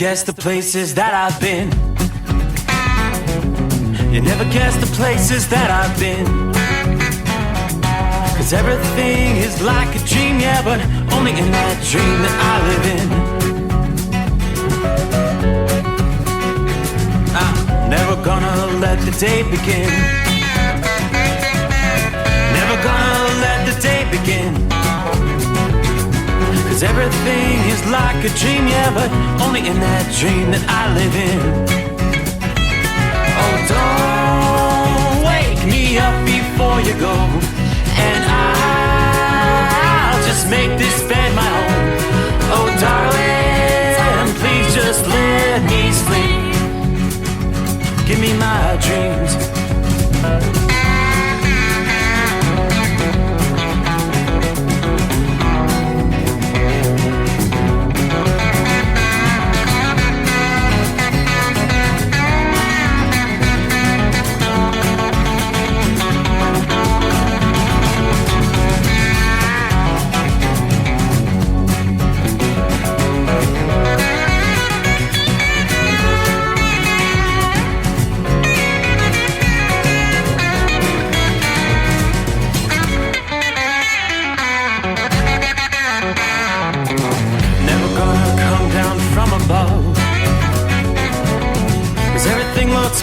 guess the places that I've been. You never guess the places that I've been. 'Cause everything is like a dream, yeah, but only in that dream that I live in. I'm never gonna let the day begin. Never gonna let the day begin. 'Cause everything is like a dream, yeah, but only in that dream that I live in. Oh, don't wake me up before you go, and I'll just make this bed my own. Oh, darling, please just let me sleep. Give me my dreams.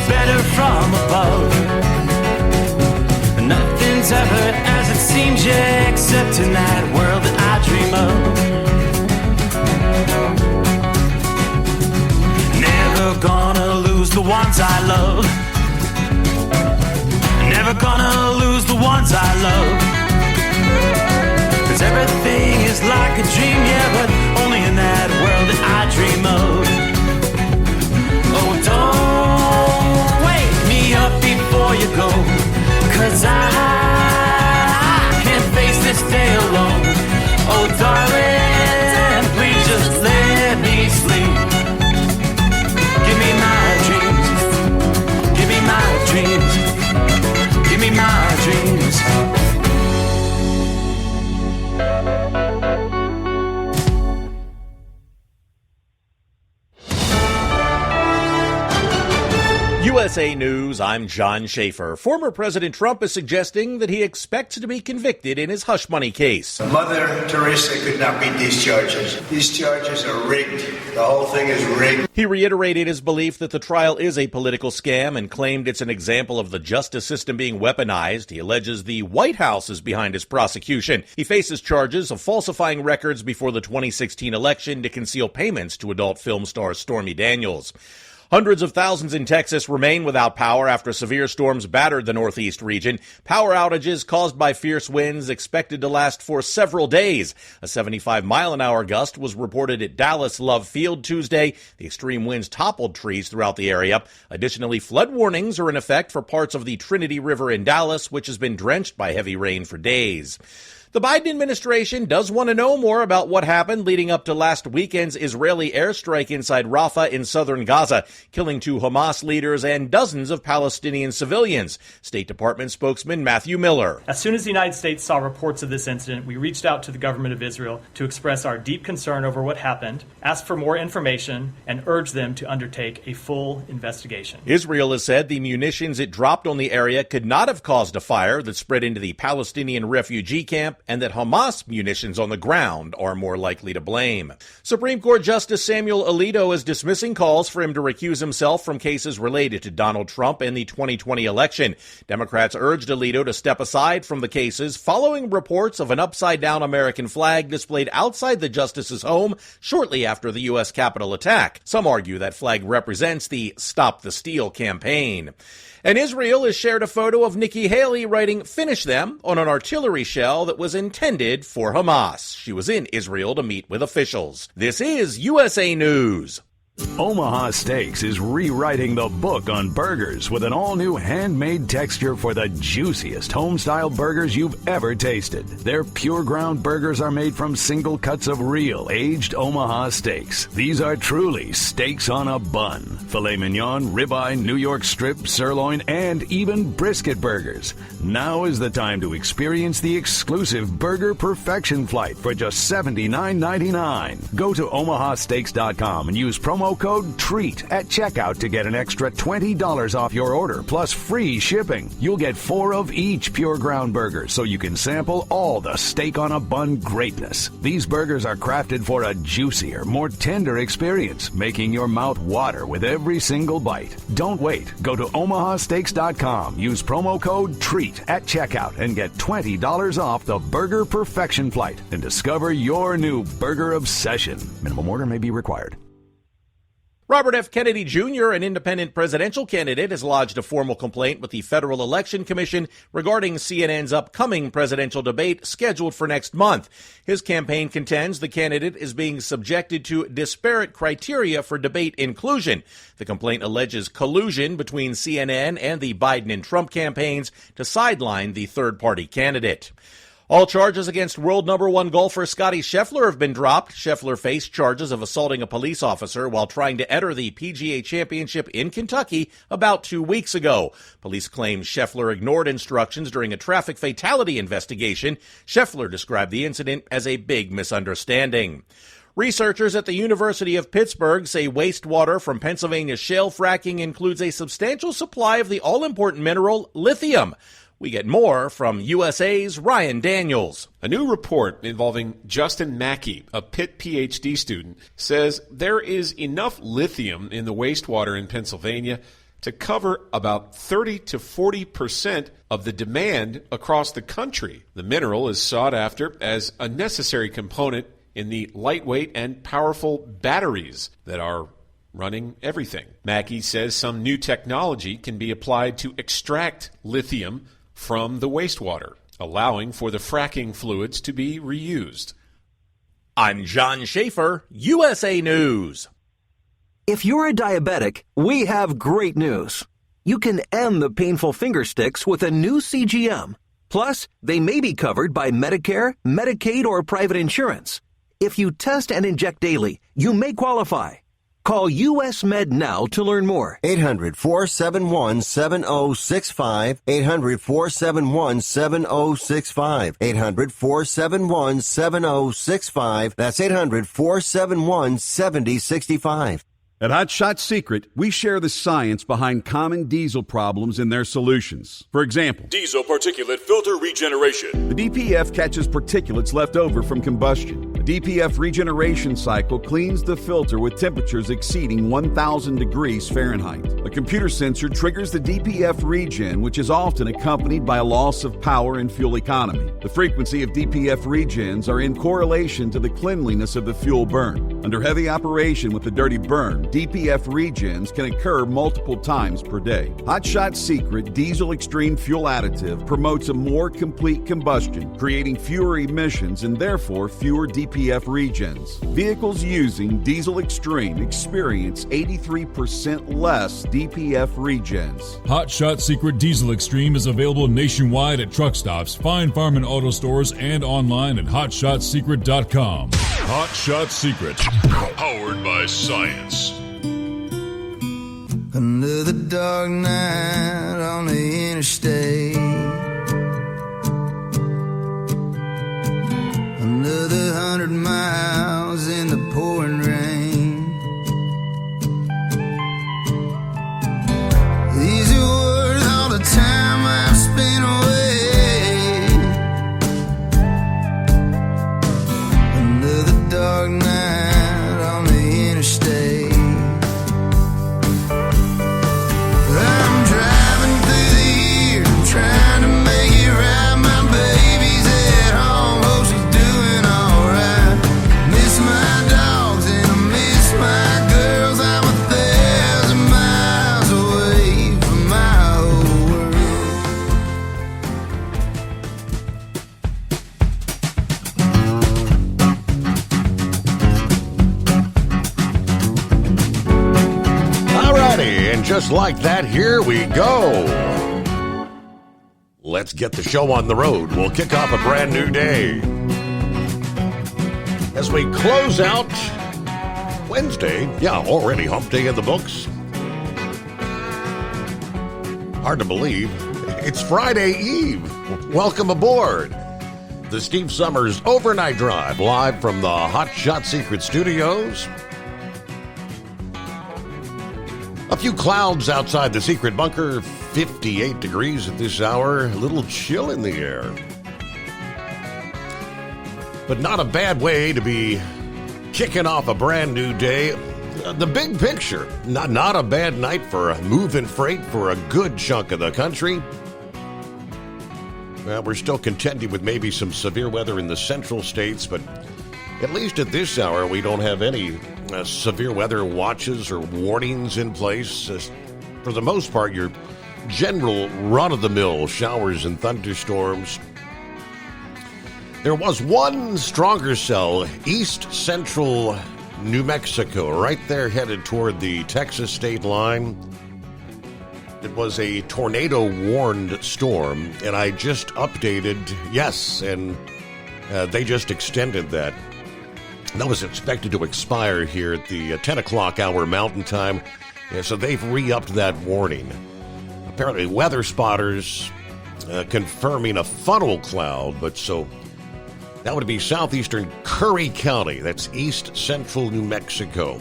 Better from above. Nothing's ever as it seems, yeah, except in that world that I dream of. Never gonna lose the ones I love. Never gonna lose the ones I love. 'Cause everything is like a dream, yeah, but only in that world that I dream of. Oh, don't wake me up before you go, 'cause I can't face this day alone. Oh, darling, please just let me sleep. Give me my dreams. Give me my dreams. Give me my dreams. USA News, I'm John Schaefer. Former President Trump is suggesting that he expects to be convicted in his hush money case. Mother Teresa could not beat these charges. These charges are rigged. The whole thing is rigged. He reiterated his belief that the trial is a political scam and claimed it's an example of the justice system being weaponized. He alleges the White House is behind his prosecution. He faces charges of falsifying records before the 2016 election to conceal payments to adult film star Stormy Daniels. Hundreds of thousands in Texas remain without power after severe storms battered the northeast region. Power outages caused by fierce winds expected to last for several days. A 75-mile-an-hour gust was reported at Dallas Love Field Tuesday. The extreme winds toppled trees throughout the area. Additionally, flood warnings are in effect for parts of the Trinity River in Dallas, which has been drenched by heavy rain for days. The Biden administration does want to know more about what happened leading up to last weekend's Israeli airstrike inside Rafah in southern Gaza, killing 2 Hamas leaders and dozens of Palestinian civilians. State Department spokesman Matthew Miller. As soon as the United States saw reports of this incident, we reached out to the government of Israel to express our deep concern over what happened, ask for more information, and urge them to undertake a full investigation. Israel has said the munitions it dropped on the area could not have caused a fire that spread into the Palestinian refugee camp, and that Hamas munitions on the ground are more likely to blame. Supreme Court Justice Samuel Alito is dismissing calls for him to recuse himself from cases related to Donald Trump and the 2020 election. Democrats urged Alito to step aside from the cases following reports of an upside-down American flag displayed outside the justice's home shortly after the U.S. Capitol attack. Some argue that flag represents the Stop the Steal campaign. And Israel has shared a photo of Nikki Haley writing "Finish them" on an artillery shell that was intended for Hamas. She was in Israel to meet with officials. This is USA News. Omaha Steaks is rewriting the book on burgers with an all-new handmade texture for the juiciest home-style burgers you've ever tasted. Their pure ground burgers are made from single cuts of real, aged Omaha steaks. These are truly steaks on a bun. Filet mignon, ribeye, New York strip, sirloin, and even brisket burgers. Now is the time to experience the exclusive Burger Perfection Flight for just $79.99. Go to omahasteaks.com and use promo promo code TREAT at checkout to get an extra $20 off your order, plus free shipping. You'll get 4 of each Pure Ground burger, so you can sample all the steak-on-a-bun greatness. These burgers are crafted for a juicier, more tender experience, making your mouth water with every single bite. Don't wait. Go to omahasteaks.com. Use promo code TREAT at checkout and get $20 off the Burger Perfection Flight and discover your new burger obsession. Minimum order may be required. Robert F. Kennedy Jr., an independent presidential candidate, has lodged a formal complaint with the Federal Election Commission regarding CNN's upcoming presidential debate scheduled for next month. His campaign contends the candidate is being subjected to disparate criteria for debate inclusion. The complaint alleges collusion between CNN and the Biden and Trump campaigns to sideline the third-party candidate. All charges against world number 1 golfer Scottie Scheffler have been dropped. Scheffler faced charges of assaulting a police officer while trying to enter the PGA Championship in Kentucky about 2 weeks ago. Police claim Scheffler ignored instructions during a traffic fatality investigation. Scheffler described the incident as a big misunderstanding. Researchers at the University of Pittsburgh say wastewater from Pennsylvania's shale fracking includes a substantial supply of the all-important mineral lithium. We get more from USA's Ryan Daniels. A new report involving Justin Mackey, a Pitt PhD student, says there is enough lithium in the wastewater in Pennsylvania to cover about 30 to 40% of the demand across the country. The mineral is sought after as a necessary component in the lightweight and powerful batteries that are running everything. Mackey says some new technology can be applied to extract lithium from the wastewater, allowing for the fracking fluids to be reused. I'm John Schaefer, USA News. If you're a diabetic, we have great news. You can end the painful finger sticks with a new CGM. Plus, they may be covered by Medicare, Medicaid, or private insurance. If you test and inject daily, you may qualify. Call US Med now to learn more. 800-471-7065. 800-471-7065. 800-471-7065. That's 800-471-7065. At Hot Shot Secret, we share the science behind common diesel problems and their solutions. For example, diesel particulate filter regeneration. The DPF catches particulates left over from combustion. The DPF regeneration cycle cleans the filter with temperatures exceeding 1,000 degrees Fahrenheit. A computer sensor triggers the DPF regen, which is often accompanied by a loss of power and fuel economy. The frequency of DPF regens are in correlation to the cleanliness of the fuel burn. Under heavy operation with the dirty burn, DPF regens can occur multiple times per day. Hot Shot Secret Diesel Extreme Fuel Additive promotes a more complete combustion, creating fewer emissions and therefore fewer DPF regens. Vehicles using Diesel Extreme experience 83% less DPF regens. Hot Shot Secret Diesel Extreme is available nationwide at truck stops, fine farm and auto stores, and online at hotshotsecret.com. Hot Shot Secret, powered by science. Another dark night on the interstate. Another 100 miles in the pouring rain. These are worth all the time I've spent away. Another dark night on the interstate. Trying to make it right, my baby's at home, hope she's doing alright. Miss my dogs and I miss my girls, I'm 1,000 miles away from my whole world. Alrighty, and just like that, here we go. Let's get the show on the road. We'll kick off a brand new day. As we close out Wednesday, already hump day in the books. Hard to believe. It's Friday Eve. Welcome aboard. The Steve Summers Overnight Drive, live from the Hot Shot Secret Studios. A few clouds outside the secret bunker, 58 degrees at this hour, a little chill in the air. But not a bad way to be kicking off a brand new day. The big picture, not a bad night for moving freight for a good chunk of the country. Well, we're still contending with maybe some severe weather in the central states, but at least at this hour, we don't have any severe weather watches or warnings in place. For the most part, your general run-of-the-mill showers and thunderstorms. There was one stronger cell, east central New Mexico, right there headed toward the Texas state line. It was a tornado-warned storm, and I just updated, yes, and they just extended that. That was expected to expire here at the 10 o'clock hour Mountain Time, so they've re-upped that warning. Apparently, weather spotters confirming a funnel cloud, but so that would be southeastern Curry County. That's east central New Mexico.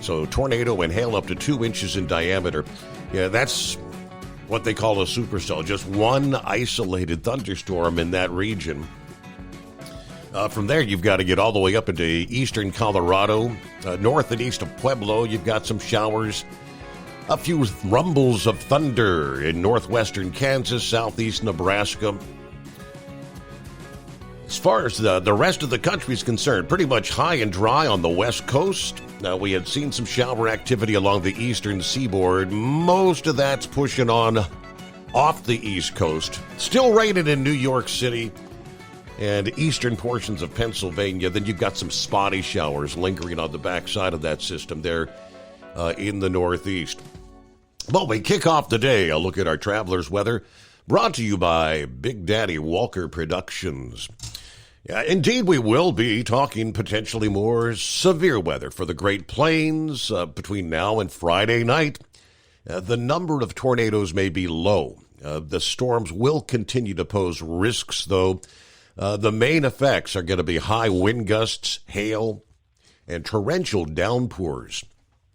So tornado and hail up to 2 inches in diameter. Yeah, that's what they call a supercell, just one isolated thunderstorm in that region. From there, you've got to get all the way up into eastern Colorado. North and east of Pueblo, you've got some showers. A few rumbles of thunder in northwestern Kansas, southeast Nebraska. As far as the rest of the country is concerned, pretty much high and dry on the west coast. Now, we had seen some shower activity along the eastern seaboard. Most of that's pushing on off the east coast. Still raining in New York City and eastern portions of Pennsylvania. Then you've got some spotty showers lingering on the backside of that system there in the northeast. Well, we kick off the day. A look at our traveler's weather, brought to you by Big Daddy Walker Productions. Yeah, indeed, we will be talking potentially more severe weather for the Great Plains between now and Friday night. The number of tornadoes may be low. The storms will continue to pose risks, though. The main effects are going to be high wind gusts, hail, and torrential downpours.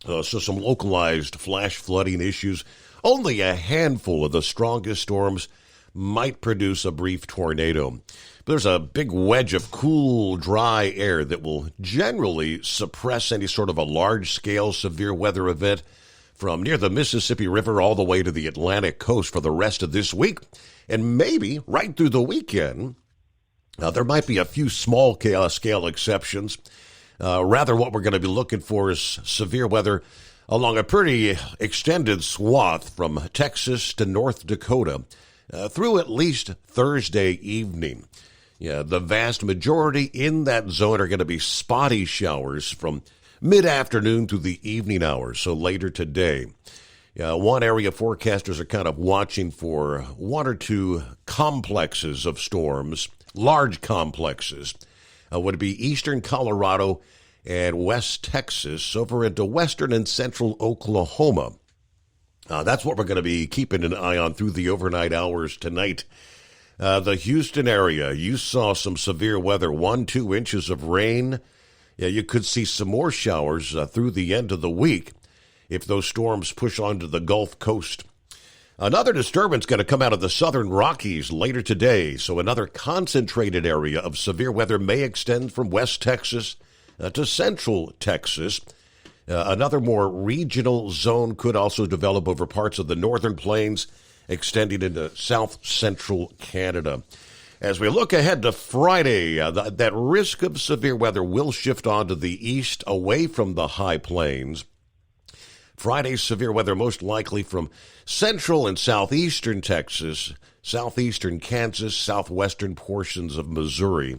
So some localized flash flooding issues. Only a handful of the strongest storms might produce a brief tornado. There's a big wedge of cool, dry air that will generally suppress any sort of a large-scale severe weather event from near the Mississippi River all the way to the Atlantic coast for the rest of this week, and maybe right through the weekend. There might be a few small-scale exceptions. Rather, what we're going to be looking for is severe weather along a pretty extended swath from Texas to North Dakota through at least Thursday evening. Yeah, the vast majority in that zone are going to be spotty showers from mid-afternoon through the evening hours, so later today. One area forecasters are kind of watching for one or two complexes of storms, large complexes, would be eastern Colorado and West Texas over into western and central Oklahoma. That's what we're going to be keeping an eye on through the overnight hours tonight. The Houston area, you saw some severe weather, 1-2 inches of rain. Yeah, you could see some more showers through the end of the week if those storms push onto the Gulf Coast. Another disturbance going to come out of the southern Rockies later today, so another concentrated area of severe weather may extend from West Texas to central Texas. Another more regional zone could also develop over parts of the northern plains, extending into south-central Canada. As we look ahead to Friday, that risk of severe weather will shift onto the east, away from the high plains. Friday's severe weather most likely from central and southeastern Texas, southeastern Kansas, southwestern portions of Missouri.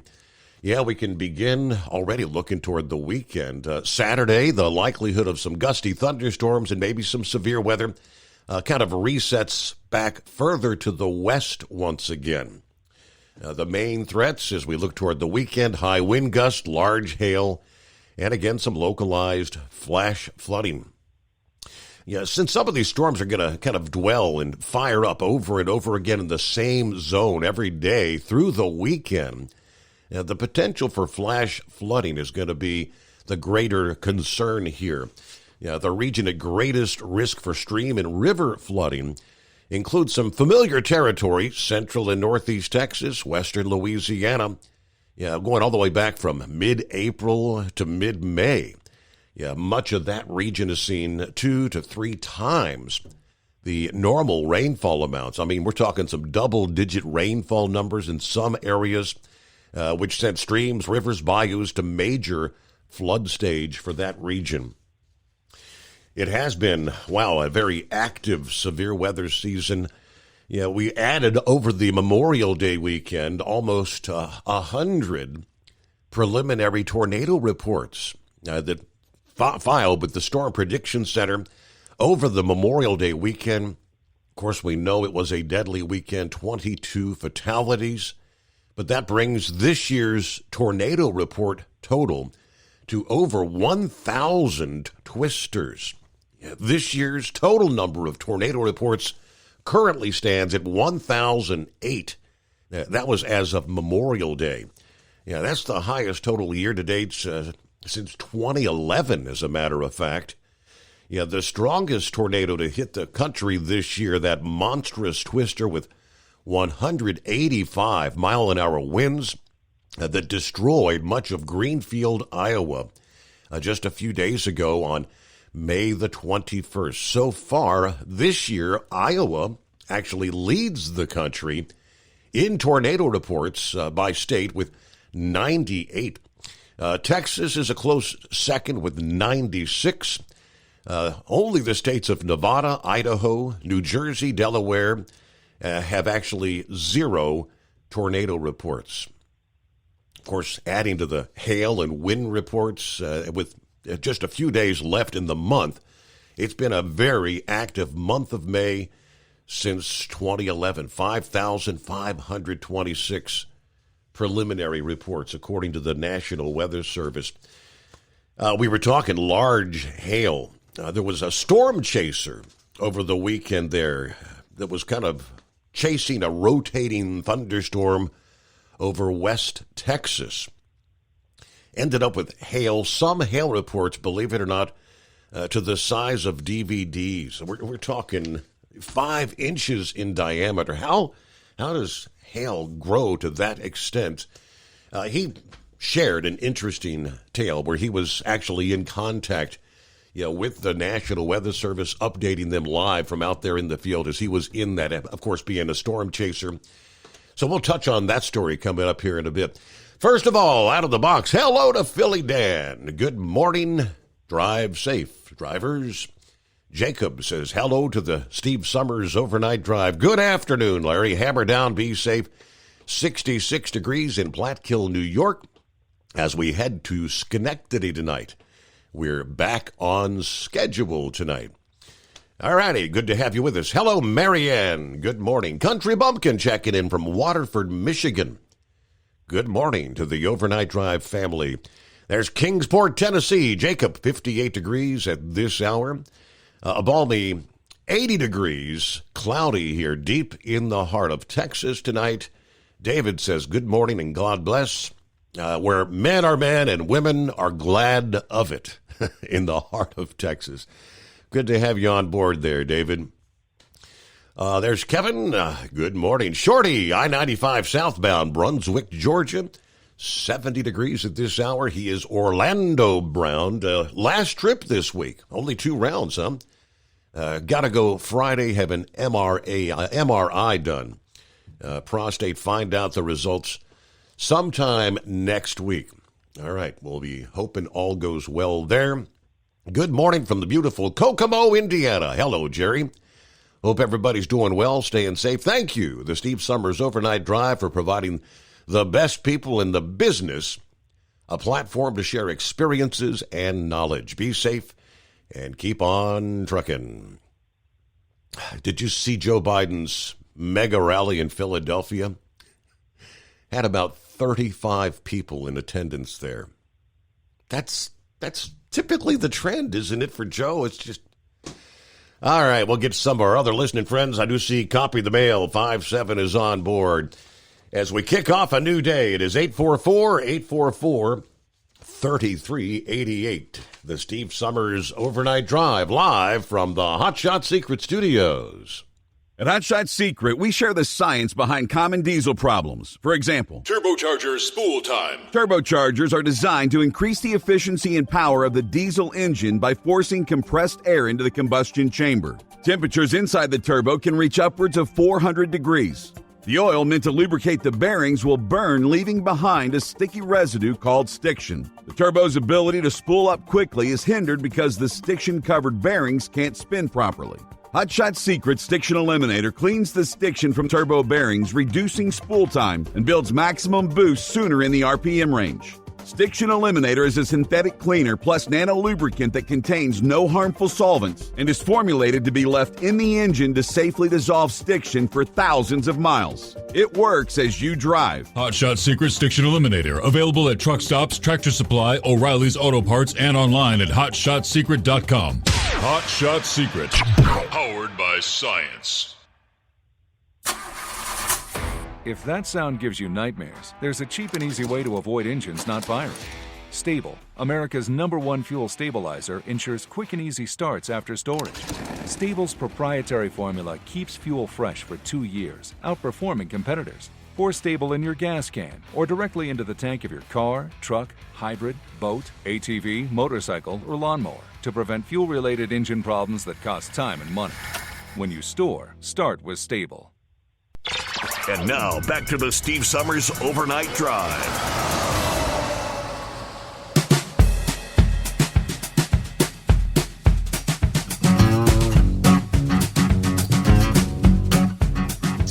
Yeah, we can begin already looking toward the weekend. Saturday, the likelihood of some gusty thunderstorms and maybe some severe weather kind of resets back further to the west once again. The main threats as we look toward the weekend, high wind gusts, large hail, and again some localized flash flooding. Yeah, since some of these storms are going to kind of dwell and fire up over and over again in the same zone every day through the weekend, the potential for flash flooding is going to be the greater concern here. The region at greatest risk for stream and river flooding includes some familiar territory, central and northeast Texas, western Louisiana, going all the way back from mid-April to mid-May. Much of that region has seen 2 to 3 times the normal rainfall amounts. I mean, we're talking some double-digit rainfall numbers in some areas, which sent streams, rivers, bayous to major flood stage for that region. It has been, a very active severe weather season. We added over the Memorial Day weekend almost 100 preliminary tornado reports that filed with the Storm Prediction Center over the Memorial Day weekend. Of course, we know it was a deadly weekend, 22 fatalities, but that brings this year's tornado report total to over 1,000 twisters. This year's total number of tornado reports currently stands at 1,008. That was as of Memorial Day. That's the highest total year-to-date since 2011, as a matter of fact. The strongest tornado to hit the country this year, that monstrous twister with 185 mile-an-hour winds that destroyed much of Greenfield, Iowa, just a few days ago on May the 21st. So far this year, Iowa actually leads the country in tornado reports by state with 98. Texas is a close second with 96. Only the states of Nevada, Idaho, New Jersey, Delaware have actually 0 tornado reports. Of course, adding to the hail and wind reports with just a few days left in the month, it's been a very active month of May since 2011. 5,526 preliminary reports, according to the National Weather Service. We were talking large hail. There was a storm chaser over the weekend there that was kind of chasing a rotating thunderstorm over West Texas. Ended up with hail, some hail reports, believe it or not, to the size of DVDs. We're talking 5 inches in diameter. How does hail grow to that extent? He shared an interesting tale where he was actually in contact with the National Weather Service, updating them live from out there in the field as he was in that, of course, being a storm chaser. So we'll touch on that story coming up here in a bit. First of all, out of the box, hello to Philly Dan. Good morning. Drive safe, drivers. Jacob says hello to the Steve Summers overnight drive. Good afternoon, Larry. Hammer down, be safe. 66 degrees in Platkill, New York, as we head to Schenectady tonight. We're back on schedule tonight. All righty, good to have you with us. Hello, Marianne. Good morning. Country Bumpkin checking in from Waterford, Michigan. Good morning to the Overnight Drive family. There's Kingsport, Tennessee. Jacob, 58 degrees at this hour. A balmy 80 degrees, cloudy here, deep in the heart of Texas tonight. David says, good morning and God bless. Where men are men and women are glad of it in the heart of Texas. Good to have you on board there, David. There's Kevin. Good morning. Shorty, I-95 southbound, Brunswick, Georgia. 70 degrees at this hour. He is Orlando Brown. Last trip this week. Only 2 rounds, huh? Got to go Friday, have an MRI done. Prostate, find out the results sometime next week. All right, we'll be hoping all goes well there. Good morning from the beautiful Kokomo, Indiana. Hello, Jerry. Hope everybody's doing well, staying safe. Thank you, the Steve Summers Overnight Drive, for providing the best people in the business a platform to share experiences and knowledge. Be safe and keep on trucking. Did you see Joe Biden's mega rally in Philadelphia? Had about 35 people in attendance there. That's typically the trend, isn't it, for Joe? It's just... All right, we'll get to some of our other listening friends. I do see Copy the Mail 57 is on board. As we kick off a new day, it is 844-844-42. 3388. The Steve Summers Overnight Drive, live from the Hot Shot Secret Studios. At Hot Shot Secret, we share the science behind common diesel problems. For example, Turbocharger spool time. turbochargers are designed to increase the efficiency and power of the diesel engine by forcing compressed air into the combustion chamber. Temperatures inside the turbo can reach upwards of 400 degrees. The oil meant to lubricate the bearings will burn, leaving behind a sticky residue called stiction. The turbo's ability to spool up quickly is hindered because the stiction-covered bearings can't spin properly. Hot Shot Secret Stiction Eliminator cleans the stiction from turbo bearings, reducing spool time, and builds maximum boost sooner in the RPM range. Stiction Eliminator is a synthetic cleaner plus nano-lubricant that contains no harmful solvents and is formulated to be left in the engine to safely dissolve stiction for thousands of miles. It works as you drive. Hot Shot Secret Stiction Eliminator. Available at truck stops, Tractor Supply, O'Reilly's Auto Parts, and online at HotShotSecret.com. Hot Shot Secret. Powered by science. If that sound gives you nightmares, there's a cheap and easy way to avoid engines not firing. Stable, America's #1 fuel stabilizer, ensures quick and easy starts after storage. Stable's proprietary formula keeps fuel fresh for 2 years, outperforming competitors. Pour Stable in your gas can or directly into the tank of your car, truck, hybrid, boat, ATV, motorcycle, or lawnmower to prevent fuel-related engine problems that cost time and money. When you store, start with Stable. And now, back to the Steve Summers Overnight Drive.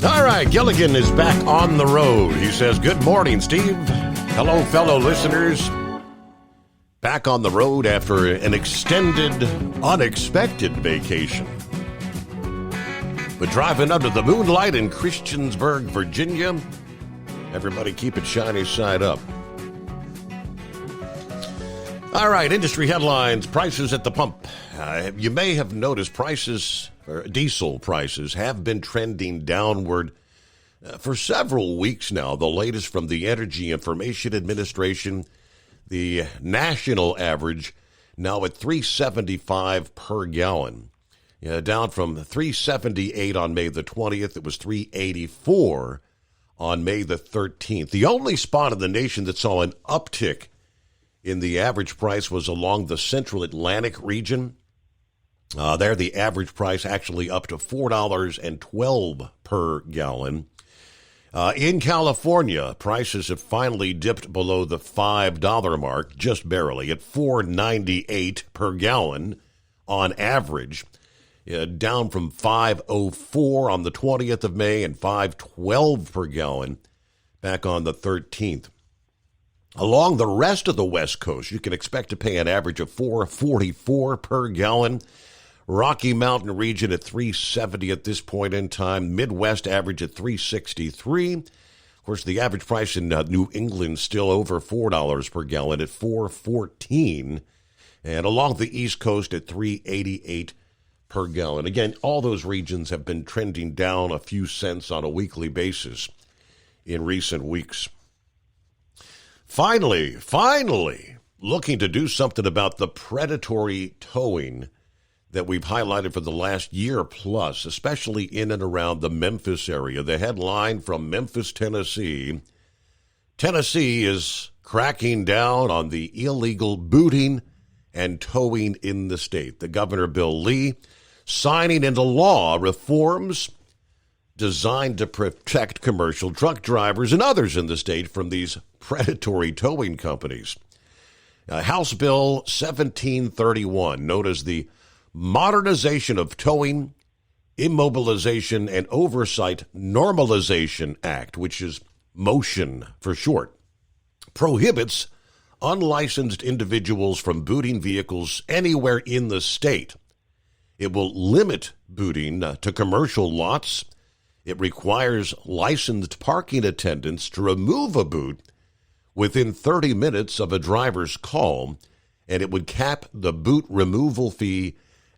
All right, Gilligan is back on the road. He says, good morning, Steve. Hello, fellow listeners. Back on the road after an extended, unexpected vacation. But driving under the moonlight in Christiansburg, Virginia. Everybody keep it shiny side up. All right, industry headlines, prices at the pump. You may have noticed diesel prices have been trending downward for several weeks now. The latest from the Energy Information Administration, the national average now at $3.75 per gallon. Down from $3.78 on May the 20th. It was $3.84 on May the 13th. The only spot in the nation that saw an uptick in the average price was along the central Atlantic region. There, the average price actually up to $4.12 per gallon. In California, prices have finally dipped below the $5 mark, just barely, at $4.98 per gallon on average. Down from $5.04 on the 20th of May and $5.12 per gallon back on the 13th. Along the rest of the West Coast, you can expect to pay an average of $4.44 per gallon. Rocky Mountain region at $3.70 at this point in time. Midwest average at $3.63. Of course, the average price in New England still over $4 per gallon at $4.14. And along the East Coast at $3.88 per gallon. Again, all those regions have been trending down a few cents on a weekly basis in recent weeks. Finally, looking to do something about the predatory towing that we've highlighted for the last year plus, especially in and around the Memphis area. The headline from Memphis, Tennessee. Tennessee is cracking down on the illegal booting and towing in the state. The Governor, Bill Lee, signing into law reforms designed to protect commercial truck drivers and others in the state from these predatory towing companies. House Bill 1731, known as the Modernization of Towing, Immobilization, and Oversight Normalization Act, which is MOTION for short, prohibits unlicensed individuals from booting vehicles anywhere in the state. It will limit booting to commercial lots. It requires licensed parking attendants to remove a boot within 30 minutes of a driver's call, and it would cap the boot removal fee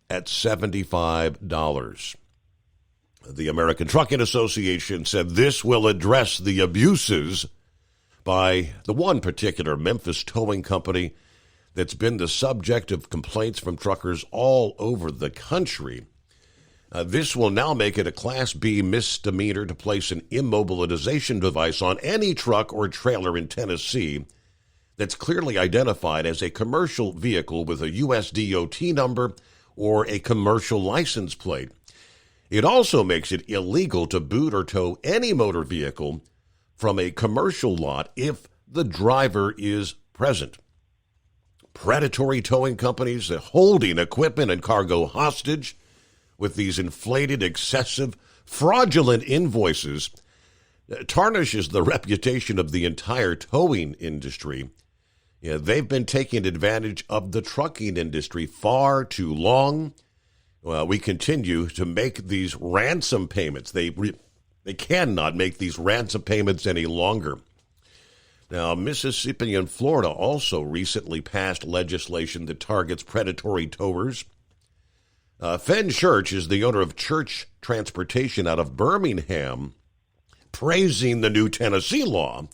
at $75. The American Trucking Association said this will address the abuses by the one particular Memphis towing company that's been the subject of complaints from truckers all over the country. This will now make it a Class B misdemeanor to place an immobilization device on any truck or trailer in Tennessee that's clearly identified as a commercial vehicle with a U.S. DOT number or a commercial license plate. It also makes it illegal to boot or tow any motor vehicle from a commercial lot if the driver is present. Predatory towing companies that holding equipment and cargo hostage with these inflated, excessive, fraudulent invoices tarnishes the reputation of the entire towing industry. Yeah, they've been taking advantage of the trucking industry far too long. We continue to make these ransom payments. They cannot make these ransom payments any longer. Now, Mississippi and Florida also recently passed legislation that targets predatory towers. Fenn Church is the owner of Church Transportation out of Birmingham, praising the new Tennessee law.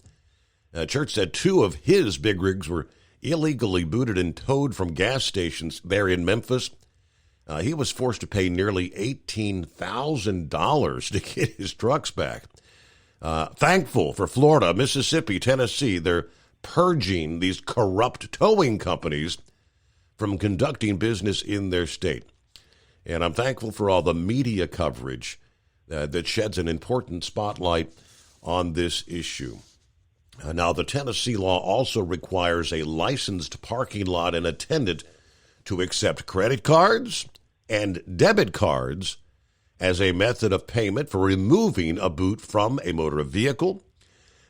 Church said 2 of his big rigs were illegally booted and towed from gas stations there in Memphis. He was forced to pay nearly $18,000 to get his trucks back. Thankful for Florida, Mississippi, Tennessee, they're purging these corrupt towing companies from conducting business in their state. And I'm thankful for all the media coverage that sheds an important spotlight on this issue. Now, the Tennessee law also requires a licensed parking lot and attendant to accept credit cards and debit cards as a method of payment for removing a boot from a motor vehicle.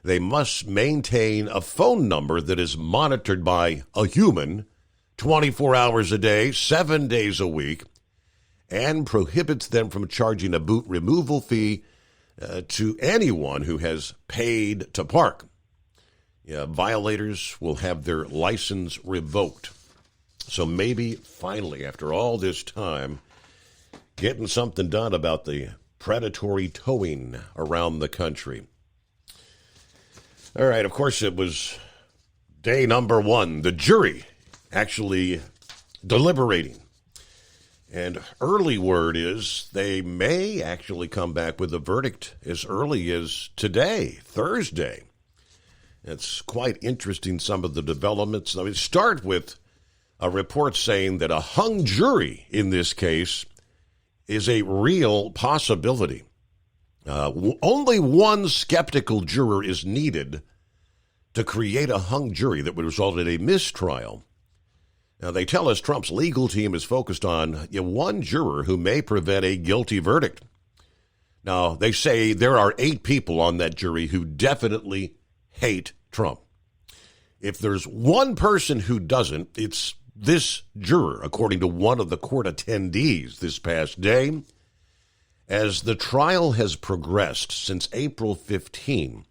They must maintain a phone number that is monitored by a human 24 hours a day, 7 days a week, and prohibits them from charging a boot removal fee to anyone who has paid to park. Violators will have their license revoked. So maybe finally, after all this time, getting something done about the predatory towing around the country. All right, of course, it was day number 1. The jury actually deliberating. And early word is they may actually come back with a verdict as early as today, Thursday. It's quite interesting, some of the developments. Let me start with a report saying that a hung jury in this case is a real possibility. Only one skeptical juror is needed to create a hung jury that would result in a mistrial. Now, they tell us Trump's legal team is focused on one juror who may prevent a guilty verdict. Now, they say there are 8 people on that jury who definitely hate Trump. If there's one person who doesn't, it's this juror, according to one of the court attendees this past day. As the trial has progressed since April 15,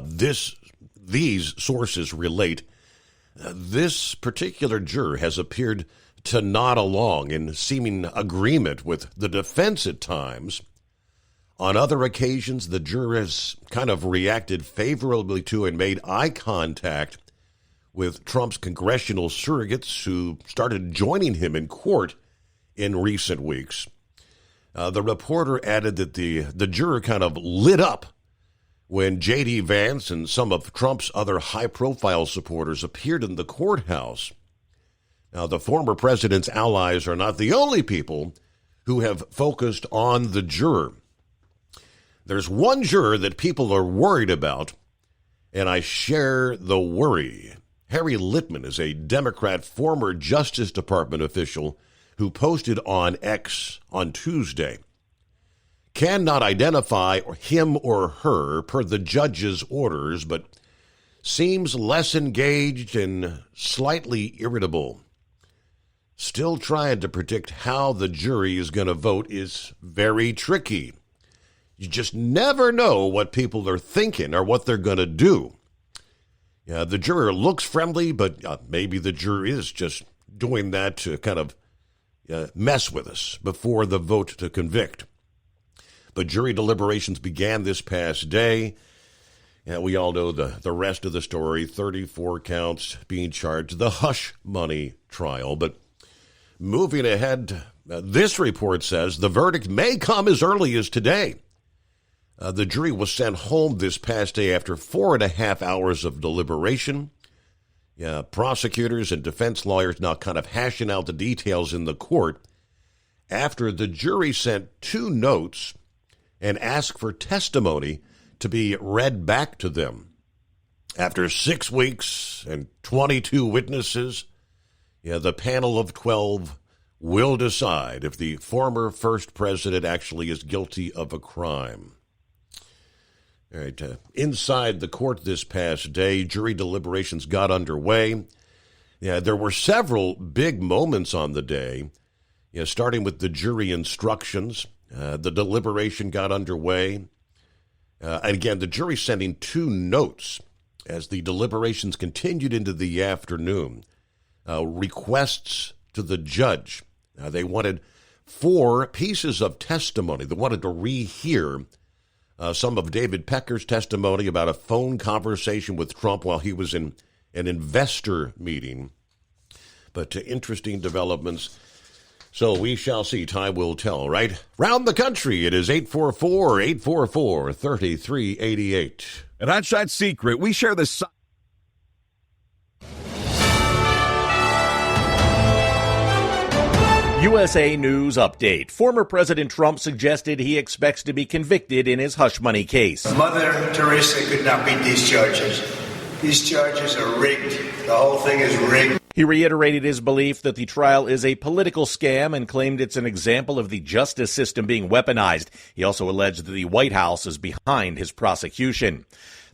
these sources relate this particular juror has appeared to nod along in seeming agreement with the defense at times. On other occasions, the juror has kind of reacted favorably to and made eye contact with Trump's congressional surrogates who started joining him in court in recent weeks. The reporter added that the juror kind of lit up when J.D. Vance and some of Trump's other high-profile supporters appeared in the courthouse. Now, the former president's allies are not the only people who have focused on the juror. There's one juror that people are worried about, and I share the worry. Harry Litman is a Democrat former Justice Department official who posted on X on Tuesday. Cannot identify him or her per the judge's orders, but seems less engaged and slightly irritable. Still trying to predict how the jury is going to vote is very tricky. You just never know what people are thinking or what they're going to do. Yeah, the juror looks friendly, but maybe the juror is just doing that to kind of mess with us before the vote to convict. But jury deliberations began this past day. Yeah, we all know the rest of the story, 34 counts being charged, the hush money trial. But moving ahead, this report says the verdict may come as early as today. The jury was sent home this past day after 4.5 hours of deliberation. Yeah, prosecutors and defense lawyers now kind of hashing out the details in the court after the jury sent 2 notes and asked for testimony to be read back to them. After 6 weeks and 22 witnesses, the panel of 12 will decide if the former first president actually is guilty of a crime. All right, inside the court this past day, jury deliberations got underway. Yeah, there were several big moments on the day, starting with the jury instructions. The deliberation got underway. And again, the jury sending 2 notes as the deliberations continued into the afternoon. Requests to the judge. They wanted 4 pieces of testimony. They wanted to rehear some of David Pecker's testimony about a phone conversation with Trump while he was in an investor meeting. But interesting developments. So we shall see. Time will tell, right? Round the country, it is 844-844-3388. At Hot Shot Secret, we share the USA News Update. Former President Trump suggested he expects to be convicted in his hush money case. Mother Teresa could not beat these charges. These charges are rigged. The whole thing is rigged. He reiterated his belief that the trial is a political scam and claimed it's an example of the justice system being weaponized. He also alleged that the White House is behind his prosecution.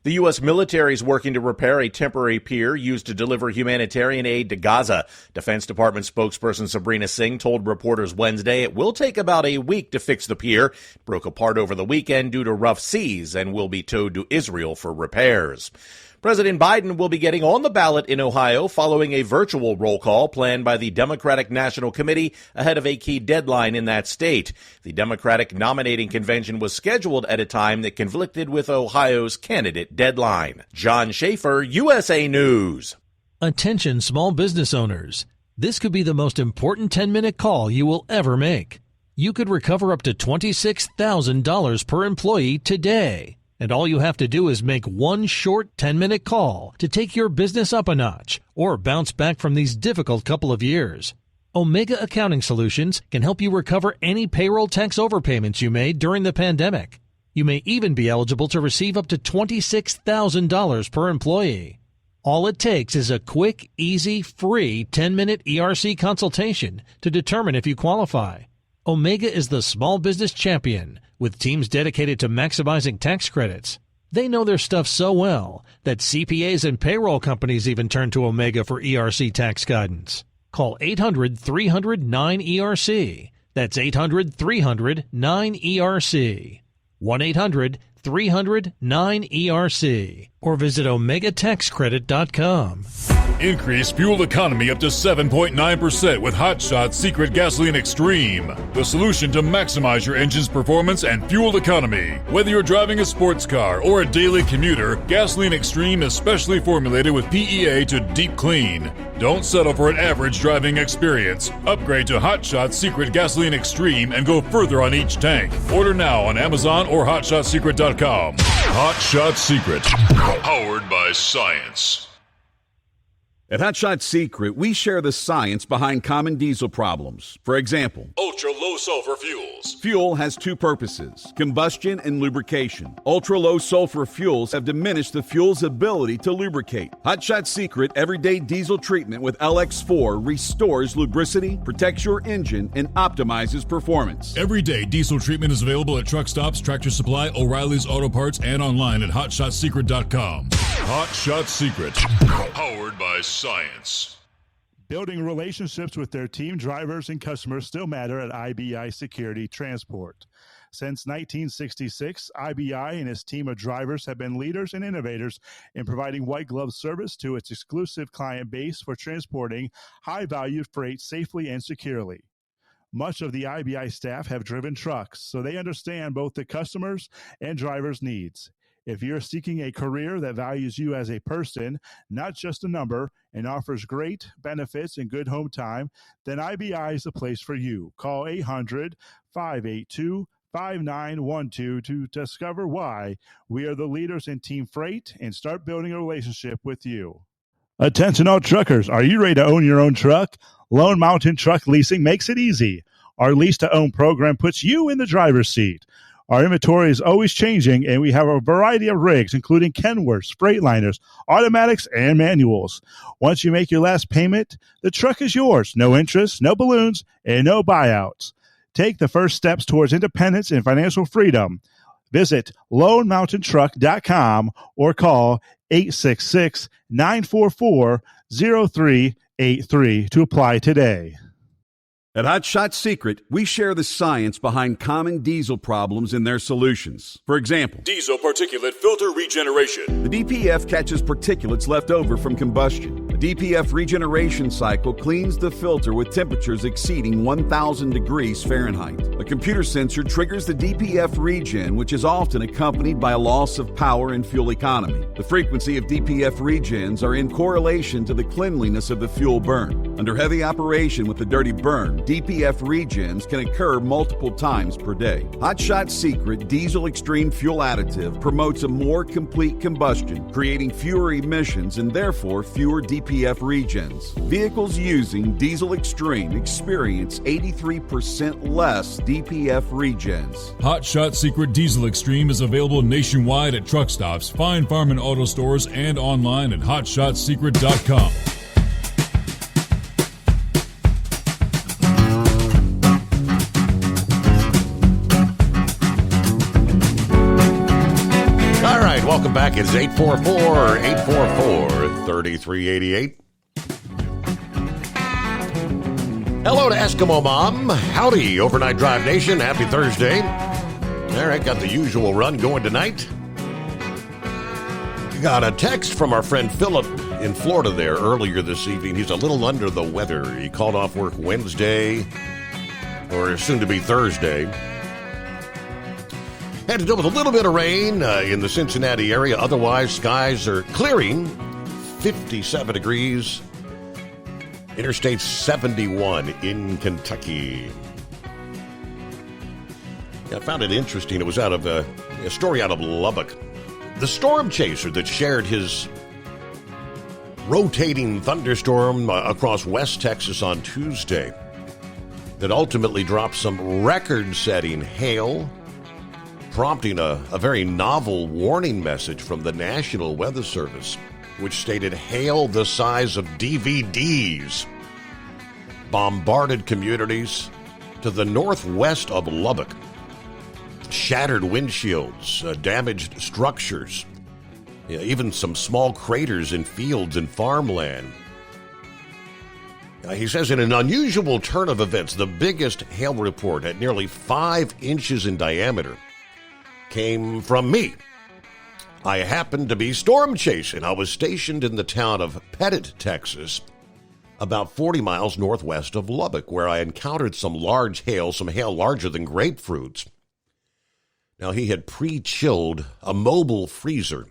The U.S. military is working to repair a temporary pier used to deliver humanitarian aid to Gaza. Defense Department spokesperson Sabrina Singh told reporters Wednesday it will take about a week to fix the pier. It broke apart over the weekend due to rough seas and will be towed to Israel for repairs. President Biden will be getting on the ballot in Ohio following a virtual roll call planned by the Democratic National Committee ahead of a key deadline in that state. The Democratic nominating convention was scheduled at a time that conflicted with Ohio's candidate deadline. John Schaefer, USA News. Attention small business owners. This could be the most important 10-minute call you will ever make. You could recover up to $26,000 per employee today. And all you have to do is make one short 10-minute call to take your business up a notch or bounce back from these difficult couple of years. Omega Accounting Solutions can help you recover any payroll tax overpayments you made during the pandemic. You may even be eligible to receive up to $26,000 per employee. All it takes is a quick, easy, free 10-minute ERC consultation to determine if you qualify. Omega is the small business champion with teams dedicated to maximizing tax credits. They know their stuff so well that CPAs and payroll companies even turn to Omega for ERC tax guidance. Call 800-300-9ERC. That's 800-300-9ERC. 1-800-300-9ERC. Or visit OmegaTaxCredit.com. Increase fuel economy up to 7.9% with Hot Shot Secret Gasoline Extreme. The solution to maximize your engine's performance and fuel economy. Whether you're driving a sports car or a daily commuter, Gasoline Extreme is specially formulated with PEA to deep clean. Don't settle for an average driving experience. Upgrade to Hot Shot Secret Gasoline Extreme and go further on each tank. Order now on Amazon or HotShotSecret.com. Hot Shot Secret. Powered by science. At Hot Shot Secret, we share the science behind common diesel problems. For example, ultra-low sulfur fuels. Fuel has 2 purposes, combustion and lubrication. Ultra-low sulfur fuels have diminished the fuel's ability to lubricate. Hot Shot Secret Everyday Diesel Treatment with LX4 restores lubricity, protects your engine, and optimizes performance. Everyday diesel treatment is available at truck stops, Tractor Supply, O'Reilly's Auto Parts, and online at HotShotSecret.com. Hot Shot Secret. Powered by science. Building relationships with their team drivers and customers still matter at IBI Security Transport. Since 1966, IBI and its team of drivers have been leaders and innovators in providing white glove service to its exclusive client base for transporting high-value freight safely and securely. Much of the IBI staff have driven trucks, so they understand both the customers' and drivers' needs. If you're seeking a career that values you as a person, not just a number, and offers great benefits and good home time, then IBI is the place for you. Call 800-582-5912 to discover why we are the leaders in team freight and start building a relationship with you. Attention all truckers, are you ready to own your own truck? Lone Mountain Truck Leasing makes it easy. Our lease-to-own program puts you in the driver's seat. Our inventory is always changing, and we have a variety of rigs, including Kenworths, Freightliners, automatics, and manuals. Once you make your last payment, the truck is yours. No interest, no balloons, and no buyouts. Take the first steps towards independence and financial freedom. Visit LoneMountainTruck.com or call 866-944-0383 to apply today. At Hot Shot Secret, we share the science behind common diesel problems and their solutions. For example, Diesel particulate filter regeneration. the DPF catches particulates left over from combustion. The DPF regeneration cycle cleans the filter with temperatures exceeding 1,000 degrees Fahrenheit. A computer sensor triggers the DPF regen, which is often accompanied by a loss of power and fuel economy. The frequency of DPF regens are in correlation to the cleanliness of the fuel burn. Under heavy operation with the dirty burn, DPF regens can occur multiple times per day. Hot Shot Secret Diesel Extreme Fuel Additive promotes a more complete combustion, creating fewer emissions and therefore fewer DPF regens. Vehicles using Diesel Extreme experience 83% less DPF regens. Hot Shot Secret Diesel Extreme is available nationwide at truck stops, Fine Farm and Auto Stores, and online at hotshotsecret.com. Welcome back. It's 844-844-3388. Hello to Eskimo Mom. Howdy, Overnight Drive Nation. Happy Thursday. All right, got the usual run going tonight. Got a text from our friend Philip in Florida there earlier this evening. He's a little under the weather. He called off work Wednesday, or soon to be Thursday. Had to deal with a little bit of rain in the Cincinnati area. Otherwise, skies are clearing. 57 degrees. Interstate 71 in Kentucky. Yeah, I found it interesting. It was out of a story out of Lubbock. The storm chaser that shared his rotating thunderstorm across West Texas on Tuesday that ultimately dropped some record-setting hail, prompting a very novel warning message from the National Weather Service, which stated hail the size of DVDs bombarded communities to the northwest of Lubbock. Shattered windshields, damaged structures, even some small craters in fields and farmland. He says in an unusual turn of events, the biggest hail report at nearly 5 inches in diameter came from me. I happened to be storm chasing. I was stationed in the town of Pettit, Texas, about 40 miles northwest of Lubbock, where I encountered some large hail, some hail larger than grapefruits. Now, he had pre-chilled a mobile freezer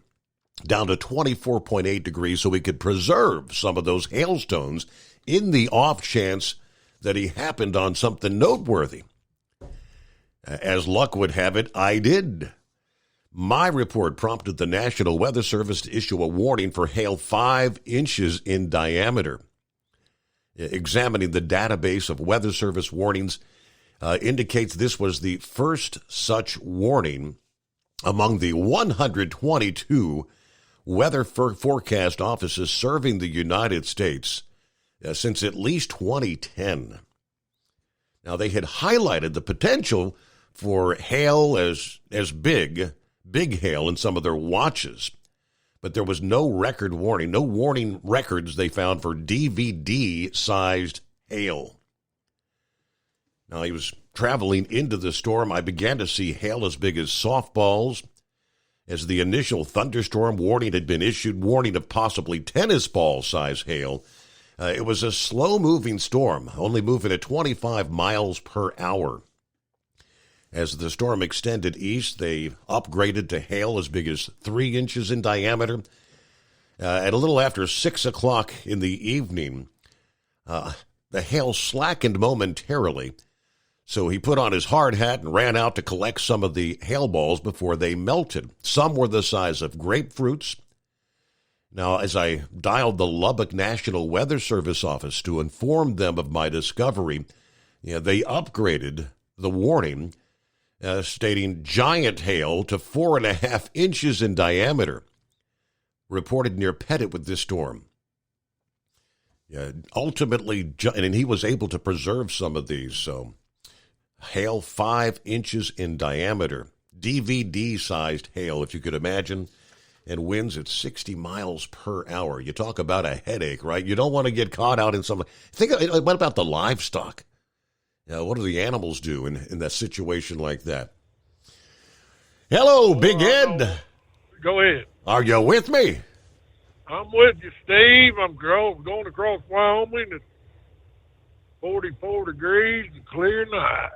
down to 24.8 degrees so he could preserve some of those hailstones in the off chance that he happened on something noteworthy. As luck would have it, I did. My report prompted the National Weather Service to issue a warning for hail 5 inches in diameter. Examining the database of Weather Service warnings indicates this was the first such warning among the 122 weather forecast offices serving the United States since at least 2010. Now, they had highlighted the potential for hail as big hail in some of their watches. But there was no record warning, no warning records they found for DVD-sized hail. Now, he was traveling into the storm. I began to see hail as big as softballs. As the initial thunderstorm warning had been issued, warning of possibly tennis ball-size hail, it was a slow-moving storm, only moving at 25 miles per hour. As the storm extended east, they upgraded to hail as big as 3 inches in diameter. At a little after 6 o'clock in the evening, the hail slackened momentarily, so he put on his hard hat and ran out to collect some of the hail balls before they melted. Some were the size of grapefruits. Now, as I dialed the Lubbock National Weather Service office to inform them of my discovery, they upgraded the warning, stating giant hail to 4.5 inches in diameter, reported near Pettit with this storm. Ultimately, and he was able to preserve some of these, so hail 5 inches in diameter, DVD-sized hail, if you could imagine, and winds at 60 miles per hour. You talk about a headache, right? You don't want to get caught out in something. What about the livestock? What do the animals do in that situation like that? Hello, Big Ed. Go ahead. Are you with me? I'm with you, Steve. I'm going across Wyoming. It's 44 degrees and clear night.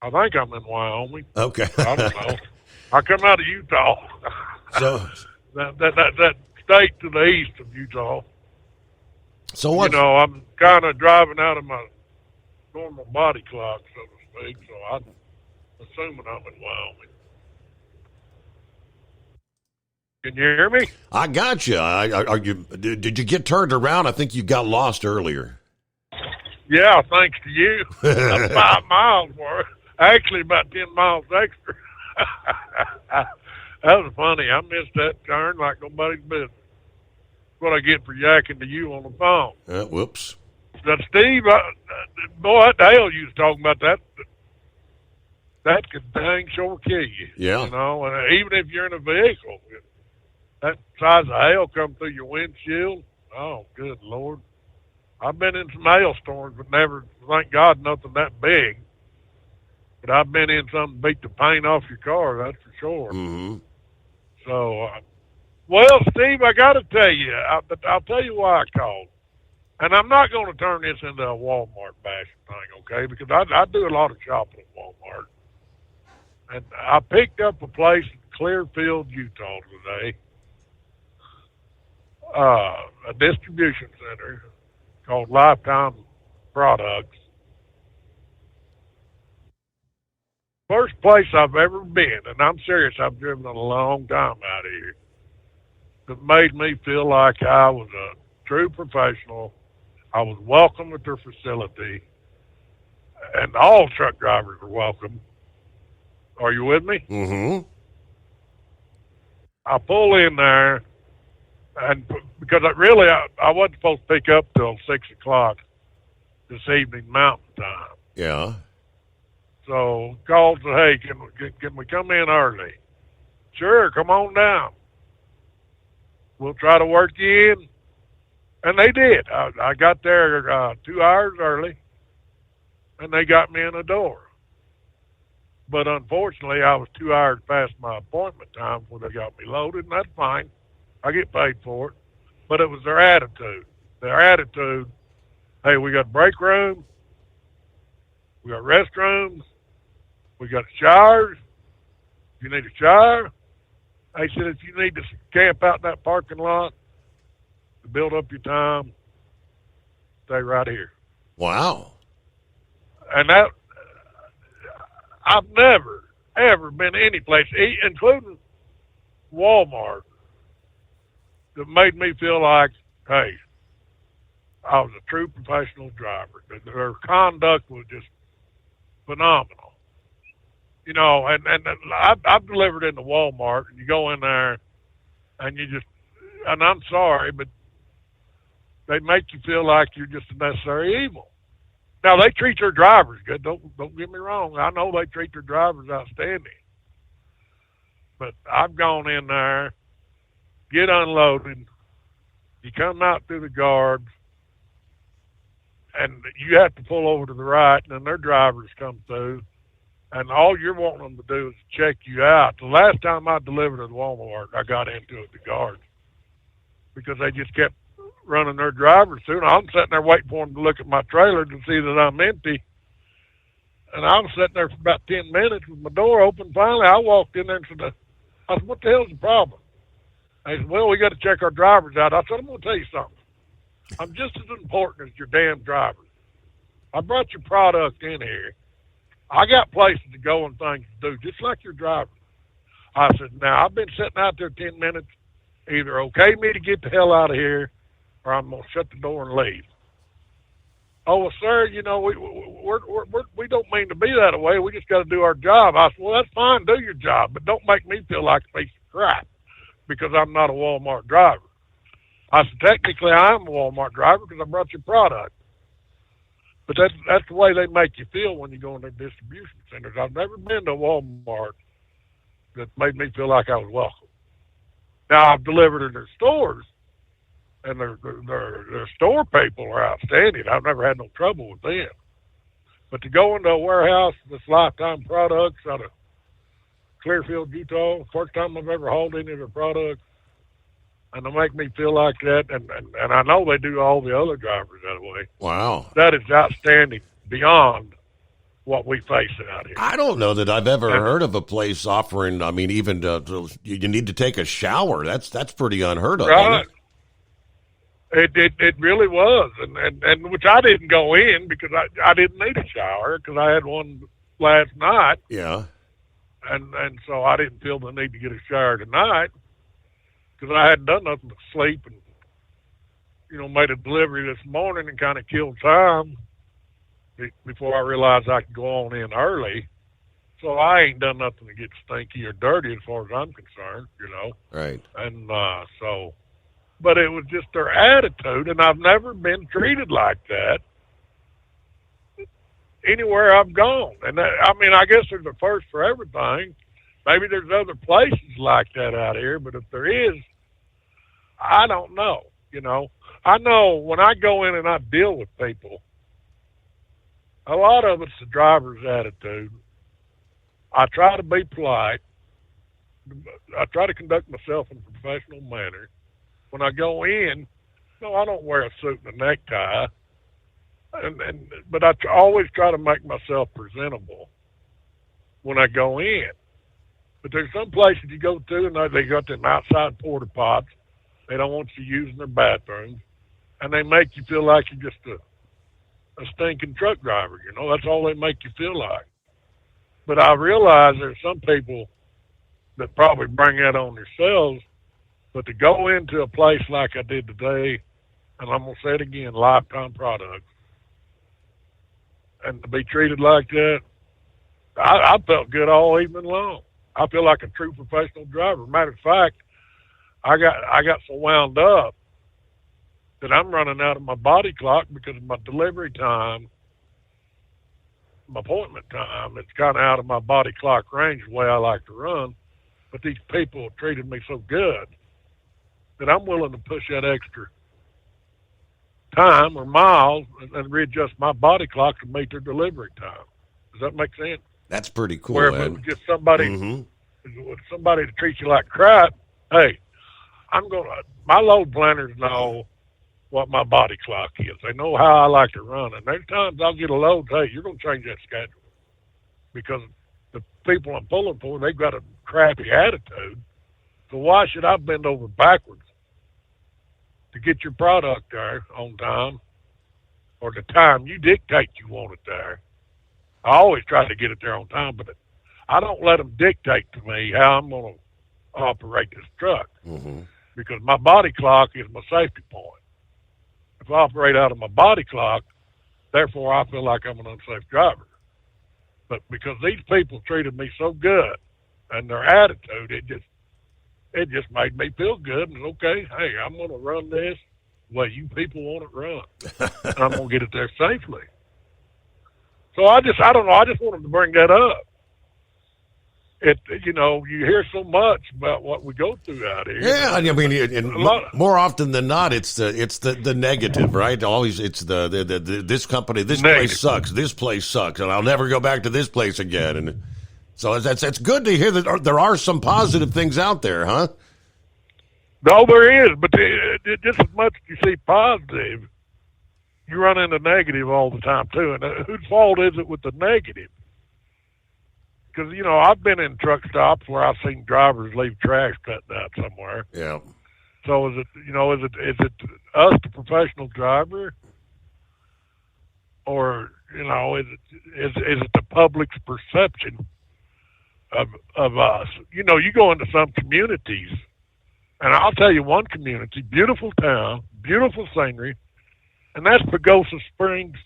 I think I'm in Wyoming. Okay. I don't know. I come out of Utah. So that state to the east of Utah. So what? I'm kind of driving out of my normal body clock, so to speak. So I'm assuming I'm in Wyoming. Can you hear me? I got you. Did you get turned around? I think you got lost earlier. Yeah, thanks to you. That's 5 miles worth. Actually, about 10 miles extra. That was funny. I missed that turn like nobody's business. What I get for yakking to you on the phone. Whoops. But Steve, boy, that hell you was talking about, that could dang sure kill you. Yeah. And even if you're in a vehicle, that size of hail come through your windshield. Oh, good Lord. I've been in some hailstorms, but never, thank God, nothing that big. But I've been in something beat the paint off your car, that's for sure. Mm-hmm. So, well, Steve, I got to tell you, I'll tell you why I called. And I'm not going to turn this into a Walmart bashing thing, okay? Because I do a lot of shopping at Walmart. And I picked up a place in Clearfield, Utah today, a distribution center called Lifetime Products. First place I've ever been, and I'm serious, I've driven a long time out of here, that made me feel like I was a true professional. I was welcome at their facility, and all truck drivers are welcome. Are you with me? Mm-hmm. I pull in there, and because I wasn't supposed to pick up till 6 o'clock this evening Mountain Time. Yeah. So called and said, hey, can we come in early? Sure, come on down. We'll try to work you in. And they did. I got there 2 hours early, and they got me in the door. But unfortunately, I was 2 hours past my appointment time before they got me loaded, and that's fine. I get paid for it. But it was their attitude. Their attitude, hey, we got break room, we got restrooms, we got showers. If you need a shower, they said if you need to camp out in that parking lot to build up your time, stay right here. Wow. And that, I've never, ever been any place, including Walmart, that made me feel like, hey, I was a true professional driver. Their conduct was just phenomenal. And I've delivered into Walmart, and you go in there, and and I'm sorry, but they make you feel like you're just a necessary evil. Now, they treat their drivers good. Don't get me wrong. I know they treat their drivers outstanding. But I've gone in there, get unloaded, you come out through the guards, and you have to pull over to the right, and then their drivers come through, and all you're wanting them to do is check you out. The last time I delivered at Walmart, I got into it, the guards, because they just kept running their drivers through. And I'm sitting there waiting for them to look at my trailer to see that I'm empty. And I was sitting there for about 10 minutes with my door open. Finally, I walked in there and said, I said, what the hell's the problem? They said, well, we got to check our drivers out. I said, I'm going to tell you something. I'm just as important as your damn drivers. I brought your product in here. I got places to go and things to do, just like your drivers. I said, now, I've been sitting out there 10 minutes. Either okay me to get the hell out of here or I'm going to shut the door and leave. Oh, well, sir, you know, we don't mean to be that way. We just got to do our job. I said, well, that's fine. Do your job, but don't make me feel like a piece of crap because I'm not a Walmart driver. I said, technically, I am a Walmart driver because I brought your product. But that's the way they make you feel when you go in their distribution centers. I've never been to a Walmart that made me feel like I was welcome. Now, I've delivered in their stores, and their store people are outstanding. I've never had no trouble with them. But to go into a warehouse that's Lifetime Products out of Clearfield, Utah, first time I've ever hauled any of their products, and they make me feel like that, and I know they do all the other drivers that way. Wow. That is outstanding beyond what we face out here. I don't know that I've ever heard of a place offering, I mean, even you need to take a shower. That's pretty unheard of. Right. It really was, and which I didn't go in because I didn't need a shower because I had one last night. Yeah. And so I didn't feel the need to get a shower tonight because I hadn't done nothing but sleep and, you know, made a delivery this morning and kind of killed time before I realized I could go on in early. So I ain't done nothing to get stinky or dirty as far as I'm concerned, you know. Right. And but it was just their attitude, and I've never been treated like that anywhere I've gone. And I mean, I guess there's a first for everything. Maybe there's other places like that out here, but if there is, I don't know, you know. I know when I go in and I deal with people, a lot of it's the driver's attitude. I try to be polite. I try to conduct myself in a professional manner. When I go in, no, I don't wear a suit and a necktie. But I always try to make myself presentable when I go in. But there's some places you go to and they got them outside porta pots. They don't want you using their bathrooms. And they make you feel like you're just a stinking truck driver, you know. That's all they make you feel like. But I realize there's some people that probably bring that on themselves. But to go into a place like I did today, and I'm going to say it again, Lifetime Products, and to be treated like that, I felt good all evening long. I feel like a true professional driver. Matter of fact, I got so wound up that I'm running out of my body clock because of my delivery time, my appointment time. It's kind of out of my body clock range the way I like to run. But these people treated me so good that I'm willing to push that extra time or miles and readjust my body clock to meet their delivery time. Does that make sense? That's pretty cool. Where if it was just somebody to treat you like crap, hey, my load planners know what my body clock is. They know how I like to run. And there's times I'll get a load, hey, you're going to change that schedule. Because the people I'm pulling for, they've got a crappy attitude. So why should I bend over backwards to get your product there on time or the time you dictate you want it there? I always try to get it there on time, but I don't let them dictate to me how I'm going to operate this truck because my body clock is my safety point. If I operate out of my body clock, therefore I feel like I'm an unsafe driver. But because these people treated me so good and their attitude, it just made me feel good. And okay, hey, I'm going to run this the way you people want it run. And I'm going to get it there safely. So I don't know. I just wanted to bring that up. You know, you hear so much about what we go through out here. Yeah, I mean, more often than not, it's the negative, right? Always, it's the this company, this place sucks, this place sucks, and I'll never go back to this place again. And so that's good to hear that there are some positive things out there, huh? No, there is, but just as much as you see positive, you run into negative all the time too. And whose fault is it with the negative? because, you know, I've been in truck stops where I've seen drivers leave trash cutting out somewhere. Yeah. So is it us, the professional driver, or, you know, is it the public's perception of us? You know, you go into some communities, and I'll tell you one community, beautiful town, beautiful scenery, and that's Pagosa Springs.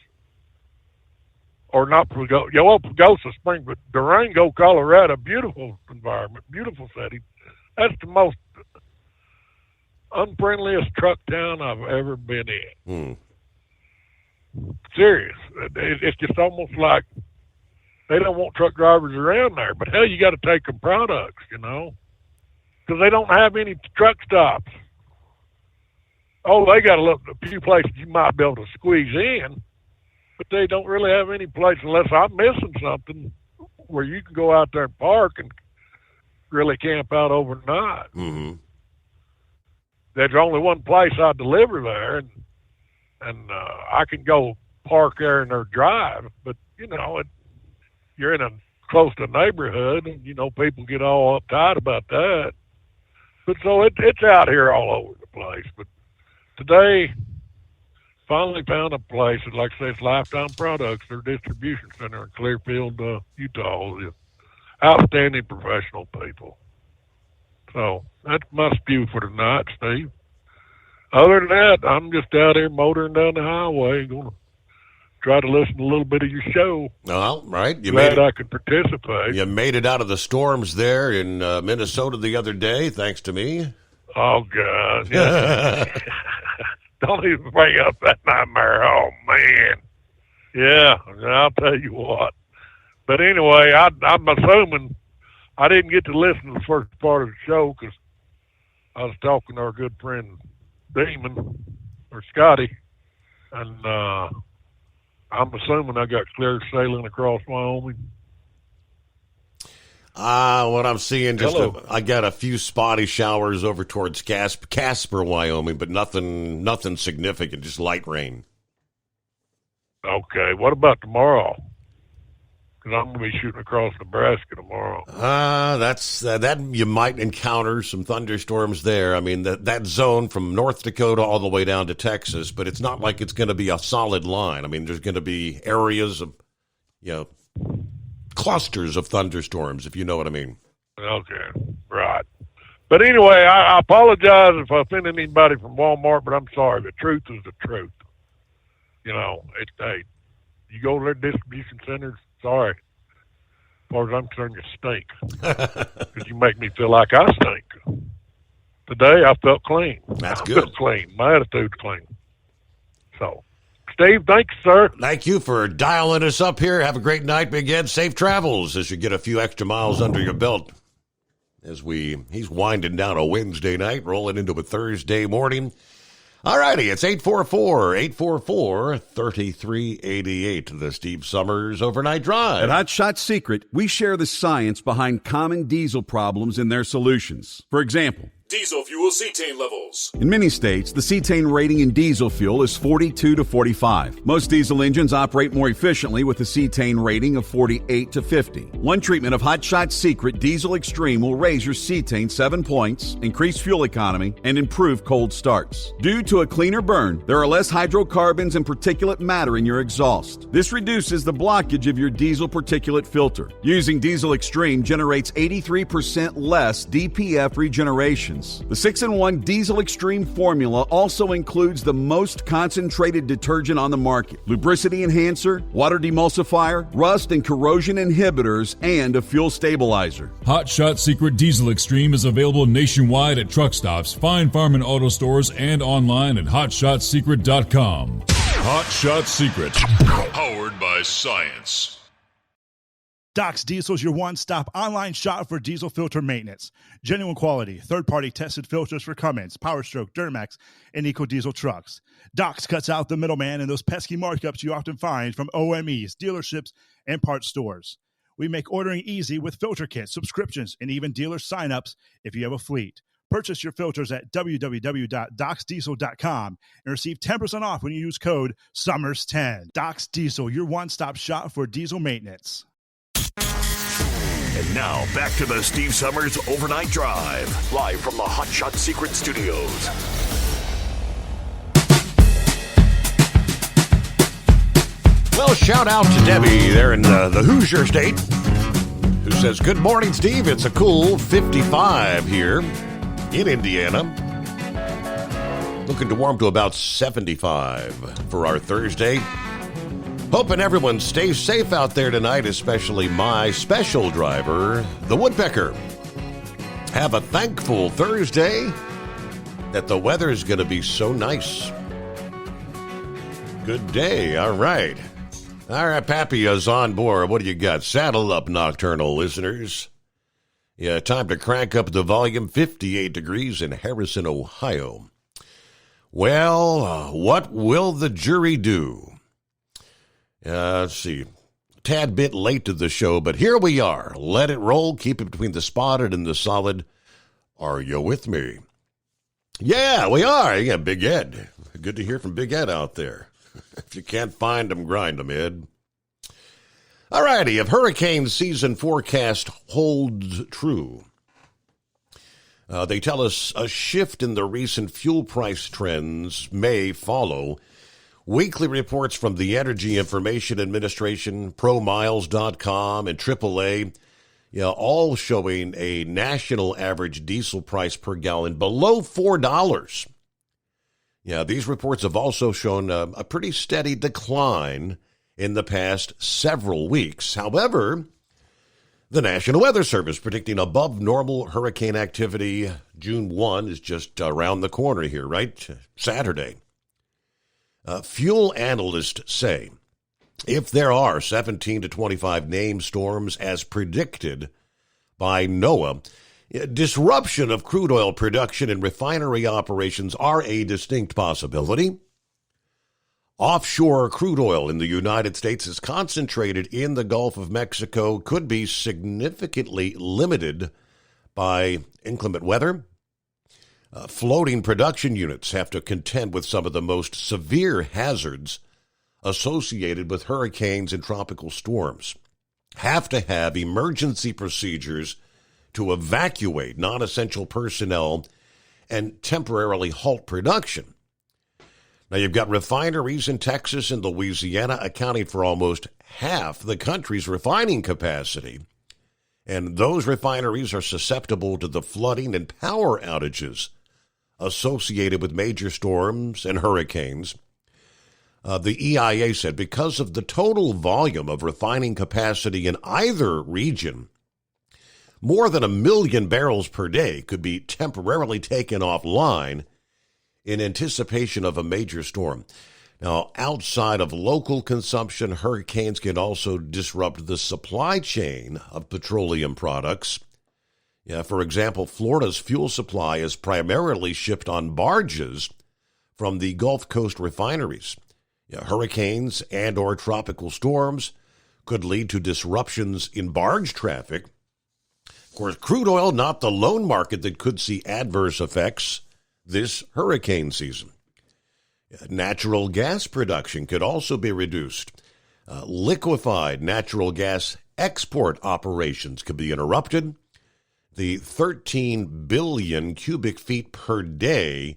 Or not Pagosa Springs, but Durango, Colorado. Beautiful environment, beautiful setting. That's the most unfriendliest truck town I've ever been in. Serious. It's just almost like they don't want truck drivers around there. But hell, you got to take them products, you know, because they don't have any truck stops. Oh, they got a few places you might be able to squeeze in. But they don't really have any place unless I'm missing something where you can go out there and park and really camp out overnight. Mm-hmm. There's only one place I deliver there, and I can go park there in their drive. But, you know, you're in a close to neighborhood, and, you know, people get all uptight about that. But so it's out here all over the place. But today, finally found a place, and like I say, it's Lifetime Products, their distribution center in Clearfield, Utah. Outstanding professional people. So that's my spew for tonight, Steve. Other than that, I'm just out here motoring down the highway, going to try to listen to a little bit of your show. Well, right. Glad I could participate. You made it out of the storms there in Minnesota the other day, thanks to me. Oh, God. Yeah. Don't even bring up that nightmare. Oh, man. Yeah, I'll tell you what. But anyway, I'm assuming I didn't get to listen to the first part of the show because I was talking to our good friend Damon, or Scotty, and I'm assuming I got clear sailing across Wyoming. What I'm seeing, I got a few spotty showers over towards Casper, Wyoming, but nothing significant, just light rain. Okay, what about tomorrow? Because I'm going to be shooting across Nebraska tomorrow. That you might encounter some thunderstorms there. I mean, that zone from North Dakota all the way down to Texas, but it's not like it's going to be a solid line. I mean, there's going to be areas of, clusters of thunderstorms, if you know what I mean. Okay, right. But anyway, I apologize if I offended anybody from Walmart, but I'm sorry. The truth is the truth. You know, hey, you go to their distribution centers, sorry. As far as I'm concerned, you stink. Because you make me feel like I stink. Today, I felt clean. That's I good. felt clean. My attitude's clean. So, Steve, thanks, sir. Thank you for dialing us up here. Have a great night, Big Ed. Safe travels as you get a few extra miles under your belt. He's winding down a Wednesday night, rolling into a Thursday morning. All righty, it's 844-3388, the Steve Summers Overnight Drive. At Hot Shot Secret, we share the science behind common diesel problems and their solutions. For example, Diesel fuel cetane levels. in many states, the cetane rating in diesel fuel is 42 to 45. Most diesel engines operate more efficiently with a cetane rating of 48 to 50. One treatment of Hot Shot Secret Diesel Extreme will raise your cetane 7 points, increase fuel economy, and improve cold starts. Due to a cleaner burn, there are less hydrocarbons and particulate matter in your exhaust. This reduces the blockage of your diesel particulate filter. Using Diesel Extreme generates 83% less DPF regeneration. The 6-in-1 Diesel Extreme formula also includes the most concentrated detergent on the market, lubricity enhancer, water demulsifier, rust and corrosion inhibitors, and a fuel stabilizer. Hot Shot Secret Diesel Extreme is available nationwide at truck stops, Fine Farm and auto stores, and online at hotshotsecret.com. Hot Shot Secret, powered by science. Doc's Diesel is your one-stop online shop for diesel filter maintenance. Genuine quality, third-party tested filters for Cummins, PowerStroke, Duramax, and EcoDiesel trucks. Doc's cuts out the middleman and those pesky markups you often find from OMEs, dealerships, and parts stores. We make ordering easy with filter kits, subscriptions, and even dealer sign-ups if you have a fleet. Purchase your filters at www.docsdiesel.com and receive 10% off when you use code SUMMERS10. Doc's Diesel, your one-stop shop for diesel maintenance. And now, back to the Steve Summers Overnight Drive, live from the Hot Shot Secret Studios. Well, shout out to Debbie there in the Hoosier State, who says, good morning, Steve. It's a cool 55 here in Indiana. Looking to warm to about 75 for our Thursday. Hoping everyone stays safe out there tonight, especially my special driver, the Woodpecker. Have a thankful Thursday that the weather is going to be so nice. Good day. All right. All right, Pappy is on board. What do you got? Saddle up, nocturnal listeners. Yeah, time to crank up the volume. 58 degrees in Harrison, Ohio. Well, what will the jury do? Let's see. Tad bit late to the show, but here we are. Let it roll. Keep it between the spotted and the solid. Are you with me? Yeah, we are. Yeah, Big Ed. Good to hear from Big Ed out there. If you can't find them, grind them, Ed. All righty. If hurricane season forecast holds true, they tell us a shift in the recent fuel price trends may follow. Weekly reports from the Energy Information Administration, ProMiles.com, and AAA, all showing a national average diesel price per gallon below $4. Yeah, these reports have also shown a pretty steady decline in the past several weeks. However, the National Weather Service predicting above normal hurricane activity. June 1 is just around the corner here, right? Saturday. Fuel analysts say if there are 17 to 25 named storms as predicted by NOAA, disruption of crude oil production and refinery operations are a distinct possibility. Offshore crude oil in the United States is concentrated in the Gulf of Mexico, could be significantly limited by inclement weather. Floating production units have to contend with some of the most severe hazards associated with hurricanes and tropical storms. Have to have emergency procedures to evacuate non-essential personnel and temporarily halt production. Now, you've got refineries in Texas and Louisiana accounting for almost half the country's refining capacity, and those refineries are susceptible to the flooding and power outages associated with major storms and hurricanes. The EIA said because of the total volume of refining capacity in either region, more than 1 million barrels per day could be temporarily taken offline in anticipation of a major storm. Now, outside of local consumption, hurricanes can also disrupt the supply chain of petroleum products. Yeah, for example, Florida's fuel supply is primarily shipped on barges from the Gulf Coast refineries. Yeah, hurricanes and or tropical storms could lead to disruptions in barge traffic. Of course, crude oil, not the lone market that could see adverse effects this hurricane season. Natural gas production could also be reduced. Liquefied natural gas export operations could be interrupted. The 13 billion cubic feet per day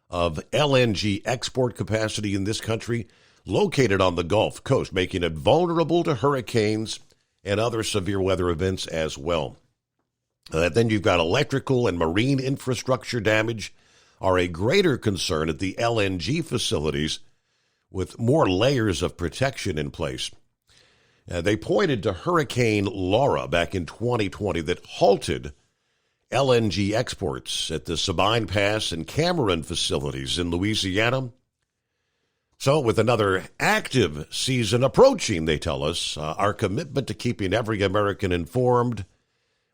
of LNG export capacity in this country located on the Gulf Coast, making it vulnerable to hurricanes and other severe weather events as well. Then you've got electrical and marine infrastructure damage are a greater concern at the LNG facilities with more layers of protection in place. They pointed to Hurricane Laura back in 2020 that halted LNG exports at the Sabine Pass and Cameron facilities in Louisiana. So with another active season approaching, they tell us, our commitment to keeping every American informed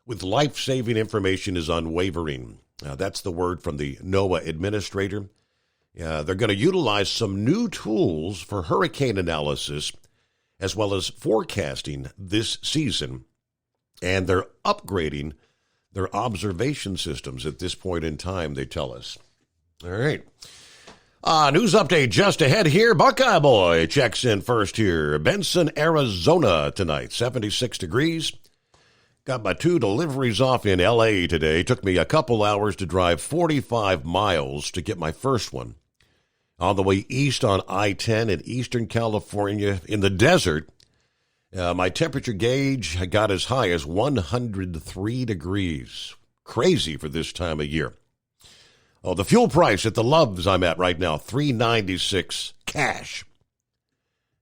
with life-saving information is unwavering. That's the word from the NOAA administrator. They're going to utilize some new tools for hurricane analysis as well as forecasting this season, and they're upgrading their observation systems at this point in time, they tell us. All right. News update just ahead here. Buckeye Boy checks in first here. Benson, Arizona tonight, 76 degrees. Got my 2 deliveries off in L.A. today. Took me a couple hours to drive 45 miles to get my first one. On the way east on I-10 in Eastern California in the desert, my temperature gauge got as high as 103 degrees. Crazy for this time of year. Oh, the fuel price at the Loves I'm at right now, $3.96 cash.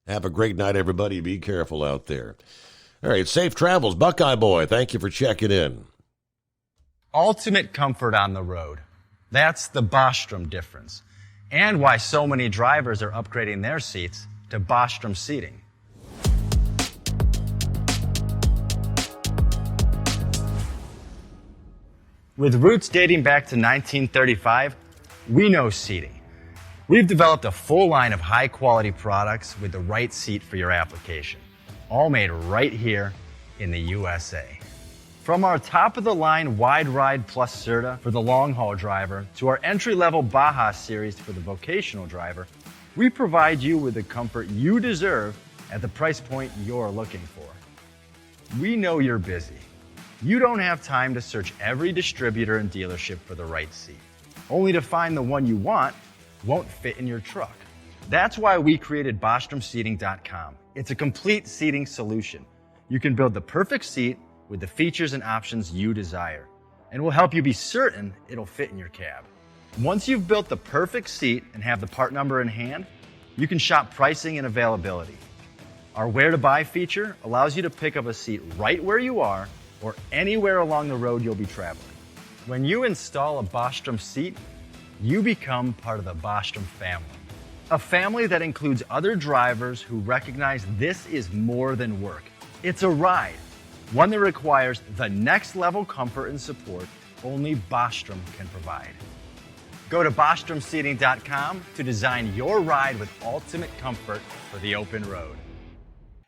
Have a great night, everybody. Be careful out there. All right, safe travels. Buckeye Boy, thank you for checking in. Ultimate comfort on the road. That's the Bostrom difference. And why so many drivers are upgrading their seats to Bostrom seating. With roots dating back to 1935, we know seating. We've developed a full line of high-quality products with the right seat for your application, all made right here in the USA. From our top-of-the-line Wide Ride Plus Certa for the long-haul driver to our entry-level Baja series for the vocational driver, we provide you with the comfort you deserve at the price point you're looking for. We know you're busy. You don't have time to search every distributor and dealership for the right seat, only to find the one you want won't fit in your truck. That's why we created BostromSeating.com. It's a complete seating solution. You can build the perfect seat with the features and options you desire, and we'll help you be certain it'll fit in your cab. Once you've built the perfect seat and have the part number in hand, you can shop pricing and availability. Our Where to Buy feature allows you to pick up a seat right where you are or anywhere along the road you'll be traveling. When you install a Bostrom seat, you become part of the Bostrom family. A family that includes other drivers who recognize this is more than work. It's a ride, one that requires the next level comfort and support only Bostrom can provide. Go to BostromSeating.com to design your ride with ultimate comfort for the open road.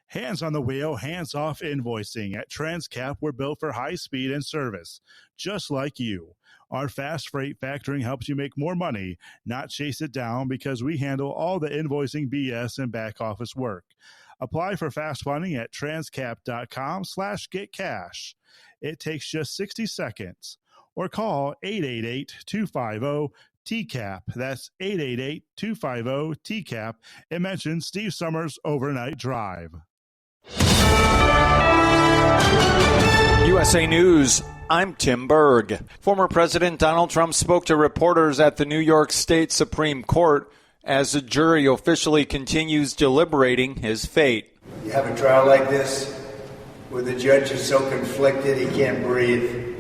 Hands on the wheel, hands off invoicing. At Transcap, we're built for high speed and service, just like you. Our fast freight factoring helps you make more money, not chase it down, because we handle all the invoicing BS and back office work. Apply for fast funding at transcap.com/getcash. It takes just 60 seconds. Or call 888-250-TCAP. That's 888-250-TCAP. And mention Steve Summers Overnight Drive. USA News, I'm Tim Berg. Former President Donald Trump spoke to reporters at the New York State Supreme Court as the jury officially continues deliberating his fate. You have a trial like this where the judge is so conflicted he can't breathe.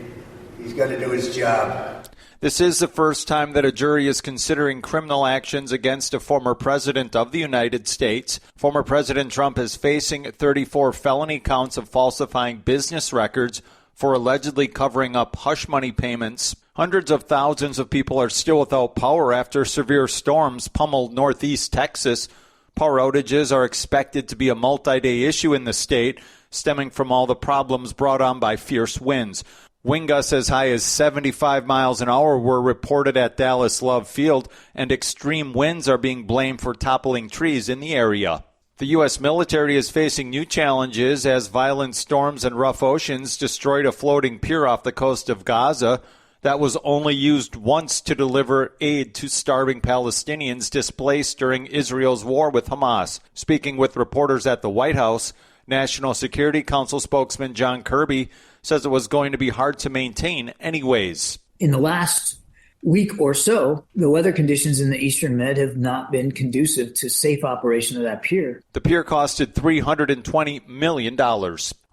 He's got to do his job. This is the first time that a jury is considering criminal actions against a former president of the United States. Former President Trump is facing 34 felony counts of falsifying business records for allegedly covering up hush money payments. Hundreds of thousands of people are still without power after severe storms pummeled northeast Texas. Power outages are expected to be a multi-day issue in the state, stemming from all the problems brought on by fierce winds. Wind gusts as high as 75 miles an hour were reported at Dallas Love Field, and extreme winds are being blamed for toppling trees in the area. The U.S. military is facing new challenges as violent storms and rough oceans destroyed a floating pier off the coast of Gaza that was only used once to deliver aid to starving Palestinians displaced during Israel's war with Hamas. Speaking with reporters at the White House, National Security Council spokesman John Kirby says it was going to be hard to maintain anyways. In the last week or so, the weather conditions in the Eastern Med have not been conducive to safe operation of that pier. The pier costed $320 million.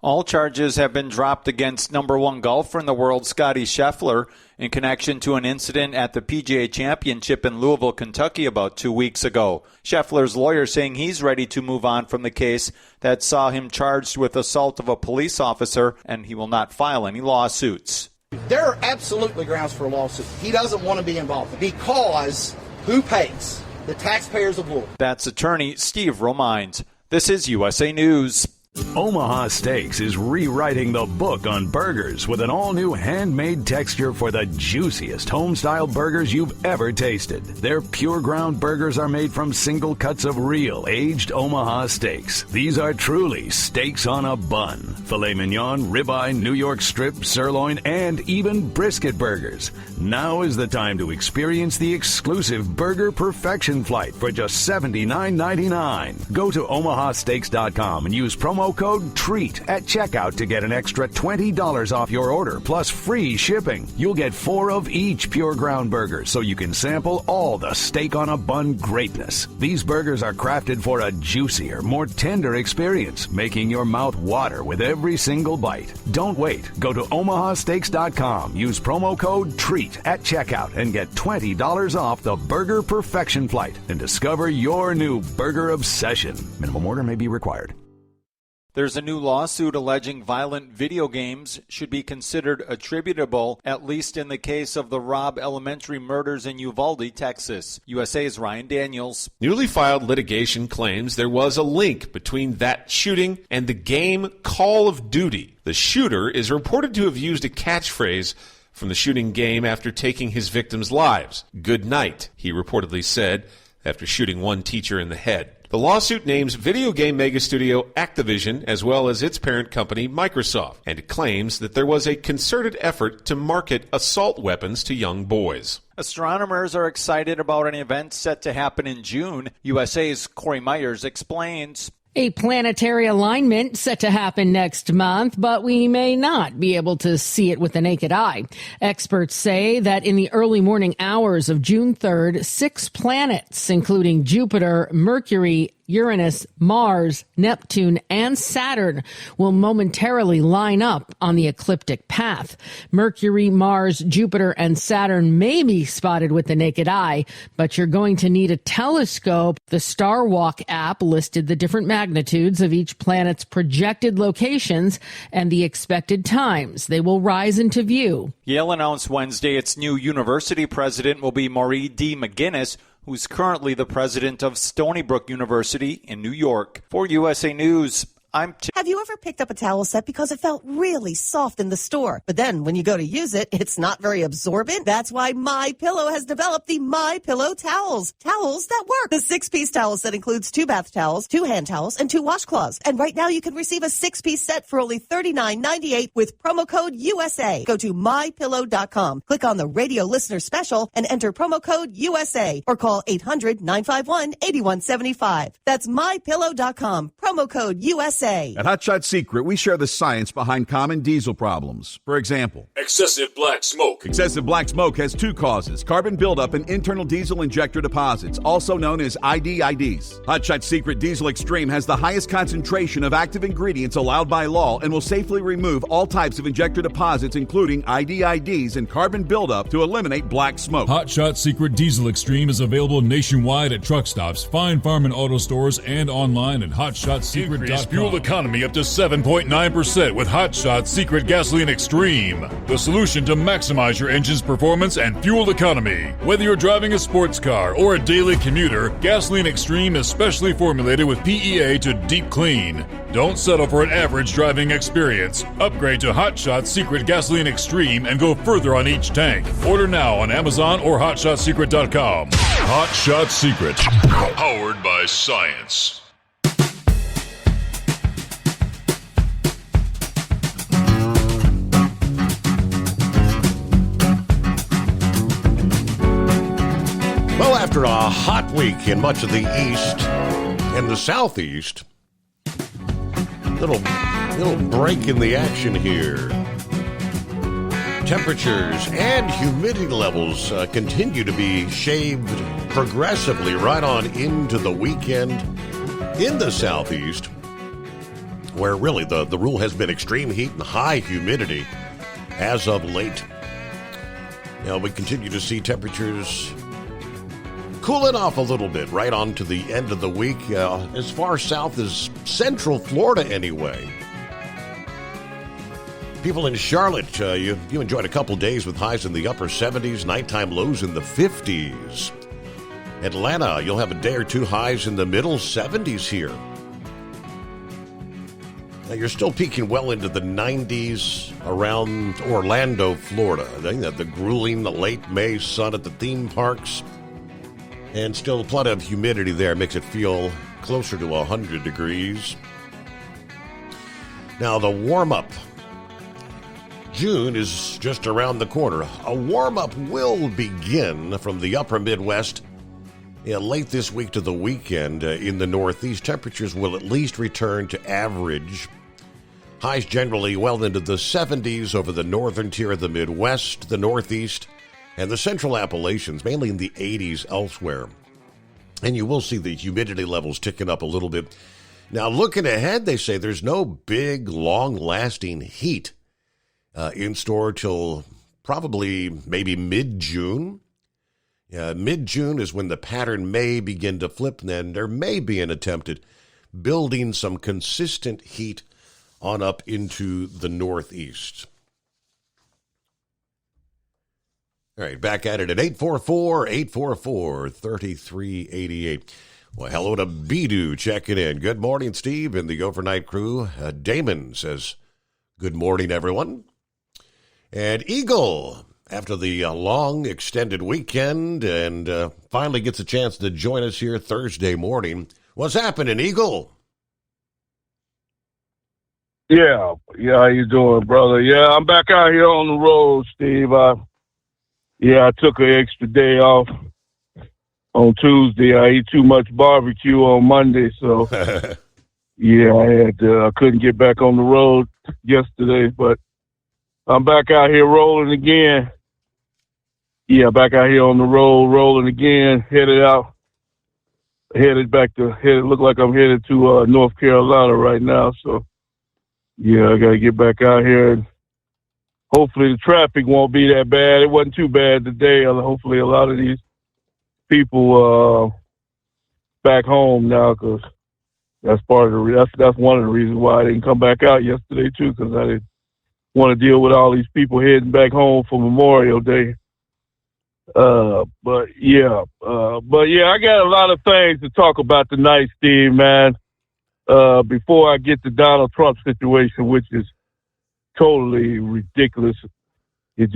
All charges have been dropped against number one golfer in the world, Scottie Scheffler, in connection to an incident at the PGA Championship in Louisville, Kentucky about 2 weeks ago. Scheffler's lawyer saying he's ready to move on from the case that saw him charged with assault of a police officer, and he will not file any lawsuits. There are absolutely grounds for a lawsuit. He doesn't want to be involved because who pays? The taxpayers of Louisville. That's attorney Steve Romines. This is USA News. Omaha Steaks is rewriting the book on burgers with an all-new handmade texture for the juiciest home-style burgers you've ever tasted. Their pure ground burgers are made from single cuts of real aged Omaha steaks. These are truly steaks on a bun. Filet mignon, ribeye, New York strip, sirloin, and even brisket burgers. Now is the time to experience the exclusive Burger Perfection Flight for just $79.99. Go to omahasteaks.com and use promo code TREAT at checkout to get an extra $20 off your order plus free shipping. You'll get 4 of each pure ground burger so you can sample all the steak on a bun greatness. These burgers are crafted for a juicier, more tender experience, making your mouth water with every single bite. Don't wait. Go to omahasteaks.com. Use promo code TREAT at checkout and get $20 off the Burger Perfection Flight and discover your new burger obsession. Minimum order may be required. There's a new lawsuit alleging violent video games should be considered attributable, at least in the case of the Robb Elementary murders in Uvalde, Texas. USA's Ryan Daniels. Newly filed litigation claims there was a link between that shooting and the game Call of Duty. The shooter is reported to have used a catchphrase from the shooting game after taking his victims' lives. "Good night," he reportedly said after shooting one teacher in the head. The lawsuit names video game mega studio Activision as well as its parent company Microsoft, and it claims that there was a concerted effort to market assault weapons to young boys. Astronomers are excited about an event set to happen in June. USA's Corey Myers explains. A planetary alignment set to happen next month, but we may not be able to see it with the naked eye. Experts say that in the early morning hours of June 3rd, 6 planets, including Jupiter, Mercury, Uranus, Mars, Neptune, and Saturn will momentarily line up on the ecliptic path. Mercury, Mars, Jupiter, and Saturn may be spotted with the naked eye, but you're going to need a telescope. The Star Walk app listed the different magnitudes of each planet's projected locations and the expected times they will rise into view. Yale announced Wednesday its new university president will be Maury D. McGinnis, who's currently the president of Stony Brook University in New York. For USA News, I'm Tim. Have you ever picked up a towel set because it felt really soft in the store, but then when you go to use it, it's not very absorbent? That's why MyPillow has developed the MyPillow towels. Towels that work. The 6-piece towel set includes 2 bath towels, 2 hand towels, and 2 washcloths. And right now you can receive a 6-piece set for only $39.98 with promo code USA. Go to MyPillow.com, click on the radio listener special, and enter promo code USA, or call 800-951-8175. That's MyPillow.com, promo code USA. At Hot Shot Secret, we share the science behind common diesel problems. For example, excessive black smoke. Excessive black smoke has 2 causes: carbon buildup and internal diesel injector deposits, also known as IDIDs. Hot Shot Secret Diesel Extreme has the highest concentration of active ingredients allowed by law and will safely remove all types of injector deposits, including IDIDs and carbon buildup, to eliminate black smoke. Hot Shot Secret Diesel Extreme is available nationwide at truck stops, fine farm and auto stores, and online at hotshotsecret.com. Fuel economy up to 7.9% with Hot Shot Secret Gasoline Extreme. The solution to maximize your engine's performance and fuel economy. Whether you're driving a sports car or a daily commuter, Gasoline Extreme is specially formulated with PEA to deep clean. Don't settle for an average driving experience. Upgrade to Hot Shot Secret Gasoline Extreme and go further on each tank. Order now on Amazon or hotshotsecret.com. Hot Shot Secret. Powered by science. Well, after a hot week in much of the east and the southeast, little break in the action here. Temperatures and humidity levels continue to be shaved progressively right on into the weekend in the southeast, where really the rule has been extreme heat and high humidity as of late. Now, we continue to see temperatures cooling off a little bit right on to the end of the week, as far south as central Florida anyway. People in Charlotte, you enjoyed a couple days with highs in the upper 70s, nighttime lows in the 50s. Atlanta, you'll have a day or two highs in the middle 70s here. Now, you're still peaking well into the 90s around Orlando, Florida. I think that the grueling late May sun at the theme parks, and still plenty of humidity there makes it feel closer to 100 degrees. Now, the warm-up. June is just around the corner. A warm-up will begin from the upper Midwest late this week to the weekend in the Northeast. Temperatures will at least return to average. Highs generally well into the 70s over the northern tier of the Midwest, the Northeast, and the Central Appalachians, mainly in the 80s elsewhere. And you will see the humidity levels ticking up a little bit. Now, looking ahead, they say there's no big, long-lasting heat in store till probably maybe mid-June. Mid-June is when the pattern may begin to flip, and then there may be an attempt at building some consistent heat on up into the Northeast. All right, back at it at 844-844-3388. Well, hello to Bidu checking in. Good morning, Steve, and the overnight crew. Damon says, good morning, everyone. And Eagle, after the long, extended weekend, and finally gets a chance to join us here Thursday morning. What's happening, Eagle? Yeah, how you doing, brother? Yeah, I'm back out here on the road, Steve. I took an extra day off on Tuesday. I ate too much barbecue on Monday, so I couldn't get back on the road yesterday, but I'm back out here rolling again. Yeah, back out here on the road, rolling again, look like I'm headed to North Carolina right now, so yeah, I got to get back out here, and hopefully the traffic won't be that bad. It wasn't too bad today. Hopefully a lot of these people back home now, because that's one of the reasons why I didn't come back out yesterday too, because I didn't want to deal with all these people heading back home for Memorial Day. But I got a lot of things to talk about tonight, Steve, man. Before I get to Donald Trump's situation, which is totally ridiculous. It's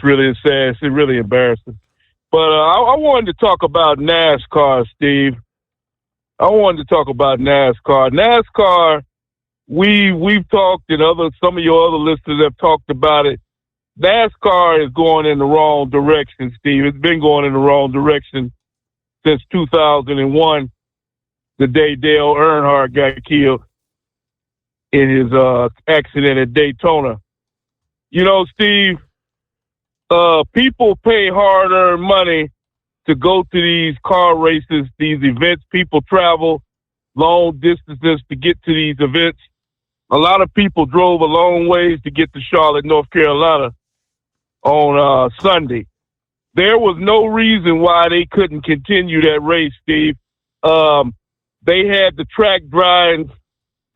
really sad. It's really embarrassing. But I wanted to talk about NASCAR, Steve. I wanted to talk about NASCAR. NASCAR, we've talked, and some of your other listeners have talked about it. NASCAR is going in the wrong direction, Steve. It's been going in the wrong direction since 2001, the day Dale Earnhardt got killed in his accident at Daytona. You know, Steve, people pay hard-earned money to go to these car races, these events. People travel long distances to get to these events. A lot of people drove a long ways to get to Charlotte, North Carolina on Sunday. There was no reason why they couldn't continue that race, Steve. They had the track drying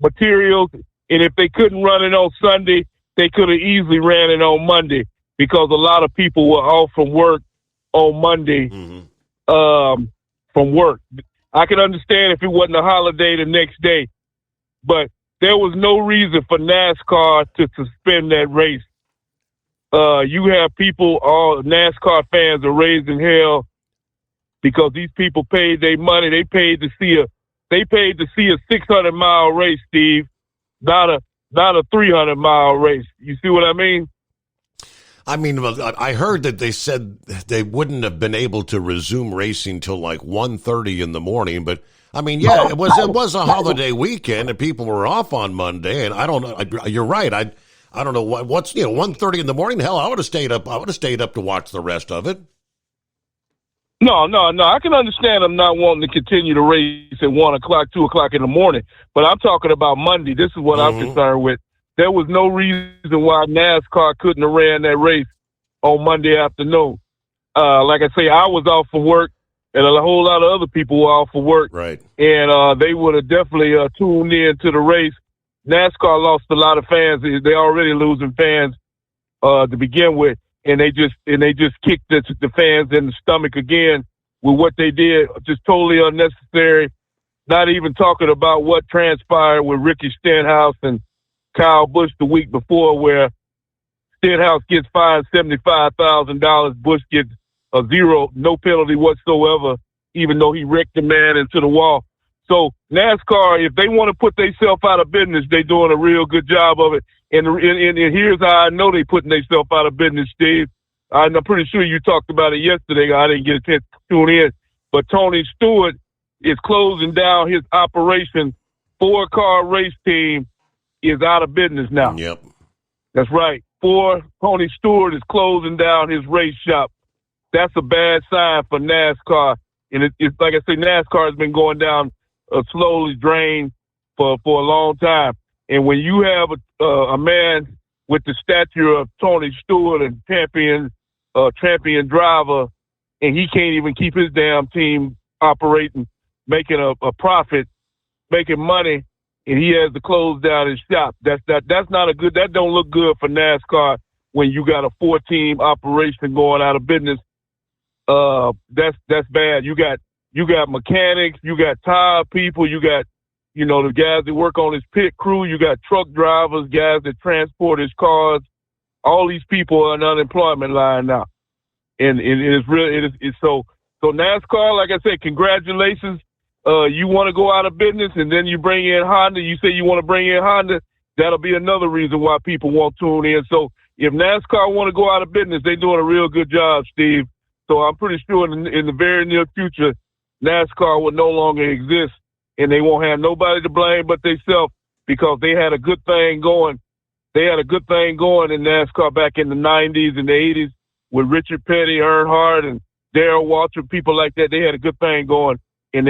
materials, and if they couldn't run it on Sunday, they could have easily ran it on Monday, because a lot of people were off from work on Monday from work. I can understand if it wasn't a holiday the next day, but there was no reason for NASCAR to suspend that race. You have people, all NASCAR fans are raising hell because these people paid their money. They paid to see a 600-mile race, Steve, not a 300-mile race. You see what I mean? I mean, I heard that they said they wouldn't have been able to resume racing till like 1:30 in the morning. But I mean, yeah, it was a holiday weekend and people were off on Monday. And I don't know. You're right. I don't know what's 1:30 in the morning. Hell, I would have stayed up. I would have stayed up to watch the rest of it. No. I can understand them not wanting to continue the race at 1 o'clock, 2 o'clock in the morning. But I'm talking about Monday. This is what I'm concerned with. There was no reason why NASCAR couldn't have ran that race on Monday afternoon. Like I say, I was off for work, and a whole lot of other people were off for work. Right. And they would have definitely tuned in to the race. NASCAR lost a lot of fans. They're already losing fans to begin with, and they just kicked the fans in the stomach again with what they did. Just totally unnecessary. not even talking about what transpired with Ricky Stenhouse and Kyle Busch the week before, where Stenhouse gets fined $75,000. Busch gets a zero, no penalty whatsoever, even though he wrecked the man into the wall. So NASCAR, if they want to put themselves out of business, they're doing a real good job of it. And here's how I know they're putting themselves out of business, Steve. I'm pretty sure you talked about it yesterday. I didn't get a chance to tune in. But Tony Stewart is closing down his operation. 4-car race team is out of business now. Yep. That's right. Tony Stewart is closing down his race shop. That's a bad sign for NASCAR. And it's like I say, NASCAR has been going down a slowly drain for a long time. And when you have a man with the stature of Tony Stewart, and champion driver, and he can't even keep his damn team operating, making a profit, making money, and he has to close down his shop. That's not a good. That don't look good for NASCAR when you got a 4-team operation going out of business. That's bad. You got mechanics, you got tire people, you got the guys that work on his pit crew, you got truck drivers, guys that transport his cars. All these people are on the unemployment line now, and it's really so NASCAR. Like I said, congratulations. You want to go out of business, and then you bring in Honda. You say you want to bring in Honda. That'll be another reason why people won't tune in. So if NASCAR want to go out of business, they're doing a real good job, Steve. So I'm pretty sure in the very near future, NASCAR will no longer exist, and they won't have nobody to blame but themselves, because they had a good thing going. They had a good thing going in NASCAR back in the 90s and the 80s with Richard Petty, Earnhardt, and Darrell Waltrip, people like that. They had a good thing going, and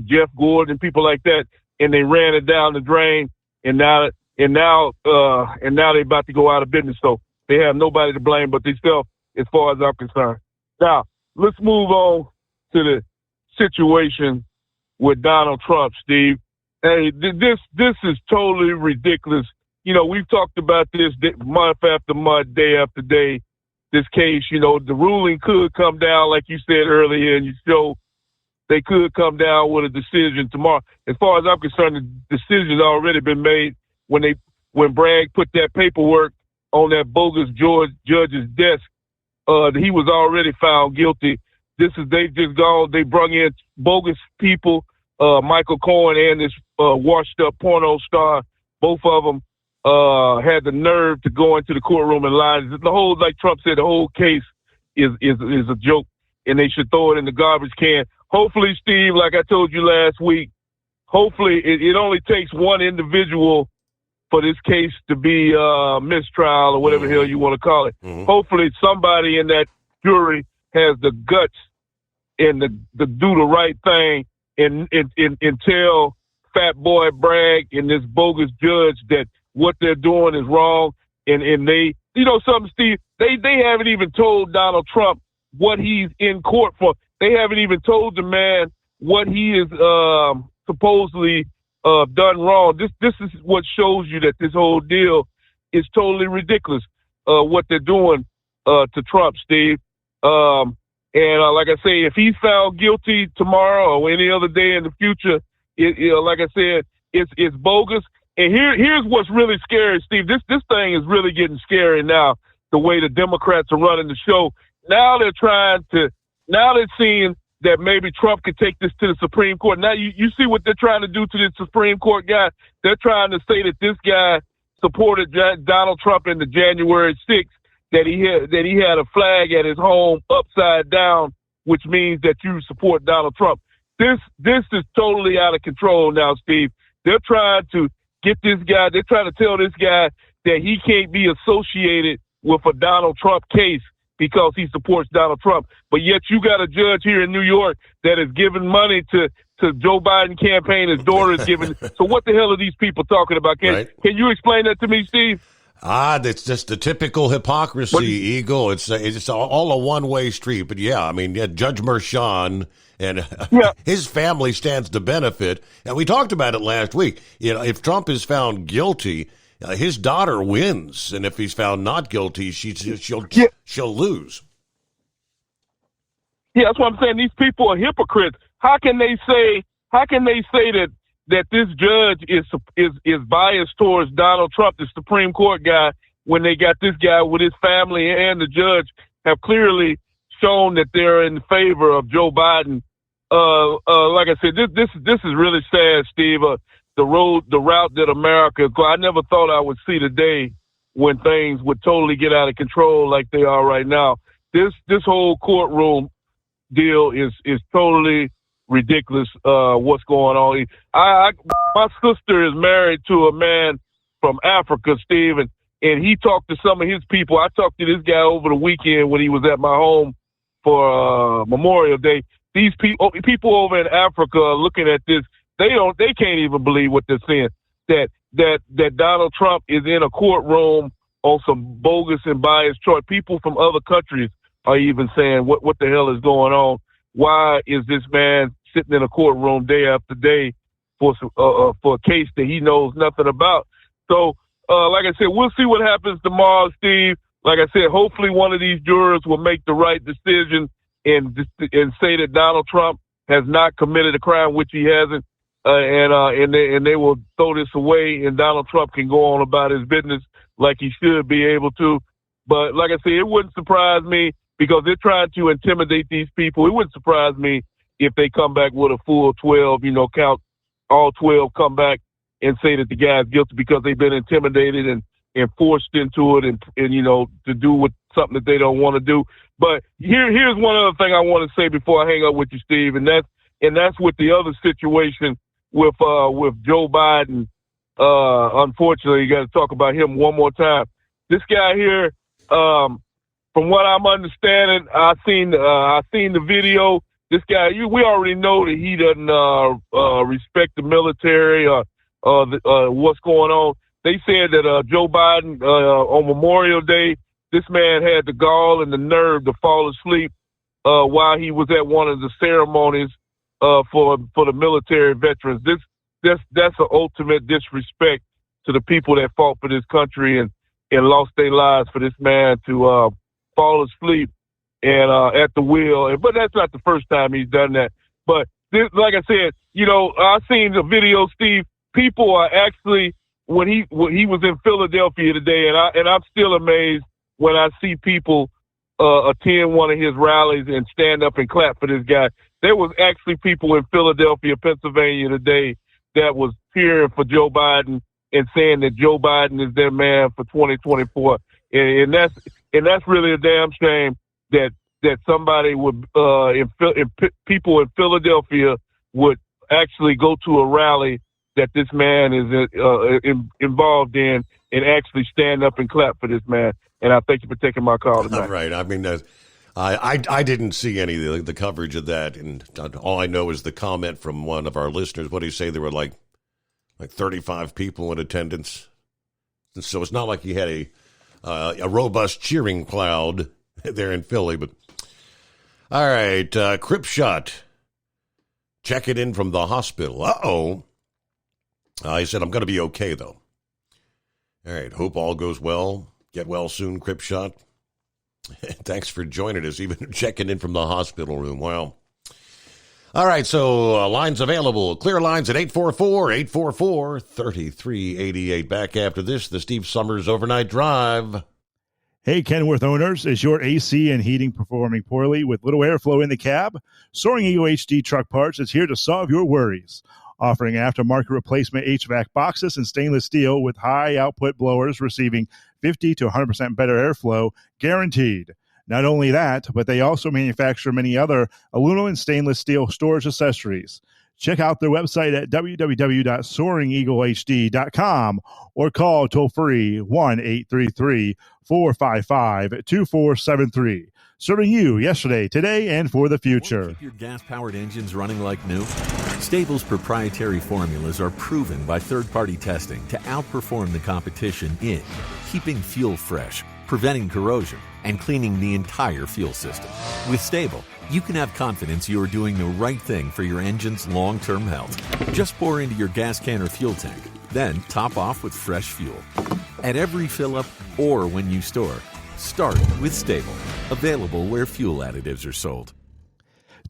Jeff Gordon and people like that, and they ran it down the drain, and now they're about to go out of business. So they have nobody to blame but themselves, as far as I'm concerned. Now, let's move on to the situation with Donald Trump, Steve. Hey, this is totally ridiculous. We've talked about this month after month, day after day. This case, the ruling could come down, like you said earlier in your show. They could come down with a decision tomorrow. As far as I'm concerned, the decision's already been made when Bragg put that paperwork on that bogus judge's desk. He was already found guilty. They brung in bogus people, Michael Cohen and this washed up porno star. Both of them had the nerve to go into the courtroom and lie. The whole, like Trump said, the whole case is a joke, and they should throw it in the garbage can. Hopefully, Steve, like I told you last week, hopefully it only takes one individual for this case to be mistrial or whatever the hell you want to call it. Mm-hmm. Hopefully somebody in that jury has the guts and the do the right thing and tell Fat Boy Bragg and this bogus judge that what they're doing is wrong. And they, something, Steve, they haven't even told Donald Trump what he's in court for. They haven't even told the man what he is supposedly done wrong. This is what shows you that this whole deal is totally ridiculous. What they're doing to Trump, Steve. And like I say, if he's found guilty tomorrow or any other day in the future, like I said, it's bogus. And here's what's really scary, Steve. This thing is really getting scary now. The way the Democrats are running the show. Now they're seeing that maybe Trump could take this to the Supreme Court. Now you see what they're trying to do to this Supreme Court guy. They're trying to say that this guy supported Donald Trump in the January 6th, that he had a flag at his home upside down, which means that you support Donald Trump. This is totally out of control now, Steve. They're trying to get this guy. They're trying to tell this guy that he can't be associated with a Donald Trump case because he supports Donald Trump. But yet you got a judge here in New York that is giving money to Joe Biden campaign. His daughter is giving. So what the hell are these people talking about? Can you explain that to me, Steve? It's just the typical hypocrisy, Eagle. It's all a one-way street. But yeah, I mean, Judge Merchan and his family stands to benefit. And we talked about it last week. If Trump is found guilty, his daughter wins, and if he's found not guilty, she'll lose. Yeah, that's what I'm saying. These people are hypocrites. How can they say how can they say that this judge is biased towards Donald Trump, the Supreme Court guy, when they got this guy with his family and the judge have clearly shown that they're in favor of Joe Biden? Like I said, this is really sad, Steve. The route that America, I never thought I would see the day when things would totally get out of control like they are right now. This whole courtroom deal is totally ridiculous. What's going on? My sister is married to a man from Africa, Steve, and he talked to some of his people. I talked to this guy over the weekend when he was at my home for Memorial Day. These people over in Africa are looking at this. They can't even believe what they're seeing. That Donald Trump is in a courtroom on some bogus and biased charge. People from other countries are even saying, what the hell is going on? Why is this man sitting in a courtroom day after day for a case that he knows nothing about? So, like I said, we'll see what happens tomorrow, Steve. Like I said, hopefully one of these jurors will make the right decision and say that Donald Trump has not committed a crime, which he hasn't, and they will throw this away, and Donald Trump can go on about his business like he should be able to. But like I said, it wouldn't surprise me because they're trying to intimidate these people. It wouldn't surprise me if they come back with a full 12, count all 12, come back and say that the guy's guilty because they've been intimidated and forced into it and to do something that they don't want to do. But here's one other thing I want to say before I hang up with you, Steve, and that's with the other situation with Joe Biden. Unfortunately, you got to talk about him one more time. This guy here, from what I'm understanding, I seen the video. This guy, we already know that he doesn't respect the military or what's going on. They said that Joe Biden on Memorial Day, this man had the gall and the nerve to fall asleep while he was at one of the ceremonies for the military veterans. That's an ultimate disrespect to the people that fought for this country and lost their lives for this man to fall asleep and at the wheel. But that's not the first time he's done that. But this, like I said, I seen the video, Steve. People are actually when he was in Philadelphia today, and I'm still amazed when I see people attend one of his rallies and stand up and clap for this guy. There was actually people in Philadelphia, Pennsylvania today that was cheering for Joe Biden and saying that Joe Biden is their man for 2024. And that's really a damn shame that somebody would people in Philadelphia would actually go to a rally that this man is involved in and actually stand up and clap for this man. And I thank you for taking my call tonight. All right. I mean, I didn't see any of the coverage of that, and all I know is the comment from one of our listeners. What did he say? There were like 35 people in attendance. And so it's not like he had a robust cheering cloud there in Philly. But all right, Crip Shot, checking in from the hospital. Uh-oh. He said, I'm going to be okay, though. All right, hope all goes well. Get well soon, Crip Shot. Thanks for joining us, even checking in from the hospital room. Wow. All right, so lines available. Clear lines at 844-844-3388. Back after this, the Steve Summers Overnight Drive. Hey, Kenworth owners, is your AC and heating performing poorly with little airflow in the cab? Soaring Eagle HD Truck Parts is here to solve your worries. Offering aftermarket replacement HVAC boxes and stainless steel with high output blowers receiving 50 to 100% better airflow guaranteed. Not only that, but they also manufacture many other aluminum and stainless steel storage accessories. Check out their website at www.soaringeaglehd.com or call toll-free 1-833-455-2473. Serving you yesterday, today, and for the future. Keep your gas-powered engines running like new? Stable's proprietary formulas are proven by third-party testing to outperform the competition in keeping fuel fresh, preventing corrosion, and cleaning the entire fuel system. With Stable, you can have confidence you are doing the right thing for your engine's long-term health. Just pour into your gas can or fuel tank, then top off with fresh fuel. At every fill-up or when you store, start with Stable. Available where fuel additives are sold.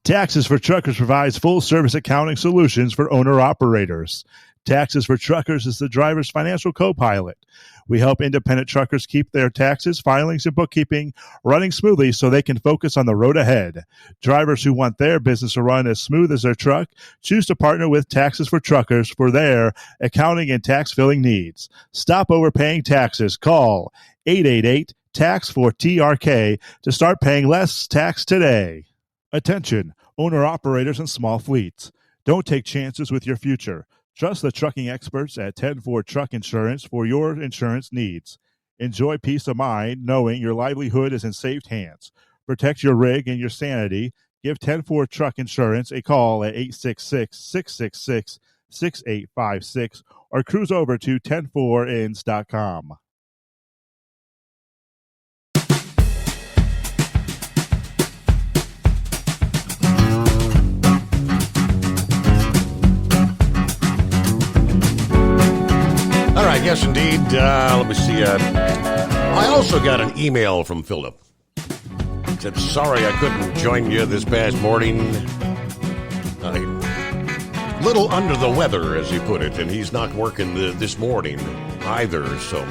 Taxes for Truckers provides full-service accounting solutions for owner-operators. Taxes for Truckers is the driver's financial co-pilot. We help independent truckers keep their taxes, filings, and bookkeeping running smoothly so they can focus on the road ahead. Drivers who want their business to run as smooth as their truck choose to partner with Taxes for Truckers for their accounting and tax filing needs. Stop overpaying taxes. Call 888-TAX-4TRK to start paying less tax today. Attention, owner-operators and small fleets. Don't take chances with your future. Trust the trucking experts at 10-4 Truck Insurance for your insurance needs. Enjoy peace of mind knowing your livelihood is in safe hands. Protect your rig and your sanity. Give 10-4 Truck Insurance a call at 866-666-6856 or cruise over to 104ins.com. All right, yes, indeed. Let me see. I also got an email from Philip. He said, sorry I couldn't join you this past morning. A little under the weather, as he put it, and he's not working this morning either, so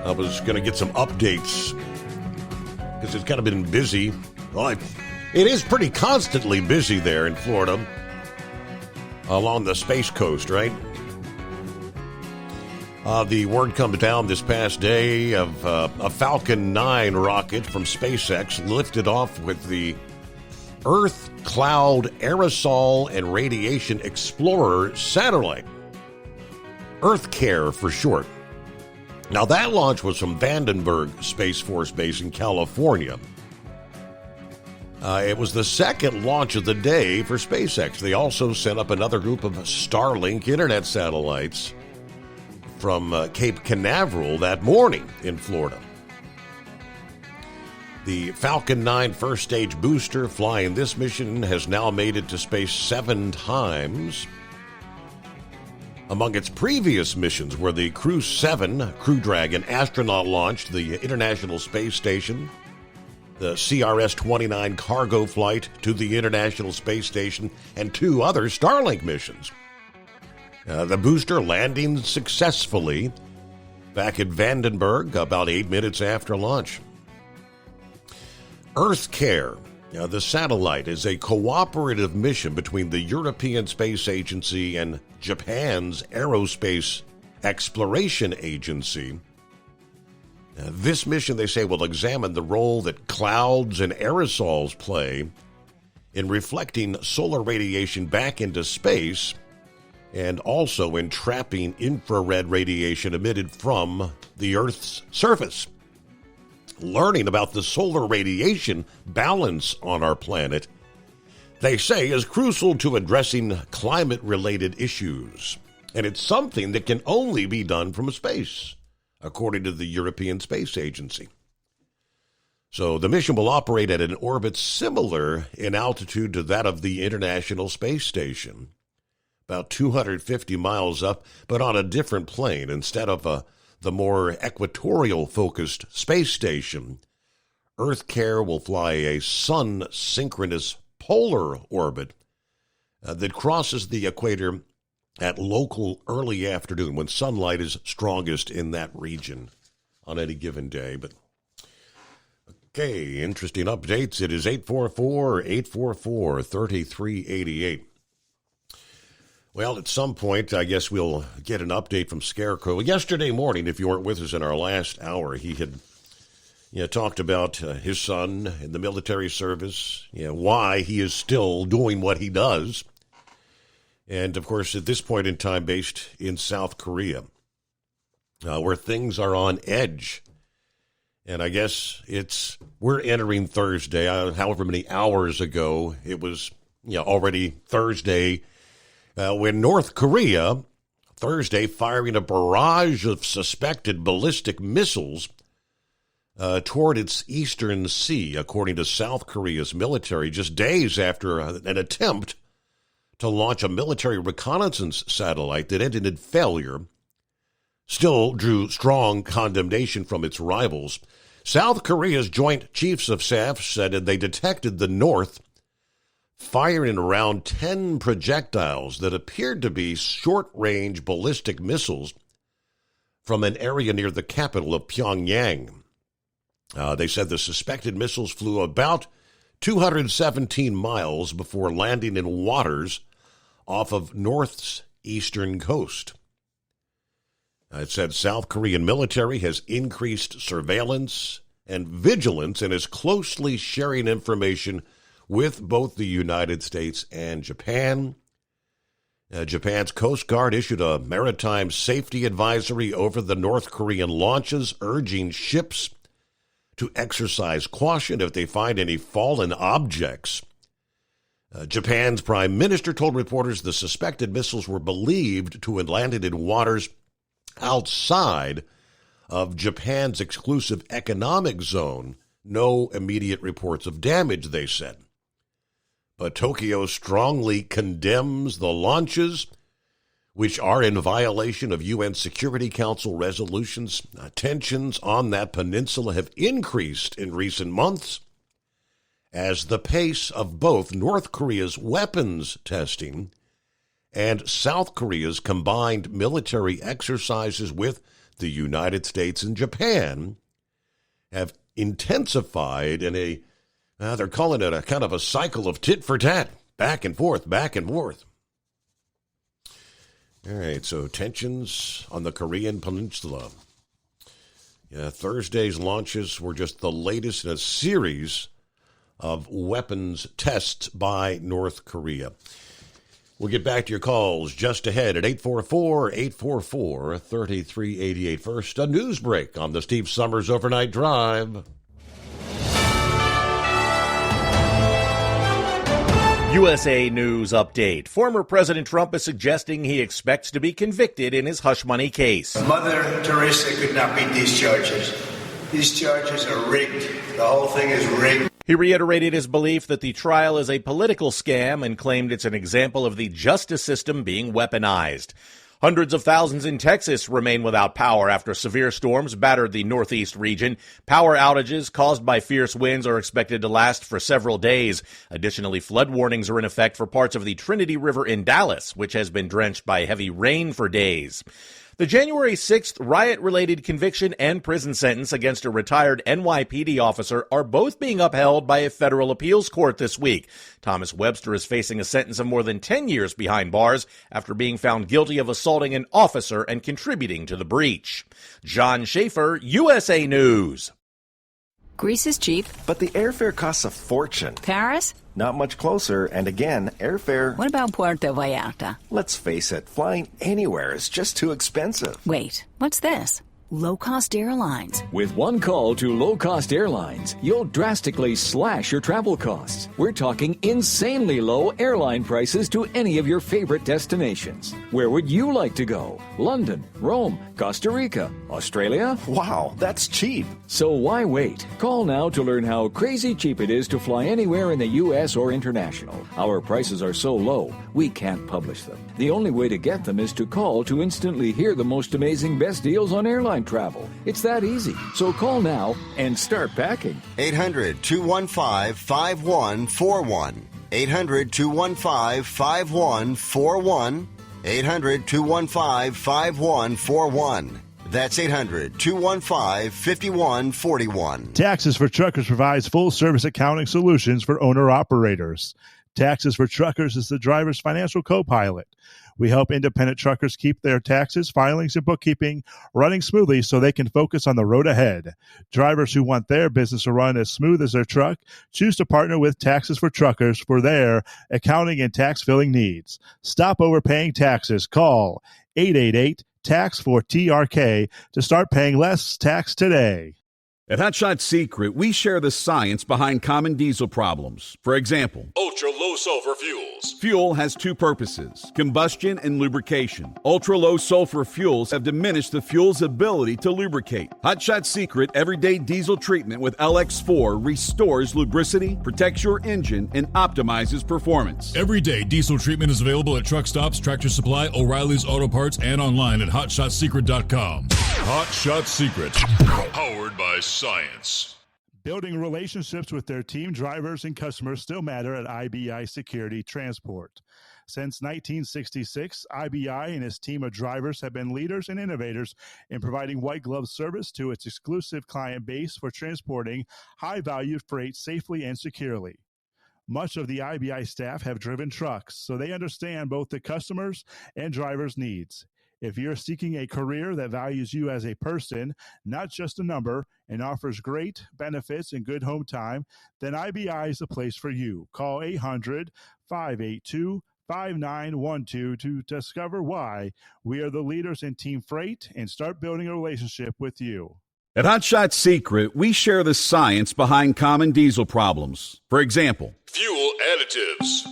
I was going to get some updates because it's kind of been busy. Well, it is pretty constantly busy there in Florida along the Space Coast, right? The word comes down this past day of a Falcon 9 rocket from SpaceX lifted off with the Earth Cloud Aerosol and Radiation Explorer satellite. EarthCare for short. Now, that launch was from Vandenberg Space Force Base in California. It was the second launch of the day for SpaceX. They also sent up another group of Starlink internet satellites from Cape Canaveral that morning in Florida. The Falcon 9 first stage booster flying this mission has now made it to space 7 times. Among its previous missions were the Crew 7 Crew Dragon astronaut launch to the International Space Station, the CRS-29 cargo flight to the International Space Station, and 2 other Starlink missions. The booster landing successfully back at Vandenberg about 8 minutes after launch. EarthCare, the satellite, is a cooperative mission between the European Space Agency and Japan's Aerospace Exploration Agency. This mission, they say, will examine the role that clouds and aerosols play in reflecting solar radiation back into space and also in trapping infrared radiation emitted from the Earth's surface. Learning about the solar radiation balance on our planet, they say, is crucial to addressing climate-related issues. And it's something that can only be done from space, according to the European Space Agency. So the mission will operate at an orbit similar in altitude to that of the International Space Station, about 250 miles up, but on a different plane. Instead of the more equatorial-focused space station, EarthCare will fly a sun-synchronous polar orbit that crosses the equator at local early afternoon when sunlight is strongest in that region on any given day. But okay, interesting updates. It is 844-844-3388. Well, at some point, I guess we'll get an update from Scarecrow. Yesterday morning, if you weren't with us in our last hour, he had talked about his son in the military service, why he is still doing what he does. And, of course, at this point in time, based in South Korea, where things are on edge. And I guess we're entering Thursday. However many hours ago, it was already Thursday, when North Korea, Thursday, firing a barrage of suspected ballistic missiles toward its eastern sea, according to South Korea's military, just days after an attempt to launch a military reconnaissance satellite that ended in failure, still drew strong condemnation from its rivals. South Korea's Joint Chiefs of Staff said they detected the North firing around 10 projectiles that appeared to be short-range ballistic missiles from an area near the capital of Pyongyang. They said the suspected missiles flew about 217 miles before landing in waters off of North's eastern coast. It said South Korean military has increased surveillance and vigilance and is closely sharing information with both the United States and Japan. Japan's Coast Guard issued a maritime safety advisory over the North Korean launches, urging ships to exercise caution if they find any fallen objects. Japan's prime minister told reporters the suspected missiles were believed to have landed in waters outside of Japan's exclusive economic zone. No immediate reports of damage, they said. But Tokyo strongly condemns the launches, which are in violation of UN Security Council resolutions. Tensions on that peninsula have increased in recent months as the pace of both North Korea's weapons testing and South Korea's combined military exercises with the United States and Japan have intensified in a, they're calling it a kind of a cycle of tit for tat, back and forth, back and forth. All right, so tensions on the Korean Peninsula. Thursday's launches were just the latest in a series of weapons tests by North Korea. We'll get back to your calls just ahead at 844-844-3388. First, a news break on the Steve Summers Overnight Drive. USA News Update. Former President Trump is suggesting he expects to be convicted in his hush money case. Mother Teresa could not beat these charges. These charges are rigged. The whole thing is rigged. He reiterated his belief that the trial is a political scam and claimed it's an example of the justice system being weaponized. Hundreds of thousands in Texas remain without power after severe storms battered the northeast region. Power outages caused by fierce winds are expected to last for several days. Additionally, flood warnings are in effect for parts of the Trinity River in Dallas, which has been drenched by heavy rain for days. The January 6th riot-related conviction and prison sentence against a retired NYPD officer are both being upheld by a federal appeals court this week. Thomas Webster is facing a sentence of more than 10 years behind bars after being found guilty of assaulting an officer and contributing to the breach. John Schaefer, USA News. Greece is cheap, but the airfare costs a fortune. Paris? Not much closer, and again, airfare... What about Puerto Vallarta? Let's face it, flying anywhere is just too expensive. Wait, what's this? Low-cost airlines. With one call to low-cost airlines, you'll drastically slash your travel costs. We're talking insanely low airline prices to any of your favorite destinations. Where would you like to go? London, Rome, Costa Rica, Australia? Wow, that's cheap. So why wait? Call now to learn how crazy cheap it is to fly anywhere in the U.S. or international. Our prices are so low, we can't publish them. The only way to get them is to call to instantly hear the most amazing best deals on airline travel. It's that easy. So call now and start packing. 800-215-5141. 800-215-5141. 800-215-5141. That's 800-215-5141. Taxes for Truckers provides full-service accounting solutions for owner-operators. Taxes for Truckers is the driver's financial co-pilot. We help independent truckers keep their taxes, filings, and bookkeeping running smoothly so they can focus on the road ahead. Drivers who want their business to run as smooth as their truck choose to partner with Taxes for Truckers for their accounting and tax filing needs. Stop overpaying taxes. Call 888-TAX-4TRK to start paying less tax today. At Hot Shot Secret, we share the science behind common diesel problems. For example, ultra-low sulfur fuels. Fuel has two purposes, combustion and lubrication. Ultra-low sulfur fuels have diminished the fuel's ability to lubricate. Hot Shot Secret Everyday Diesel Treatment with LX4 restores lubricity, protects your engine, and optimizes performance. Everyday Diesel Treatment is available at truck stops, Tractor Supply, O'Reilly's Auto Parts, and online at HotShotSecret.com. Hot Shot Secret, powered by science. Building relationships with their team, drivers, and customers still matter at IBI Security Transport. Since 1966, IBI and its team of drivers have been leaders and innovators in providing white glove service to its exclusive client base for transporting high-value freight safely and securely. Much of the IBI staff have driven trucks, so they understand both the customers' and drivers' needs. If you're seeking a career that values you as a person, not just a number, and offers great benefits and good home time, then IBI is the place for you. Call 800-582-5912 to discover why we are the leaders in team freight and start building a relationship with you. At Hot Shot Secret, we share the science behind common diesel problems. For example, Fuel additives.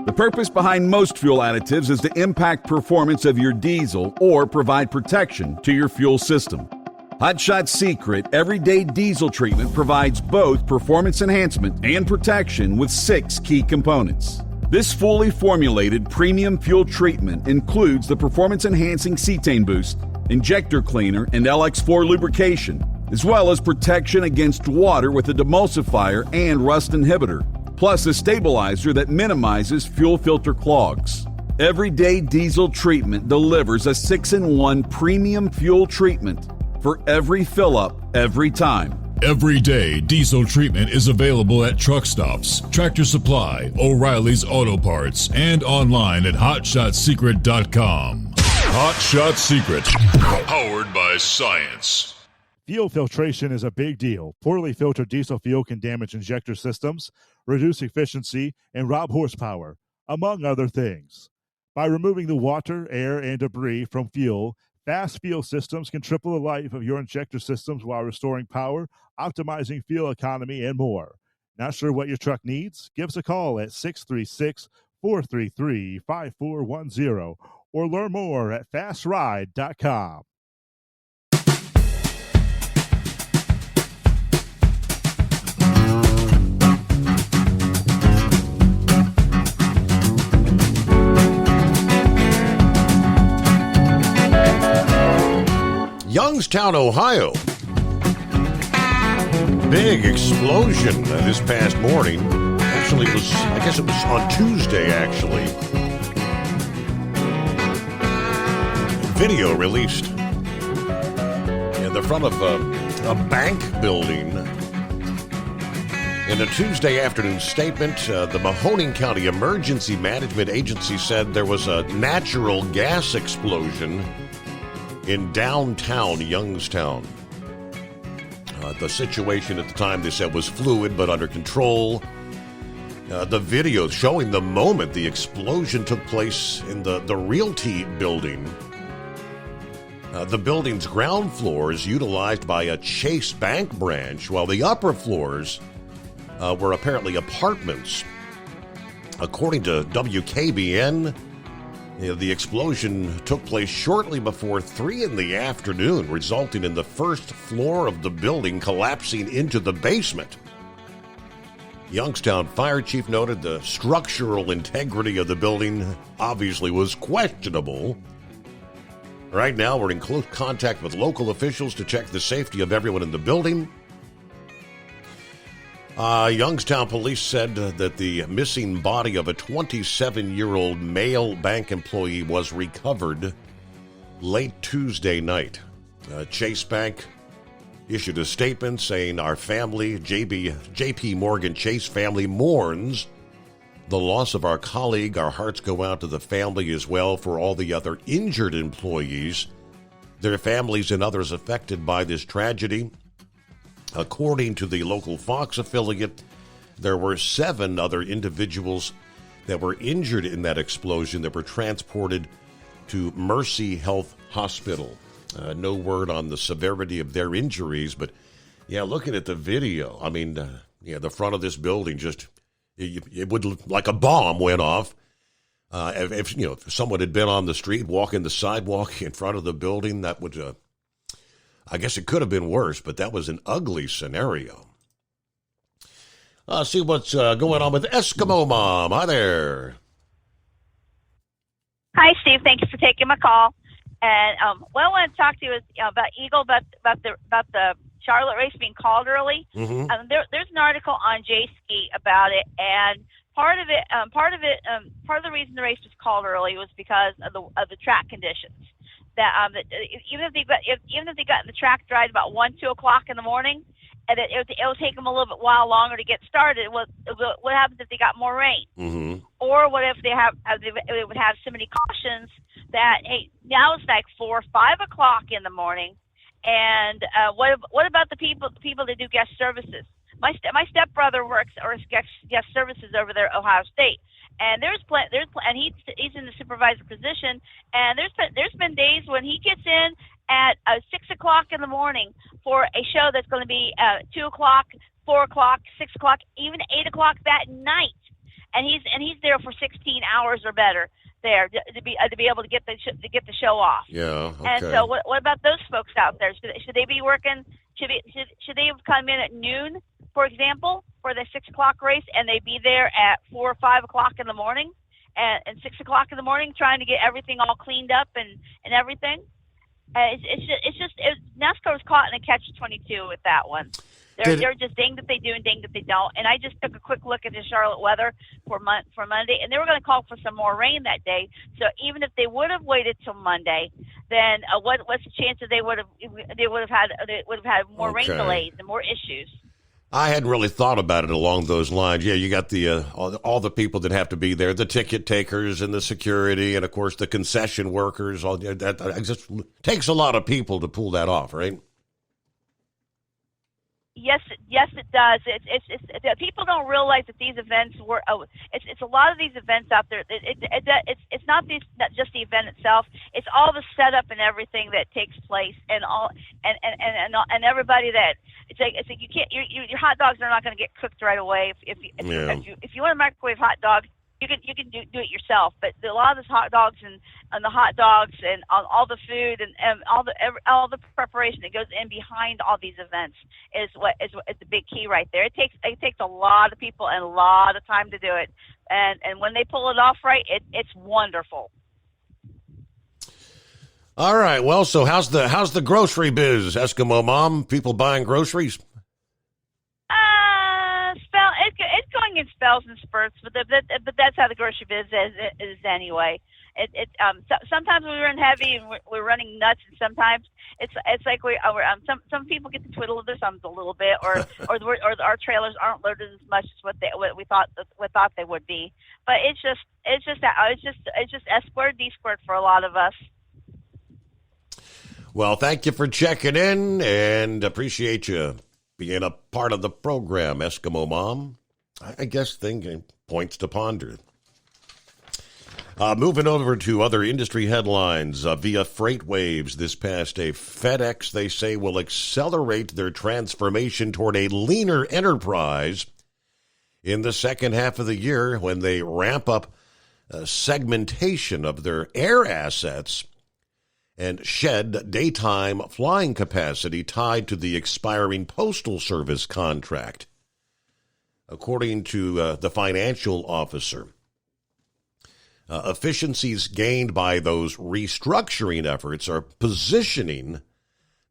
the purpose behind most fuel additives is to impact performance of your diesel or provide protection to your fuel system. Hot Shot Secret Everyday Diesel Treatment provides both performance enhancement and protection with 6 key components. This fully formulated premium fuel treatment includes the performance-enhancing cetane boost, injector cleaner, and LX4 lubrication, as well as protection against water with a demulsifier and rust inhibitor, plus a stabilizer that minimizes fuel filter clogs. Everyday Diesel Treatment delivers a 6-in-1 premium fuel treatment for every fill-up, every time. Everyday Diesel Treatment is available at truck stops, Tractor Supply, O'Reilly's Auto Parts, and online at HotShotSecret.com. Hot Shot Secret, powered by science. Fuel filtration is a big deal. Poorly filtered diesel fuel can damage injector systems, reduce efficiency, and rob horsepower, among other things. By removing the water, air, and debris from fuel, Fast Fuel Systems can triple the life of your injector systems while restoring power, optimizing fuel economy, and more. Not sure what your truck needs? Give us a call at 636-433-5410 or learn more at fastride.com. Youngstown, Ohio. Big explosion this past morning. Actually, it was on Tuesday, actually. Video released in the front of a bank building. In a Tuesday afternoon statement, the Mahoning County Emergency Management Agency said there was a natural gas explosion in downtown Youngstown. The situation at the time, they said, was fluid but under control. The video showing the moment the explosion took place in the Realty building. The building's ground floor is utilized by a Chase Bank branch, while the upper floors were apparently apartments. According to WKBN, the explosion took place shortly before 3 in the afternoon, resulting in the first floor of the building collapsing into the basement. Youngstown Fire Chief noted the structural integrity of the building obviously was questionable. Right now, we're in close contact with local officials to check the safety of everyone in the building. Youngstown police said that the missing body of a 27-year-old male bank employee was recovered late Tuesday night. Chase Bank issued a statement saying, "Our family, JP Morgan Chase family, mourns the loss of our colleague. Our hearts go out to the family as well for all the other injured employees, their families, and others affected by this tragedy." According to the local Fox affiliate, there were 7 other individuals that were injured in that explosion that were transported to Mercy Health Hospital. No word on the severity of their injuries, but yeah, looking at the video, I mean, the front of this building just, it would look like a bomb went off. If someone had been on the street, walking the sidewalk in front of the building, that would, I guess it could have been worse, but that was an ugly scenario. See what's going on with Eskimo Mom. Hi there. Hi, Steve. Thank you for taking my call. And what I want to talk to you is about Eagle, about the Charlotte race being called early. Mm-hmm. There's an article on J-Ski about it, and part of the reason the race was called early was because of the track conditions. That even if they got in the track dry at about 1-2 o'clock in the morning, and it'll take them a little bit while longer to get started. What happens if they got more rain? Mm-hmm. Or what if they would have so many cautions that, hey, now it's like 4 or 5 o'clock in the morning, and what about the people that do guest services? My stepbrother works or guest services over there at Ohio State, and and he's in the supervisor position, and there's been days when he gets in at 6 o'clock in the morning for a show that's going to be 2 o'clock, 4 o'clock, 6 o'clock, even 8 o'clock that night, and he's there for 16 hours or better there to be able to get the show off. Yeah. Okay. And so what about those folks out there? Should they be working? Should they have come in at noon, for example, for the 6 o'clock race, and they be there at 4 or 5 o'clock in the morning, and 6 o'clock in the morning trying to get everything all cleaned up and everything? NASCAR was caught in a catch-22 with that one. They're just dinged that they do and dinged that they don't. And I just took a quick look at the Charlotte weather for Monday, and they were going to call for some more rain that day. So even if they would have waited till Monday, then what's the chance that they would have had more rain delays and more issues? I hadn't really thought about it along those lines. Yeah, you got the all the people that have to be there, the ticket takers and the security, and of course the concession workers. All that just takes a lot of people to pull that off, right? Yes, it does. It's people don't realize that these events were. It's a lot of these events out there. It's not just the event itself. It's all the setup and everything that takes place, and everybody that. It's like you can't. Your hot dogs are not going to get cooked right away. If you want to microwave hot dogs, you can do it yourself. But a lot of the hot dogs and the hot dogs and all the food and all the preparation that goes in behind all these events is the big key right there. It takes a lot of people and a lot of time to do it. And when they pull it off right, it's wonderful. All right. Well, so how's the grocery biz, Eskimo Mom? People buying groceries? It's going in spells and spurts, but that's how the grocery biz is anyway. Sometimes we run heavy and we're running nuts, and sometimes it's like some people get to twiddle their thumbs a little bit, or our trailers aren't loaded as much as what we thought they would be. But it's just S squared D squared for a lot of us. Well, thank you for checking in, and appreciate you being a part of the program, Eskimo Mom. I guess thinking points to ponder. Moving over to other industry headlines, via FreightWaves this past day, FedEx, they say, will accelerate their transformation toward a leaner enterprise in the second half of the year when they ramp up segmentation of their air assets and shed daytime flying capacity tied to the expiring Postal Service contract. According to the financial officer, efficiencies gained by those restructuring efforts are positioning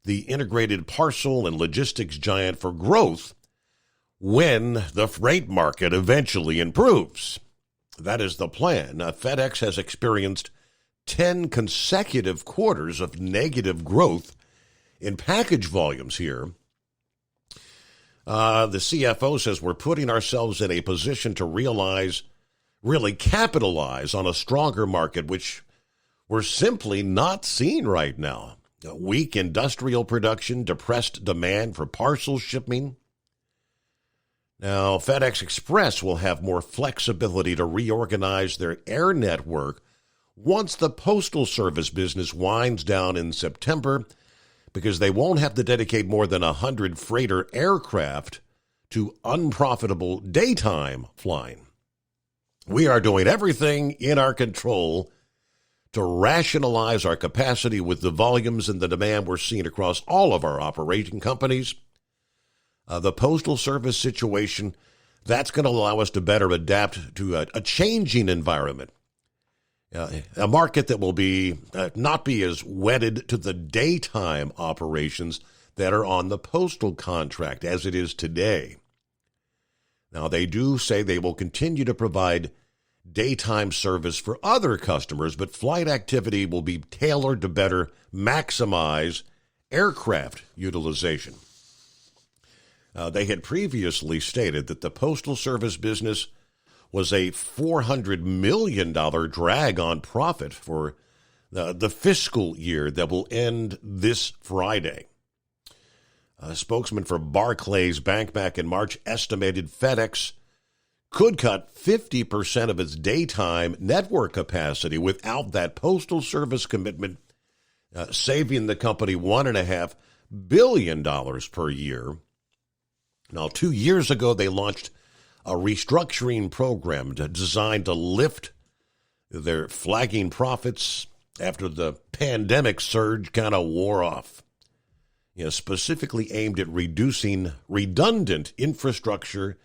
the integrated parcel and logistics giant for growth when the freight market eventually improves. That is the plan. FedEx has experienced 10 consecutive quarters of negative growth in package volumes here. The CFO says we're putting ourselves in a position to really capitalize on a stronger market, which we're simply not seeing right now. Weak industrial production, depressed demand for parcel shipping. Now, FedEx Express will have more flexibility to reorganize their air network once the Postal Service business winds down in September, because they won't have to dedicate more than 100 freighter aircraft to unprofitable daytime flying. We are doing everything in our control to rationalize our capacity with the volumes and the demand we're seeing across all of our operating companies. The Postal Service situation, that's going to allow us to better adapt to a changing environment. a market that will be not be as wedded to the daytime operations that are on the postal contract as it is today. Now, they do say they will continue to provide daytime service for other customers, but flight activity will be tailored to better maximize aircraft utilization. They had previously stated that the Postal Service business was a $400 million drag on profit for the fiscal year that will end this Friday. A spokesman for Barclays Bank back in March estimated FedEx could cut 50% of its daytime network capacity without that Postal Service commitment, saving the company $1.5 billion per year. Now, 2 years ago, they launched a restructuring program designed to lift their flagging profits after the pandemic surge kind of wore off. Specifically aimed at reducing redundant infrastructure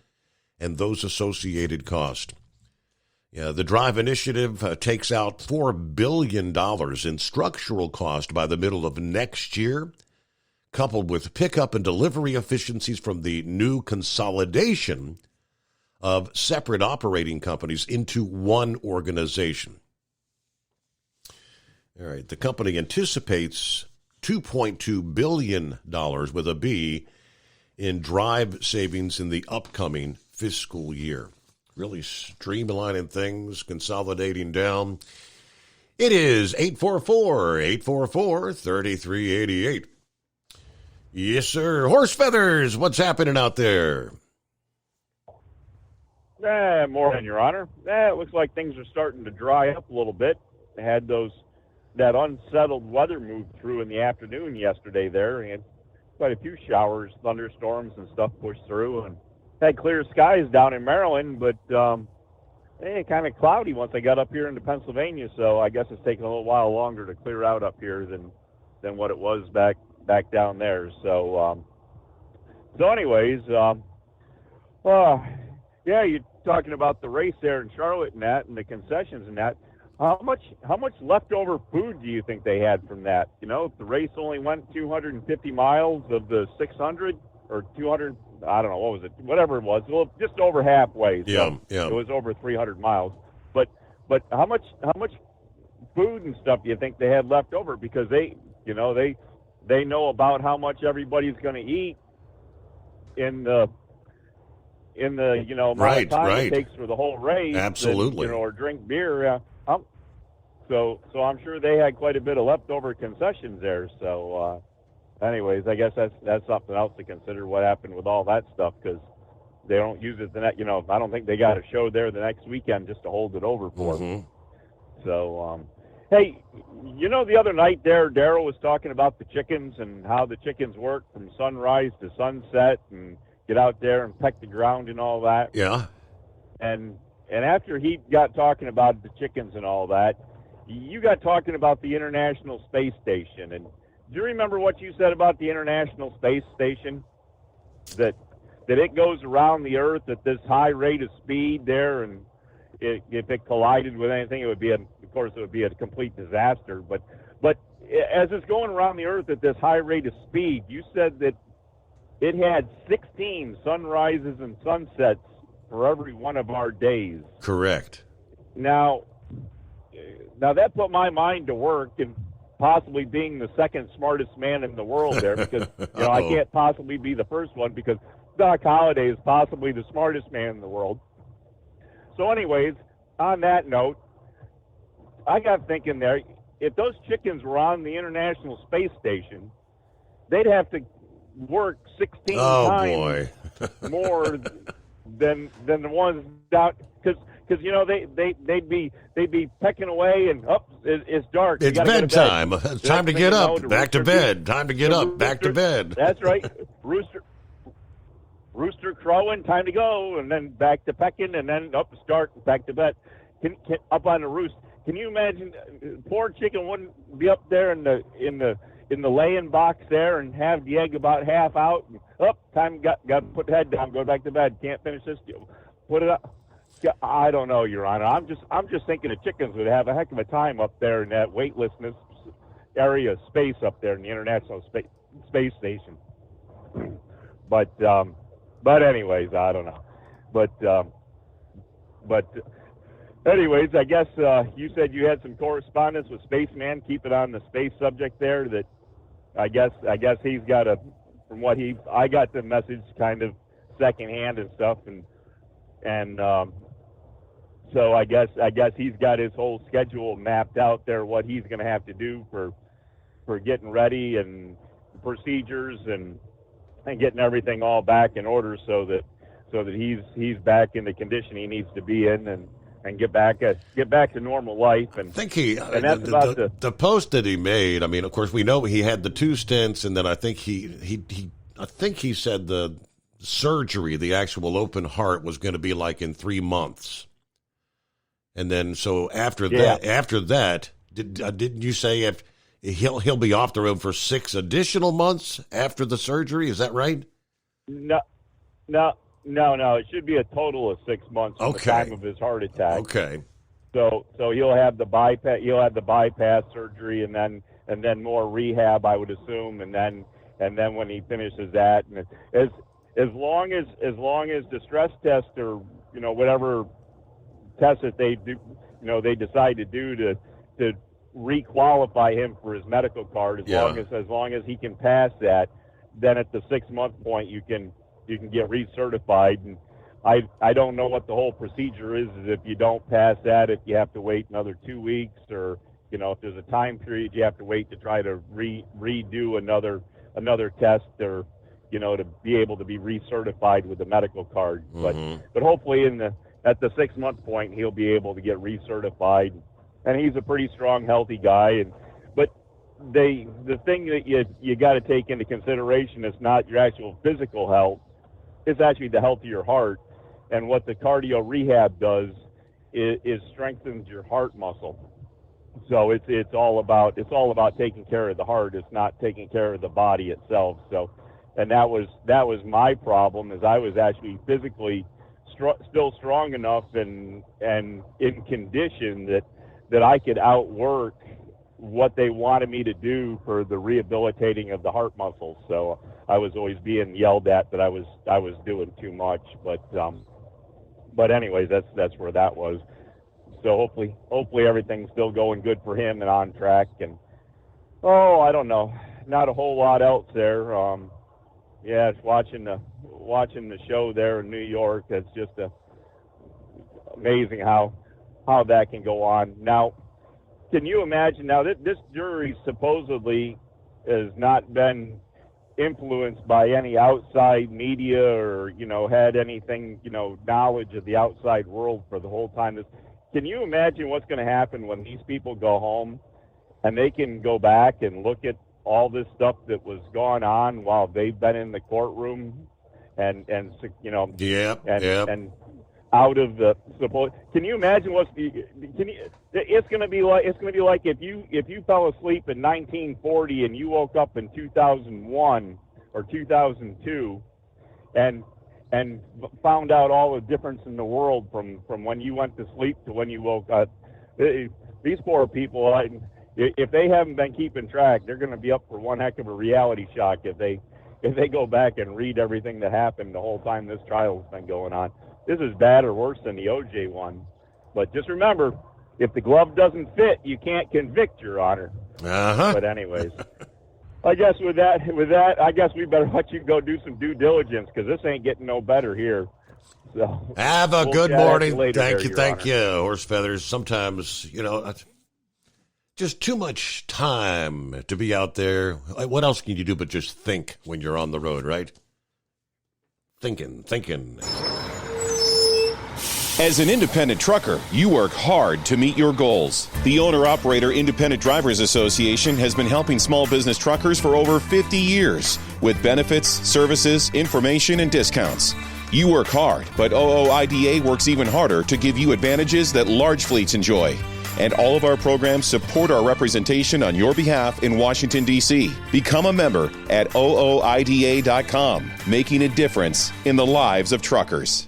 and those associated costs. The DRIVE initiative takes out $4 billion in structural cost by the middle of next year, coupled with pickup and delivery efficiencies from the new consolidation of separate operating companies into one organization. All right, the company anticipates $2.2 billion with a B in DRIVE savings in the upcoming fiscal year. Really streamlining things, consolidating down. It is 844-844-3388. Yes, sir. Horse Feathers, what's happening out there? Morning, Your Honor. It looks like things are starting to dry up a little bit. They had that unsettled weather move through in the afternoon yesterday there, and quite a few showers, thunderstorms, and stuff pushed through, and had clear skies down in Maryland, but kind of cloudy once I got up here into Pennsylvania, so I guess it's taking a little while longer to clear out up here than what it was back down there. So anyways, you're talking about the race there in Charlotte and that, and the concessions and that. How much leftover food do you think they had from that? The race only went 250 miles of the 600 or 200. I don't know, what was it? Whatever it was, well, just over halfway. So yeah. It was over 300 miles. But how much food and stuff do you think they had left over? Because they know about how much everybody's going to eat in the amount of time it takes for the whole race. Absolutely. And, or drink beer. So I'm sure they had quite a bit of leftover concessions there. So, anyways, I guess that's something else to consider. What happened with all that stuff, because they don't use it I don't think they got a show there the next weekend just to hold it over for them. So, hey, the other night there, Daryl was talking about the chickens and how the chickens work from sunrise to sunset and get out there and peck the ground and all that. Yeah. And after he got talking about the chickens and all that, you got talking about the International Space Station. And do you remember what you said about the International Space Station? That it goes around the Earth at this high rate of speed there, and if it collided with anything, it would be a complete disaster. But as it's going around the Earth at this high rate of speed, you said that it had 16 sunrises and sunsets for every one of our days. Correct. Now that put my mind to work in possibly being the second smartest man in the world there, because I can't possibly be the first one, because Doc Holliday is possibly the smartest man in the world. So anyways, on that note, I got thinking there, if those chickens were on the International Space Station, they'd have to work 16 times more than the ones down, because they'd be pecking away, and it's dark. It's bedtime. It's time to get up. Back to bed. Time to get up. Back to bed. That's right. Rooster crowing. Time to go, and then back to pecking, and then up start back to bed. Can up on the roost. Can you imagine? Poor chicken wouldn't be up there in the laying box there and have the egg about half out. And, time got to put the head down. Go back to bed. Can't finish this. Put it up. I don't know, Your Honor. I'm just thinking the chickens would have a heck of a time up there in that weightlessness area of space up there in the International Space Station. But anyways, I don't know. But anyways, I guess you said you had some correspondence with Spaceman. Keep it on the space subject there. That I guess he's got I got the message kind of secondhand and stuff, and so I guess he's got his whole schedule mapped out there, what he's going to have to do for getting ready and procedures and getting everything all back in order so that he's back in the condition he needs to be in and get back to normal life. And I think he and that's the post that he made. I mean, of course, we know he had the 2 stents, and then I think he said the surgery, the actual open heart, was going to be like in 3 months. And then so after that, didn't you say if he'll be off the road for 6 additional months after the surgery? Is that right? No. It should be a total of 6 months from the time of his heart attack. Okay. So he'll have the bypass. He'll have the bypass surgery, and then more rehab, I would assume, and then when he finishes that, and as long as the stress test or whatever test that they do, they decide to do to re-qualify him for his medical card, as long as he can pass that, then at the 6-month point you can get recertified. And I don't know what the whole procedure is if you don't pass that, if you have to wait another 2 weeks, or if there's a time period you have to wait to try to redo another test, or to be able to be recertified with the medical card. Mm-hmm. But hopefully at the 6-month point he'll be able to get recertified, and he's a pretty strong, healthy guy. But the thing that you got to take into consideration is not your actual physical health, it's actually the health of your heart. And what the cardio rehab does is strengthens your heart muscle. So it's all about taking care of the heart. It's not taking care of the body itself. So, and that was my problem, is I was actually physically still strong enough and in condition that I could outwork what they wanted me to do for the rehabilitating of the heart muscles. So I was always being yelled at that I was doing too much. But anyways, that's where that was. So hopefully everything's still going good for him and on track. And I don't know, not a whole lot else there. It's watching the show there in New York. It's just amazing how that can go on. Now, can you imagine? Now, this jury supposedly has not been influenced by any outside media or had anything knowledge of the outside world for the whole time. Can you imagine what's going to happen when these people go home and they can go back and look at all this stuff that was going on while they've been in the courtroom and out of the supposed? Can you imagine it's going to be like if you fell asleep in 1940 and you woke up in 2001 or 2002 and found out all the difference in the world from when you went to sleep to when you woke up. These poor people, if they haven't been keeping track, they're going to be up for one heck of a reality shock if they go back and read everything that happened the whole time this trial's been going on. This is bad or worse than the OJ one. But just remember, if the glove doesn't fit, you can't convict, Your Honor. Uh-huh. But anyways, I guess with that, I guess we better let you go do some due diligence, because this ain't getting no better here. So have a good morning. Thank you. Honor. Horse feathers. Sometimes, just too much time to be out there. What else can you do but just think when you're on the road, right? Thinking. As an independent trucker, you work hard to meet your goals. The Owner-Operator Independent Drivers Association has been helping small business truckers for over 50 years with benefits, services, information, and discounts. You work hard, but OOIDA works even harder to give you advantages that large fleets enjoy. And all of our programs support our representation on your behalf in Washington, D.C. Become a member at OOIDA.com, making a difference in the lives of truckers.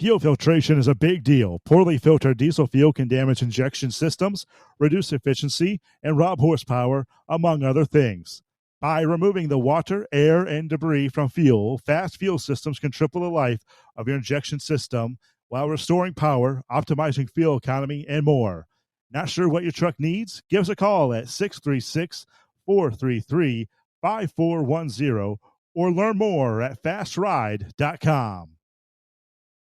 Fuel filtration is a big deal. Poorly filtered diesel fuel can damage injection systems, reduce efficiency, and rob horsepower, among other things. By removing the water, air, and debris from fuel, fast fuel systems can triple the life of your injection system while restoring power, optimizing fuel economy, and more. Not sure what your truck needs? Give us a call at 636-433-5410 or learn more at fastride.com.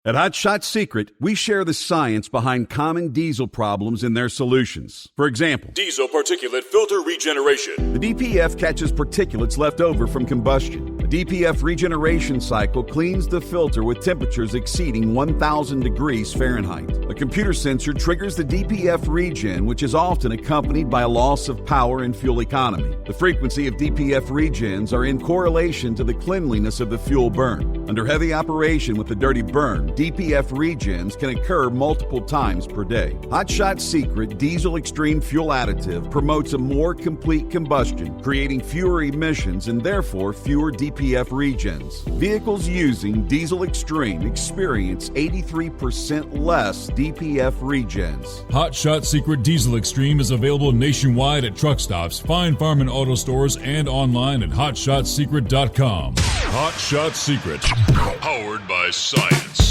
At Hot Shot Secret, we share the science behind common diesel problems and their solutions. For example, Diesel particulate filter regeneration. the DPF catches particulates left over from combustion. The DPF regeneration cycle cleans the filter with temperatures exceeding 1,000 degrees Fahrenheit. A computer sensor triggers the DPF regen, which is often accompanied by a loss of power and fuel economy. The frequency of DPF regens are in correlation to the cleanliness of the fuel burn. Under heavy operation with the dirty burn, DPF regens can occur multiple times per day. Hot Shot Secret Diesel Extreme Fuel Additive promotes a more complete combustion, creating fewer emissions and therefore fewer DPF regens. Vehicles using Diesel Extreme experience 83% less DPF regens. Hot Shot Secret Diesel Extreme is available nationwide at truck stops, fine farm and auto stores, and online at hotshotsecret.com. Hot Shot Secret, powered by science.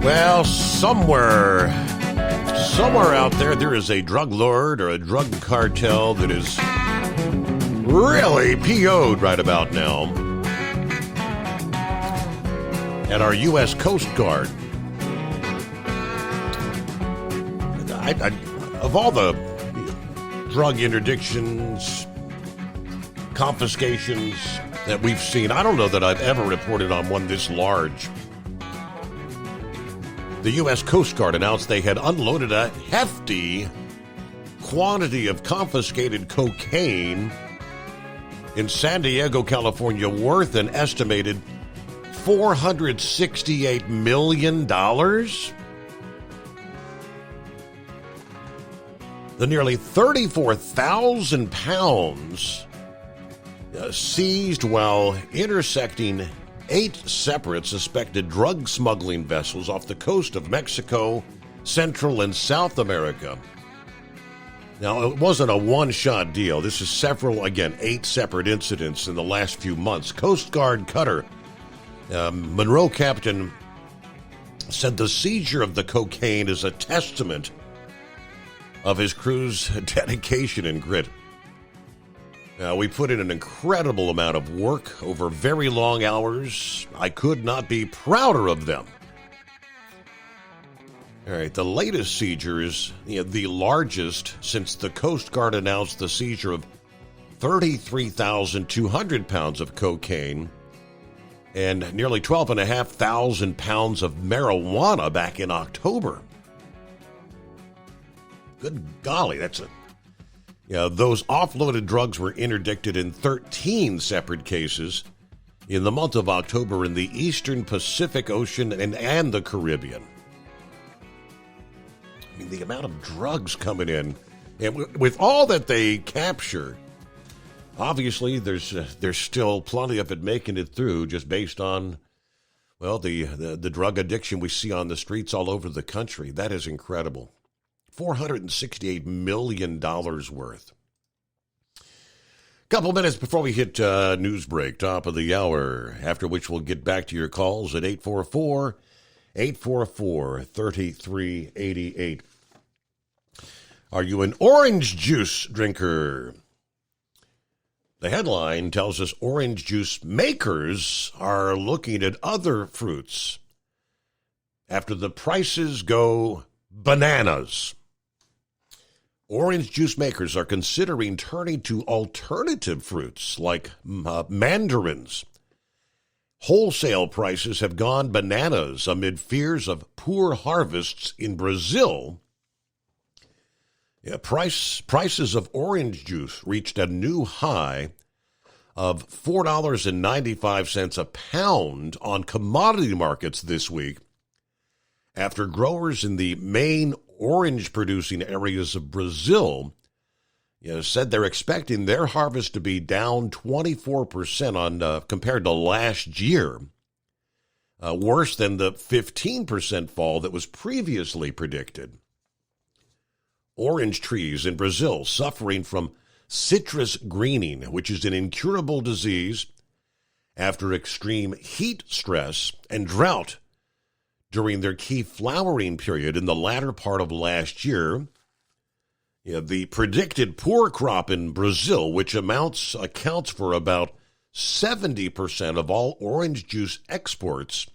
Well, somewhere out there is a drug lord or a drug cartel that is really PO'd right about now. And our U.S. Coast Guard, of all the drug interdictions, confiscations that we've seen, I don't know that I've ever reported on one this large. The U.S. Coast Guard announced they had unloaded a hefty quantity of confiscated cocaine in San Diego, California, worth an estimated $468 million. The nearly 34,000 pounds seized while intersecting 8 separate suspected drug smuggling vessels off the coast of Mexico, Central and South America. Now, it wasn't a one-shot deal. This is 8 separate incidents in the last few months. Coast Guard cutter Monroe captain said the seizure of the cocaine is a testament of his crew's dedication and grit. We put in an incredible amount of work over very long hours. I could not be prouder of them. All right, the latest seizure is the largest since the Coast Guard announced the seizure of 33,200 pounds of cocaine and nearly 12,500 pounds of marijuana back in October. Good golly, that's a... those offloaded drugs were interdicted in 13 separate cases in the month of October in the Eastern Pacific Ocean and the Caribbean. I mean, the amount of drugs coming in, and with all that they capture, obviously there's still plenty of it making it through, just based on, well, the drug addiction we see on the streets all over the country. That is incredible. $468 million worth. Couple minutes before we hit news break, top of the hour, after which we'll get back to your calls at 844-3388. Are you an orange juice drinker? The headline tells us orange juice makers are looking at other fruits after the prices go bananas. Orange juice makers are considering turning to alternative fruits like mandarins. Wholesale prices have gone bananas amid fears of poor harvests in Brazil. Prices of orange juice reached a new high of $4.95 a pound on commodity markets this week after growers in the main orange-producing areas of Brazil said they're expecting their harvest to be down 24% on compared to last year, worse than the 15% fall that was previously predicted. Orange trees in Brazil suffering from citrus greening, which is an incurable disease after extreme heat stress and drought during their key flowering period in the latter part of last year. The predicted poor crop in Brazil, which accounts for about 70% of all orange juice exports,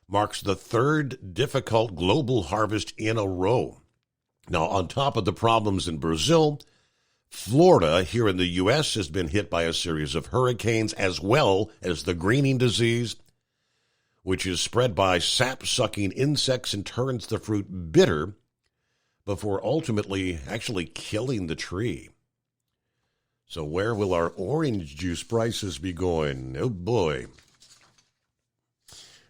marks the third difficult global harvest in a row. Now, on top of the problems in Brazil, Florida here in the U.S. has been hit by a series of hurricanes, as well as the greening disease, which is spread by sap-sucking insects and turns the fruit bitter before ultimately actually killing the tree. So where will our orange juice prices be going? Oh, boy.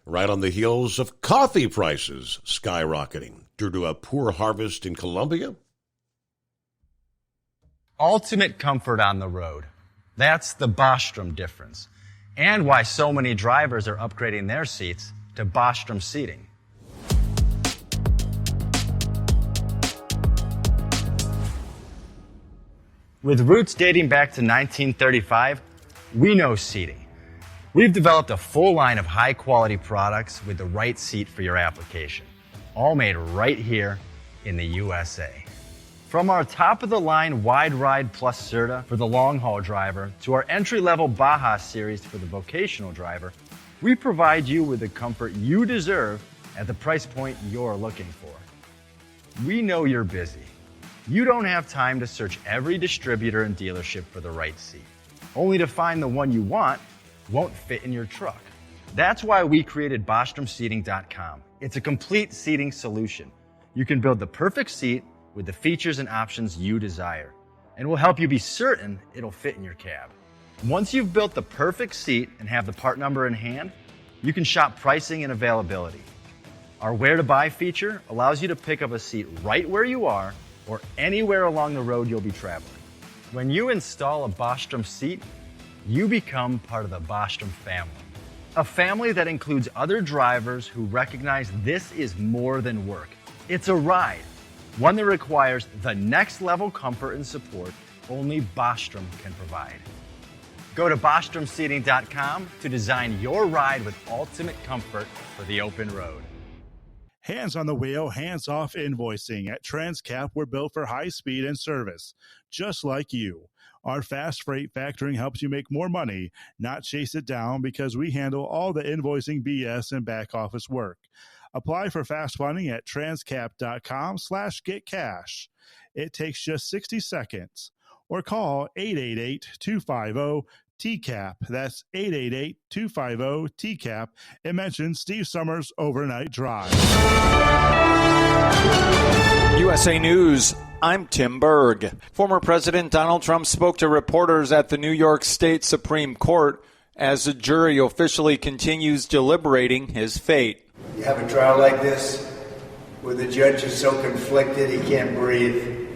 Right on the heels of coffee prices skyrocketing due to a poor harvest in Colombia. Ultimate comfort on the road. That's the Bostrom difference. And why so many drivers are upgrading their seats to Bostrom seating. With roots dating back to 1935, we know seating. We've developed a full line of high-quality products with the right seat for your application, all made right here in the USA. From our top-of-the-line Wide Ride Plus Certa for the long-haul driver to our entry-level Baja series for the vocational driver, we provide you with the comfort you deserve at the price point you're looking for. We know you're busy. You don't have time to search every distributor and dealership for the right seat, only to find the one you want won't fit in your truck. That's why we created BostromSeating.com. It's a complete seating solution. You can build the perfect seat with the features and options you desire, and we'll help you be certain it'll fit in your cab. Once you've built the perfect seat and have the part number in hand, you can shop pricing and availability. Our Where to Buy feature allows you to pick up a seat right where you are or anywhere along the road you'll be traveling. When you install a Bostrom seat, you become part of the Bostrom family. A family that includes other drivers who recognize this is more than work. It's a ride, one that requires the next level comfort and support only Bostrom can provide. Go to BostromSeating.com to design your ride with ultimate comfort for the open road. Hands on the wheel, hands off invoicing. At Transcap, we're built for high speed and service, just like you. Our fast freight factoring helps you make more money, not chase it down, because we handle all the invoicing BS and back office work. Apply for fast funding at transcap.com/getcash. It takes just 60 seconds. Or call 888-250-TCAP. That's 888-250-TCAP. And mention Steve Summers Overnight Drive. USA News, I'm Tim Berg. Former President Donald Trump spoke to reporters at the New York State Supreme Court as the jury officially continues deliberating his fate. You have a trial like this where the judge is so conflicted he can't breathe.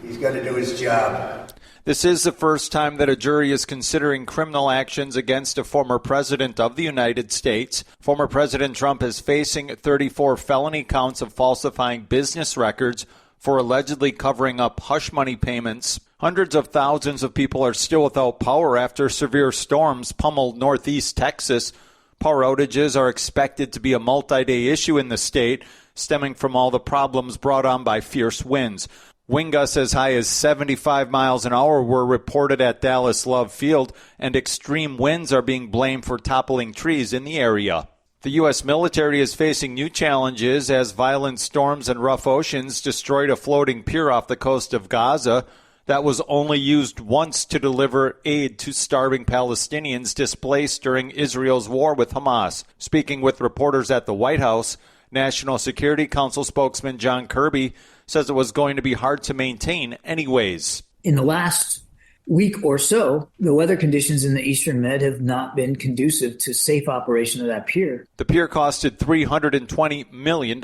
He's got to do his job. This is the first time that a jury is considering criminal actions against a former president of the United States. Former President Trump is facing 34 felony counts of falsifying business records for allegedly covering up hush money payments. Hundreds of thousands of people are still without power after severe storms pummeled northeast Texas. Power outages are expected to be a multi-day issue in the state, stemming from all the problems brought on by fierce winds. Wind gusts as high as 75 miles an hour were reported at Dallas Love Field, and extreme winds are being blamed for toppling trees in the area. The U.S. military is facing new challenges as violent storms and rough oceans destroyed a floating pier off the coast of Gaza that was only used once to deliver aid to starving Palestinians displaced during Israel's war with Hamas. Speaking with reporters at the White House, National Security Council spokesman John Kirby says it was going to be hard to maintain anyways. In the last week or so, the weather conditions in the Eastern Med have not been conducive to safe operation of that pier. The pier costed $320 million.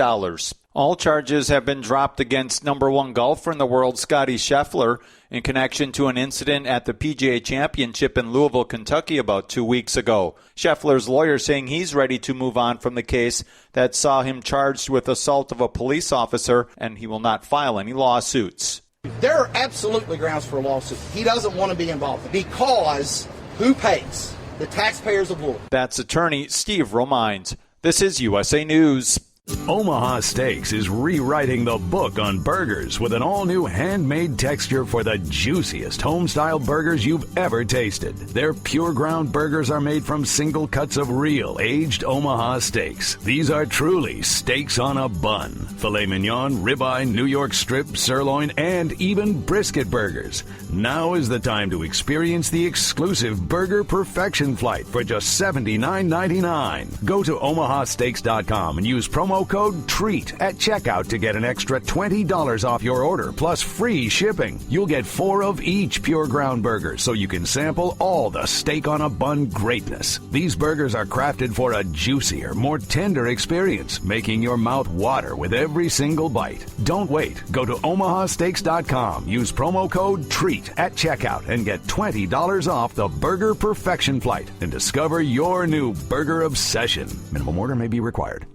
All charges have been dropped against number one golfer in the world, Scottie Scheffler, in connection to an incident at the PGA Championship in Louisville, Kentucky about 2 weeks ago. Scheffler's lawyer saying he's ready to move on from the case that saw him charged with assault of a police officer, and he will not file any lawsuits. There are absolutely grounds for a lawsuit. He doesn't want to be involved because who pays? The taxpayers of Louisville. That's attorney Steve Romines. This is USA News. Omaha Steaks is rewriting the book on burgers with an all-new handmade texture for the juiciest home-style burgers you've ever tasted. Their pure ground burgers are made from single cuts of real aged Omaha steaks. These are truly steaks on a bun. Filet mignon, ribeye, New York strip, sirloin, and even brisket burgers. Now is the time to experience the exclusive Burger Perfection Flight for just $79.99. Go to omahasteaks.com and use promo code TREAT at checkout to get an extra $20 off your order, plus free shipping. You'll get 4 of each pure ground burger, so you can sample all the steak on a bun greatness. These burgers are crafted for a juicier, more tender experience, making your mouth water with every single bite. Don't wait. Go to omahasteaks.com, use promo code TREAT at checkout, and get $20 off the Burger Perfection Flight and discover your new burger obsession. Minimum order may be required.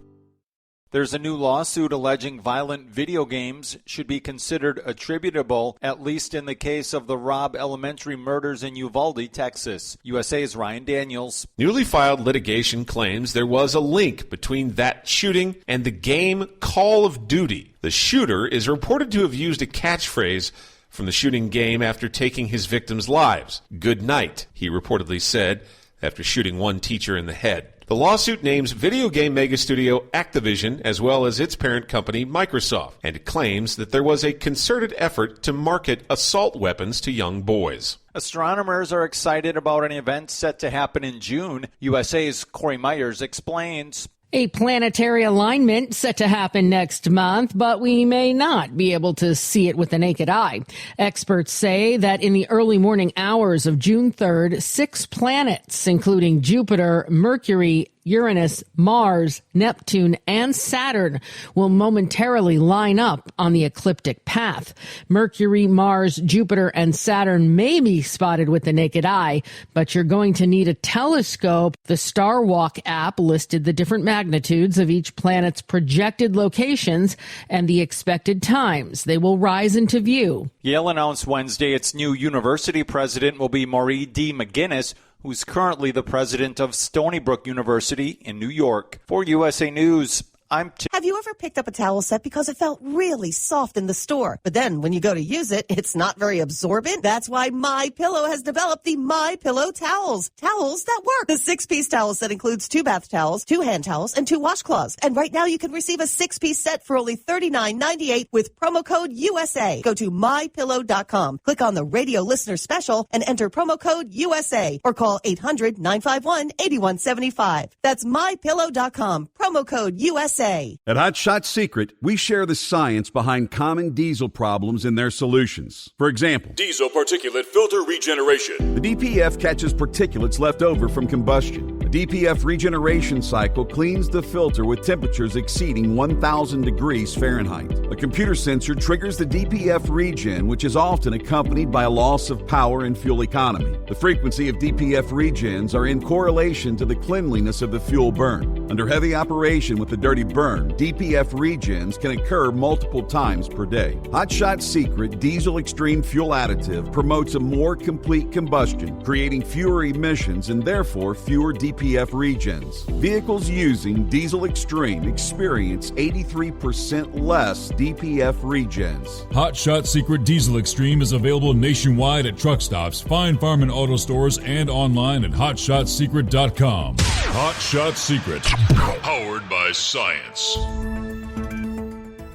There's a new lawsuit alleging violent video games should be considered attributable, at least in the case of the Robb Elementary murders in Uvalde, Texas. USA's Ryan Daniels. Newly filed litigation claims there was a link between that shooting and the game Call of Duty. The shooter is reported to have used a catchphrase from the shooting game after taking his victims' lives. "Good night," he reportedly said after shooting one teacher in the head. The lawsuit names video game mega studio Activision as well as its parent company Microsoft, and it claims that there was a concerted effort to market assault weapons to young boys. Astronomers are excited about an event set to happen in June. USA's Corey Myers explains. A planetary alignment set to happen next month, but we may not be able to see it with the naked eye. Experts say that in the early morning hours of June 3rd, 6 planets, including Jupiter, Mercury, Uranus, Mars, Neptune, and Saturn will momentarily line up on the ecliptic path. Mercury, Mars, Jupiter, and Saturn may be spotted with the naked eye, but you're going to need a telescope. The Star Walk app listed the different magnitudes of each planet's projected locations and the expected times they will rise into view. Yale announced Wednesday its new university president will be Maury D. McGinnis, who's currently the president of Stony Brook University in New York. For USA News, I'm Tim. Have you ever picked up a towel set because it felt really soft in the store, but then when you go to use it, it's not very absorbent? That's why MyPillow has developed the MyPillow towels. Towels that work. The 6-piece towel set includes 2 bath towels, 2 hand towels, and 2 washcloths. And right now you can receive a 6-piece set for only $39.98 with promo code USA. Go to MyPillow.com, click on the radio listener special, and enter promo code USA, or call 800-951-8175. That's MyPillow.com, promo code USA. At Hot Shot Secret, we share the science behind common diesel problems and their solutions. For example, diesel particulate filter regeneration. The DPF catches particulates left over from combustion. The DPF regeneration cycle cleans the filter with temperatures exceeding 1,000 degrees Fahrenheit. A computer sensor triggers the DPF regen, which is often accompanied by a loss of power and fuel economy. The frequency of DPF regens are in correlation to the cleanliness of the fuel burn. Under heavy operation with the dirty burn, DPF regens can occur multiple times per day. Hot Shot Secret Diesel Extreme Fuel Additive promotes a more complete combustion, creating fewer emissions and therefore fewer DPF regens. Vehicles using Diesel Extreme experience 83% less DPF regens. Hot Shot Secret Diesel Extreme is available nationwide at truck stops, Fine Farm and auto stores, and online at hotshotsecret.com. Hot Shot Secret, powered by science.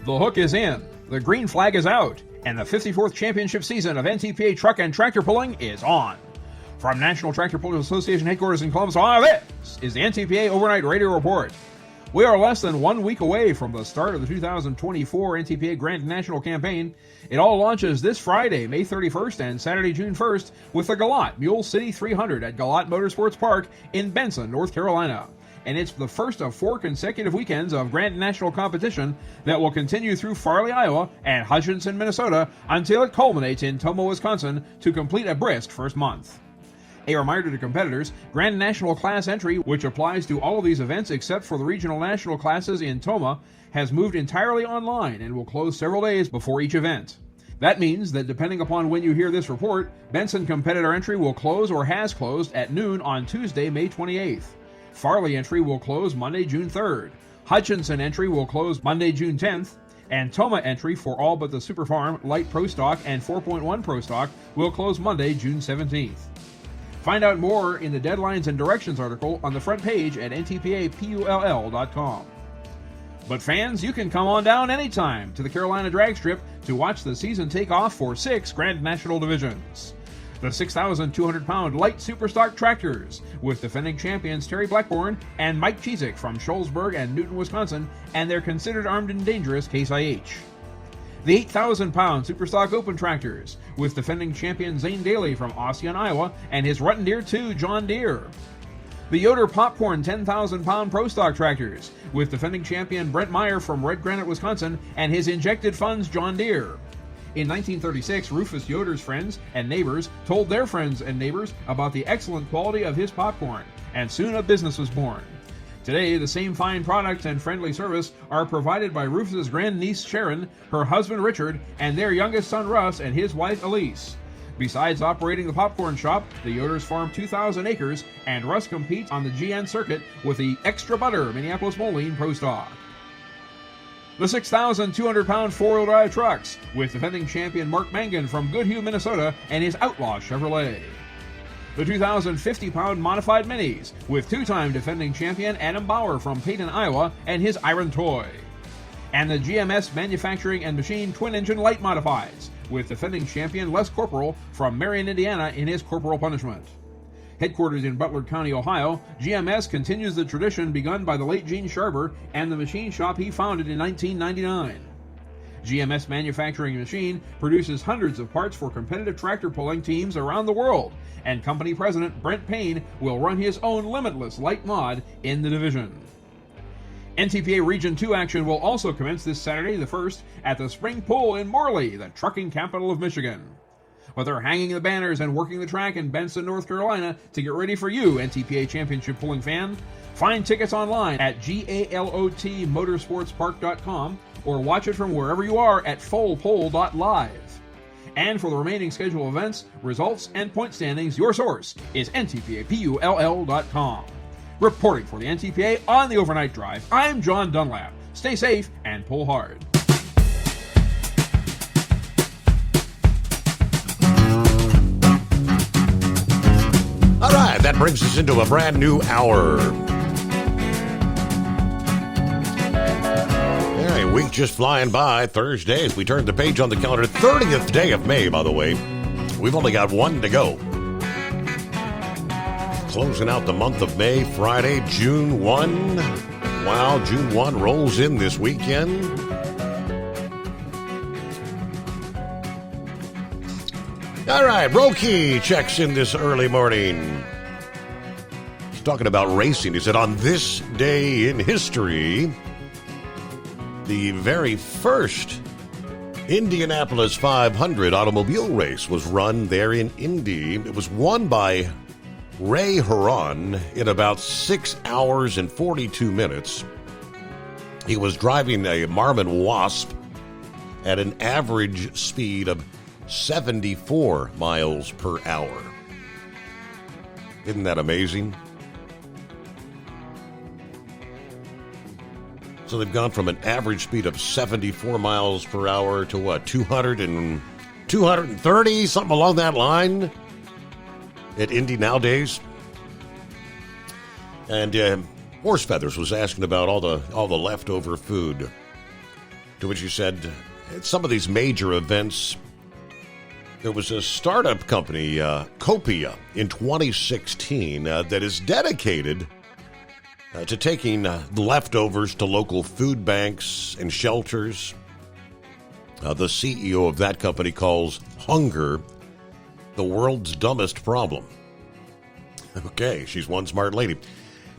The hook is in, the green flag is out, and the 54th championship season of NTPA truck and tractor pulling is on. From National Tractor Pullers Association headquarters in Columbus, Ohio, this is the NTPA Overnight Radio Report. We are less than 1 week away from the start of the 2024 NTPA Grand National Campaign. It all launches this Friday, May 31st and Saturday, June 1st with the Galat Mule City 300 at Galat Motorsports Park in Benson, North Carolina. and it's the first of 4 consecutive weekends of Grand National competition that will continue through Farley, Iowa, and Hutchinson, Minnesota, until it culminates in Tomah, Wisconsin, to complete a brisk first month. A reminder to competitors, Grand National class entry, which applies to all of these events except for the regional national classes in Tomah, has moved entirely online and will close several days before each event. That means that depending upon when you hear this report, Benson competitor entry will close or has closed at noon on Tuesday, May 28th. Farley entry will close Monday, June 3rd. Hutchinson entry will close Monday, June 10th. And Tomah entry for all but the Super Farm, Light Pro Stock, and 4.1 Pro Stock will close Monday, June 17th. Find out more in the Deadlines and Directions article on the front page at ntpapull.com. But fans, you can come on down anytime to the Carolina Drag Strip to watch the season take off for 6 Grand National divisions. The 6,200-pound light superstock tractors with defending champions Terry Blackburn and Mike Chizik from Shullsburg and Newton, Wisconsin, and their considered armed and dangerous Case IH. The 8,000-pound Superstock Open tractors with defending champion Zane Daly from Ossian, Iowa, and his Rutten Deere 2 John Deere. The Yoder Popcorn 10,000-pound Pro Stock tractors with defending champion Brent Meyer from Red Granite, Wisconsin, and his Injected Funds John Deere. In 1936, Rufus Yoder's friends and neighbors told their friends and neighbors about the excellent quality of his popcorn, and soon a business was born. Today, the same fine products and friendly service are provided by Rufus's grandniece Sharon, her husband Richard, and their youngest son Russ and his wife Elise. Besides operating the popcorn shop, the Yoders farm 2,000 acres, and Russ competes on the GN circuit with the Extra Butter Minneapolis Moline Pro Stock. The 6,200-pound four-wheel drive trucks with defending champion Mark Mangan from Goodhue, Minnesota, and his Outlaw Chevrolet. The 2,050-pound modified minis with two-time defending champion Adam Bauer from Peyton, Iowa, and his Iron Toy. And the GMS Manufacturing and Machine twin-engine light modifieds with defending champion Les Corporal from Marion, Indiana, in his Corporal Punishment. Headquartered in Butler County, Ohio, GMS continues the tradition begun by the late Gene Sharber and the machine shop he founded in 1999. GMS Manufacturing Machine produces hundreds of parts for competitive tractor pulling teams around the world, and company president Brent Payne will run his own Limitless light mod in the division. NTPA Region 2 action will also commence this Saturday the 1st at the Spring Pool in Morley, the trucking capital of Michigan. But they're hanging the banners and working the track in Benson, North Carolina to get ready for you, NTPA Championship Pulling fan. Find tickets online at galotmotorsportspark.com or watch it from wherever you are at fullpole.live. And for the remaining scheduled events, results, and point standings, your source is ntpapull.com. Reporting for the NTPA on the Overnight Drive, I'm John Dunlap. Stay safe and pull hard. All right, that brings us into a brand new hour. Yeah, a week just flying by. Thursday, as we turn the page on the calendar, 30th day of May, by the way. We've only got one to go. Closing out the month of May, Friday, June 1. Wow, June 1 rolls in this weekend. All right, Roki checks in this early morning. He's talking about racing. He said, on this day in history, the very first Indianapolis 500 automobile race was run there in Indy. It was won by Ray Huron in about 6 hours and 42 minutes. He was driving a Marmon Wasp at an average speed of 74 miles per hour. Isn't that amazing? So they've gone from an average speed of 74 miles per hour to what, 230, something along that line at Indy nowadays. And Horse Feathers was asking about all the leftover food, to which he said, at some of these major events, there was a startup company, Copia, in 2016 that is dedicated to taking leftovers to local food banks and shelters. The CEO of that company calls hunger the world's dumbest problem. Okay, she's one smart lady.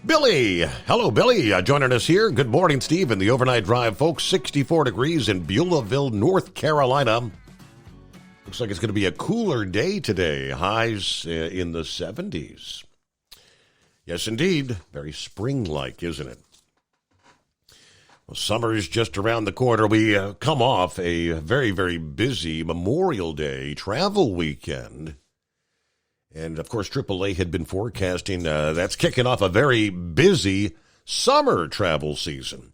Billy. Hello, Billy. Joining us here. Good morning, Steve, in the overnight drive, folks. 64 degrees in Beulahville, North Carolina. Looks like it's going to be a cooler day today. Highs in the 70s. Yes, indeed. Very spring-like, isn't it? Well, summer's just around the corner. We come off a very, very busy Memorial Day travel weekend. And, of course, AAA had been forecasting that's kicking off a very busy summer travel season.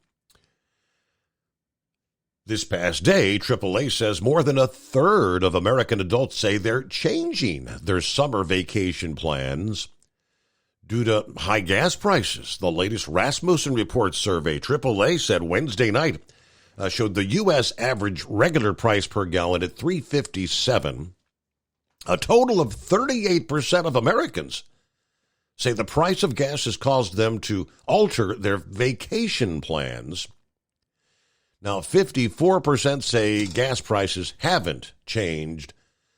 This past day, AAA says more than a third of American adults say they're changing their summer vacation plans due to high gas prices. The latest Rasmussen Report survey, AAA said Wednesday night, showed the U.S. average regular price per gallon at $3.57. A total of 38% of Americans say the price of gas has caused them to alter their vacation plans. Now, 54% say gas prices haven't changed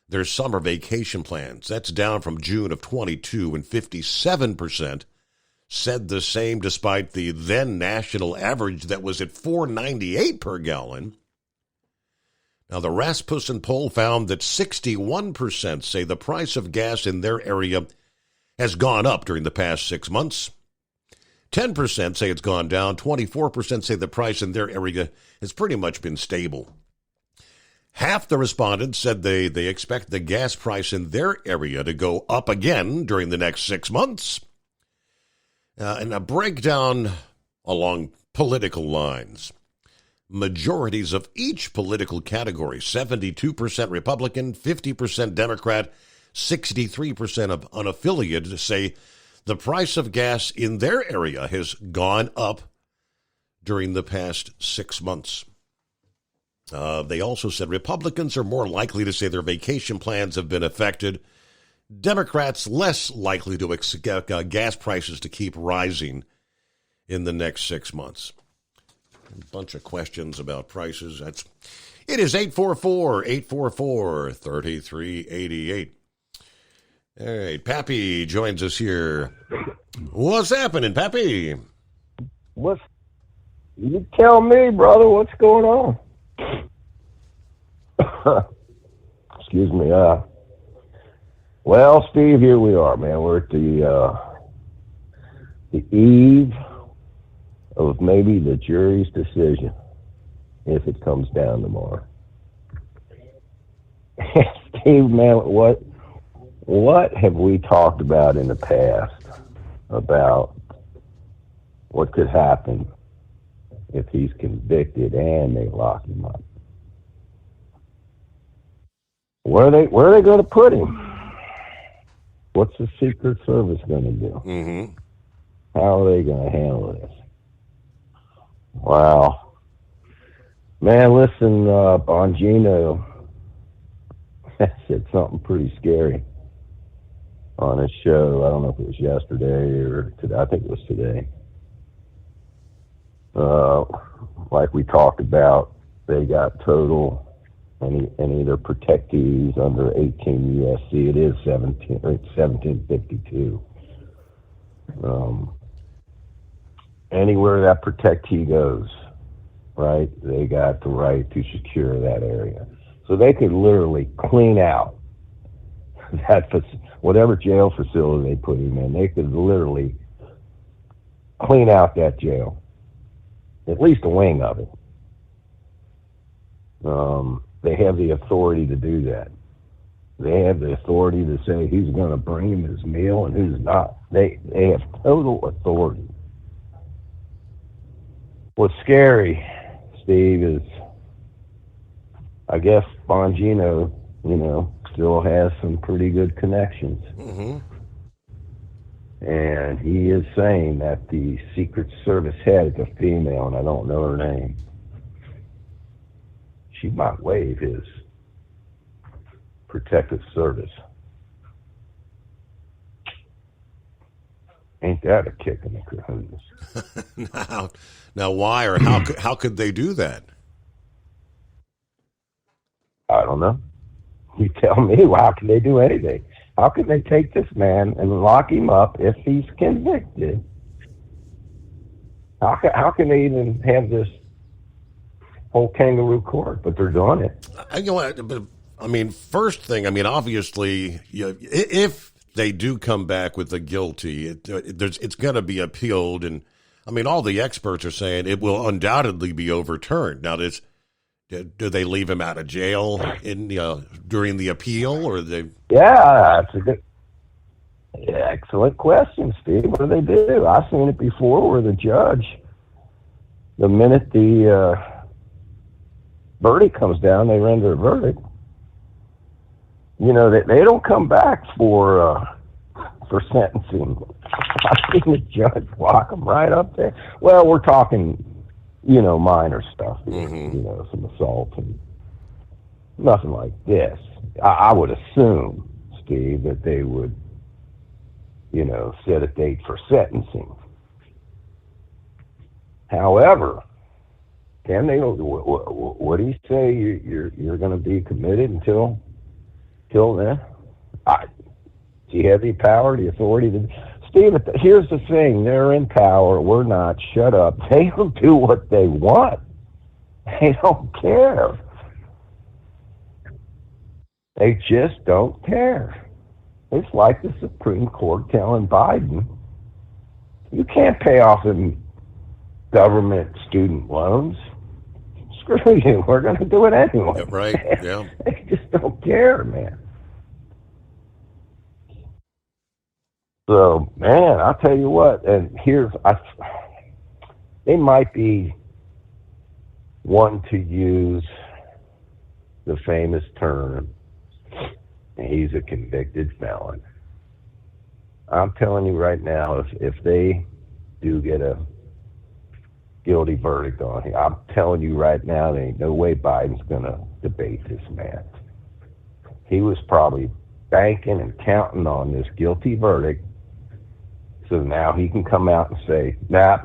their summer vacation plans. That's down from June of 22, and 57% said the same despite the then national average that was at $4.98 per gallon. Now, the Rasmussen poll found that 61% say the price of gas in their area has gone up during the past 6 months. 10% say it's gone down. 24% say the price in their area has pretty much been stable. Half the respondents said they expect the gas price in their area to go up again during the next 6 months. And a breakdown along political lines. Majorities of each political category, 72% Republican, 50% Democrat, 63% of unaffiliated, say the price of gas in their area has gone up during the past 6 months. They also said Republicans are more likely to say their vacation plans have been affected. Democrats less likely to expect gas prices to keep rising in the next 6 months. A bunch of questions about prices. It is 844-844-3388. All right, Pappy joins us here. What's happening, Pappy? You tell me, brother, what's going on? Excuse me. Well, Steve, here we are, man. We're at the eve of maybe the jury's decision, if it comes down tomorrow. Steve, man, what have we talked about in the past about what could happen if he's convicted and they lock him up? Where are they going to put him? What's the Secret Service going to do? Mm-hmm. How are they going to handle this? Wow. Man, listen, Bongino said something pretty scary on his show. I don't know if it was yesterday or today. I think it was today. Like we talked about, they got total any of their protectees under 18 USC. It is 1752. Anywhere that protectee goes, right, they got the right to secure that area. So they could literally clean out that whatever jail facility they put him in. They could literally clean out that jail, at least a wing of it. They have the authority to do that. They have the authority to say who's going to bring him his meal and who's not. They have total authority. What's scary, Steve, is I guess Bongino, still has some pretty good connections. Mm-hmm. And he is saying that the Secret Service head is a female, and I don't know her name. She might waive his protective service. Ain't that a kick in the kahoots? Now, why or how could they do that? I don't know. You tell me. Well, how can they do anything? How can they take this man and lock him up if he's convicted How can they even have this whole kangaroo court? But they're doing it. First thing, obviously, if they do come back with the guilty, it's going to be appealed, and all the experts are saying it will undoubtedly be overturned. Now, do they leave him out of jail during the appeal, or they? Yeah, that's a good, excellent question, Steve. What do? I've seen it before, where the judge, the minute the verdict comes down, they render a verdict. They don't come back for sentencing. I've seen the judge lock them right up there. Well, we're talking, minor stuff, some assault and nothing like this. I would assume, Steve, that they would, set a date for sentencing. However, can they? What do you say? You're going to be committed until then? Do you have the power, the authority to? Steve, here's the thing. They're in power. We're not. Shut up. They will do what they want. They don't care. They just don't care. It's like the Supreme Court telling Biden, you can't pay off them government student loans. Screw you. We're going to do it anyway. Yeah, right. Yeah. They just don't care, man. So, man, I'll tell you what, and they might be one to use the famous term, he's a convicted felon. I'm telling you right now, if they do get a guilty verdict on him, I'm telling you right now, there ain't no way Biden's going to debate this man. He was probably banking and counting on this guilty verdict, so now he can come out and say, nah,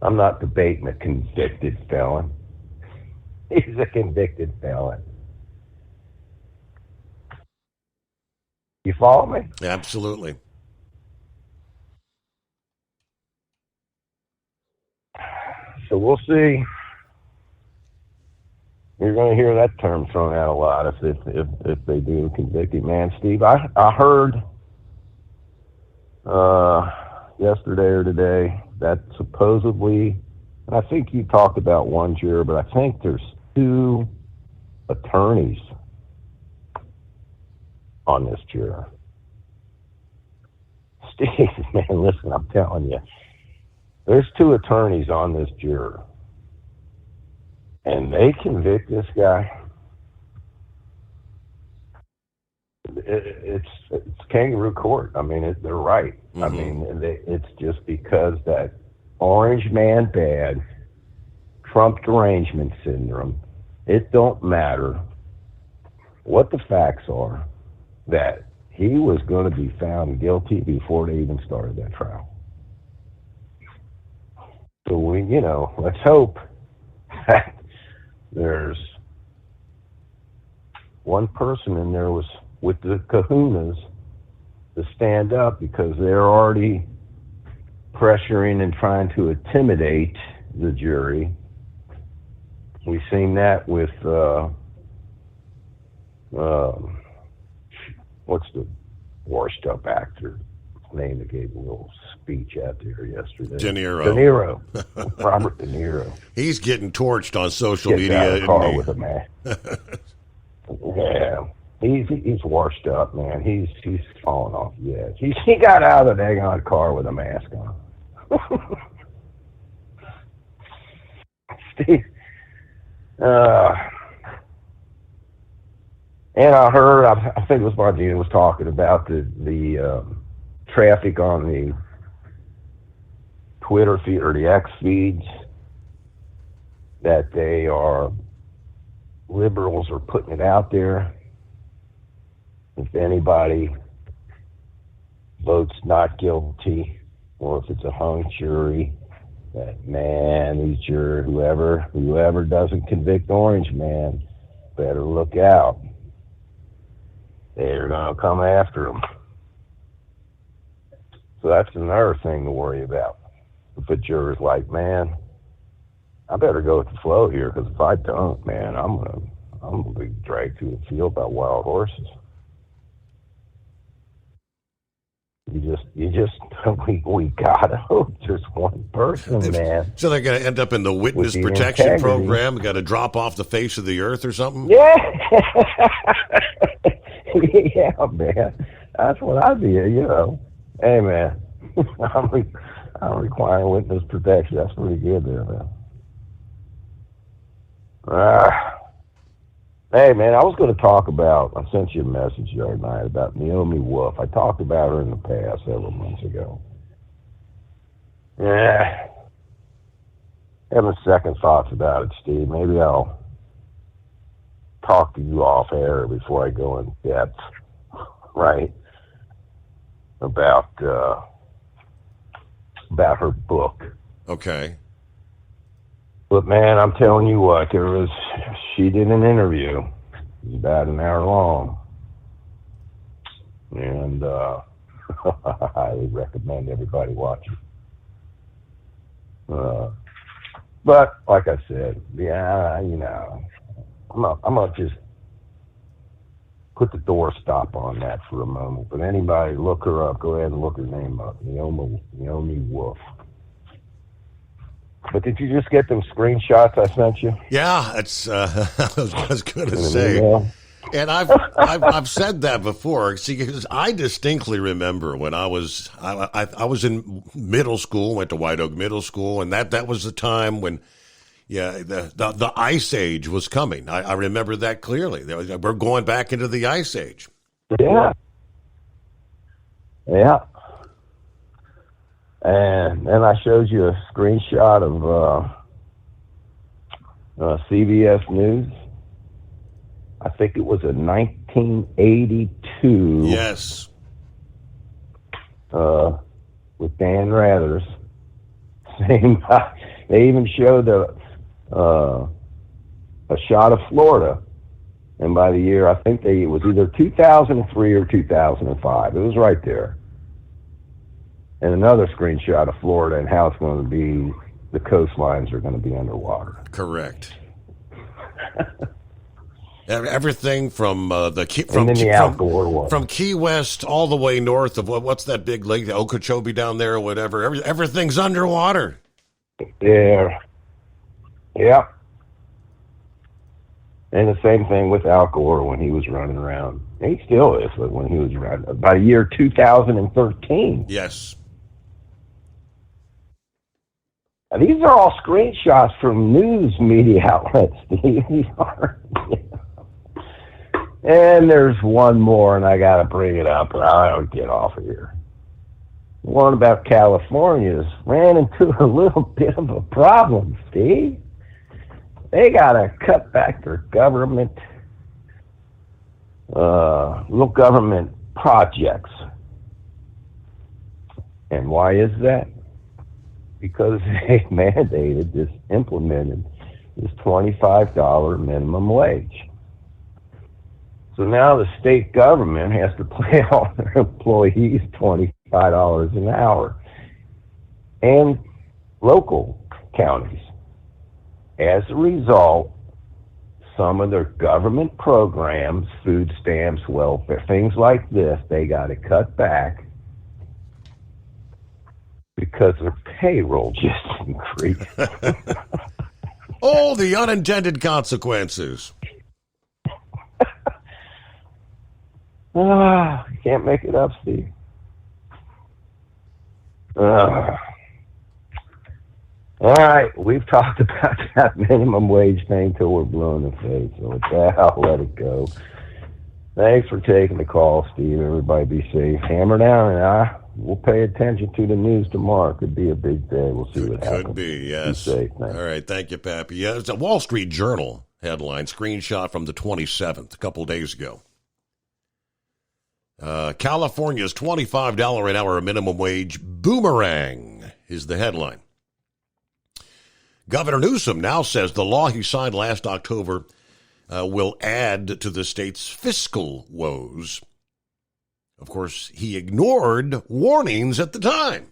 I'm not debating a convicted felon. He's a convicted felon. You follow me? Absolutely. So we'll see. You're going to hear that term thrown out a lot if they do convict him. Man, Steve, I heard yesterday or today that supposedly, and I think you talked about one juror, but I think there's 2 attorneys on this juror. Steve, man, listen, I'm telling you, there's 2 attorneys on this juror, and they convict this guy. It's kangaroo court. They're right. Mm-hmm. It's just because that orange man bad, Trump derangement syndrome. It don't matter what the facts are, that he was going to be found guilty before they even started that trial. So let's hope that there's one person in there was with the kahunas to stand up, because they're already pressuring and trying to intimidate the jury. We've seen that with what's the washed up actor name that gave a little speech out there yesterday? De Niro. Robert De Niro. He's getting torched on social Gets media. out of the car with a man. Yeah. He's washed up, man. He's falling off the edge. He got out of the daggone car with a mask on. Steve, and I heard, I think it was Martina was talking about the traffic on the Twitter feed or the X feeds, that liberals are putting it out there. If anybody votes not guilty, or if it's a hung jury, that man, these jurors, whoever doesn't convict Orange Man, better look out. They're going to come after him. So that's another thing to worry about. if a juror's like, man, I better go with the flow here, because if I don't, man, I'm gonna be dragged through the field by wild horses. You just we gotta hope just one person, man. So they're going to end up in the witness protection integrity program, got to drop off the face of the earth or something? Yeah. Yeah, man. That's what I'd be, Hey, man, I'm requiring witness protection. That's pretty good there, man. Hey, man, I was going to talk about, I sent you a message the other night about Naomi Wolf. I talked about her in the past several months ago. Yeah. Having second thoughts about it, Steve. Maybe I'll talk to you off air before I go in depth, right, about her book. Okay. But, man, I'm telling you what, she did an interview. It was about an hour long. And I highly recommend everybody watch it. But, like I said, yeah, I'm going to just put the doorstop on that for a moment. But anybody, look her up. Go ahead and look her name up, Naomi Wolf. But did you just get them screenshots I sent you? Yeah, it's I was going to say, and I've said that before. See, because I distinctly remember when I was in middle school, went to White Oak Middle School, and that was the time when, the Ice Age was coming. I remember that clearly. We're going back into the Ice Age. Yeah. Yeah. And then I showed you a screenshot of CBS News. I think it was a 1982. Yes. With Dan Rathers. Same. They even showed a shot of Florida. And by the year, I think it was either 2003 or 2005. It was right there. And another screenshot of Florida and how it's going to be, the coastlines are going to be underwater. Correct. Everything from from Key West all the way north of what's that big lake, the Okeechobee down there or whatever. Everything's underwater. Yeah. Yeah. And the same thing with Al Gore when he was running around. He still is, but when he was running, by the year 2013. Yes. Now, these are all screenshots from news media outlets, Steve. And there's one more, and I got to bring it up, but I'll get off of here. One about California's ran into a little bit of a problem, Steve. They got to cut back their government, little government projects. And why is that? Because they implemented this $25 minimum wage. So now the state government has to pay all their employees $25 an hour. And local counties. As a result, some of their government programs, food stamps, welfare, things like this, they got to cut back because their payroll just increased. Oh, the unintended consequences. Can't make it up, Steve. All right, we've talked about that minimum wage thing till we're blue in the face, so with that, I'll let it go. Thanks for taking the call, Steve. Everybody be safe. Hammer down, and we'll pay attention to the news tomorrow. Could be a big day. We'll see what happens. Could be, yes. Be safe, man. All right, thank you, Pappy. Yeah, it's a Wall Street Journal headline, screenshot from the 27th, a couple days ago. California's $25 an hour minimum wage boomerang is the headline. Governor Newsom now says the law he signed last October will add to the state's fiscal woes. Of course, he ignored warnings at the time.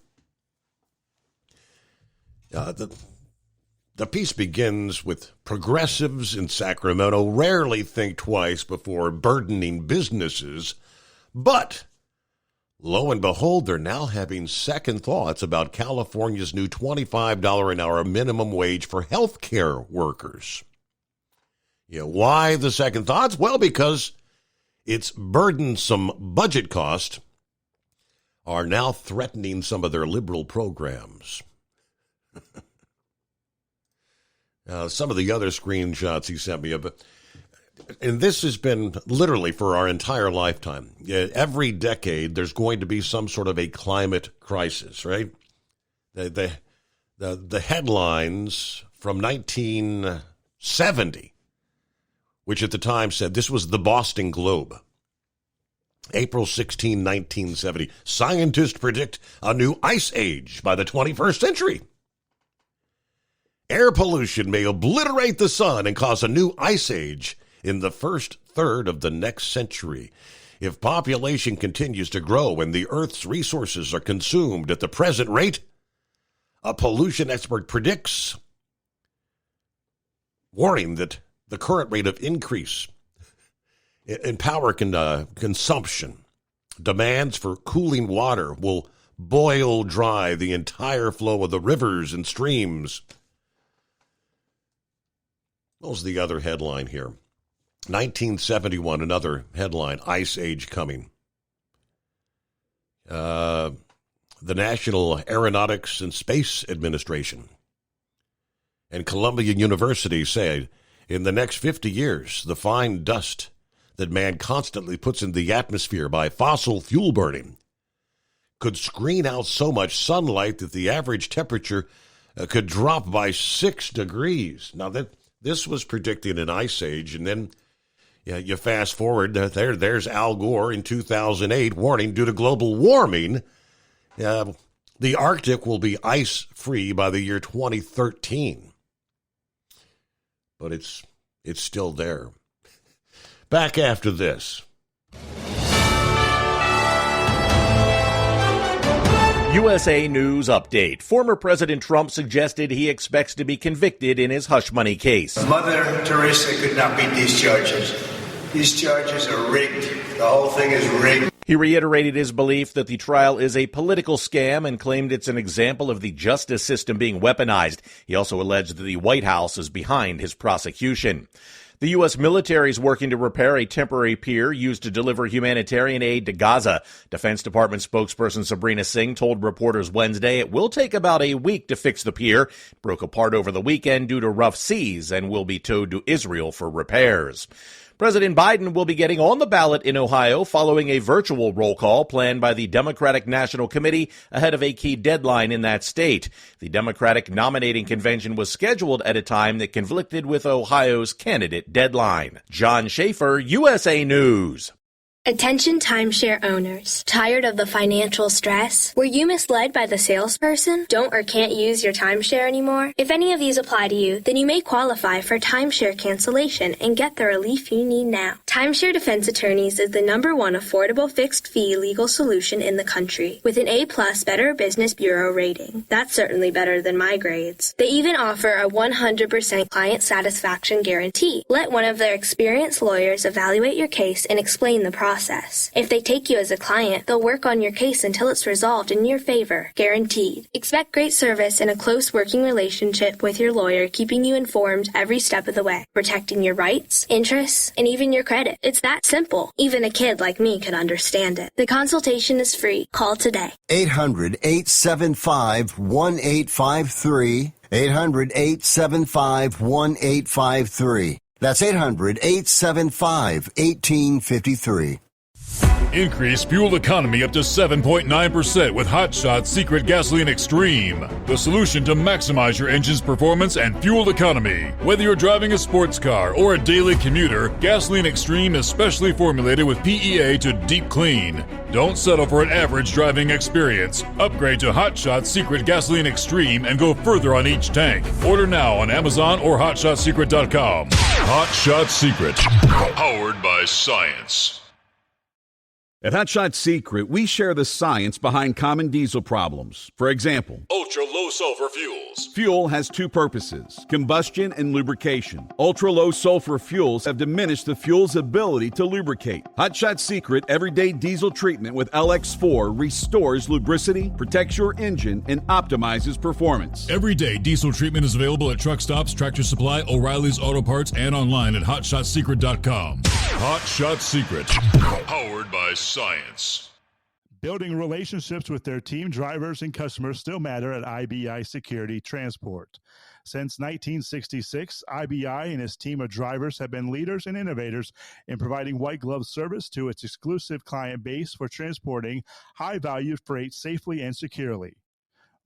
The piece begins with progressives in Sacramento rarely think twice before burdening businesses, but lo and behold, they're now having second thoughts about California's new $25 an hour minimum wage for healthcare workers. Why the second thoughts? Well, because its burdensome budget costs are now threatening some of their liberal programs. Some of the other screenshots he sent me, and this has been literally for our entire lifetime. Every decade, there's going to be some sort of a climate crisis, right? The headlines from 1970, which at the time said, this was the Boston Globe. April 16, 1970. Scientists predict a new ice age by the 21st century. Air pollution may obliterate the sun and cause a new ice age in the first third of the next century. If population continues to grow and the Earth's resources are consumed at the present rate, a pollution expert predicts, warning that the current rate of increase in power consumption, demands for cooling water will boil dry the entire flow of the rivers and streams. What was the other headline here? 1971, another headline, Ice Age coming. The National Aeronautics and Space Administration and Columbia University say in the next 50 years, the fine dust that man constantly puts in the atmosphere by fossil fuel burning could screen out so much sunlight that the average temperature could drop by 6 degrees. Now, this was predicting an ice age, and then you fast forward, there's Al Gore in 2008 warning due to global warming, the Arctic will be ice-free by the year 2013. But it's still there. Back after this. USA News Update. Former President Trump suggested he expects to be convicted in his hush money case. Mother Teresa could not beat these charges. These charges are rigged. The whole thing is rigged. He reiterated his belief that the trial is a political scam and claimed it's an example of the justice system being weaponized. He also alleged that the White House is behind his prosecution. The U.S. military is working to repair a temporary pier used to deliver humanitarian aid to Gaza. Defense Department spokesperson Sabrina Singh told reporters Wednesday it will take about a week to fix the pier. It broke apart over the weekend due to rough seas and will be towed to Israel for repairs. President Biden will be getting on the ballot in Ohio following a virtual roll call planned by the Democratic National Committee ahead of a key deadline in that state. The Democratic nominating convention was scheduled at a time that conflicted with Ohio's candidate deadline. John Schaefer, USA News. Attention timeshare owners. Tired of the financial stress? Were you misled by the salesperson? Don't or can't use your timeshare anymore? If any of these apply to you, then you may qualify for timeshare cancellation and get the relief you need now. Timeshare Defense Attorneys is the #1 affordable fixed fee legal solution in the country with an A+ Better Business Bureau rating. That's certainly better than my grades. They even offer a 100% client satisfaction guarantee. Let one of their experienced lawyers evaluate your case and explain the process. If they take you as a client, they'll work on your case until it's resolved in your favor, guaranteed. Expect great service and a close working relationship with your lawyer, keeping you informed every step of the way, protecting your rights, interests, and even your credit. It's that simple. Even a kid like me could understand it. The consultation is free. Call today. 800-875-1853. 800-875-1853. That's 800-875-1853. Increase fuel economy up to 7.9% with Hot Shot's Secret Gasoline Extreme, the solution to maximize your engine's performance and fuel economy. Whether you're driving a sports car or a daily commuter, Gasoline Extreme is specially formulated with PEA to deep clean. Don't settle for an average driving experience. Upgrade to Hot Shot's Secret Gasoline Extreme and go further on each tank. Order now on Amazon or HotShotSecret.com. Hot Shot Secret, powered by science. At Hot Shot Secret, we share the science behind common diesel problems. For example, ultra-low sulfur fuels. Fuel has two purposes, combustion and lubrication. Ultra-low sulfur fuels have diminished the fuel's ability to lubricate. Hot Shot Secret Everyday Diesel Treatment with LX4 restores lubricity, protects your engine, and optimizes performance. Everyday diesel treatment is available at truck stops, Tractor Supply, O'Reilly's Auto Parts, and online at HotShotSecret.com. Hot Shot Secret, powered by science. Building relationships with their team, drivers, and customers still matter at IBI Security Transport. Since 1966, IBI and its team of drivers have been leaders and innovators in providing white glove service to its exclusive client base for transporting high-value freight safely and securely.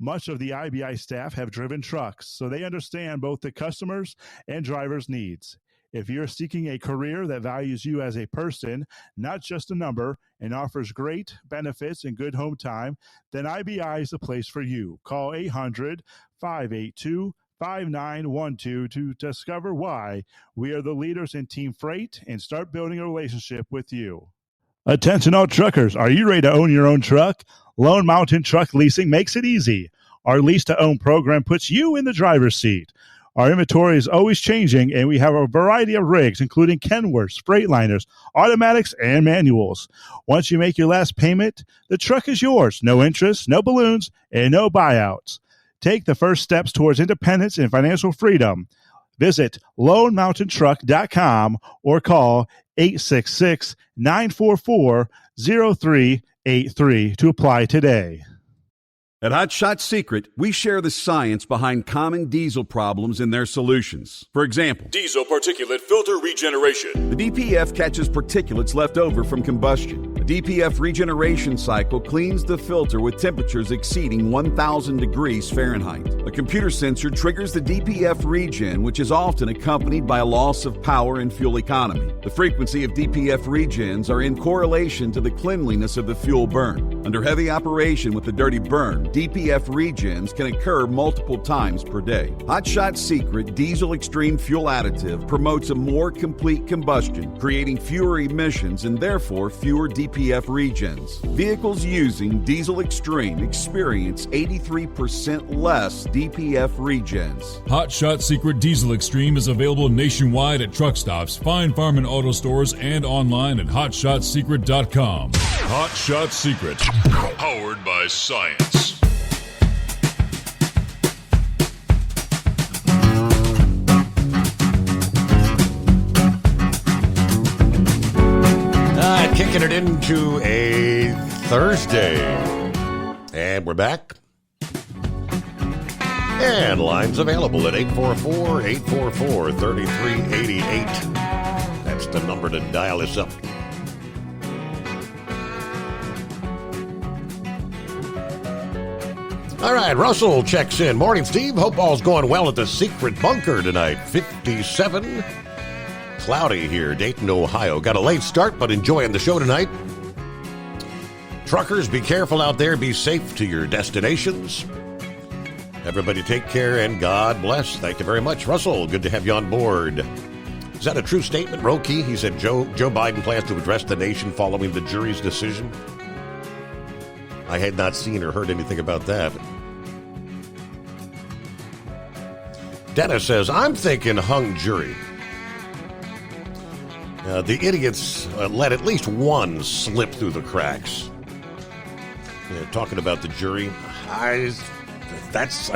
Much of the IBI staff have driven trucks, so they understand both the customers' and drivers' needs. If you're seeking a career that values you as a person, not just a number, and offers great benefits and good home time, then IBI is the place for you. Call 800-582-5912 to discover why we are the leaders in team freight and start building a relationship with you. Attention all truckers, are you ready to own your own truck? Lone Mountain Truck Leasing makes it easy. Our lease-to-own program puts you in the driver's seat. Our inventory is always changing, and we have a variety of rigs, including Kenworths, Freightliners, automatics, and manuals. Once you make your last payment, the truck is yours. No interest, no balloons, and no buyouts. Take the first steps towards independence and financial freedom. Visit LoneMountainTruck.com or call 866-944-0383 to apply today. At Hot Shot Secret, we share the science behind common diesel problems and their solutions. For example, Diesel particulate filter regeneration. the DPF catches particulates left over from combustion. The DPF regeneration cycle cleans the filter with temperatures exceeding 1,000 degrees Fahrenheit. A computer sensor triggers the DPF regen, which is often accompanied by a loss of power and fuel economy. The frequency of DPF regens are in correlation to the cleanliness of the fuel burn. Under heavy operation with the dirty burn, DPF regens can occur multiple times per day. Hot Shot Secret Diesel Extreme Fuel Additive promotes a more complete combustion, creating fewer emissions and therefore fewer DPF regens. Vehicles using Diesel Extreme experience 83% less DPF regens. Hot Shot Secret Diesel Extreme is available nationwide at truck stops, Fine Farm and Auto Stores, and online at HotShotSecret.com. Hot Shot Secret, powered by science. Kicking it into a Thursday. And we're back. And lines available at 844-844-3388. That's the number to dial us up. All right, Russell checks in. Morning, Steve. Hope all's going well at the secret bunker tonight. 57. Cloudy here, Dayton, Ohio. Got a late start, but enjoying the show tonight. Truckers, be careful out there. Be safe to your destinations. Everybody take care and God bless. Thank you very much. Russell, good to have you on board. Is that a true statement, Roki? He said Joe Biden plans to address the nation following the jury's decision. I had not seen or heard anything about that. Dennis says, I'm thinking hung jury. The idiots let at least one slip through the cracks. Talking about the jury, I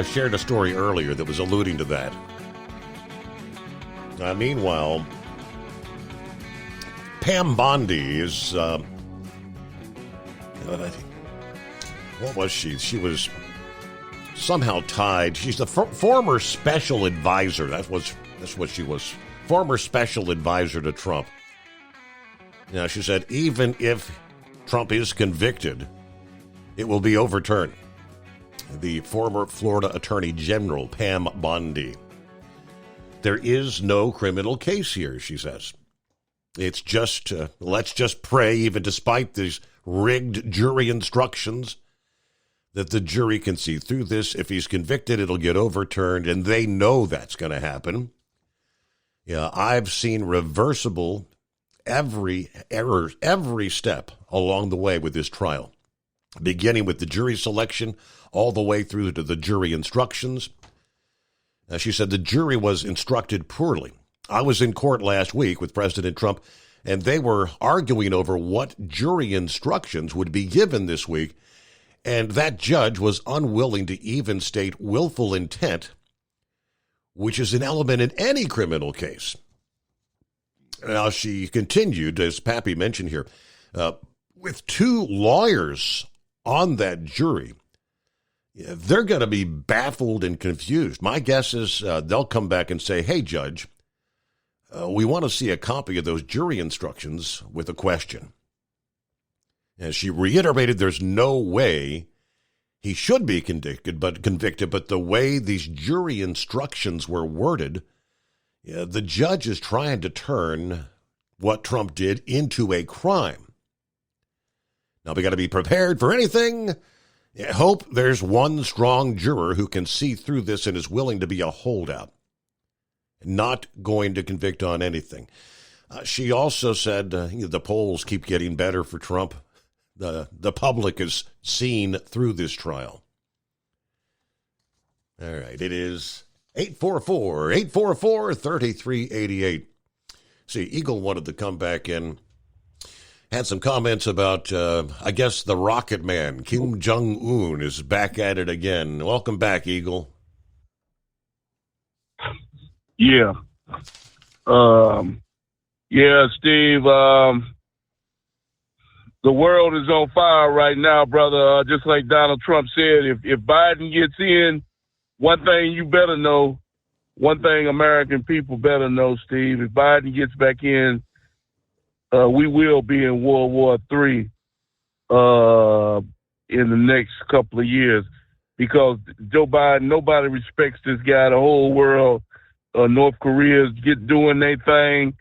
shared a story earlier that was alluding to that. Meanwhile, Pam Bondi is, what was she? She was somehow tied. She's the former special advisor. That's what she was. Former special advisor to Trump. Now, she said, even if Trump is convicted, it will be overturned. The former Florida Attorney General, Pam Bondi. There is no criminal case here, she says. It's just, let's just pray, even despite these rigged jury instructions, that the jury can see through this. If he's convicted, it'll get overturned, and they know that's going to happen. Yeah, I've seen reversible every step along the way with this trial, beginning with the jury selection all the way through to the jury instructions. She said the jury was instructed poorly. I was in court last week with President Trump, and they were arguing over what jury instructions would be given this week, and that judge was unwilling to even state willful intent, which is an element in any criminal case. Now, she continued, as Pappy mentioned here, with two lawyers on that jury, they're going to be baffled and confused. My guess is they'll come back and say, hey, Judge, we want to see a copy of those jury instructions with a question. And she reiterated there's no way he should be convicted, but the way these jury instructions were worded, the judge is trying to turn what Trump did into a crime. Now, we got to be prepared for anything. I hope there's one strong juror who can see through this and is willing to be a holdout, not going to convict on anything. She also said the polls keep getting better for Trump. The public is seen through this trial. All right, it is 844-3388. See, Eagle wanted to come back in. Had some comments about, I guess, the Rocket Man, Kim Jong-un, is back at it again. Welcome back, Eagle. Yeah. Steve, the world is on fire right now, brother. Just like Donald Trump said, if Biden gets in, one thing you better know, one thing American people better know, Steve, if Biden gets back in, we will be in World War III in the next couple of years, because Joe Biden, nobody respects this guy. The whole world, North Korea's doing their thing,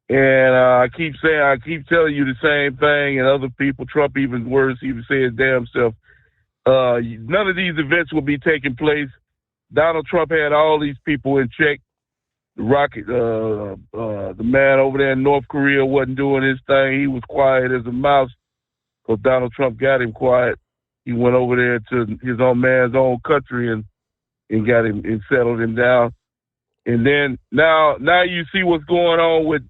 and I keep telling you the same thing, and other people, Trump even worse, even say his damn self. None of these events will be taking place. Donald Trump had all these people in check. The Rocket, the man over there in North Korea wasn't doing his thing. He was quiet as a mouse because Donald Trump got him quiet. He went over there to his own man's own country and got him and settled him down. And then now you see what's going on with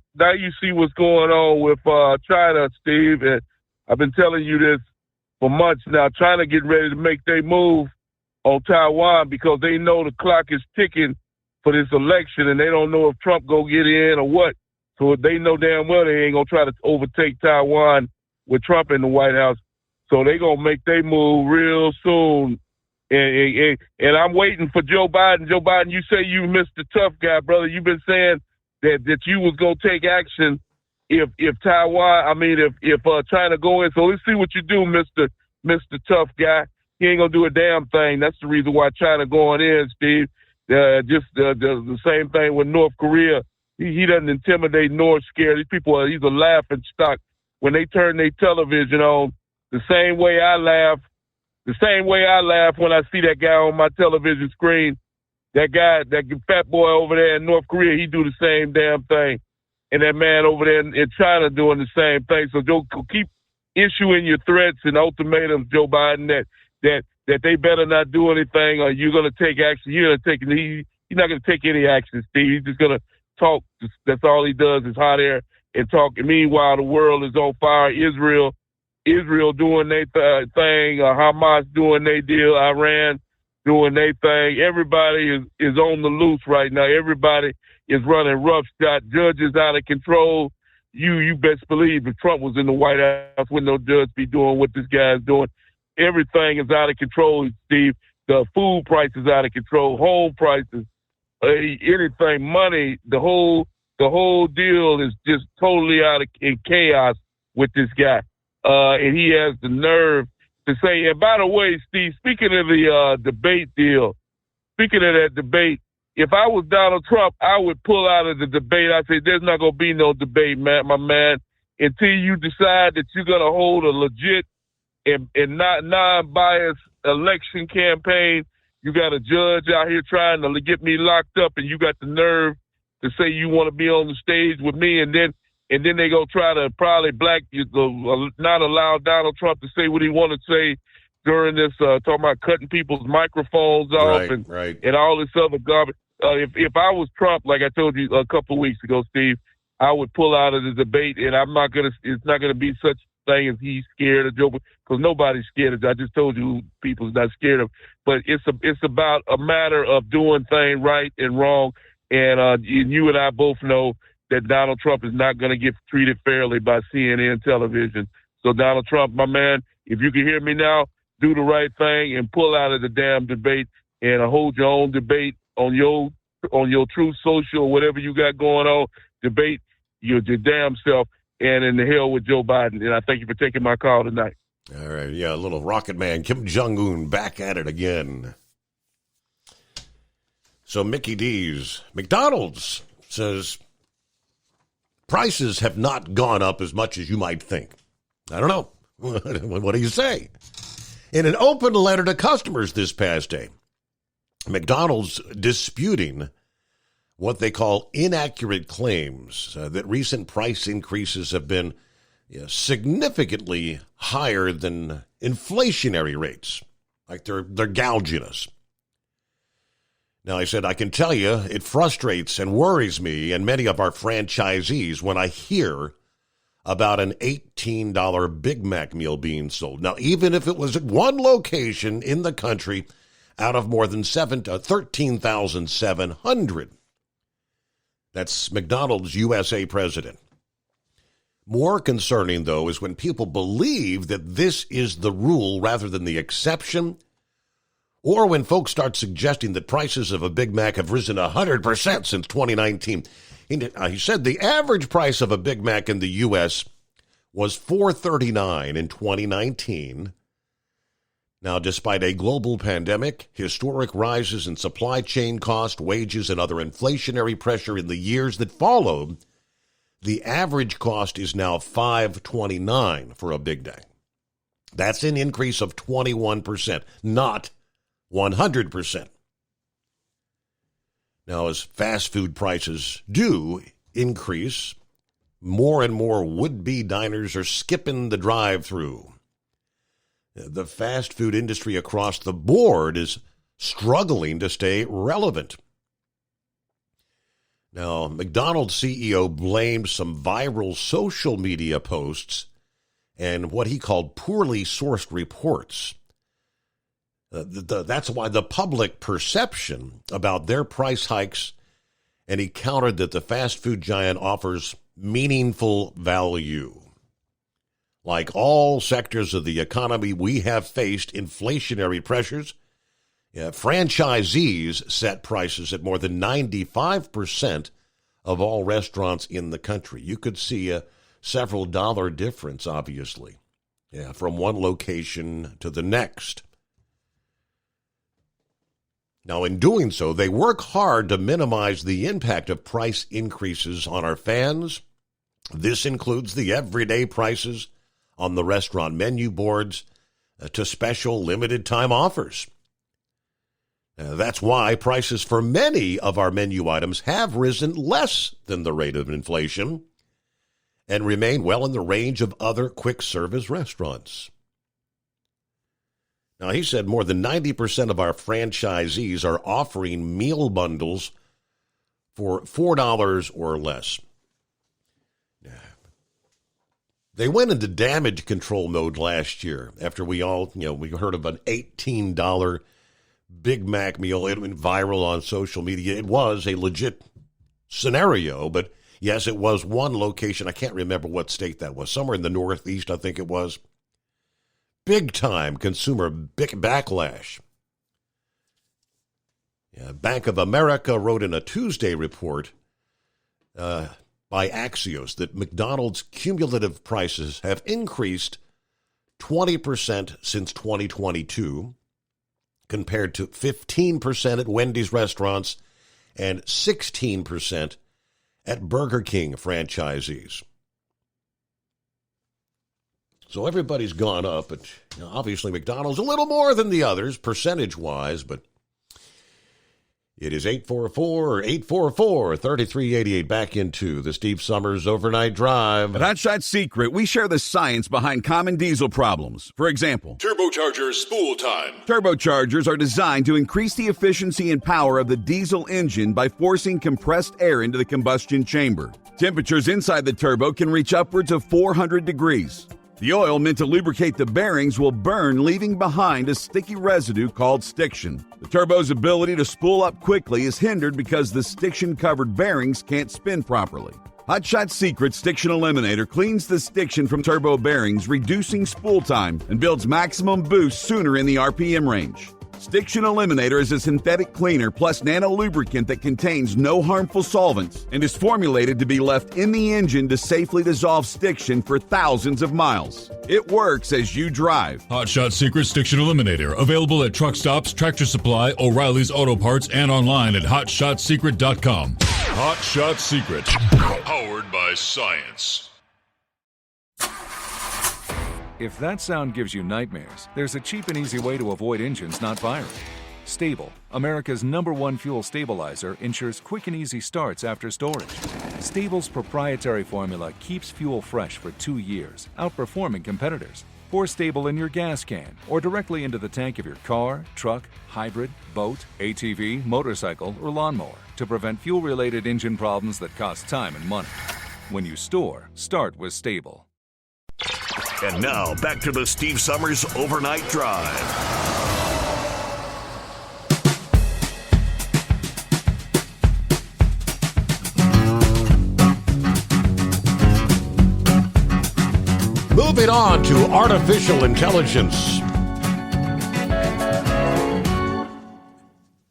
China, Steve. And I've been telling you this for months now. China getting ready to make their move on Taiwan because they know the clock is ticking for this election, and they don't know if Trump go get in or what. So they know damn well they ain't gonna try to overtake Taiwan with Trump in the White House. So they gonna make their move real soon. And I'm waiting for Joe Biden. Joe Biden, you say you Mr. Tough Guy, brother. You've been saying that you was gonna take action if China go in. So let's see what you do, Mr. Tough Guy. He ain't gonna do a damn thing. That's the reason why China going in, Steve. The same thing with North Korea. He doesn't intimidate nor scare. These people he's a laughing stock. When they turn their television on, the same way I laugh when I see that guy on my television screen, that fat boy over there in North Korea, he do the same damn thing. And that man over there in China doing the same thing. So Joe, keep issuing your threats and ultimatums, Joe Biden, that they better not do anything, or you're going to take action. He's not going to take any action, Steve. He's just going to talk. That's all he does is hot air and talk. And meanwhile, the world is on fire. Israel doing their thing. Hamas doing their deal. Iran doing their thing. Everybody is on the loose right now. Everybody is running roughshod. Judges out of control. You best believe if Trump was in the White House, wouldn't no judge be doing what this guy's doing. Everything is out of control, Steve. The food prices out of control, home prices, anything, money. The whole deal is just totally in chaos with this guy. And he has the nerve to say. And by the way, Steve, speaking of the debate deal, speaking of that debate, if I was Donald Trump, I would pull out of the debate. I say there's not gonna be no debate, man, my man, until you decide that you're gonna hold a legit and not non-biased election campaign. You got a judge out here trying to get me locked up, and you got the nerve to say you want to be on the stage with me, and then and then they go try to probably not allow Donald Trump to say what he want to say during this, talking about cutting people's microphones off and all this other garbage. If I was Trump, like I told you a couple of weeks ago, Steve, I would pull out of the debate, and it's not gonna be such a thing as he's scared of Joe, because nobody's scared of. I just told you people's not scared of. But it's about a matter of doing things right and wrong, and you and I both know that Donald Trump is not going to get treated fairly by CNN television. So Donald Trump, my man, if you can hear me now, do the right thing and pull out of the damn debate and hold your own debate on your Truth Social or whatever you got going on. Debate your damn self, and in the hell with Joe Biden. And I thank you for taking my call tonight. All right, yeah, little rocket man Kim Jong-un back at it again. So Mickey D's, McDonald's says prices have not gone up as much as you might think. I don't know. What do you say? In an open letter to customers this past day, McDonald's disputing what they call inaccurate claims that recent price increases have been significantly higher than inflationary rates, like they're gouging us. Now, I said, I can tell you it frustrates and worries me and many of our franchisees when I hear about an $18 Big Mac meal being sold. Now, even if it was at one location in the country out of more than 13,700. That's McDonald's USA president. More concerning, though, is when people believe that this is the rule rather than the exception, or when folks start suggesting that prices of a Big Mac have risen 100% since 2019. He said the average price of a Big Mac in the U.S. was $4.39 in 2019. Now, despite a global pandemic, historic rises in supply chain cost, wages, and other inflationary pressure in the years that followed, the average cost is now $5.29 for a Big Mac. That's an increase of 21%, not 100%. Now, as fast food prices do increase, more and more would-be diners are skipping the drive-thru. The fast food industry across the board is struggling to stay relevant. Now, McDonald's CEO blamed some viral social media posts and what he called poorly sourced reports. That's why the public perception about their price hikes, and he countered that the fast food giant offers meaningful value. Like all sectors of the economy, we have faced inflationary pressures. Franchisees set prices at more than 95% of all restaurants in the country. You could see a several dollar difference, obviously, from one location to the next. Now, in doing so, they work hard to minimize the impact of price increases on our fans. This includes the everyday prices on the restaurant menu boards to special limited time offers. That's why prices for many of our menu items have risen less than the rate of inflation and remain well in the range of other quick service restaurants. Now, he said more than 90% of our franchisees are offering meal bundles for $4 or less. They went into damage control mode last year after we heard of an $18 Big Mac meal. It went viral on social media. It was a legit scenario, but yes, it was one location. I can't remember what state that was. Somewhere in the Northeast, I think it was. Big time consumer backlash. Bank of America wrote in a Tuesday report by Axios that McDonald's cumulative prices have increased 20% since 2022, compared to 15% at Wendy's restaurants and 16% at Burger King franchisees. So everybody's gone up, but obviously McDonald's a little more than the others percentage-wise, but It is 844-3388. Back into the Steve Summers Overnight Drive. At Hot Shot Secret, we share the science behind common diesel problems. For example, Turbocharger spool time. Turbochargers are designed to increase the efficiency and power of the diesel engine by forcing compressed air into the combustion chamber. Temperatures inside the turbo can reach upwards of 400 degrees. The oil meant to lubricate the bearings will burn, leaving behind a sticky residue called stiction. The turbo's ability to spool up quickly is hindered because the stiction-covered bearings can't spin properly. Hot Shot Secret Stiction Eliminator cleans the stiction from turbo bearings, reducing spool time, and builds maximum boost sooner in the RPM range. Stiction Eliminator is a synthetic cleaner plus nano-lubricant that contains no harmful solvents and is formulated to be left in the engine to safely dissolve stiction for thousands of miles. It works as you drive. Hot Shot Secret Stiction Eliminator. Available at truck stops, Tractor Supply, O'Reilly's Auto Parts, and online at HotShotSecret.com. Hot Shot Secret. Powered by science. If that sound gives you nightmares, there's a cheap and easy way to avoid engines not firing. Stable, America's #1 fuel stabilizer, ensures quick and easy starts after storage. Stable's proprietary formula keeps fuel fresh for 2 years, outperforming competitors. Pour Stable in your gas can or directly into the tank of your car, truck, hybrid, boat, ATV, motorcycle, or lawnmower to prevent fuel-related engine problems that cost time and money. When you store, start with Stable. And now, back to the Steve Summers Overnight Drive. Moving on to artificial intelligence.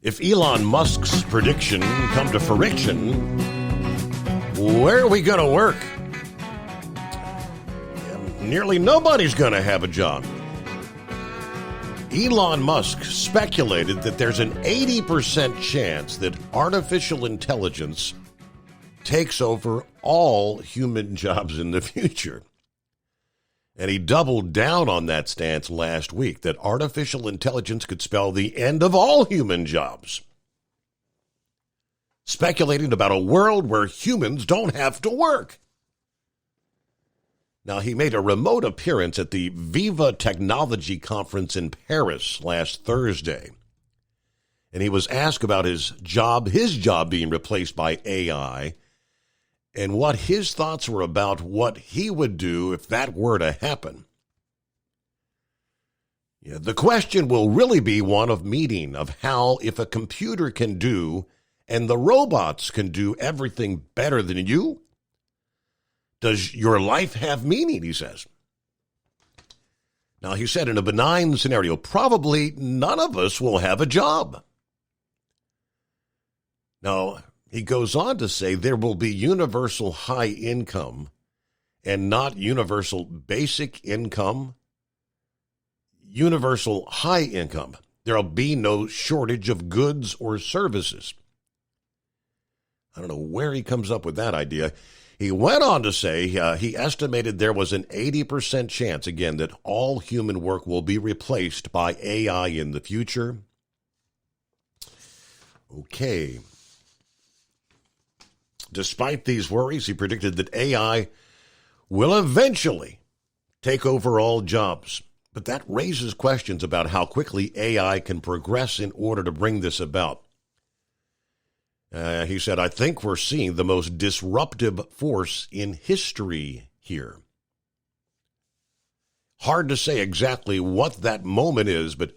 If Elon Musk's prediction come to fruition, where are we going to work? Nearly nobody's going to have a job. Elon Musk speculated that there's an 80% chance that artificial intelligence takes over all human jobs in the future. And he doubled down on that stance last week, that artificial intelligence could spell the end of all human jobs. Speculating about a world where humans don't have to work. Now, he made a remote appearance at the Viva Technology Conference in Paris last Thursday. And he was asked about his job being replaced by AI, and what his thoughts were about what he would do if that were to happen. Yeah, the question will really be one of meaning, of how, if a computer can do, and the robots can do everything better than you, does your life have meaning, he says. Now, he said in a benign scenario, probably none of us will have a job. Now, he goes on to say there will be universal high income and not universal basic income. Universal high income. There will be no shortage of goods or services. I don't know where he comes up with that idea. He went on to say he estimated there was an 80% chance, again, that all human work will be replaced by AI in the future. Okay. Despite these worries, he predicted that AI will eventually take over all jobs. But that raises questions about how quickly AI can progress in order to bring this about. He said, I think we're seeing the most disruptive force in history here. Hard to say exactly what that moment is, but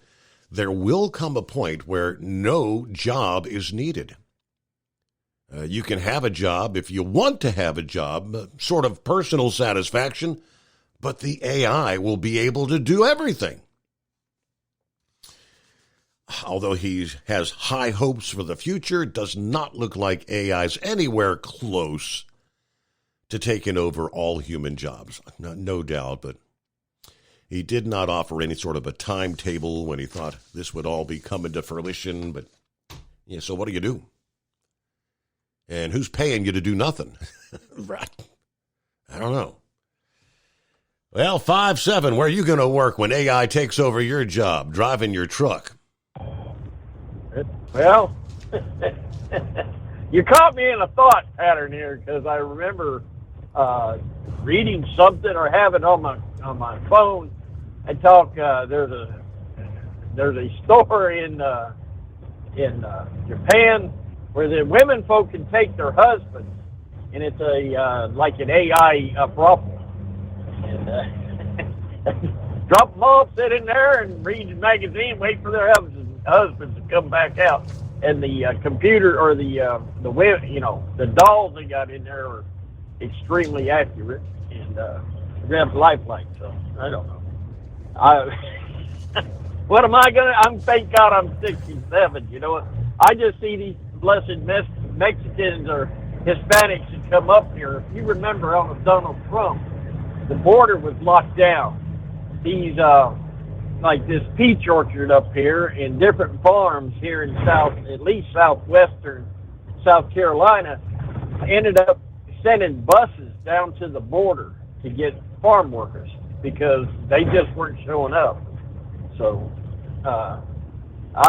there will come a point where no job is needed. You can have a job if you want to have a job, sort of personal satisfaction, but the AI will be able to do everything. Although he has high hopes for the future, it does not look like AI's anywhere close to taking over all human jobs. No doubt, but he did not offer any sort of a timetable when he thought this would all be coming to fruition. But yeah, so what do you do? And who's paying you to do nothing? Right. I don't know. Well, 5-7, where are you going to work when AI takes over your job, driving your truck? Well, You caught me in a thought pattern here because I remember reading something or having on my phone and talk. There's a store in Japan where the women folk can take their husbands, and it's like an AI brothel. And drop them off, sit in there, and read the magazine, wait for their husbands to come back out. And the computer or the dolls they got in there are extremely accurate and grabs lifelike. So I don't know. What am I gonna? Thank God I'm 67. You know, I just see these blessed Mexicans or Hispanics that come up here. If you remember, on Donald Trump, the border was locked down. These like this peach orchard up here and different farms here in at least southwestern South Carolina, ended up sending buses down to the border to get farm workers because they just weren't showing up. So I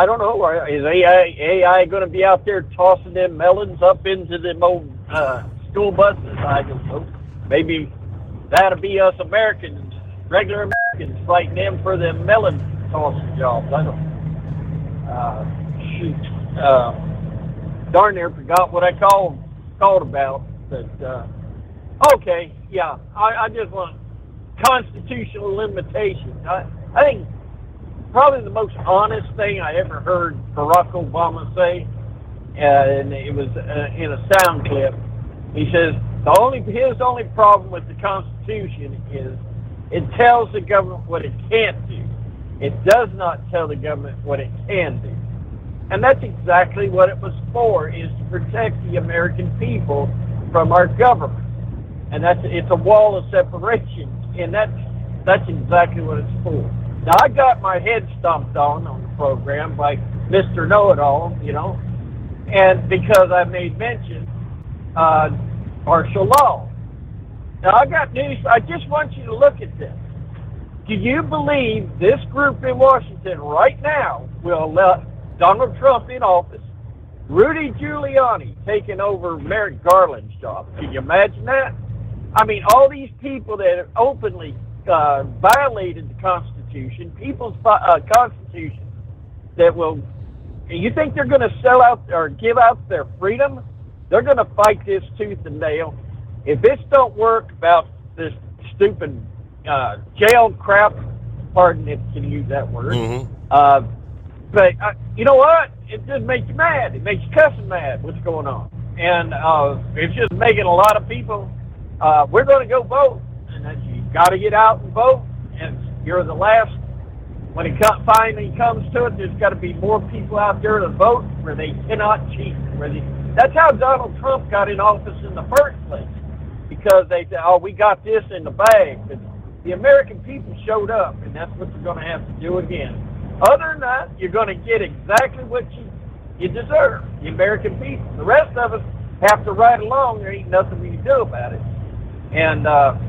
don't know. Is AI going to be out there tossing them melons up into them old school buses? I don't know. Maybe that'll be us Americans, regular Americans, fighting them for them melon tossing jobs. I don't darn near forgot what I called about. But okay, yeah, I just want constitutional limitations. I think probably the most honest thing I ever heard Barack Obama say, and it was in a sound clip. He says his only problem with the Constitution is it tells the government what it can't do. It does not tell the government what it can do. And that's exactly what it was for, is to protect the American people from our government. And it's a wall of separation, and that's exactly what it's for. Now, I got my head stomped on the program by Mr. Know-It-All, you know, and because I made mention martial law. Now, I got news. I just want you to look at this. Do you believe this group in Washington right now will let Donald Trump in office, Rudy Giuliani taking over Merrick Garland's job? Can you imagine that? I mean, all these people that have openly violated the Constitution, people's Constitution, that will, you think they're going to sell out or give out their freedom? They're going to fight this tooth and nail. If this don't work about this stupid jail crap, pardon if you can use that word, but you know what? It just makes you mad. It makes you cussing mad what's going on. And it's just making a lot of people, we're going to go vote. And you got to get out and vote. And you're the last, when it finally comes to it, there's got to be more people out there to vote where they cannot cheat. That's how Donald Trump got in office in the first place. Because they said, oh, we got this in the bag. But the American people showed up, and that's what you're going to have to do again. Other than that, you're going to get exactly what you deserve, the American people. The rest of us have to ride along. There ain't nothing we can do about it. And how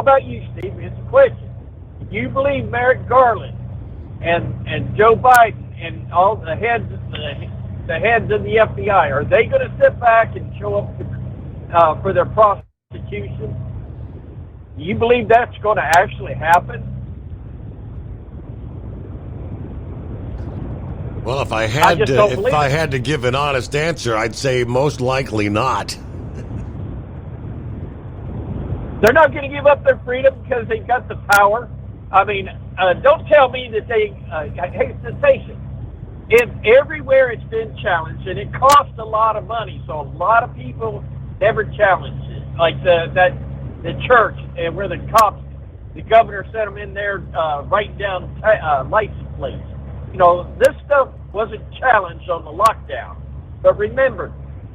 about you, Steve? It's a question. Do you believe Merrick Garland and Joe Biden and all the heads of the FBI, are they going to sit back and show up for their prosecution? Do you believe that's going to actually happen? Well, if I had to give an honest answer, I'd say most likely not. They're not going to give up their freedom because they've got the power. I mean, don't tell me that they hate sensation. Everywhere it's been challenged, and it costs a lot of money, so a lot of people never challenge it. Like the church, and where the cops, the governor sent them in there writing down license plates. You know, this stuff wasn't challenged on the lockdown. But remember,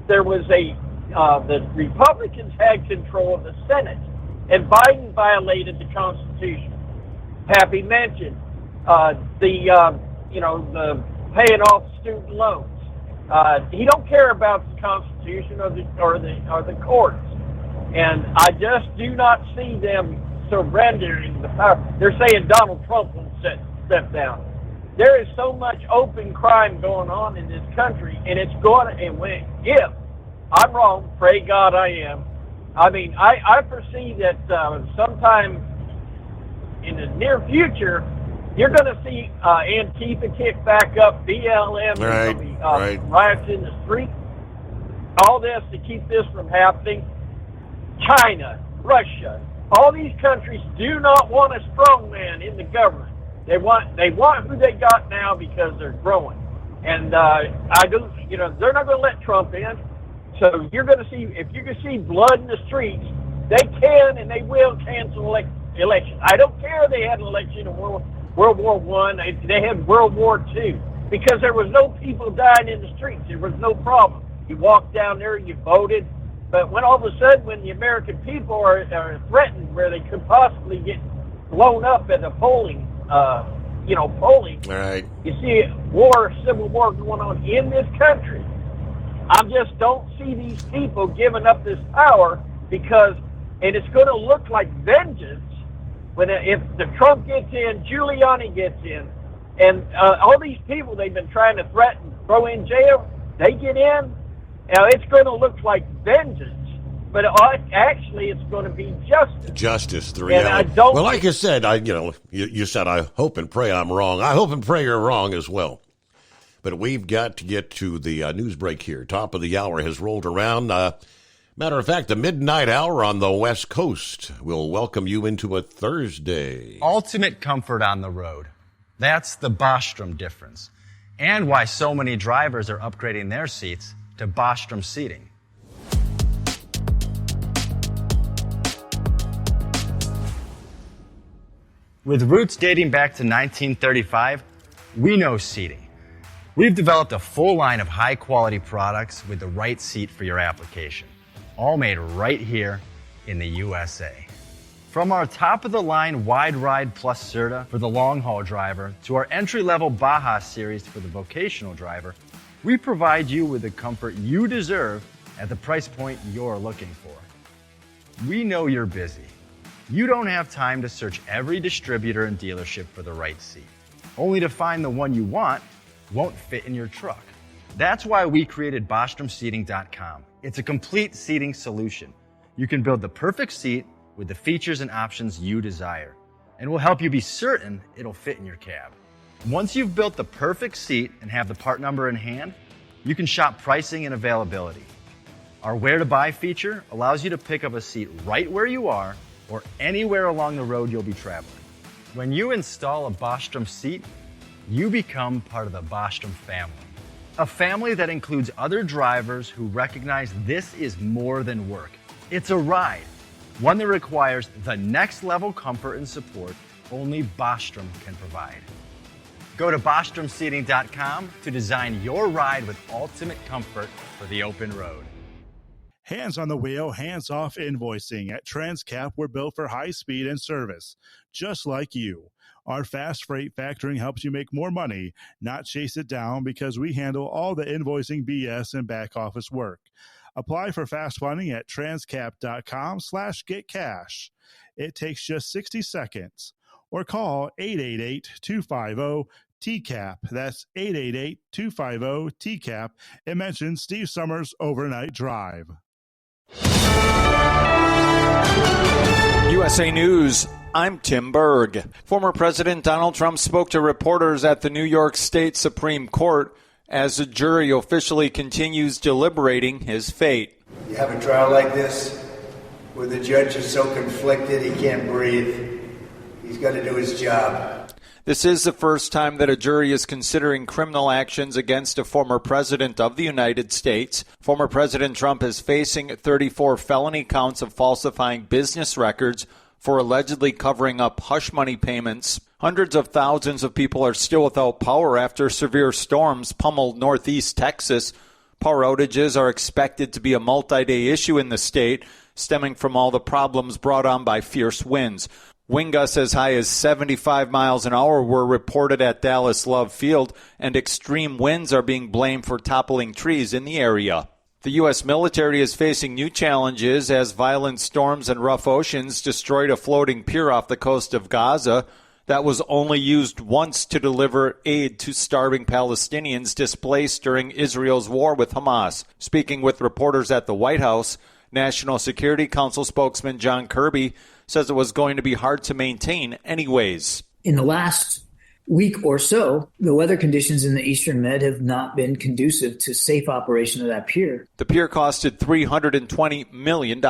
there was the Republicans had control of the Senate, and Biden violated the Constitution. Happy mentioned the paying off student loans. He don't care about the Constitution or the courts, and I just do not see them surrendering the power. They're saying Donald Trump will step down. there is so much open crime going on in this country, and it's going to, if I'm wrong, pray God I am. I mean, I foresee that sometime in the near future, you're going to see Antifa kick back up, BLM, riots in the street, all this to keep this from happening. China, Russia, all these countries do not want a strong man in the government. They want who they got now because they're growing. And they're not going to let Trump in. So you're going to see, if you can see blood in the streets, they can and they will cancel elections. I don't care they had an election in World War I. They had World War II because there was no people dying in the streets. There was no problem. You walked down there, you voted. But when all of a sudden, when the American people are threatened where they could possibly get blown up at the polling, Right. You see civil war going on in this country. I just don't see these people giving up this power and it's going to look like vengeance if the Trump gets in, Giuliani gets in, and all these people they've been trying to threaten, throw in jail, they get in. It's going to look like vengeance, but actually it's going to be justice. Justice, the reality. Well, like I said, you said I hope and pray I'm wrong. I hope and pray you're wrong as well. But we've got to get to the news break here. Top of the hour has rolled around. Matter of fact, the midnight hour on the West Coast will welcome you into a Thursday. Ultimate comfort on the road. That's the Bostrom difference. And why so many drivers are upgrading their seats to Bostrom seating. With roots dating back to 1935, we know seating. We've developed a full line of high-quality products with the right seat for your application, all made right here in the USA. From our top-of-the-line Wide Ride Plus Certa for the long-haul driver to our entry-level Baja series for the vocational driver, we provide you with the comfort you deserve at the price point you're looking for. We know you're busy. You don't have time to search every distributor and dealership for the right seat, only to find the one you want won't fit in your truck. That's why we created BostromSeating.com. It's a complete seating solution. You can build the perfect seat with the features and options you desire, and we'll help you be certain it'll fit in your cab. Once you've built the perfect seat and have the part number in hand, you can shop pricing and availability. Our Where to Buy feature allows you to pick up a seat right where you are or anywhere along the road you'll be traveling. When you install a Bostrom seat, you become part of the Bostrom family. A family that includes other drivers who recognize this is more than work. It's a ride, one that requires the next level comfort and support only Bostrom can provide. Go to BostromSeating.com to design your ride with ultimate comfort for the open road. Hands on the wheel, hands off invoicing. At Transcap, we're built for high speed and service, just like you. Our fast freight factoring helps you make more money, not chase it down, because we handle all the invoicing BS and back office work. Apply for fast funding at transcap.com/getcash. It takes just 60 seconds. Or call 888-250-TCAP. That's 888-250-TCAP. And mention Steve Summers Overnight Drive. USA News, I'm Tim Berg. Former President Donald Trump spoke to reporters at the New York State Supreme Court as the jury officially continues deliberating his fate. You have a trial like this where the judge is so conflicted he can't breathe. He's got to do his job. This is the first time that a jury is considering criminal actions against a former president of the United States. Former President Trump is facing 34 felony counts of falsifying business records for allegedly covering up hush money payments. Hundreds of thousands of people are still without power after severe storms pummeled northeast Texas. Power outages are expected to be a multi-day issue in the state, stemming from all the problems brought on by fierce winds. Wind gusts as high as 75 miles an hour were reported at Dallas Love Field, and extreme winds are being blamed for toppling trees in the area. The U.S. military is facing new challenges as violent storms and rough oceans destroyed a floating pier off the coast of Gaza. that was only used once to deliver aid to starving Palestinians displaced during Israel's war with Hamas. Speaking with reporters at the White House, National Security Council spokesman John Kirby says it was going to be hard to maintain anyways. In the last week or so, the weather conditions in the Eastern Med have not been conducive to safe operation of that pier. The pier costed $320 million.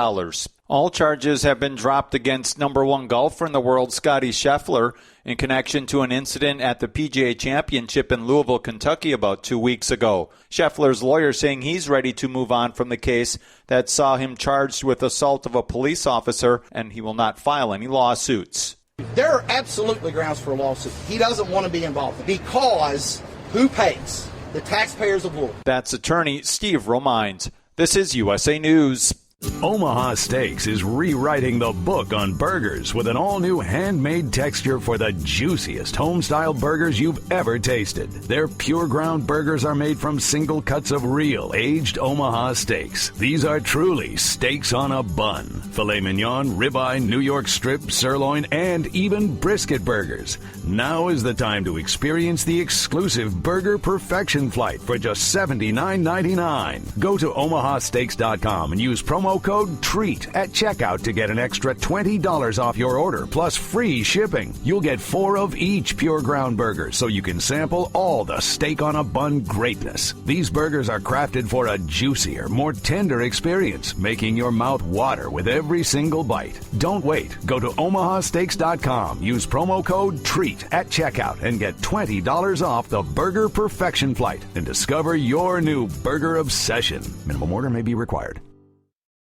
All charges have been dropped against number one golfer in the world, Scottie Scheffler, in connection to an incident at the PGA Championship in Louisville, Kentucky about 2 weeks ago. Scheffler's lawyer saying he's ready to move on from the case that saw him charged with assault of a police officer, and he will not file any lawsuits. There are absolutely grounds for a lawsuit. He doesn't want to be involved because who pays? The taxpayers of Louisville. That's attorney Steve Romines. This is USA News. Omaha Steaks is rewriting the book on burgers with an all-new handmade texture for the juiciest home-style burgers you've ever tasted. Their pure ground burgers are made from single cuts of real aged Omaha steaks. These are truly steaks on a bun. Filet mignon, ribeye, New York strip, sirloin, and even brisket burgers. Now is the time to experience the exclusive Burger Perfection Flight for just $79.99. Go to omahasteaks.com and use promo code TREAT at checkout to get an extra $20 off your order, plus free shipping. You'll get 4 of each pure ground burger, so you can sample all the steak on a bun greatness. These burgers are crafted for a juicier, more tender experience, making your mouth water with every single bite. Don't wait. Go to omahasteaks.com, use promo code TREAT at checkout, and get $20 off the Burger Perfection Flight and discover your new burger obsession. Minimum order may be required.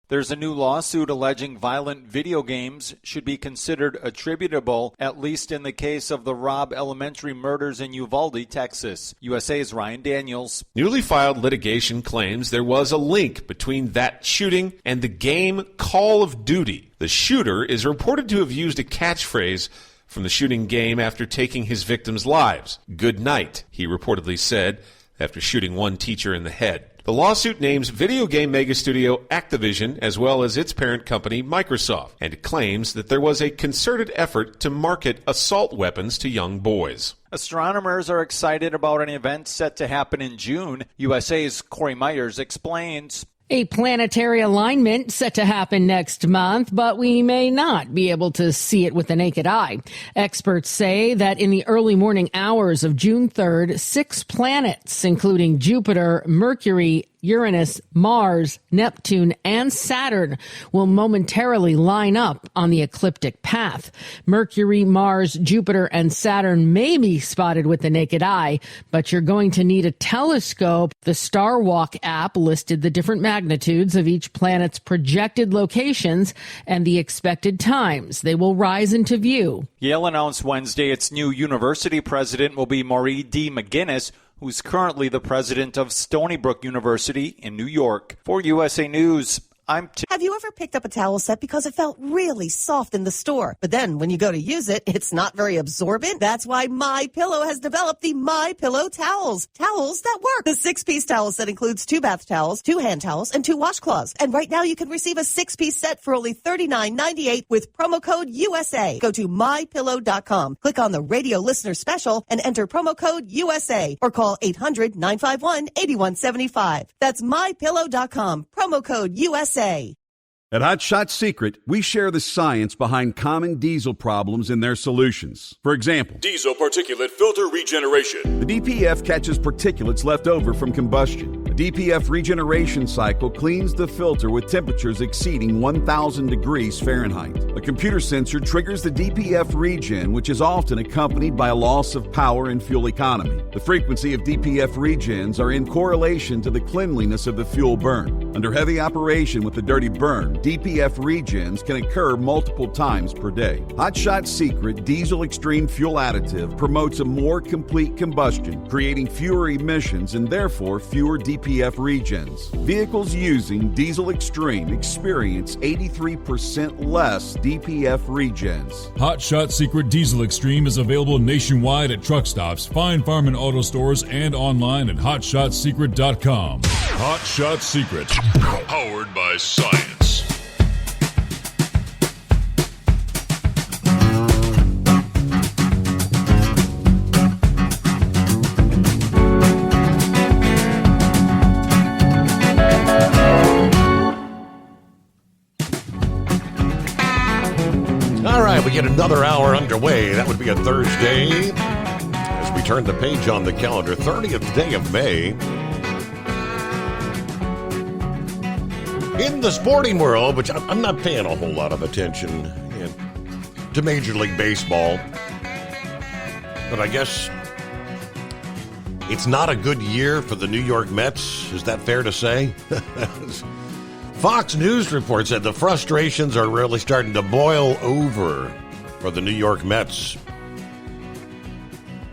There's a new lawsuit alleging violent video games should be considered attributable, at least in the case of the Robb Elementary murders in Uvalde, Texas. USA's Ryan Daniels. Newly filed litigation claims there was a link between that shooting and the game Call of Duty. The shooter is reported to have used a catchphrase from the shooting game after taking his victims' lives. "Good night," he reportedly said after shooting one teacher in the head. The lawsuit names video game mega studio Activision as well as its parent company Microsoft, and claims that there was a concerted effort to market assault weapons to young boys. Astronomers are excited about an event set to happen in June. USA's Corey Myers explains. A planetary alignment set to happen next month, but we may not be able to see it with the naked eye. Experts say that in the early morning hours of June 3rd, 6 planets, including Jupiter, Mercury, Uranus, Mars, Neptune, and Saturn will momentarily line up on the ecliptic path. Mercury, Mars, Jupiter, and Saturn may be spotted with the naked eye, but you're going to need a telescope. The Star Walk app listed the different magnitudes of each planet's projected locations and the expected times they will rise into view. Yale announced Wednesday its new university president will be Maury D. McGinnis, who's currently the president of Stony Brook University in New York. For USA News, I'm Tim. Have you ever picked up a towel set because it felt really soft in the store, but then when you go to use it, it's not very absorbent? That's why MyPillow has developed the MyPillow towels. Towels that work. The 6-piece towel set includes 2 bath towels, 2 hand towels, and 2 washcloths. And right now you can receive a 6-piece set for only $39.98 with promo code USA. Go to MyPillow.com, click on the radio listener special, and enter promo code USA, or call 800-951-8175. That's MyPillow.com, promo code USA. At Hot Shot Secret, we share the science behind common diesel problems and their solutions. For example, diesel particulate filter regeneration. The DPF catches particulates left over from combustion. The DPF regeneration cycle cleans the filter with temperatures exceeding 1,000 degrees Fahrenheit. A computer sensor triggers the DPF regen, which is often accompanied by a loss of power and fuel economy. The frequency of DPF regens are in correlation to the cleanliness of the fuel burn. Under heavy operation with the dirty burn, DPF regens can occur multiple times per day. Hot Shot Secret Diesel Extreme Fuel Additive promotes a more complete combustion, creating fewer emissions and therefore fewer DPF regens. Vehicles using Diesel Extreme experience 83% less DPF regens. Hot Shot Secret Diesel Extreme is available nationwide at truck stops, Fine Farm and auto stores, and online at hotshotsecret.com. Hot Shot Secret, powered by science. All right, we get another hour underway. That would be a Thursday. As we turn the page on the calendar, 30th day of May. In the sporting world, which I'm not paying a whole lot of attention to Major League Baseball, but I guess it's not a good year for the New York Mets. Is that fair to say? Fox News report said the frustrations are really starting to boil over for the New York Mets.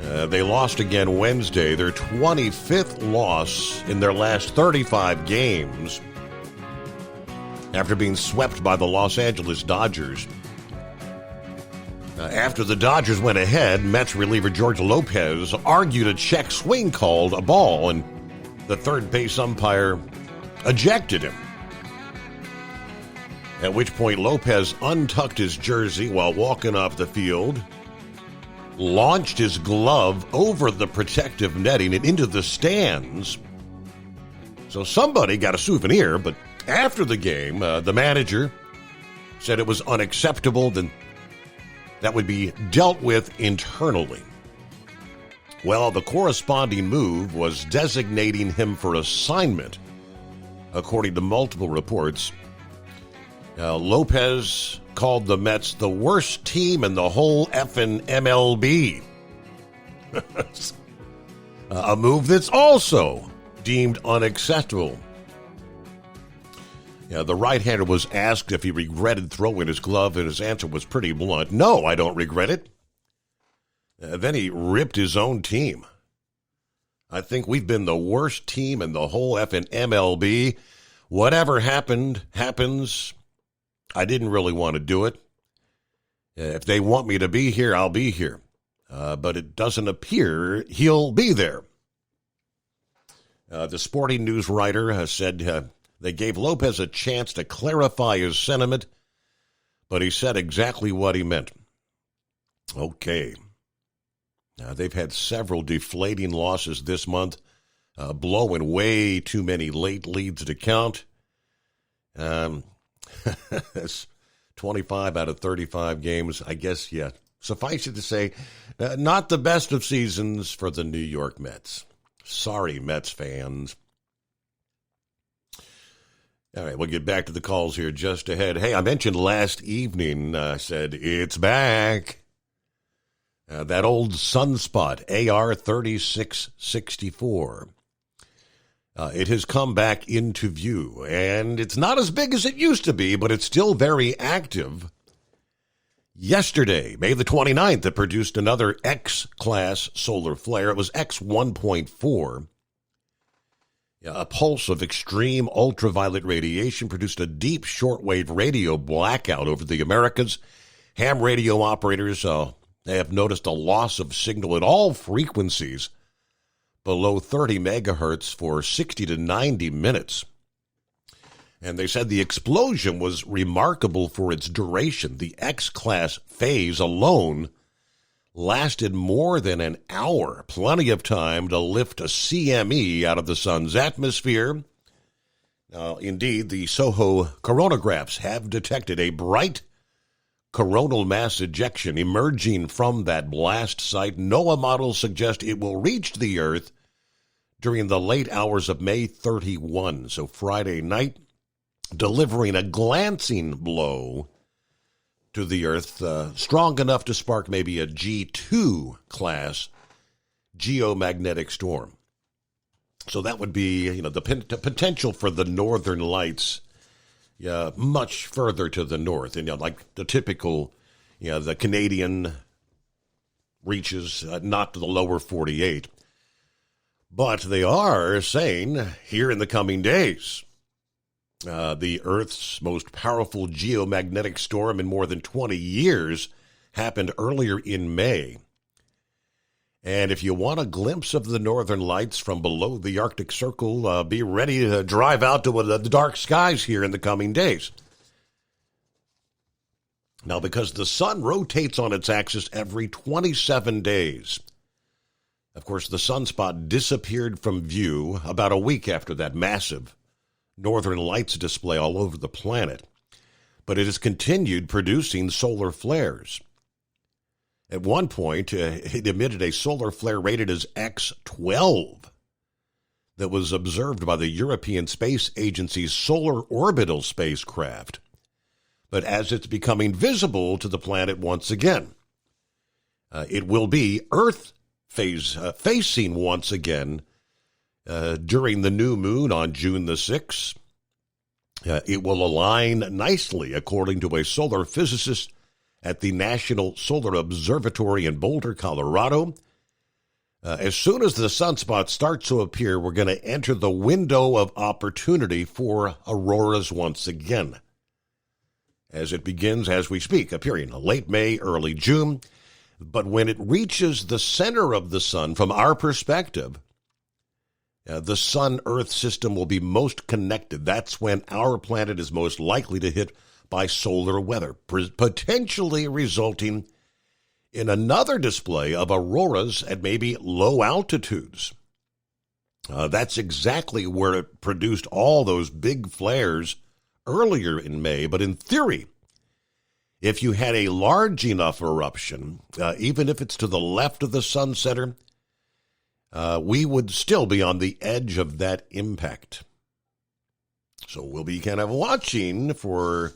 They lost again Wednesday, their 25th loss in their last 35 games after being swept by the Los Angeles Dodgers. After the Dodgers went ahead, Mets reliever George Lopez argued a check swing called a ball, and the third base umpire ejected him. At which point Lopez untucked his jersey while walking off the field, launched his glove over the protective netting and into the stands. So somebody got a souvenir, but after the game, the manager said it was unacceptable, then that would be dealt with internally. Well, the corresponding move was designating him for assignment, according to multiple reports. Lopez called the Mets the worst team in the whole effing MLB. A move that's also deemed unacceptable. The right-hander was asked if he regretted throwing his glove, and his answer was pretty blunt. No, I don't regret it. Then he ripped his own team. I think we've been the worst team in the whole effing MLB. Whatever happened, happens. I didn't really want to do it. If they want me to be here, I'll be here. But it doesn't appear he'll be there. The Sporting News writer has said they gave Lopez a chance to clarify his sentiment, but he said exactly what he meant. Okay. They've had several deflating losses this month, blowing way too many late leads to count. 25 out of 35 games, I guess, yeah. Suffice it to say, not the best of seasons for the New York Mets. Sorry, Mets fans. All right, we'll get back to the calls here just ahead. Hey, I mentioned last evening, I said, it's back. That old Sunspot AR-3664. It has come back into view, and it's not as big as it used to be, but it's still very active. Yesterday, May the 29th, it produced another X-class solar flare. It was X1.4. A pulse of extreme ultraviolet radiation produced a deep shortwave radio blackout over the Americas. Ham radio operators they have noticed a loss of signal at all frequencies below 30 megahertz for 60 to 90 minutes. And they said the explosion was remarkable for its duration. The X-class phase alone lasted more than an hour, plenty of time to lift a CME out of the sun's atmosphere. Indeed, the SOHO coronagraphs have detected a bright coronal mass ejection emerging from that blast site. NOAA models suggest it will reach the Earth during the late hours of May 31, so Friday night, delivering a glancing blow to the Earth, strong enough to spark maybe a G2 class geomagnetic storm. So that would be, the potential for the northern lights much further to the north. And like the typical, the Canadian reaches, not to the lower 48. But they are saying here in the coming days, the Earth's most powerful geomagnetic storm in more than 20 years happened earlier in May. And if you want a glimpse of the northern lights from below the Arctic Circle, be ready to drive out to the dark skies here in the coming days. Now, because the sun rotates on its axis every 27 days, of course, the sunspot disappeared from view about a week after that massive northern lights display all over the planet. but it has continued producing solar flares. At one point, it emitted a solar flare rated as X12 that was observed by the European Space Agency's Solar Orbital spacecraft. But as it's becoming visible to the planet once again, it will be Earth facing once again during the new moon on June the 6th. It will align nicely, according to a solar physicist at the National Solar Observatory in Boulder, Colorado. As soon as the sunspot starts to appear, we're going to enter the window of opportunity for auroras once again, as it begins as we speak, appearing late May, early June. But when it reaches the center of the sun, from our perspective, the sun-Earth system will be most connected. That's when our planet is most likely to hit by solar weather, potentially resulting in another display of auroras at maybe low altitudes. That's exactly where it produced all those big flares earlier in May. But in theory, if you had a large enough eruption, even if it's to the left of the sun center, we would still be on the edge of that impact. So we'll be kind of watching for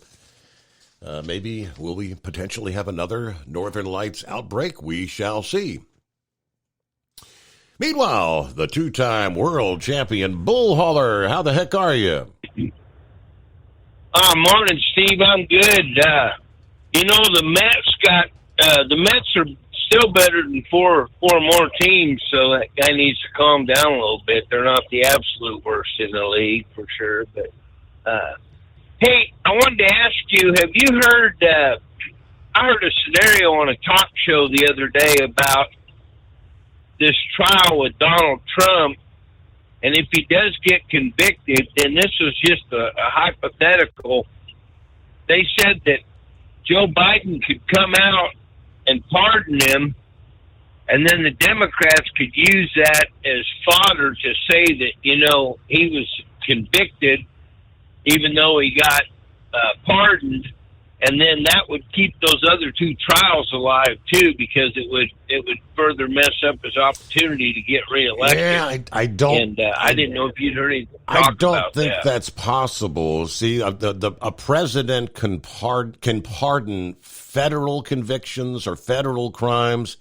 maybe will we potentially have another Northern Lights outbreak? We shall see. Meanwhile, the two-time world champion bull hauler, how the heck are you? Morning, Steve. I'm good. The Mets are still better than four more teams, so that guy needs to calm down a little bit. They're not the absolute worst in the league, for sure. But hey, I wanted to ask you, have you heard, I heard a scenario on a talk show the other day about this trial with Donald Trump, and if he does get convicted, and this was just a hypothetical, they said that Joe Biden could come out and pardon him, and then the Democrats could use that as fodder to say that, he was convicted even though he got pardoned, and then that would keep those other two trials alive too, because it would further mess up his opportunity to get reelected. Yeah, I don't. And I didn't know if you'd heard anything. I don't think that's possible. See, a president can pardon federal convictions or federal crimes.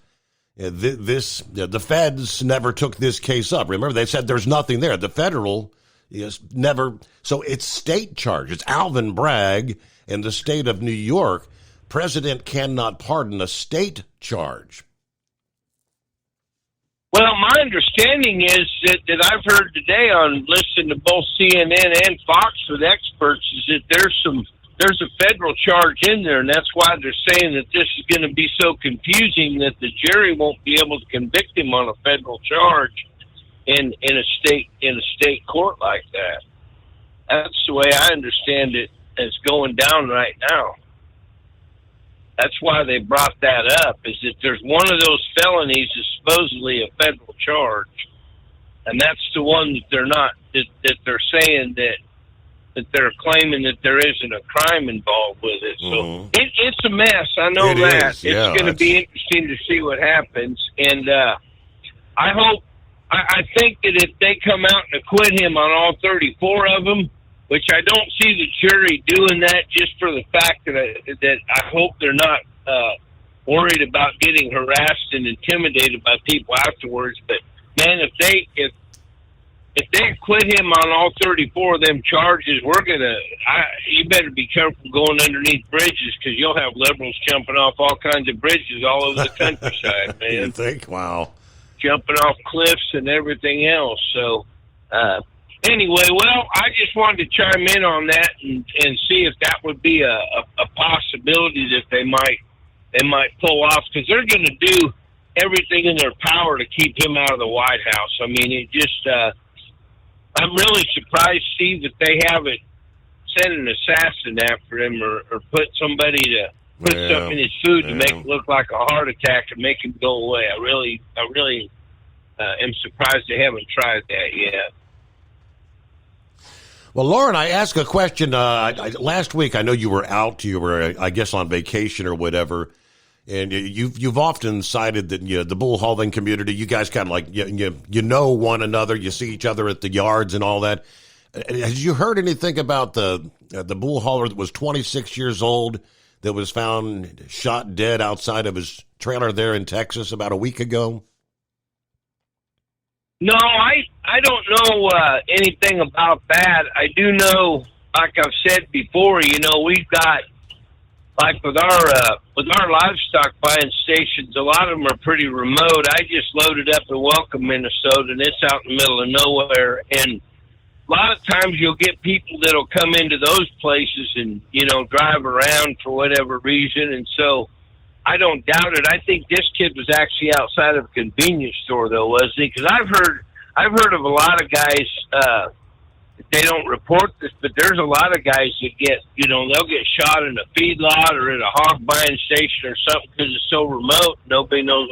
The feds never took this case up. Remember, they said there's nothing there. The federal is never. So it's state charge. It's Alvin Bragg in the state of New York. President cannot pardon a state charge. Well, my understanding is that I've heard today on listening to both CNN and Fox with experts is that there's a federal charge in there, and that's why they're saying that this is going to be so confusing that the jury won't be able to convict him on a federal charge in a state court like that. That's the way I understand it. It's going down right now. That's why they brought that up, is that there's one of those felonies is supposedly a federal charge, and that's the one that they're not, that they're saying that they're claiming that there isn't a crime involved with it. So it's a mess. I know that. It's going to be interesting to see what happens, and I think that if they come out and acquit him on all 34 of them, which I don't see the jury doing that just for the fact that I hope they're not worried about getting harassed and intimidated by people afterwards. But man, if they acquit him on all 34 of them charges, you better be careful going underneath bridges, because you'll have liberals jumping off all kinds of bridges all over the countryside, man. You think? Wow. Jumping off cliffs and everything else. So, anyway, well, I just wanted to chime in on that and see if that would be a possibility that they might pull off, because they're going to do everything in their power to keep him out of the White House. I mean, it just I'm really surprised, Steve, that they haven't sent an assassin after him or put somebody to put something in his food to make it look like a heart attack and make him go away. I really am surprised they haven't tried that yet. Well, Lauren, I asked a question last week. I know you were out. You were, I guess, on vacation or whatever. And you've often cited that the bull hauling community, you guys kind of like, you know one another. You see each other at the yards and all that. Has you heard anything about the bull hauler that was 26 years old that was found shot dead outside of his trailer there in Texas about a week ago? No, I don't know anything about that. I do know, like I've said before, we've got, like with our livestock buying stations, a lot of them are pretty remote. I just loaded up in Welcome, Minnesota, and it's out in the middle of nowhere. And a lot of times you'll get people that'll come into those places and, drive around for whatever reason. And so I don't doubt it. I think this kid was actually outside of a convenience store, though, wasn't he? Because I've heard of a lot of guys. They don't report this, but there's a lot of guys that get, they'll get shot in a feedlot or in a hog buying station or something because it's so remote. Nobody knows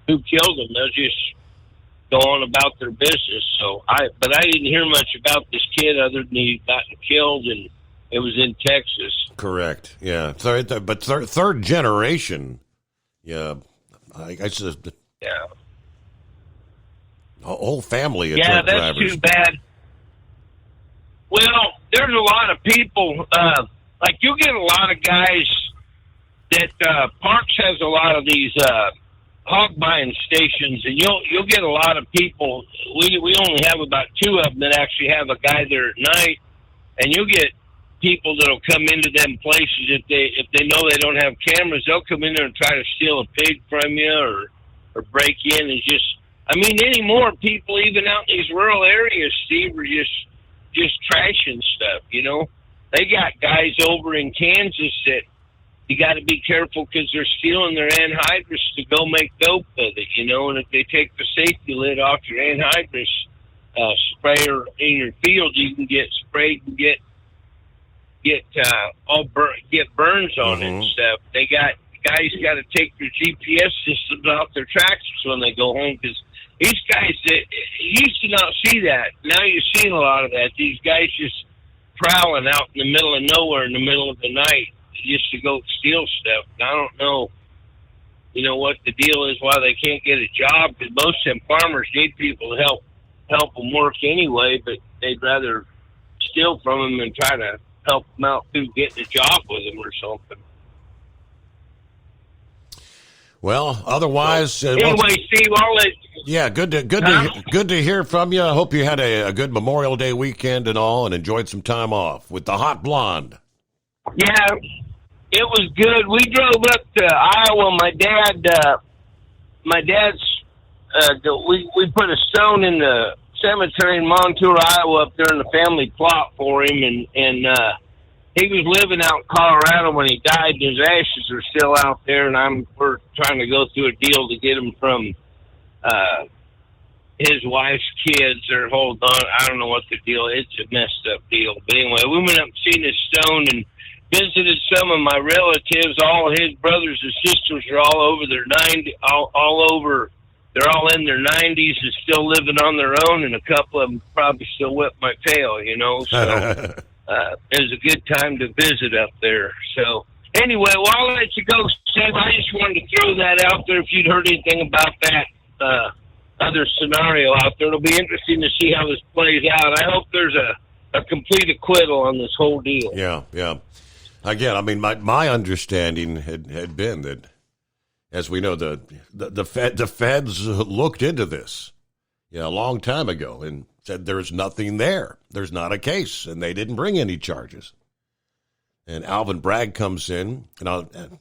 who killed them. They'll just go on about their business. But I didn't hear much about this kid other than he gotten killed, and it was in Texas. Correct. Yeah. But third generation. Yeah. I guess. Yeah. Whole family of truck truck that's drivers. Too bad. Well, there's a lot of people. Like you get a lot of guys that Parks has a lot of these hog buying stations, and you'll get a lot of people. We only have about 2 of them that actually have a guy there at night, and you'll get people that'll come into them places if they know they don't have cameras. They'll come in there and try to steal a pig from you or break in and just. I mean, anymore people even out in these rural areas, Steve, are just trashing stuff. They got guys over in Kansas that you got to be careful because they're stealing their anhydrous to go make dope with it. And if they take the safety lid off your anhydrous sprayer in your field, you can get sprayed and get burns on it and stuff. They got guys got to take their GPS systems off their tractors when they go home because these guys that you used to not see that. Now you're seeing a lot of that. These guys just prowling out in the middle of nowhere in the middle of the night just to go steal stuff. And I don't know, what the deal is, why they can't get a job. Because most of them farmers need people to help them work anyway, but they'd rather steal from them and try to help them out through getting a job with them or something. Well, otherwise, anyway, Steve, I'll let. Yeah, good to hear from you. I hope you had a good Memorial Day weekend and all, and enjoyed some time off with the hot blonde. Yeah, it was good. We drove up to Iowa. We put a stone in the cemetery in Montour, Iowa, up there in the family plot for him, and he was living out in Colorado when he died, and his ashes are still out there, and we're trying to go through a deal to get him from his wife's kids, or hold on, I don't know what the deal is. It's a messed up deal. But anyway, we went up and seen his stone and visited some of my relatives. All his brothers and sisters are all over their 90, they're all in their 90s and still living on their own, and a couple of them probably still whip my tail, so it was a good time to visit up there. So anyway, well, I'll let you go, Steve. I just wanted to throw that out there if you'd heard anything about that other scenario out there. It'll be interesting to see how this plays out. I hope there's a complete acquittal on this whole deal. Yeah. Again, I mean, my understanding had been that, as we know, the feds looked into this a long time ago and said there's nothing there. There's not a case, and they didn't bring any charges. And Alvin Bragg comes in, and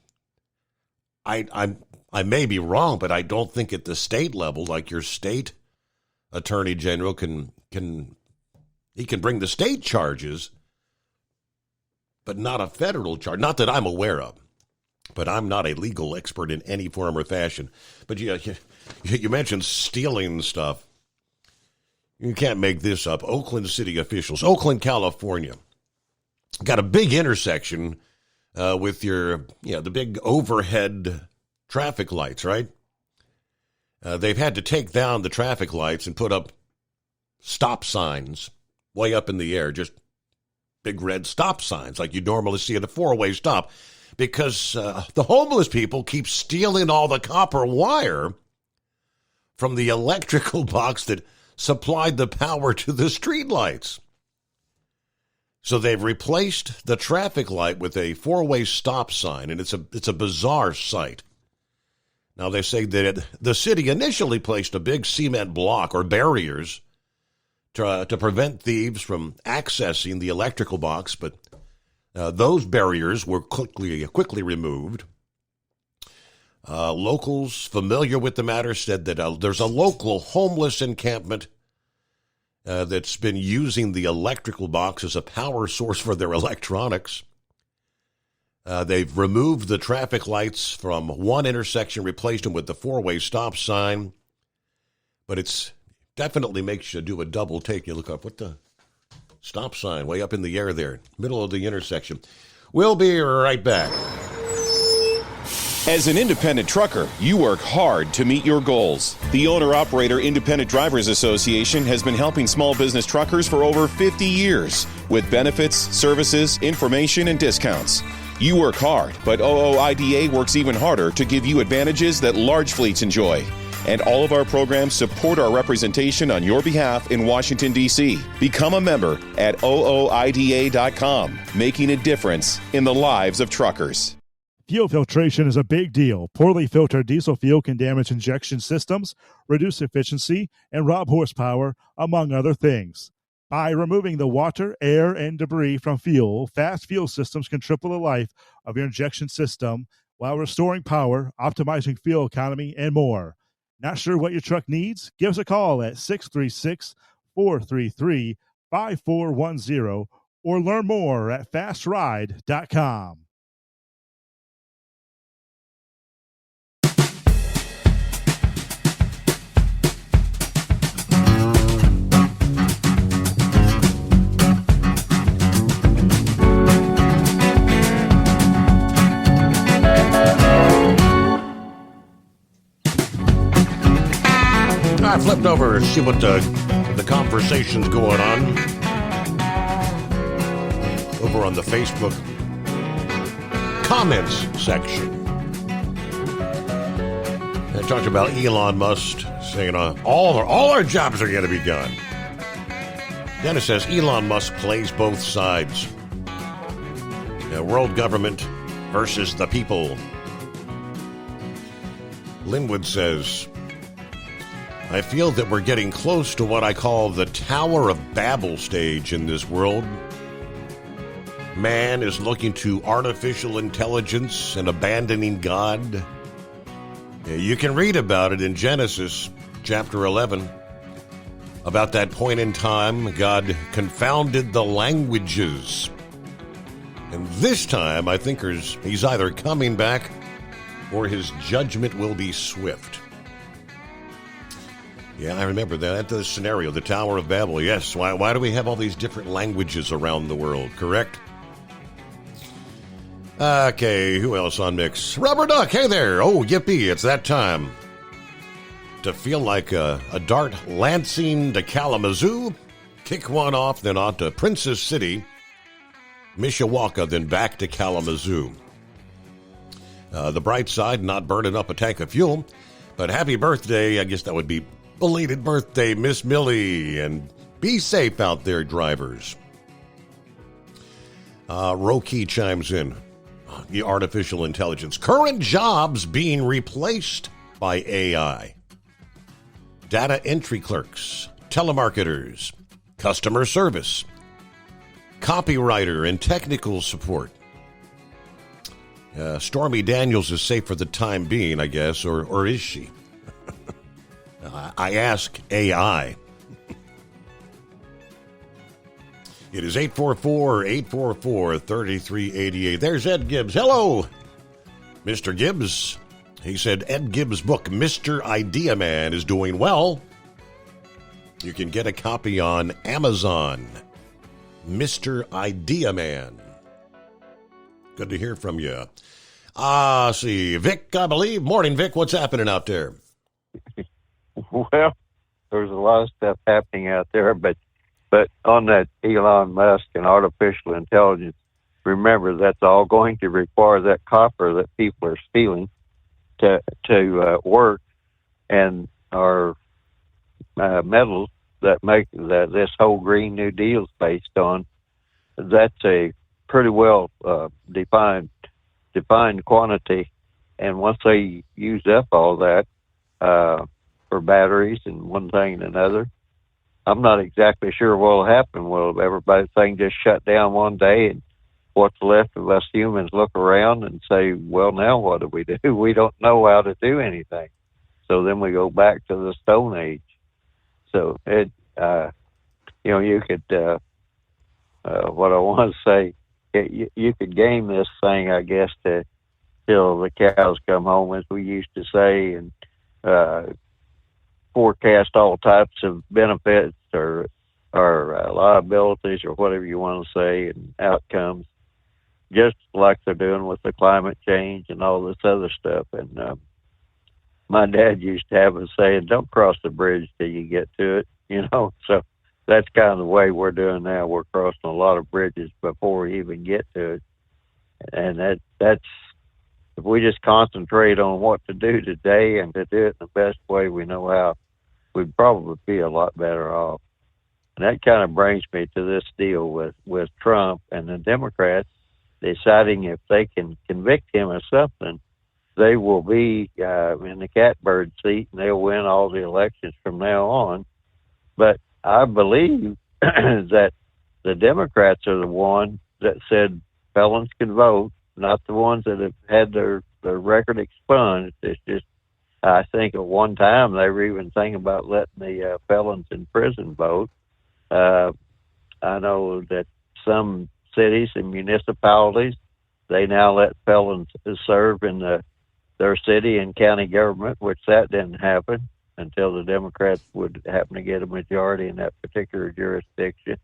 I may be wrong, but I don't think at the state level, like your state attorney general can bring the state charges, but not a federal charge. Not that I'm aware of, but I'm not a legal expert in any form or fashion. But you mentioned stealing stuff. You can't make this up. Oakland city officials, Oakland, California, got a big intersection with the big overhead traffic lights, right? They've had to take down the traffic lights and put up stop signs way up in the air, just big red stop signs like you normally see at a four-way stop, because the homeless people keep stealing all the copper wire from the electrical box that supplied the power to the streetlights. So they've replaced the traffic light with a four-way stop sign, and it's a bizarre sight. Now, they say that the city initially placed a big cement block or barriers to prevent thieves from accessing the electrical box, but those barriers were quickly removed. Locals familiar with the matter said that there's a local homeless encampment that's been using the electrical box as a power source for their electronics. They've removed the traffic lights from one intersection, replaced them with the four-way stop sign. But it's definitely makes you do a double take. You look up, what the stop sign way up in the air there, middle of the intersection. We'll be right back. As an independent trucker, you work hard to meet your goals. The Owner-Operator Independent Drivers Association has been helping small business truckers for over 50 years with benefits, services, information, and discounts. You work hard, but OOIDA works even harder to give you advantages that large fleets enjoy. And all of our programs support our representation on your behalf in Washington, D.C. Become a member at OOIDA.com, making a difference in the lives of truckers. Fuel filtration is a big deal. Poorly filtered diesel fuel can damage injection systems, reduce efficiency, and rob horsepower, among other things. By removing the water, air, and debris from fuel, fast fuel systems can triple the life of your injection system while restoring power, optimizing fuel economy, and more. Not sure what your truck needs? Give us a call at 636-433-5410 or learn more at fastride.com. I flipped over to see what the conversation's going on over on the Facebook comments section. I talked about Elon Musk saying all our jobs are going to be gone. Then it says Elon Musk plays both sides. World government versus the people. Linwood says, I feel that we're getting close to what I call the Tower of Babel stage in this world. Man is looking to artificial intelligence and abandoning God. You can read about it in Genesis chapter 11. About that point in time, God confounded the languages. And this time, I think he's either coming back or his judgment will be swift. Yeah, I remember that. The scenario, the Tower of Babel. Yes, why do we have all these different languages around the world, correct? Okay, who else on mix? Rubber Duck, hey there. Oh, yippee, it's that time. To feel like a dart lancing to Kalamazoo, kick one off, then on to Princess City, Mishawaka, then back to Kalamazoo. The bright side, not burning up a tank of fuel, but happy birthday, I guess that would be belated birthday, Miss Millie, and be safe out there, drivers. Roki chimes in. The artificial intelligence. Current jobs being replaced by AI. Data entry clerks, telemarketers, customer service, copywriter, and technical support. Stormy Daniels is safe for the time being, I guess, or is she? I ask AI. It is 844-844-3388. There's Ed Gibbs. Hello, Mr. Gibbs. He said Ed Gibbs' book, Mr. Idea Man, is doing well. You can get a copy on Amazon. Mr. Idea Man. Good to hear from you. See, Vic, I believe. Morning, Vic. What's happening out there? Well, there's a lot of stuff happening out there, but But on that Elon Musk and artificial intelligence, remember that's all going to require that copper that people are stealing to work, and our metals that make that this whole Green New Deal is based on. That's a pretty well defined quantity, and once they use up all that for batteries and one thing and another, I'm not exactly sure what will happen. Will everybody's thing just shut down one day, and what's left of us humans look around and say, well, now what do? We don't know how to do anything. So then we go back to the Stone Age. So it, you could, what I want to say, you could game this thing, I guess, till the cows come home, as we used to say, and forecast all types of benefits or liabilities or whatever you want to say and outcomes, just like they're doing with the climate change and all this other stuff. And my dad used to have a saying, don't cross the bridge till you get to it, So that's kind of the way we're doing now. We're crossing a lot of bridges before we even get to it. And that's, if we just concentrate on what to do today and to do it in the best way we know how, we'd probably be a lot better off. And that kind of brings me to this deal with Trump and the Democrats deciding if they can convict him of something, they will be in the catbird seat and they'll win all the elections from now on. But I believe that the Democrats are the ones that said felons can vote, not the ones that have had their record expunged. It's just, I think at one time they were even thinking about letting the felons in prison vote. I know that some cities and municipalities, they now let felons serve in their city and county government, which that didn't happen until the Democrats would happen to get a majority in that particular jurisdiction.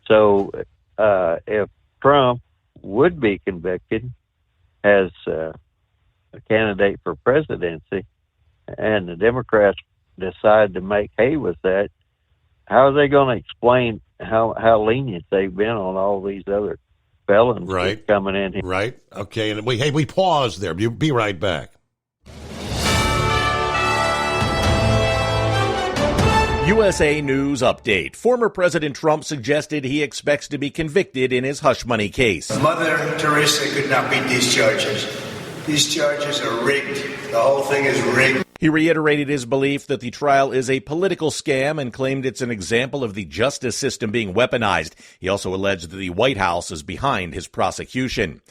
So if Trump would be convicted as a candidate for presidency and the Democrats decide to make hay with that, how are they going to explain how lenient they've been on all these other felons coming in here? Right. Okay. And we pause there. Be right back. USA News Update. Former President Trump suggested he expects to be convicted in his hush money case. Mother Teresa could not beat these charges. These charges are rigged. The whole thing is rigged. He reiterated his belief that the trial is a political scam and claimed it's an example of the justice system being weaponized. He also alleged that the White House is behind his prosecution.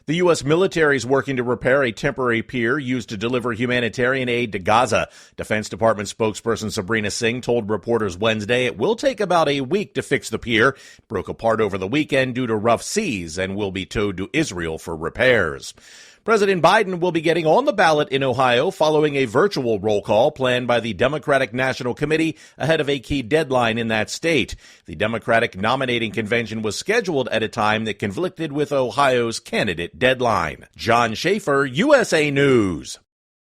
The U.S. military is working to repair a temporary pier used to deliver humanitarian aid to Gaza. Defense Department spokesperson Sabrina Singh told reporters Wednesday it will take about a week to fix the pier. It broke apart over the weekend due to rough seas and will be towed to Israel for repairs. President Biden will be getting on the ballot in Ohio following a virtual roll call planned by the Democratic National Committee ahead of a key deadline in that state. The Democratic nominating convention was scheduled at a time that conflicted with Ohio's candidate deadline. John Schaefer, USA News.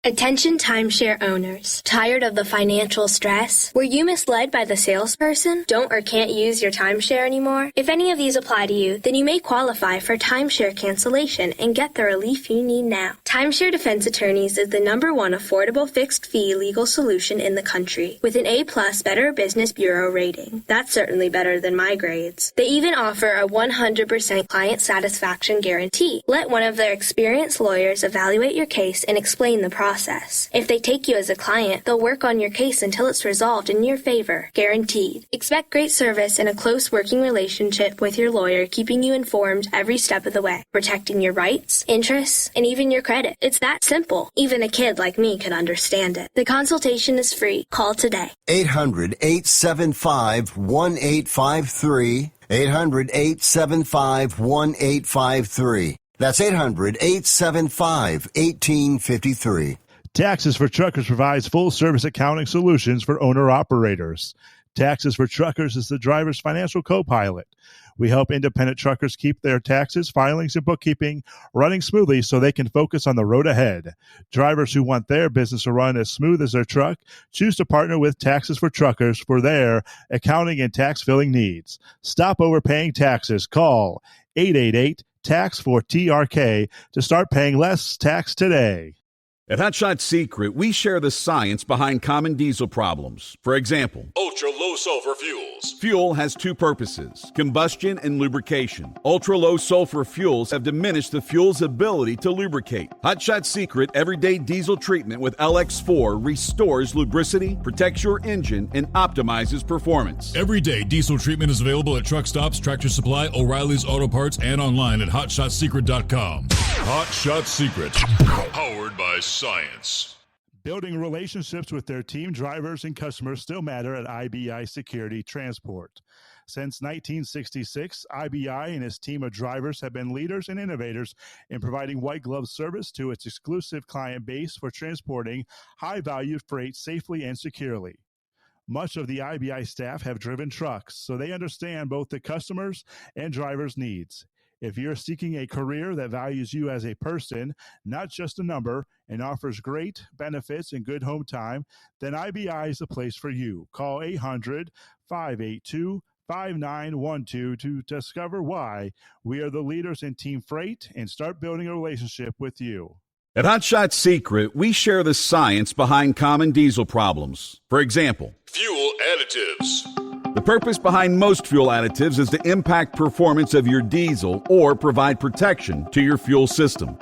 Attention timeshare owners. Tired of the financial stress? Were you misled by the salesperson? Don't or can't use your timeshare anymore? If any of these apply to you, then you may qualify for timeshare cancellation and get the relief you need now. Timeshare Defense Attorneys is the #1 affordable fixed fee legal solution in the country with an A+ Better Business Bureau rating. That's certainly better than my grades. They even offer a 100% client satisfaction guarantee. Let one of their experienced lawyers evaluate your case and explain the process. If they take you as a client, they'll work on your case until it's resolved in your favor, guaranteed. Expect great service and a close working relationship with your lawyer, keeping you informed every step of the way, protecting your rights, interests, and even your credit. It's that simple. Even a kid like me could understand it. The consultation is free. Call today. 800-875-1853. 800-875-1853. That's 800-875-1853. Taxes for Truckers provides full-service accounting solutions for owner-operators. Taxes for Truckers is the driver's financial co-pilot. We help independent truckers keep their taxes, filings, and bookkeeping running smoothly so they can focus on the road ahead. Drivers who want their business to run as smooth as their truck choose to partner with Taxes for Truckers for their accounting and tax filing needs. Stop overpaying taxes. Call 888-TAX-4TRK to start paying less tax today. At Hot Shot Secret, we share the science behind common diesel problems. For example, ultra-low sulfur fuels. Fuel has two purposes, combustion and lubrication. Ultra-low sulfur fuels have diminished the fuel's ability to lubricate. Hot Shot Secret Everyday Diesel Treatment with LX4 restores lubricity, protects your engine, and optimizes performance. Everyday diesel treatment is available at truck stops, Tractor Supply, O'Reilly's Auto Parts, and online at HotShotSecret.com. Hot Shot Secret, powered by science. Building relationships with their team, drivers, and customers still matter at IBI Security Transport. Since 1966, IBI and its team of drivers have been leaders and innovators in providing white glove service to its exclusive client base for transporting high-value freight safely and securely. Much of the IBI staff have driven trucks, so they understand both the customers' and drivers' needs. If you're seeking a career that values you as a person, not just a number, and offers great benefits and good home time, then IBI is the place for you. Call 800-582-5912 to discover why we are the leaders in team freight and start building a relationship with you. At Hot Shot Secret, we share the science behind common diesel problems. For example, fuel additives. The purpose behind most fuel additives is to impact performance of your diesel or provide protection to your fuel system.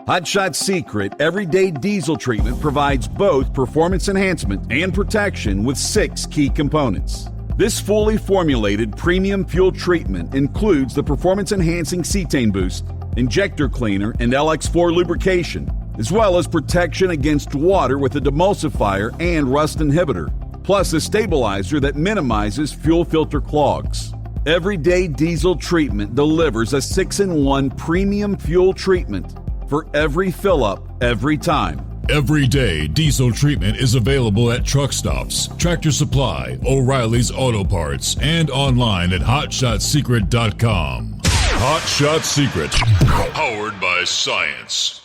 Hot Shot Secret Everyday Diesel Treatment provides both performance enhancement and protection with 6 key components. This fully formulated premium fuel treatment includes the performance-enhancing cetane boost, injector cleaner, and LX4 lubrication, as well as protection against water with a demulsifier and rust inhibitor, plus a stabilizer that minimizes fuel filter clogs. Everyday Diesel Treatment delivers a 6-in-1 premium fuel treatment for every fill-up, every time. Everyday Diesel Treatment is available at truck stops, Tractor Supply, O'Reilly's Auto Parts, and online at HotShotSecret.com. Hot Shot Secret, powered by science.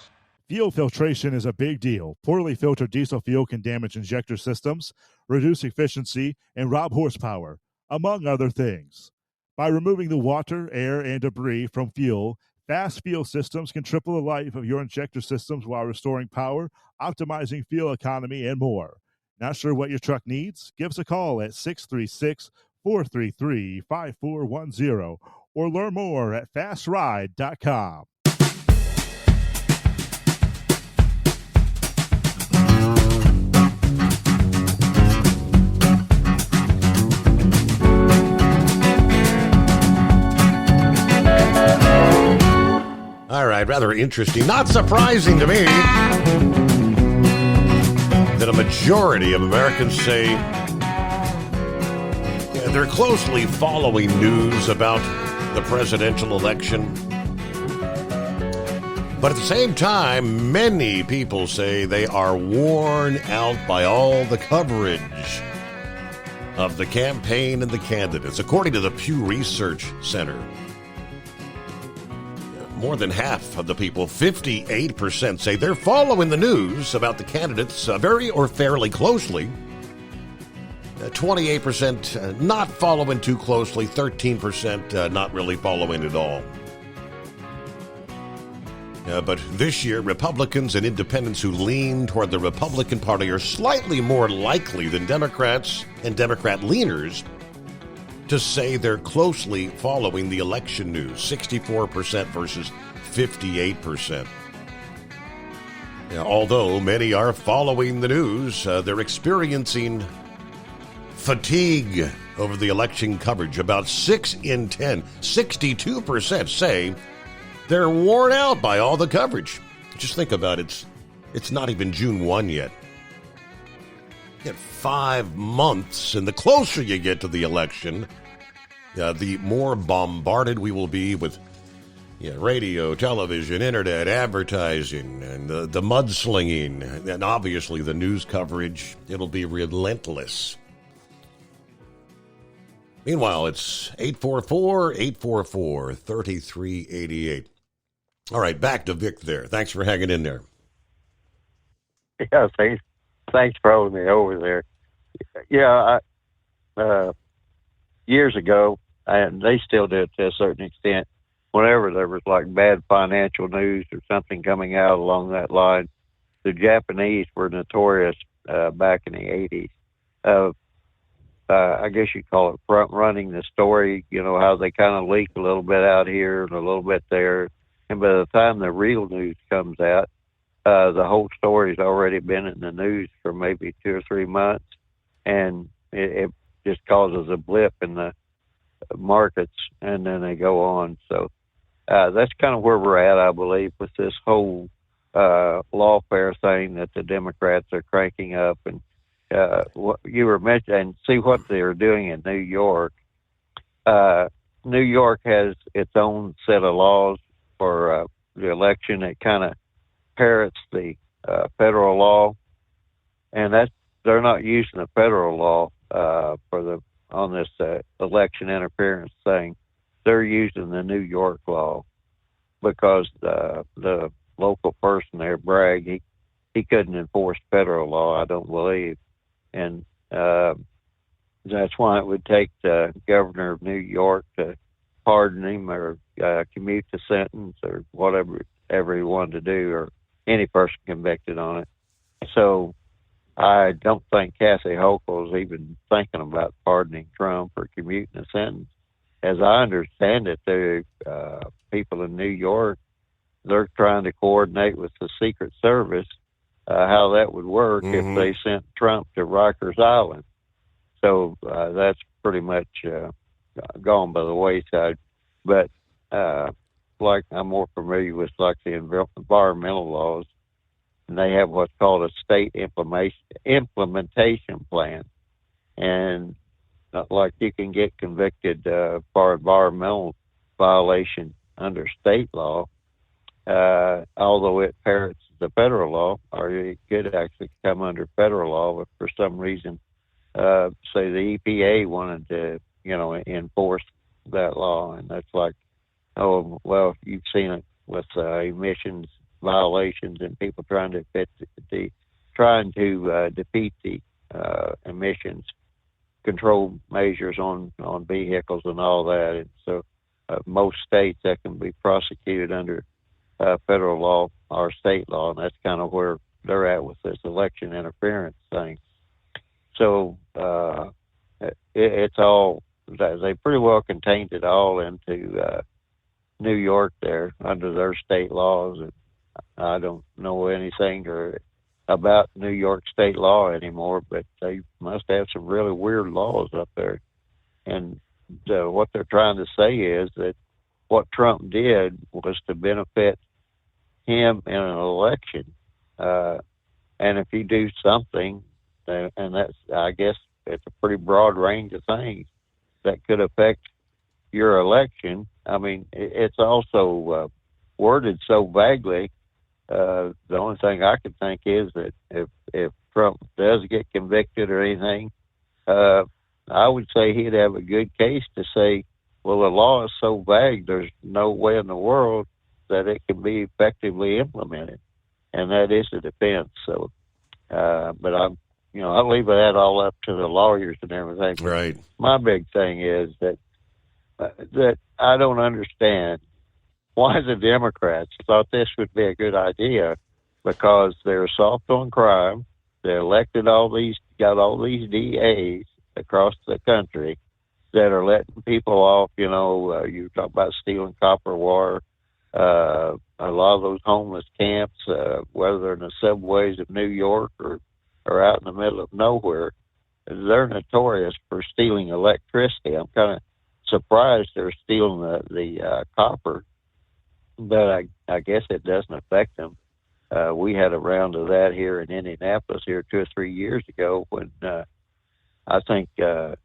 Fuel filtration is a big deal. Poorly filtered diesel fuel can damage injector systems, reduce efficiency, and rob horsepower, among other things. By removing the water, air, and debris from fuel, fast fuel systems can triple the life of your injector systems while restoring power, optimizing fuel economy, and more. Not sure what your truck needs? Give us a call at 636-433-5410 or learn more at fastride.com. All right, rather interesting. Not surprising to me that a majority of Americans say they're closely following news about the presidential election. But at the same time, many people say they are worn out by all the coverage of the campaign and the candidates. According to the Pew Research Center, more than half of the people, 58%, say they're following the news about the candidates very or fairly closely. 28% not following too closely, 13% not really following at all. But this year, Republicans and independents who lean toward the Republican Party are slightly more likely than Democrats and Democrat leaners to say they're closely following the election news, 64% versus 58%. Although many are following the news, they're experiencing fatigue over the election coverage. About 6 in 10, 62% say they're worn out by all the coverage. Just think about it. It's not even June 1 yet. You get 5 months, and the closer you get to the election, the more bombarded we will be with radio, television, internet, advertising, and the mudslinging, and obviously the news coverage. It'll be relentless. Meanwhile, it's 844-844-3388. All right, back to Vic there. Thanks for hanging in there. Yeah, thanks for holding me over there. Yeah, years ago, and they still do it to a certain extent, whenever there was like bad financial news or something coming out along that line, the Japanese were notorious back in the 80s. I guess you'd call it front running the story, how they kind of leak a little bit out here and a little bit there. And by the time the real news comes out, the whole story's already been in the news for maybe 2 or 3 months. And it just causes a blip in the markets, and then they go on. So that's kind of where we're at, I believe, with this whole lawfare thing that the Democrats are cranking up. And what you were mentioning, and see what they're doing in New York. New York has its own set of laws for the election. It kind of parrots the federal law, and they're not using the federal law on this election interference thing. They're using the New York law because the local person there, Bragg, he couldn't enforce federal law, I don't believe. And that's why it would take the governor of New York to pardon him or commute the sentence or whatever he wanted to do, or any person convicted on it. So I don't think Kathy Hochul is even thinking about pardoning Trump or commuting a sentence. As I understand it, the people in New York, they're trying to coordinate with the Secret Service how that would work if they sent Trump to Rikers Island. So that's pretty much gone by the wayside. But like I'm more familiar with like the environmental laws, and they have what's called a state implementation plan. And like you can get convicted for environmental violation under state law, although it parrots the federal law, or it could actually come under federal law if for some reason, say the EPA wanted to, enforce that law. And that's like, oh, well, you've seen it with emissions violations and people trying to defeat the emissions control measures on vehicles and all that. And so most states that can be prosecuted under federal law or state law, and that's kind of where they're at with this election interference thing. So it's all, they pretty well contained it all into New York there under their state laws. And I don't know anything about New York state law anymore, but they must have some really weird laws up there. And what they're trying to say is that what Trump did was to benefit him in an election. And if you do something, and that's, I guess, it's a pretty broad range of things that could affect your election. I mean, it's also worded so vaguely. The only thing I could think is that if Trump does get convicted or anything, I would say he'd have a good case to say, well, the law is so vague, there's no way in the world that it can be effectively implemented. And that is a defense. So, but I'll leave that all up to the lawyers and everything. Right. My big thing is that I don't understand why the Democrats thought this would be a good idea, because they're soft on crime. They elected got all these DAs across the country that are letting people off. You talk about stealing copper wire, a lot of those homeless camps, whether they're in the subways of New York or out in the middle of nowhere, they're notorious for stealing electricity. I'm kind of surprised they're stealing the copper, but I guess it doesn't affect them. We had a round of that here in Indianapolis here 2 or 3 years ago when I think it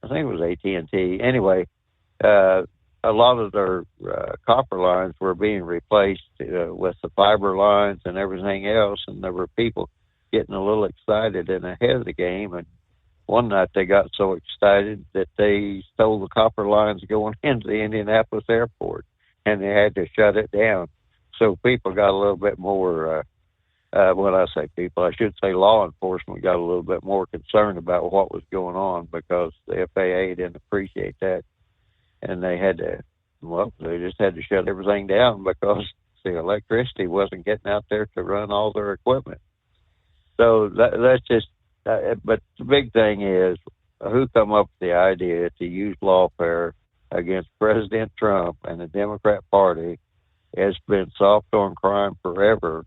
was AT&T. Anyway, a lot of their copper lines were being replaced with the fiber lines and everything else, and there were people getting a little excited and ahead of the game and one night they got so excited that they stole the copper lines going into the Indianapolis airport, and they had to shut it down. So people got a little bit more, when I say people, I should say law enforcement got a little bit more concerned about what was going on because the FAA didn't appreciate that. And they had to, they just had to shut everything down because the electricity wasn't getting out there to run all their equipment. So that's just, but the big thing is who come up with the idea to use lawfare against President Trump and the Democrat Party. It's been soft on crime forever,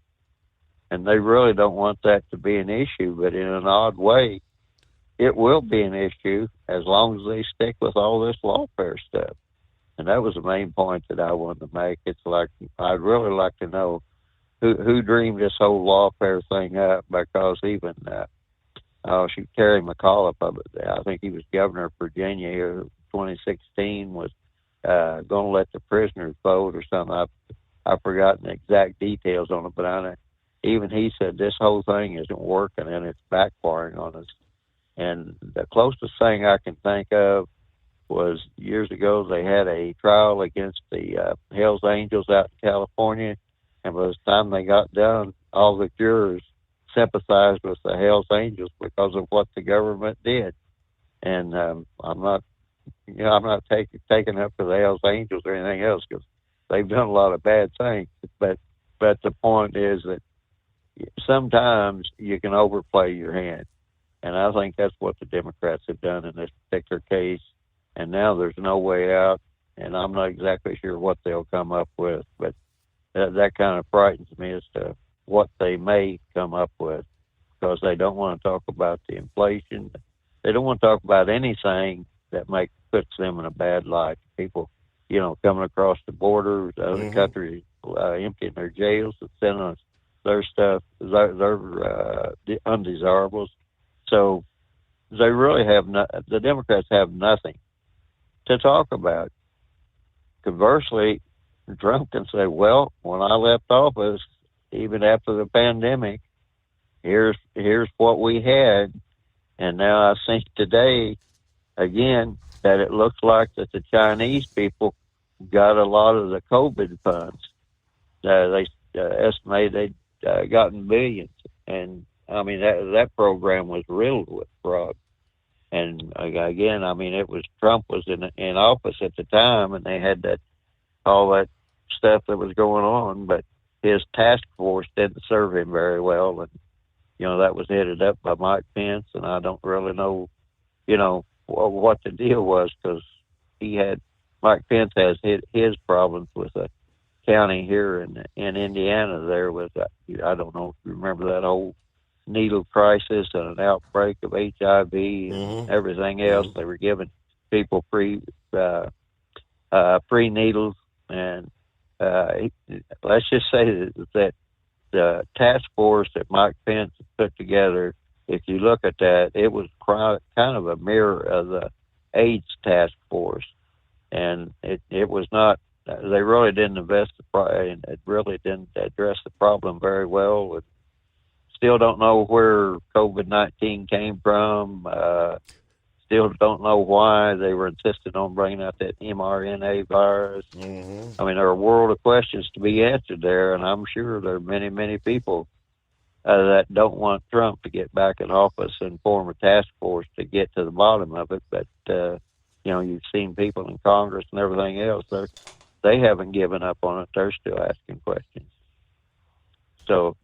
and they really don't want that to be an issue, but in an odd way, it will be an issue as long as they stick with all this lawfare stuff. And that was the main point that I wanted to make. It's like, I'd really like to know who dreamed this whole lawfare thing up, because even, Terry McAuliffe, I think he was governor of Virginia here in 2016, was going to let the prisoners vote or something. I've forgotten the exact details on it, but even he said this whole thing isn't working and it's backfiring on us. And the closest thing I can think of was years ago they had a trial against the Hells Angels out in California, and by the time they got done, all the jurors sympathized with the Hells Angels because of what the government did. And I'm not taking up for the Hells Angels or anything else, because they've done a lot of bad things. But the point is that sometimes you can overplay your hand. And I think that's what the Democrats have done in this particular case. And now there's no way out, and I'm not exactly sure what they'll come up with. But that kind of frightens me as to what they may come up with, because they don't want to talk about the inflation. They don't want to talk about anything that puts them in a bad light. People, coming across the border, other countries emptying their jails and sending us their stuff, their undesirables. So they really the Democrats have nothing to talk about. Conversely, Trump can say, well, when I left office, even after the pandemic, here's what we had. And now I think today, again, that it looks like that the Chinese people got a lot of the COVID funds. They estimate they'd gotten billions. And, I mean, that program was riddled with fraud. And, again, I mean, Trump was in office at the time, and they had all that stuff that was going on, but his task force didn't serve him very well. And, that was headed up by Mike Pence, and I don't really know, what the deal was, because Mike Pence has his problems with a county here in Indiana. There was, I don't know if you remember that whole needle crisis and an outbreak of HIV and everything else. They were giving people free needles, and let's just say that the task force that Mike Pence put together, if you look at that, it was kind of a mirror of the AIDS task force, and it was not. They really didn't and it really didn't address the problem very well. Still don't know where COVID-19 came from. Still don't know why they were insisting on bringing out that mRNA virus. I mean, there are a world of questions to be answered there, and I'm sure there are many, many people that don't want Trump to get back in office and form a task force to get to the bottom of it. But, you've seen people in Congress and everything else. They haven't given up on it. They're still asking questions. So,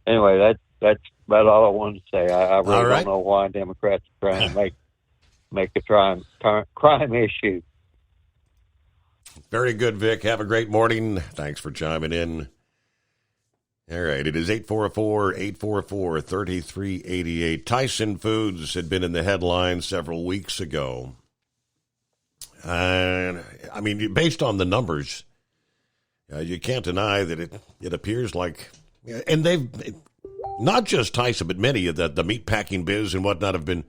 anyway, that's about all I wanted to say. I really don't know why Democrats are trying to make a crime issue. Very good, Vic. Have a great morning. Thanks for chiming in. All right, it is 844-844-3388. Tyson Foods had been in the headlines several weeks ago. And, I mean, based on the numbers, you can't deny that it appears like, and they've, not just Tyson, but many of the meatpacking biz and whatnot have been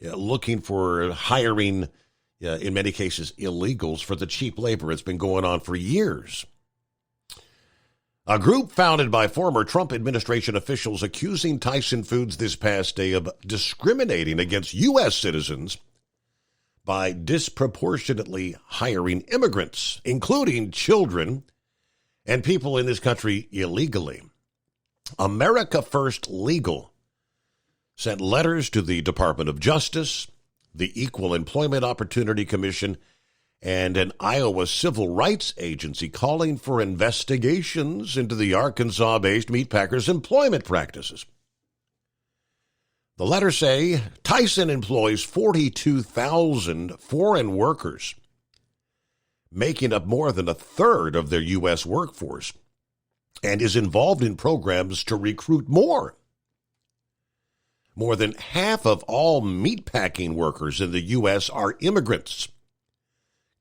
looking for hiring, in many cases, illegals for the cheap labor. It's been going on for years. A group founded by former Trump administration officials accusing Tyson Foods this past day of discriminating against U.S. citizens by disproportionately hiring immigrants, including children and people in this country illegally. America First Legal sent letters to the Department of Justice, the Equal Employment Opportunity Commission, and an Iowa civil rights agency calling for investigations into the Arkansas-based meatpackers' employment practices. The letters say Tyson employs 42,000 foreign workers, making up more than a third of their U.S. workforce, and is involved in programs to recruit more. More than half of all meatpacking workers in the U.S. are immigrants,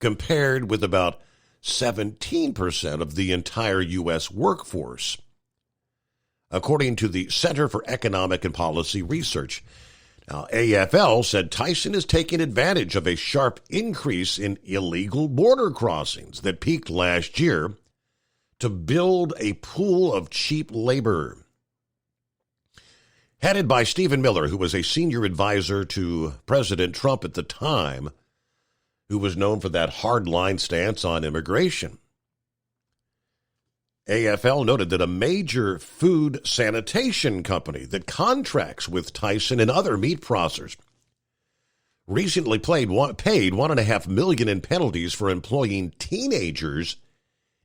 compared with about 17% of the entire U.S. workforce, according to the Center for Economic and Policy Research. Now, AFL said Tyson is taking advantage of a sharp increase in illegal border crossings that peaked last year to build a pool of cheap labor. Headed by Stephen Miller, who was a senior advisor to President Trump at the time, who was known for that hardline stance on immigration. AFL noted that a major food sanitation company that contracts with Tyson and other meat processors recently paid $1.5 million in penalties for employing teenagers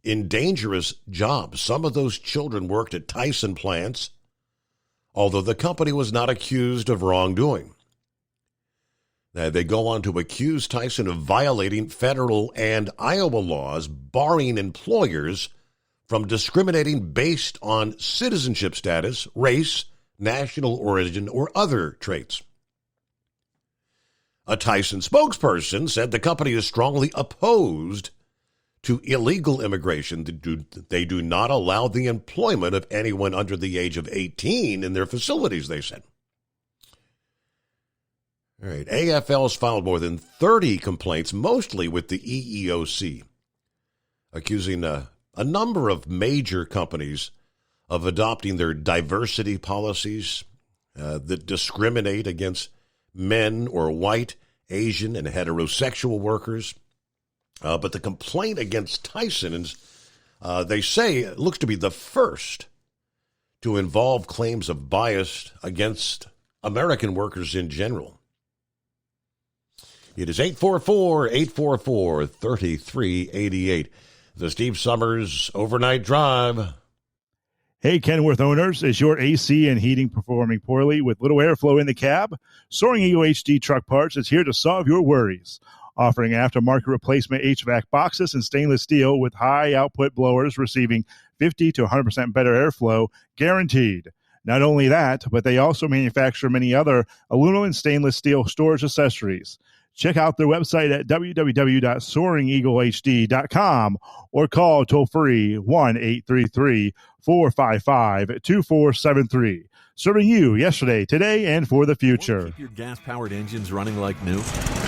in dangerous jobs. Some of those children worked at Tyson plants, although the company was not accused of wrongdoing. They go on to accuse Tyson of violating federal and Iowa laws, barring employers from discriminating based on citizenship status, race, national origin, or other traits. A Tyson spokesperson said the company is strongly opposed to illegal immigration. They do not allow the employment of anyone under the age of 18 in their facilities, they said. All right, AFL's filed more than 30 complaints, mostly with the EEOC, accusing a number of major companies of adopting their diversity policies that discriminate against men or white, Asian, and heterosexual workers. But the complaint against Tyson is, they say, it looks to be the first to involve claims of bias against American workers in general. It is 844-844-3388. The Steve Summers Overnight Drive. Hey, Kenworth owners, is your AC and heating performing poorly with little airflow in the cab? Soaring Eagle HD Truck Parts is here to solve your worries. Offering aftermarket replacement HVAC boxes and stainless steel with high output blowers receiving 50 to 100% better airflow, guaranteed. Not only that, but they also manufacture many other aluminum and stainless steel storage accessories. Check out their website at www.soaringeaglehd.com or call toll-free 1-833-455-2473. Serving you yesterday, today, and for the future. Keep your gas-powered engines running like new?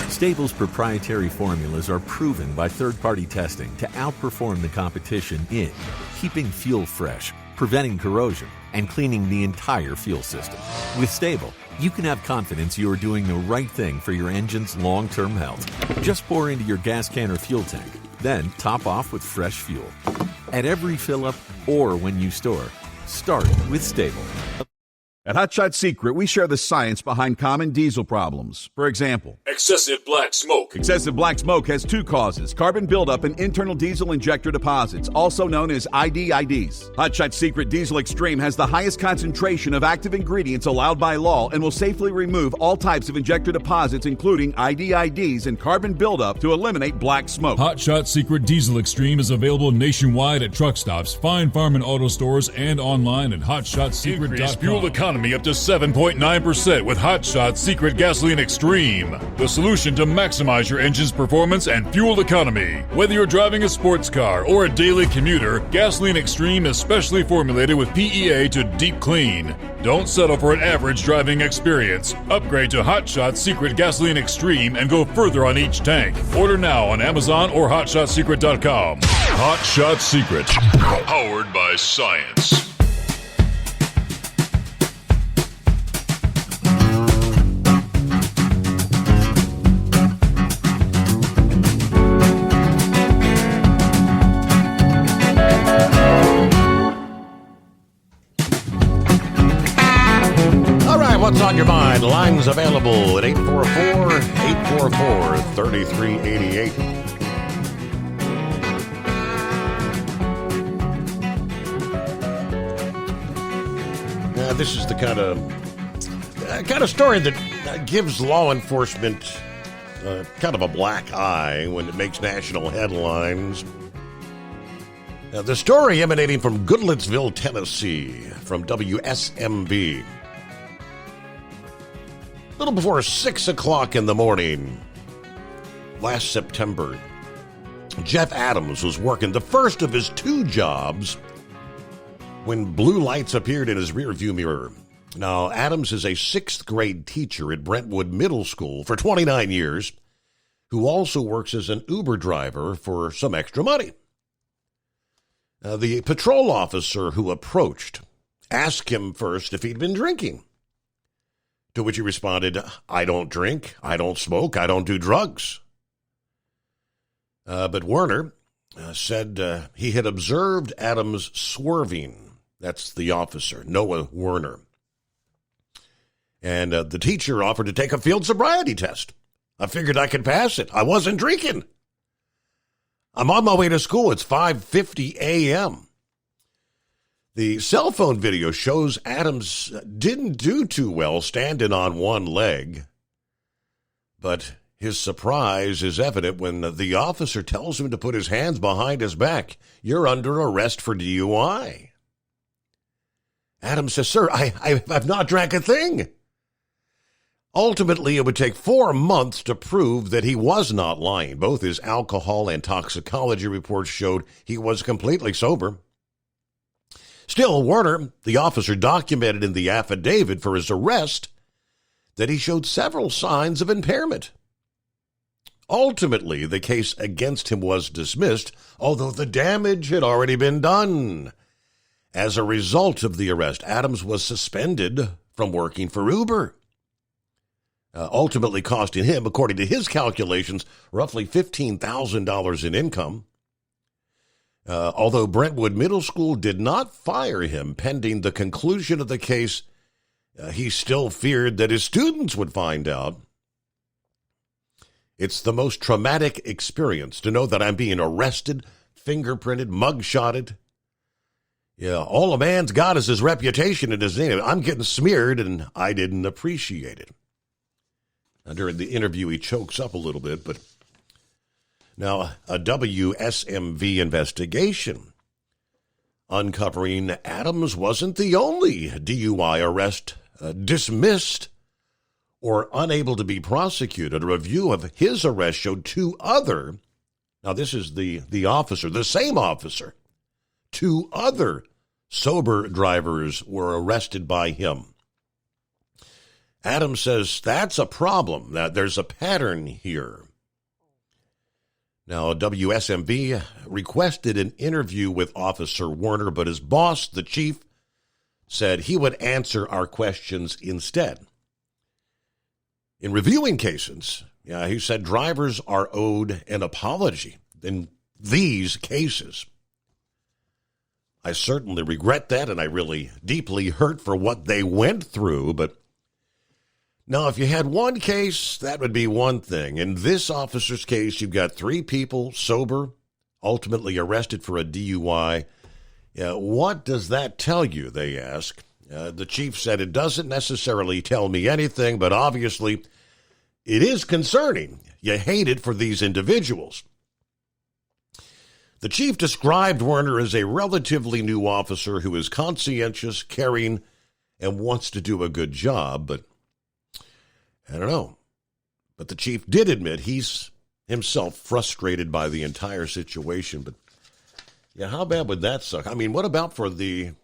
Stable's proprietary formulas are proven by third-party testing to outperform the competition in keeping fuel fresh, preventing corrosion, and cleaning the entire fuel system. With Stable, you can have confidence you are doing the right thing for your engine's long-term health. Just pour into your gas can or fuel tank, then top off with fresh fuel. At every fill-up or when you store, start with Stable. At Hot Shot Secret, we share the science behind common diesel problems. For example, excessive black smoke. Excessive black smoke has two causes: carbon buildup and internal diesel injector deposits, also known as IDIDs. Hot Shot Secret Diesel Extreme has the highest concentration of active ingredients allowed by law and will safely remove all types of injector deposits, including IDIDs and carbon buildup, to eliminate black smoke. Hot Shot Secret Diesel Extreme is available nationwide at truck stops, Fine Farm and auto stores, and online at hotshotsecret.com. Increase fuel economy up to 7.9% with Hot Shot Secret Gasoline Extreme, the solution to maximize your engine's performance and fuel economy. Whether you're driving a sports car or a daily commuter, Gasoline Extreme is specially formulated with PEA to deep clean. Don't settle for an average driving experience. Upgrade to Hot Shot Secret Gasoline Extreme and go further on each tank. Order now on Amazon or hotshotsecret.com. Hot Shot Secret, powered by science. What's on your mind? Lines available at 844-844-3388. This is the kind of story that gives law enforcement kind of a black eye when it makes national headlines. The story emanating from Goodlettsville, Tennessee, from WSMB. A little before 6 o'clock in the morning last September, Jeff Adams was working the first of his two jobs when blue lights appeared in his rearview mirror. Now, Adams is a sixth grade teacher at Brentwood Middle School for 29 years, who also works as an Uber driver for some extra money. The patrol officer who approached asked him first if he'd been drinking. To which he responded, "I don't drink, I don't smoke, I don't do drugs." But Werner said he had observed Adams swerving. That's the officer, Noah Werner. And the teacher offered to take a field sobriety test. I figured I could pass it. I wasn't drinking. I'm on my way to school. It's 5:50 a.m. The cell phone video shows Adams didn't do too well standing on one leg, but his surprise is evident when the officer tells him to put his hands behind his back. "You're under arrest for DUI." Adams says, "Sir, I've not drank a thing." Ultimately, it would take 4 months to prove that he was not lying. Both his alcohol and toxicology reports showed he was completely sober. Still, Werner, the officer, documented in the affidavit for his arrest that he showed several signs of impairment. Ultimately, the case against him was dismissed, although the damage had already been done. As a result of the arrest, Adams was suspended from working for Uber, ultimately costing him, according to his calculations, roughly $15,000 in income. Although Brentwood Middle School did not fire him pending the conclusion of the case, he still feared that his students would find out. It's the most traumatic experience to know that I'm being arrested, fingerprinted, mugshotted. Yeah, all a man's got is his reputation and his name. I'm getting smeared, and I didn't appreciate it. Now, during the interview, he chokes up a little bit, but now a WSMV investigation uncovering Adams wasn't the only DUI arrest dismissed or unable to be prosecuted. A review of his arrest showed two other, now this is the officer, the same officer, two other sober drivers were arrested by him. Adams says that's a problem, that there's a pattern here. Now, WSMV requested an interview with Officer Werner, but his boss, the chief, said he would answer our questions instead. In reviewing cases, he said drivers are owed an apology in these cases. I certainly regret that, and I really deeply hurt for what they went through, but now, if you had one case, that would be one thing. In this officer's case, you've got 3 people sober, ultimately arrested for a DUI. What does that tell you, they ask. The chief said it doesn't necessarily tell me anything, but obviously it is concerning. You hate it for these individuals. The chief described Werner as a relatively new officer who is conscientious, caring, and wants to do a good job, but I don't know. But the chief did admit he's himself frustrated by the entire situation. But yeah, how bad would that suck? I mean, what about for the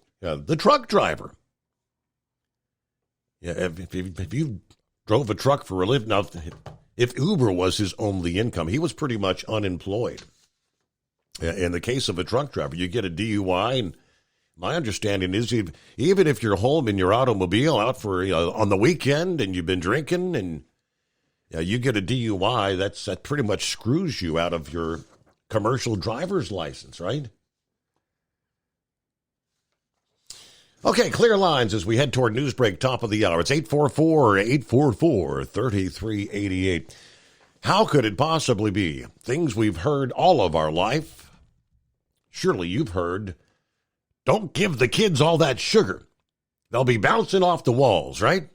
truck driver? Yeah, if you drove a truck for a living, now if Uber was his only income, he was pretty much unemployed. In the case of a truck driver, you get a DUI, and my understanding is even if you're home in your automobile out for on the weekend and you've been drinking and you get a DUI, that pretty much screws you out of your commercial driver's license, right? Okay, clear lines as we head toward news break, top of the hour. It's 844-844-3388. How could it possibly be? Things we've heard all of our life. Surely you've heard, don't give the kids all that sugar. They'll be bouncing off the walls, right?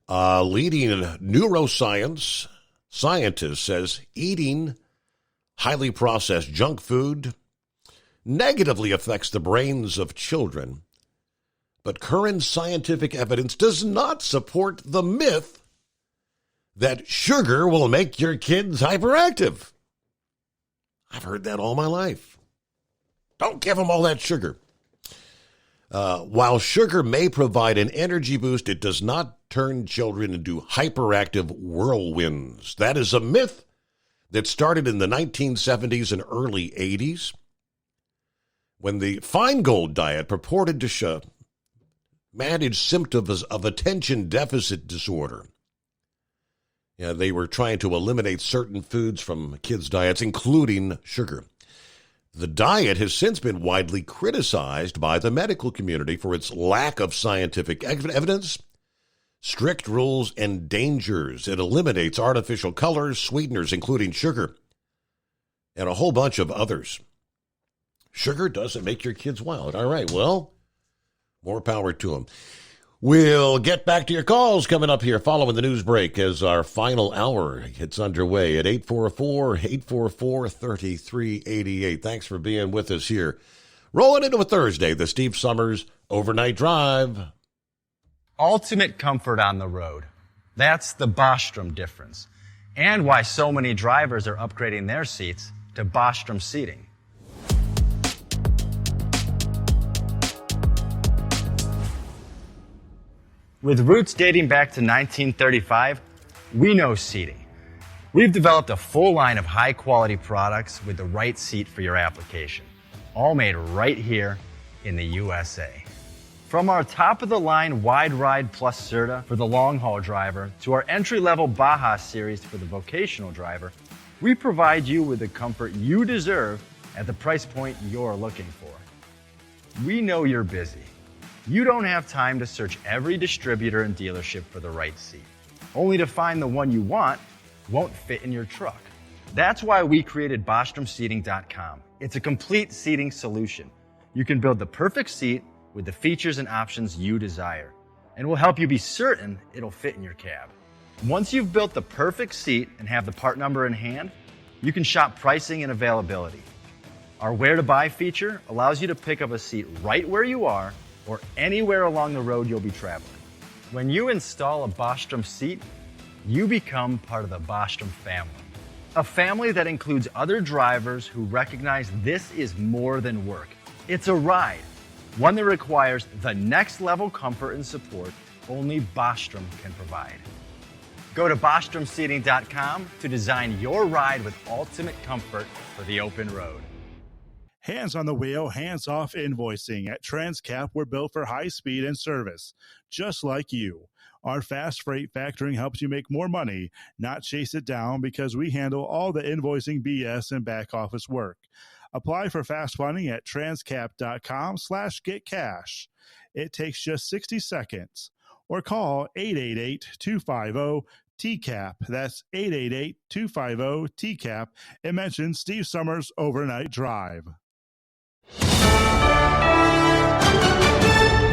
Leading neuroscience scientist says eating highly processed junk food negatively affects the brains of children. But current scientific evidence does not support the myth that sugar will make your kids hyperactive. I've heard that all my life. Don't give them all that sugar. While sugar may provide an energy boost, it does not turn children into hyperactive whirlwinds. That is a myth that started in the 1970s and early 80s when the Feingold diet purported to manage symptoms of attention deficit disorder. They were trying to eliminate certain foods from kids' diets, including sugar. The diet has since been widely criticized by the medical community for its lack of scientific evidence, strict rules, and dangers. It eliminates artificial colors, sweeteners, including sugar, and a whole bunch of others. Sugar doesn't make your kids wild. All right, well, more power to them. We'll get back to your calls coming up here following the news break as our final hour gets underway at 844-844-3388. Thanks for being with us here. Rolling into a Thursday, the Steve Summers Overnight Drive. Ultimate comfort on the road. That's the Bostrom difference. And why so many drivers are upgrading their seats to Bostrom seating. With roots dating back to 1935, we know seating. We've developed a full line of high-quality products with the right seat for your application, all made right here in the USA. From our top-of-the-line Wide Ride Plus Certa for the long-haul driver to our entry-level Baja series for the vocational driver, we provide you with the comfort you deserve at the price point you're looking for. We know you're busy. You don't have time to search every distributor and dealership for the right seat, only to find the one you want won't fit in your truck. That's why we created BostromSeating.com. It's a complete seating solution. You can build the perfect seat with the features and options you desire, and we'll help you be certain it'll fit in your cab. Once you've built the perfect seat and have the part number in hand, you can shop pricing and availability. Our Where to Buy feature allows you to pick up a seat right where you are or anywhere along the road you'll be traveling. When you install a Bostrom seat, you become part of the Bostrom family. A family that includes other drivers who recognize this is more than work. It's a ride, one that requires the next level comfort and support only Bostrom can provide. Go to BostromSeating.com to design your ride with ultimate comfort for the open road. Hands on the wheel, hands off invoicing. At Transcap, we're built for high speed and service, just like you. Our fast freight factoring helps you make more money, not chase it down, because we handle all the invoicing BS and back office work. Apply for fast funding at transcap.com/getcash. It takes just 60 seconds. Or call 888-250-TCAP. That's 888-250-TCAP. And mention Steve Summers Overnight Drive.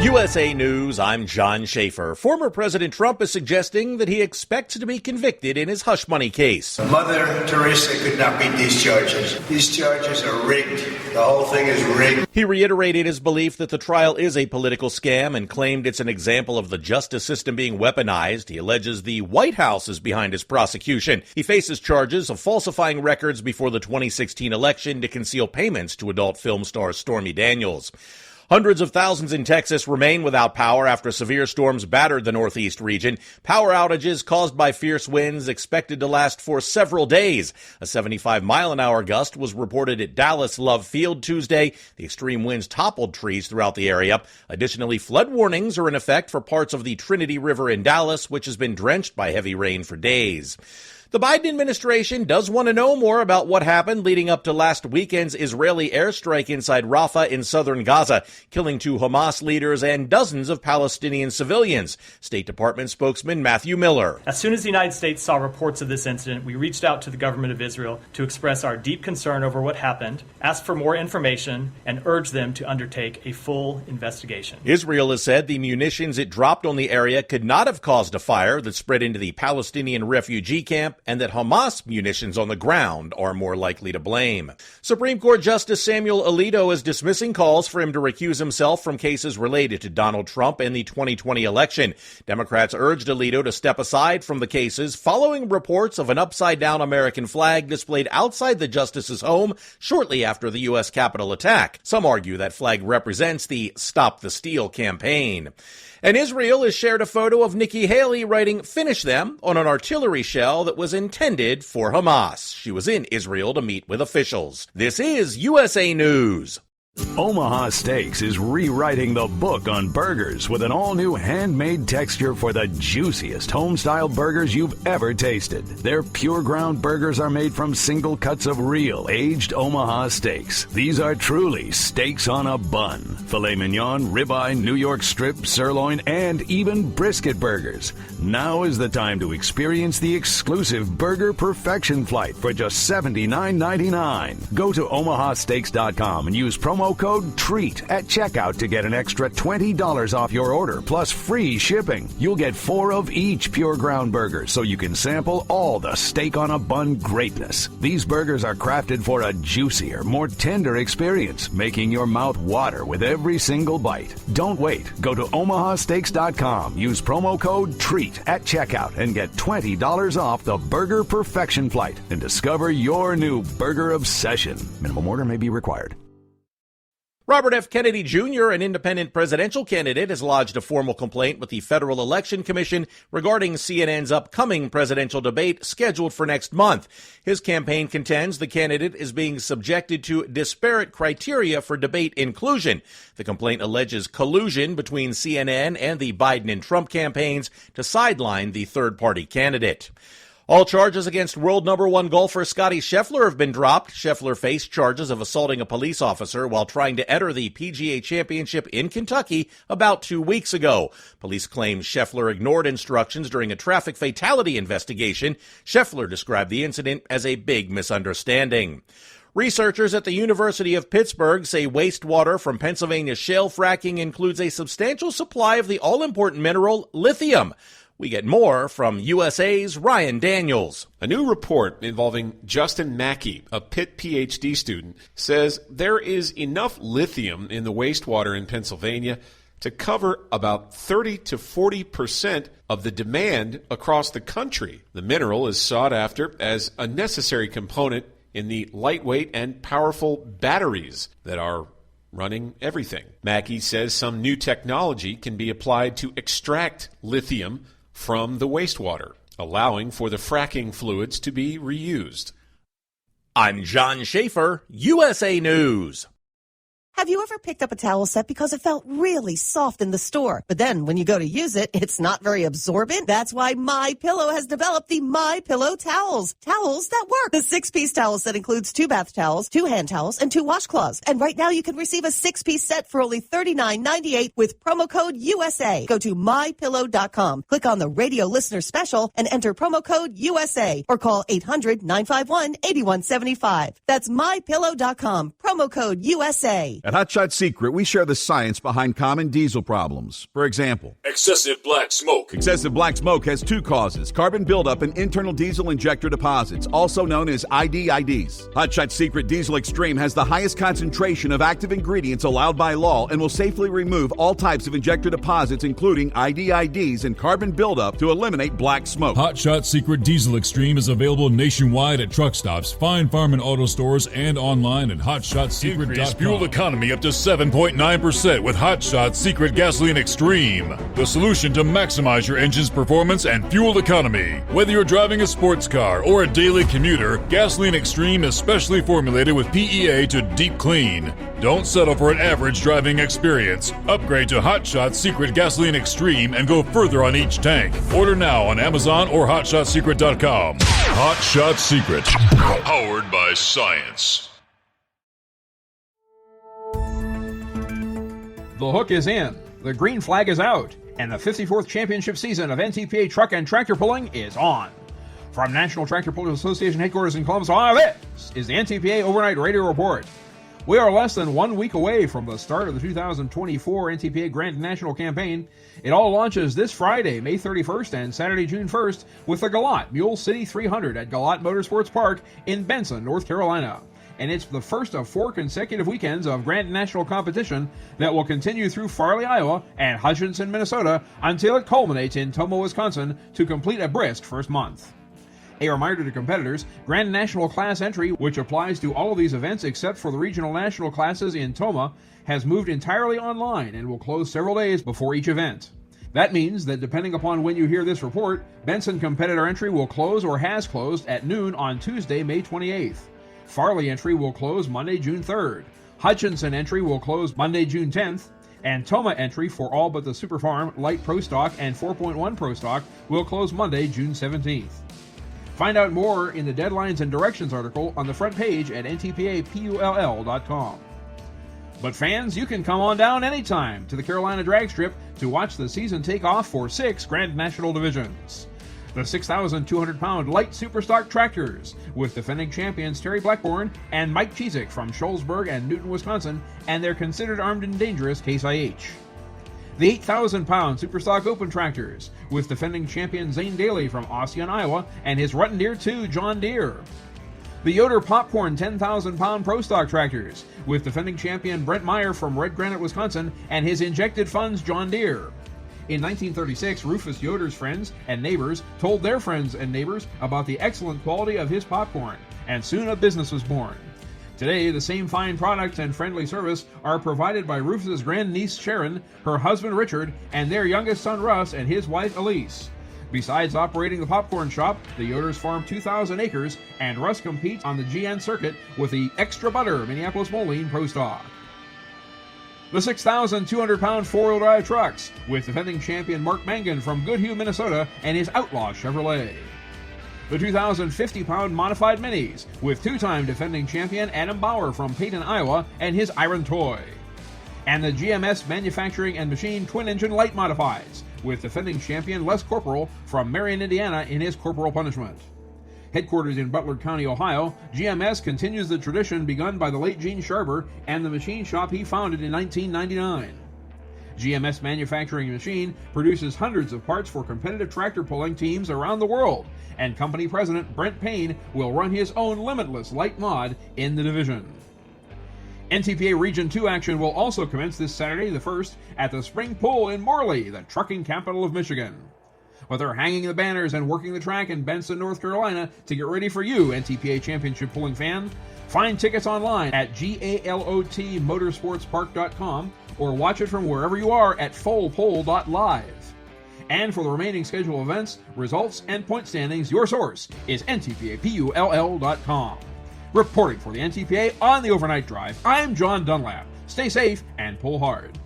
USA News, I'm John Schaefer. Former President Trump is suggesting that he expects to be convicted in his hush money case. Mother Teresa could not beat these charges. These charges are rigged. The whole thing is rigged. He reiterated his belief that the trial is a political scam and claimed it's an example of the justice system being weaponized. He alleges the White House is behind his prosecution. He faces charges of falsifying records before the 2016 election to conceal payments to adult film star Stormy Daniels. Hundreds of thousands in Texas remain without power after severe storms battered the northeast region. Power outages caused by fierce winds expected to last for several days. A 75-mile-an-hour gust was reported at Dallas Love Field Tuesday. The extreme winds toppled trees throughout the area. Additionally, flood warnings are in effect for parts of the Trinity River in Dallas, which has been drenched by heavy rain for days. The Biden administration does want to know more about what happened leading up to last weekend's Israeli airstrike inside Rafah in southern Gaza, killing 2 Hamas leaders and dozens of Palestinian civilians. State Department spokesman Matthew Miller. As soon as the United States saw reports of this incident, we reached out to the government of Israel to express our deep concern over what happened, ask for more information, and urge them to undertake a full investigation. Israel has said the munitions it dropped on the area could not have caused a fire that spread into the Palestinian refugee camp, and that Hamas munitions on the ground are more likely to blame. Supreme Court Justice Samuel Alito is dismissing calls for him to recuse himself from cases related to Donald Trump and the 2020 election. Democrats urged Alito to step aside from the cases following reports of an upside-down American flag displayed outside the justice's home shortly after the U.S. Capitol attack. Some argue that flag represents the Stop the Steal campaign. And Israel has shared a photo of Nikki Haley writing "Finish them" on an artillery shell that was intended for Hamas. She was in Israel to meet with officials. This is USA News. Omaha Steaks is rewriting the book on burgers with an all-new handmade texture for the juiciest home-style burgers you've ever tasted. Their pure ground burgers are made from single cuts of real aged Omaha steaks. These are truly steaks on a bun. Filet mignon, ribeye, New York strip, sirloin, and even brisket burgers. Now is the time to experience the exclusive Burger Perfection Flight for just $79.99. Go to omahasteaks.com and use promo code TREAT at checkout to get an extra $20 off your order plus free shipping. You'll get 4 of each pure ground burger so you can sample all the steak on a bun greatness. These burgers are crafted for a juicier, more tender experience, making your mouth water with every single bite. Don't wait. Go to omahasteaks.com. Use promo code TREAT at checkout and get $20 off the Burger Perfection Flight and discover your new burger obsession. Minimum order may be required. Robert F. Kennedy Jr., an independent presidential candidate, has lodged a formal complaint with the Federal Election Commission regarding CNN's upcoming presidential debate scheduled for next month. His campaign contends the candidate is being subjected to disparate criteria for debate inclusion. The complaint alleges collusion between CNN and the Biden and Trump campaigns to sideline the third-party candidate. All charges against world number 1 golfer Scottie Scheffler have been dropped. Scheffler faced charges of assaulting a police officer while trying to enter the PGA Championship in Kentucky about 2 weeks ago. Police claim Scheffler ignored instructions during a traffic fatality investigation. Scheffler described the incident as a big misunderstanding. Researchers at the University of Pittsburgh say wastewater from Pennsylvania's shale fracking includes a substantial supply of the all-important mineral lithium. We get more from USA's Ryan Daniels. A new report involving Justin Mackey, a Pitt PhD student, says there is enough lithium in the wastewater in Pennsylvania to cover about 30 to 40% of the demand across the country. The mineral is sought after as a necessary component in the lightweight and powerful batteries that are running everything. Mackey says some new technology can be applied to extract lithium from the wastewater, allowing for the fracking fluids to be reused. I'm John Schaefer, USA News. Have you ever picked up a towel set because it felt really soft in the store, but then when you go to use it, it's not very absorbent? That's why MyPillow has developed the MyPillow towels. Towels that work. The 6-piece towel set includes 2 bath towels, 2 hand towels, and 2 washcloths. And right now you can receive a 6-piece set for only $39.98 with promo code USA. Go to MyPillow.com, click on the radio listener special, and enter promo code USA, or call 800-951-8175. That's MyPillow.com, promo code USA. At Hot Shot Secret, we share the science behind common diesel problems. For example, excessive black smoke. Excessive black smoke has 2 causes: carbon buildup and internal diesel injector deposits, also known as IDIDs. Hot Shot Secret Diesel Extreme has the highest concentration of active ingredients allowed by law and will safely remove all types of injector deposits, including IDIDs and carbon buildup, to eliminate black smoke. Hot Shot Secret Diesel Extreme is available nationwide at truck stops, Fine Farm and auto stores, and online at hotshotsecret.com. Fuel economy economy up to 7.9% with Hot Shots Secret Gasoline Extreme, the solution to maximize your engine's performance and fuel economy. Whether you're driving a sports car or a daily commuter, Gasoline Extreme is specially formulated with PEA to deep clean. Don't settle for an average driving experience. Upgrade to Hot Shots Secret Gasoline Extreme and go further on each tank. Order now on Amazon or HotShotSecret.com. Hot Shot Secret, powered by science. The hook is in, the green flag is out, and the 54th championship season of NTPA truck and tractor pulling is on. From National Tractor Pullers Association headquarters in Columbus, Ohio, this is the NTPA Overnight Radio Report. We are less than 1 week away from the start of the 2024 NTPA Grand National Campaign. It all launches this Friday, May 31st and Saturday, June 1st with the Galat Mule City 300 at Galat Motorsports Park in Benson, North Carolina. And it's the first of 4 consecutive weekends of Grand National competition that will continue through Farley, Iowa and Hutchinson, Minnesota until it culminates in Tomah, Wisconsin to complete a brisk first month. A reminder to competitors, Grand National class entry, which applies to all of these events except for the regional national classes in Tomah, has moved entirely online and will close several days before each event. That means that depending upon when you hear this report, Benson competitor entry will close or has closed at noon on Tuesday, May 28th. Farley entry will close Monday, June 3rd. Hutchinson entry will close Monday, June 10th. And Tomah entry for all but the Super Farm, Light Pro Stock, and 4.1 Pro Stock will close Monday, June 17th. Find out more in the Deadlines and Directions article on the front page at ntpapull.com. But fans, you can come on down anytime to the Carolina Drag Strip to watch the season take off for 6 Grand National divisions. The 6,200-pound light superstock tractors with defending champions Terry Blackburn and Mike Chizik from Shullsburg and Newton, Wisconsin, and their considered armed and dangerous Case IH. The 8,000-pound Superstock Open tractors with defending champion Zane Daly from Ossian, Iowa, and his Rutten Deere 2 John Deere. The Yoder Popcorn 10,000-pound Pro Stock tractors with defending champion Brent Meyer from Red Granite, Wisconsin, and his Injected Funds John Deere. In 1936, Rufus Yoder's friends and neighbors told their friends and neighbors about the excellent quality of his popcorn, and soon a business was born. Today, the same fine product and friendly service are provided by Rufus's grandniece Sharon, her husband Richard, and their youngest son Russ and his wife Elise. Besides operating the popcorn shop, the Yoders farm 2,000 acres, and Russ competes on the GN circuit with the Extra Butter Minneapolis Moline Pro Stock. The 6,200-pound four-wheel drive trucks with defending champion Mark Mangan from Goodhue, Minnesota, and his Outlaw Chevrolet. The 2,050-pound modified minis with two-time defending champion Adam Bauer from Peyton, Iowa, and his Iron Toy. And the GMS Manufacturing and Machine twin-engine light modifieds with defending champion Les Corporal from Marion, Indiana, in his Corporal Punishment. Headquartered in Butler County, Ohio, GMS continues the tradition begun by the late Gene Sharber and the machine shop he founded in 1999. GMS Manufacturing Machine produces hundreds of parts for competitive tractor pulling teams around the world, and company president Brent Payne will run his own limitless light mod in the division. NTPA Region 2 action will also commence this Saturday the 1st at the Spring Pull in Morley, the trucking capital of Michigan. But they're hanging the banners and working the track in Benson, North Carolina to get ready for you, NTPA Championship Pulling fan. Find tickets online at galotmotorsportspark.com or watch it from wherever you are at fullpull.live. And for the remaining schedule of events, results, and point standings, your source is ntpapull.com. Reporting for the NTPA on the Overnight Drive, I'm John Dunlap. Stay safe and pull hard.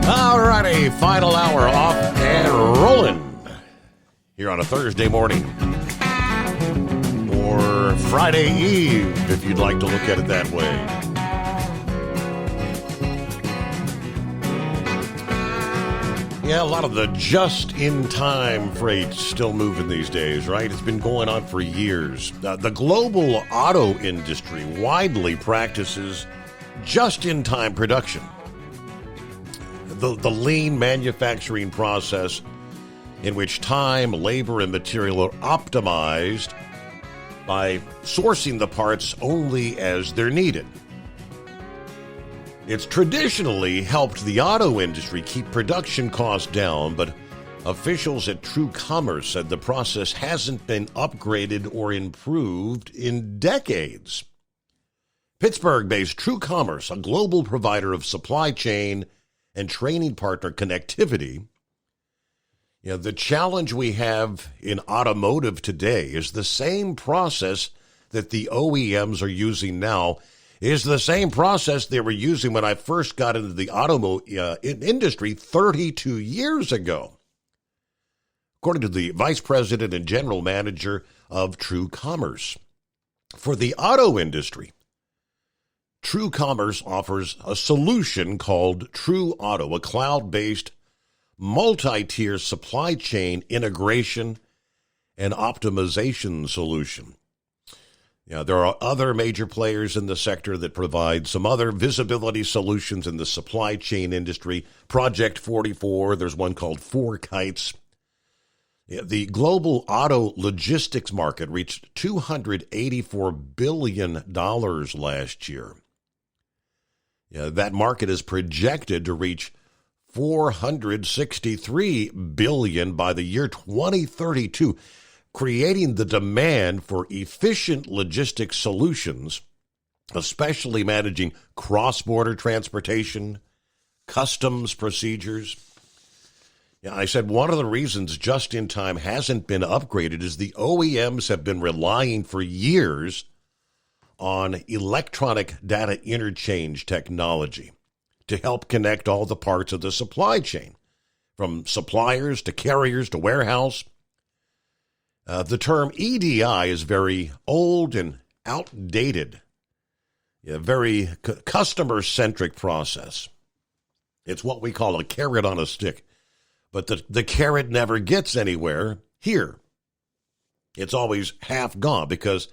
Alrighty, final hour off and rolling here on a Thursday morning. Or Friday Eve, if you'd like to look at it that way. Yeah, a lot of the just-in-time freight still moving these days, right? It's been going on for years. The global auto industry widely practices just-in-time production. The lean manufacturing process in which time, labor, and material are optimized by sourcing the parts only as they're needed. It's traditionally helped the auto industry keep production costs down, but officials at True Commerce said the process hasn't been upgraded or improved in decades. Pittsburgh-based True Commerce, a global provider of supply chain and training partner connectivity. The challenge we have in automotive today is the same process that the OEMs are using now is the same process they were using when I first got into the automotive industry 32 years ago, according to the vice president and general manager of True Commerce. For the auto industry, True Commerce offers a solution called True Auto, a cloud-based multi-tier supply chain integration and optimization solution. There are other major players in the sector that provide some other visibility solutions in the supply chain industry. Project 44, there's one called Four Kites. The global auto logistics market reached $284 billion last year. That market is projected to reach $463 billion by the year 2032, creating the demand for efficient logistics solutions, especially managing cross-border transportation, customs procedures. I said one of the reasons just-in-time hasn't been upgraded is the OEMs have been relying for years on electronic data interchange technology to help connect all the parts of the supply chain, from suppliers to carriers to warehouse. The term EDI is very old and outdated, a very customer-centric process. It's what we call a carrot on a stick, but the carrot never gets anywhere here. It's always half gone because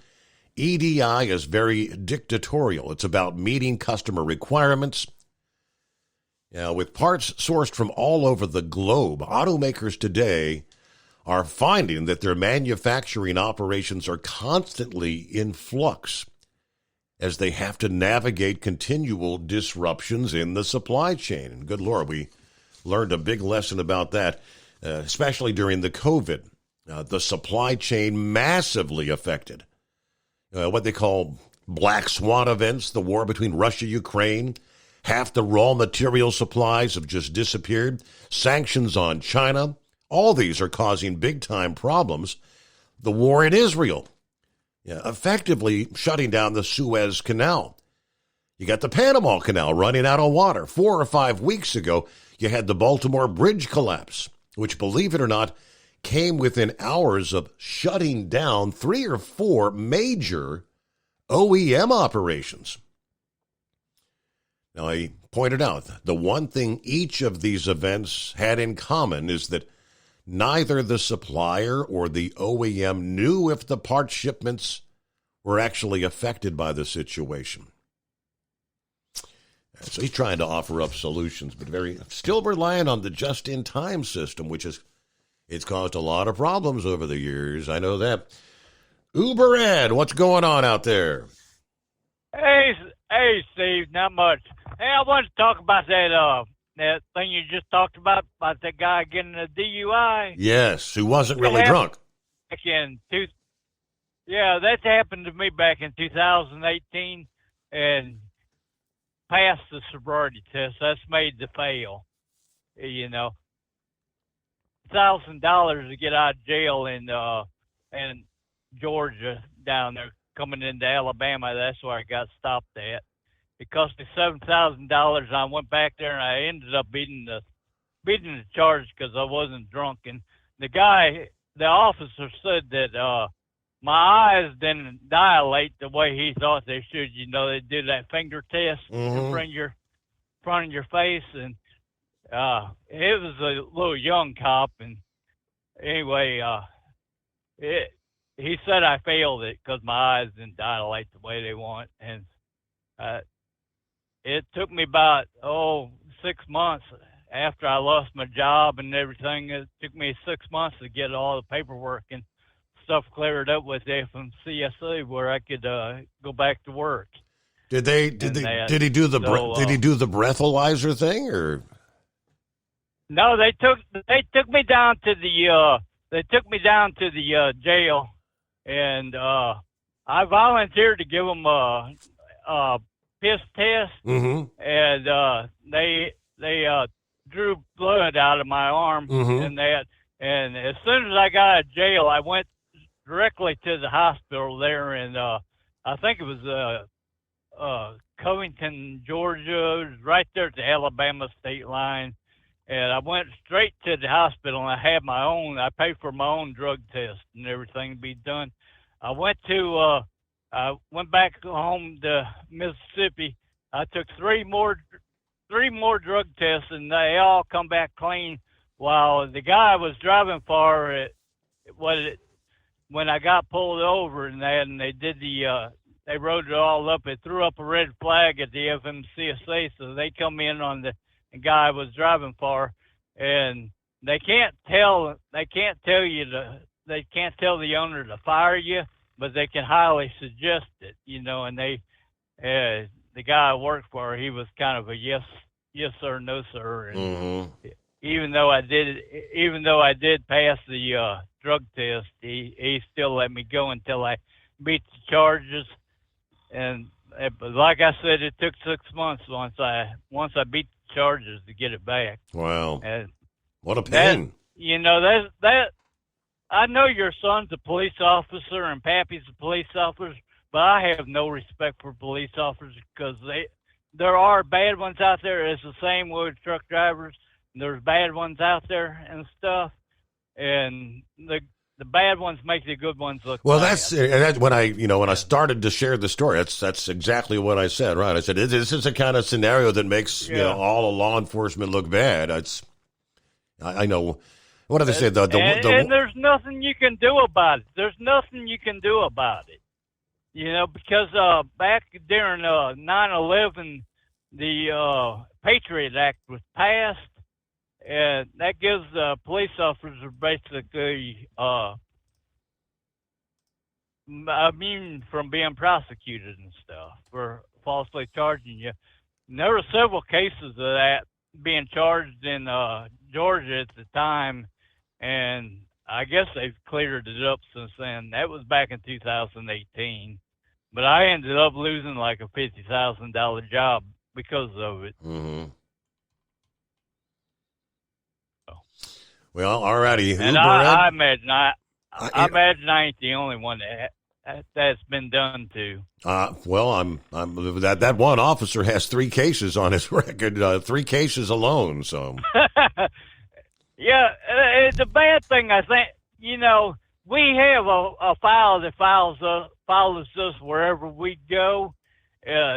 EDI is very dictatorial. It's about meeting customer requirements. With parts sourced from all over the globe, automakers today are finding that their manufacturing operations are constantly in flux as they have to navigate continual disruptions in the supply chain. And good Lord, we learned a big lesson about that, especially during the COVID. The supply chain massively affected. What they call black swan events, the war between Russia and Ukraine. Half the raw material supplies have just disappeared. Sanctions on China. All these are causing big-time problems. The war in Israel, effectively shutting down the Suez Canal. You got the Panama Canal running out of water. 4 or 5 weeks ago, you had the Baltimore Bridge collapse, which, believe it or not, came within hours of shutting down 3 or 4 major OEM operations. Now, I pointed out the one thing each of these events had in common is that neither the supplier or the OEM knew if the part shipments were actually affected by the situation. So he's trying to offer up solutions, but still relying on the just-in-time system, which it's caused a lot of problems over the years. I know that. Uber Ed, what's going on out there? Hey, Steve, not much. Hey, I wanted to talk about that thing you just talked about that guy getting a DUI. Yes, who wasn't really drunk. That's happened to me back in 2018 and passed the sobriety test. That's made to fail. $1,000 to get out of jail in Georgia down there coming into Alabama. That's where I got stopped at. It cost me $7,000. I went back there and I ended up beating the charge because I wasn't drunk. And the officer said that my eyes didn't dilate the way he thought they should. They do that finger test in front of your face, and it was a little young cop. And anyway, he said I failed it because my eyes didn't dilate the way they want, and it took me about 6 months after I lost my job and everything. It took me 6 months to get all the paperwork and stuff cleared up with FMCSA where I could go back to work. Did he do the breathalyzer thing, or? No, they took me down to the jail, and I volunteered to give them a piss test, and they drew blood out of my arm, and as soon as I got out of jail, I went directly to the hospital there, and I think it was Covington, Georgia. It was right there at the Alabama state line. And I went straight to the hospital, and I paid for my own drug test and everything to be done. I went back home to Mississippi. I took three more drug tests, and they all come back clean. While the guy I was driving for, when I got pulled over and they did they wrote it all up. It threw up a red flag at the FMCSA, so they come in on the guy I was driving for, and they can't tell the owner to fire you, but they can highly suggest it, and the guy I worked for, he was kind of a yes sir, no sir, and even though I did pass the drug test, he still let me go until I beat the charges. And but like I said, it took 6 months once I beat the charges to get it back. Wow. And what a pain. That I know your son's a police officer and Pappy's a police officer, but I have no respect for police officers because there are bad ones out there. It's the same with truck drivers. There's bad ones out there and stuff, and the bad ones make the good ones look well. bad. That's when I started to share the story. That's exactly what I said. Right? I said this is the kind of scenario that makes all of law enforcement look bad. I know. What do they say? And there's nothing you can do about it. There's nothing you can do about it. Because back during 9/11, the Patriot Act was passed. And that gives police officers basically immune from being prosecuted and stuff for falsely charging you. And there were several cases of that being charged in Georgia at the time, and I guess they've cleared it up since then. That was back in 2018. But I ended up losing like a $50,000 job because of it. Well, all righty. And I imagine I ain't the only one that's been done to. Well, I'm that one officer has 3 cases on his record, 3 cases alone. So. Yeah, it's a bad thing. I think we have a file that follows us wherever we go.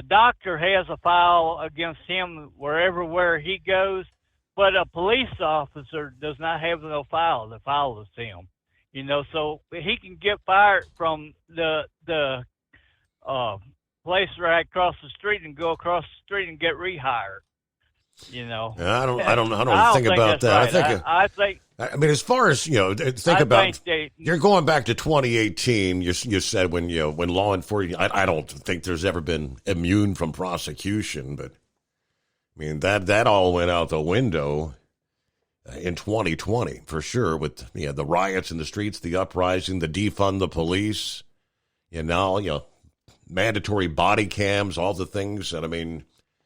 Doctor has a file against him where he goes. But a police officer does not have no file that follows him, so he can get fired from the place right across the street and go across the street and get rehired. I don't think about that. Right. I mean, as far as you're going back to 2018. You said when law enforcement. I don't think there's ever been immune from prosecution, but. I mean, that all went out the window in 2020, for sure, with the riots in the streets, the uprising, the defund the police, mandatory body cams, all the things that, I mean,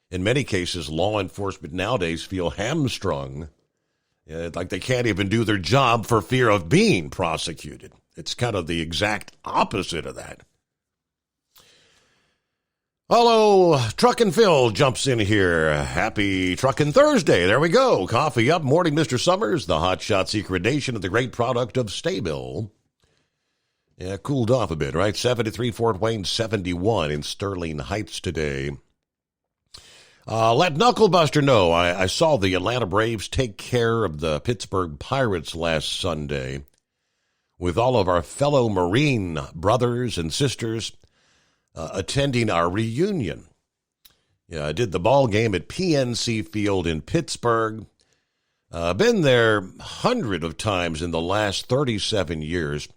in many cases, law enforcement nowadays feel hamstrung, like they can't even do their job for fear of being prosecuted. It's kind of the exact opposite of that. Hello, Truckin' Phil jumps in here. Happy Truckin' Thursday. There we go. Coffee up. Morning, Mr. Summers. The Hot Shot Secret Nation of the great product of Staybill. Yeah, cooled off a bit, right? 73 Fort Wayne, 71 in Sterling Heights today. Let Knucklebuster know. I saw the Atlanta Braves take care of the Pittsburgh Pirates last Sunday with all of our fellow Marine brothers and sisters attending our reunion. Yeah, I did the ball game at PNC Field in Pittsburgh. Been there hundreds of times in the last 37 years,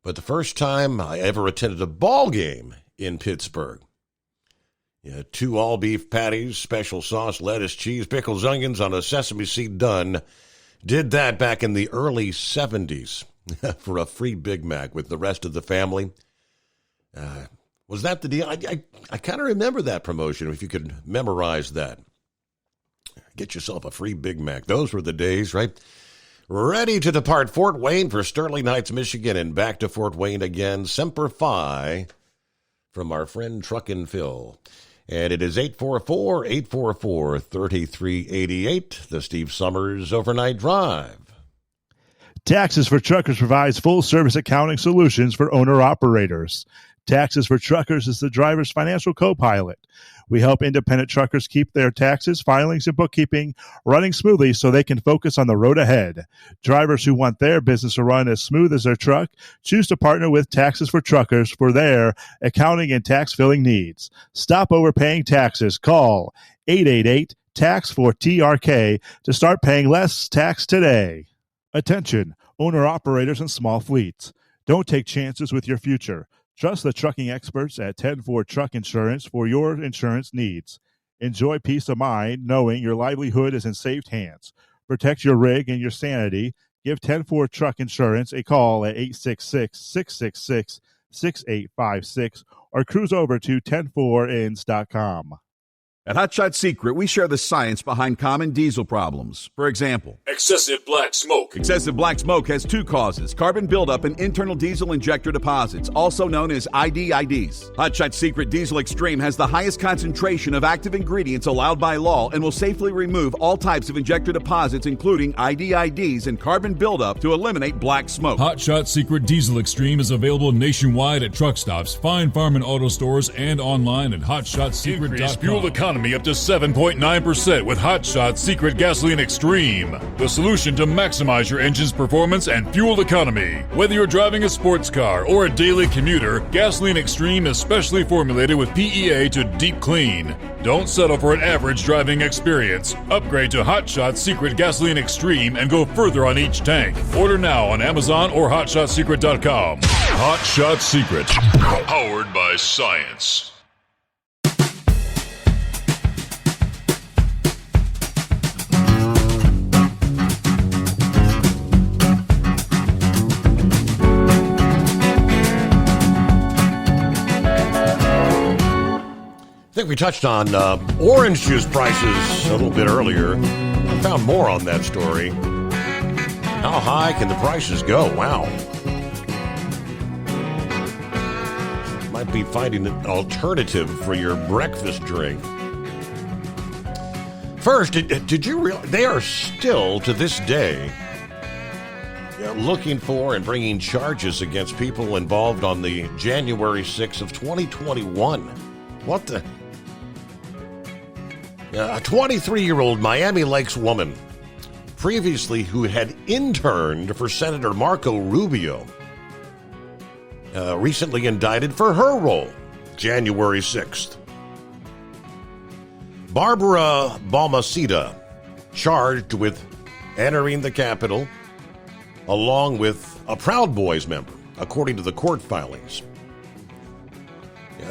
but the first time I ever attended a ball game in Pittsburgh. Yeah, 2 all-beef patties, special sauce, lettuce, cheese, pickles, onions on a sesame seed done. Did that back in the early 70s for a free Big Mac with the rest of the family. Was that the deal? I kind of remember that promotion, if you could memorize that. Get yourself a free Big Mac. Those were the days, right? Ready to depart Fort Wayne for Sterling Heights, Michigan, and back to Fort Wayne again. Semper Fi from our friend Truckin' Phil. And it is 844-844-3388, the Steve Summers Overnight Drive. Taxes for Truckers provides full-service accounting solutions for owner-operators. Taxes for Truckers is the driver's financial co-pilot. We help independent truckers keep their taxes, filings, and bookkeeping running smoothly so they can focus on the road ahead. Drivers who want their business to run as smooth as their truck choose to partner with Taxes for Truckers for their accounting and tax filing needs. Stop overpaying taxes. Call 888-TAX-4TRK to start paying less tax today. Attention, owner-operators and small fleets. Don't take chances with your future. Trust the trucking experts at 10-4 Truck Insurance for your insurance needs. Enjoy peace of mind knowing your livelihood is in safe hands. Protect your rig and your sanity. Give 10-4 Truck Insurance a call at 866-666-6856 or cruise over to 104ins.com. At Hot Shot Secret, we share the science behind common diesel problems. For example, excessive black smoke. Excessive black smoke has 2 causes: carbon buildup and internal diesel injector deposits, also known as IDIDs. Hot Shot Secret Diesel Extreme has the highest concentration of active ingredients allowed by law and will safely remove all types of injector deposits, including IDIDs and carbon buildup, to eliminate black smoke. Hot Shot Secret Diesel Extreme is available nationwide at truck stops, Fine Farm and Auto Stores, and online at hotshotsecret.com. Increase fuel economy up to 7.9% with Hot Shot Secret Gasoline Extreme, the solution to maximize your engine's performance and fuel economy. Whether you're driving a sports car or a daily commuter, Gasoline Extreme is specially formulated with PEA to deep clean. Don't settle for an average driving experience. Upgrade to Hot Shot Secret Gasoline Extreme and go further on each tank. Order now on Amazon or hotshotsecret.com. Hot Shot Secret, powered by science. I think we touched on orange juice prices a little bit earlier. I found more on that story. How high can the prices go? Wow. Might be finding an alternative for your breakfast drink. First, did you realize they are still, to this day, looking for and bringing charges against people involved on the January 6th of 2021? What the? A 23-year-old Miami Lakes woman, previously who had interned for Senator Marco Rubio, recently indicted for her role, January 6th. Barbara Balmaceda, charged with entering the Capitol along with a Proud Boys member, according to the court filings.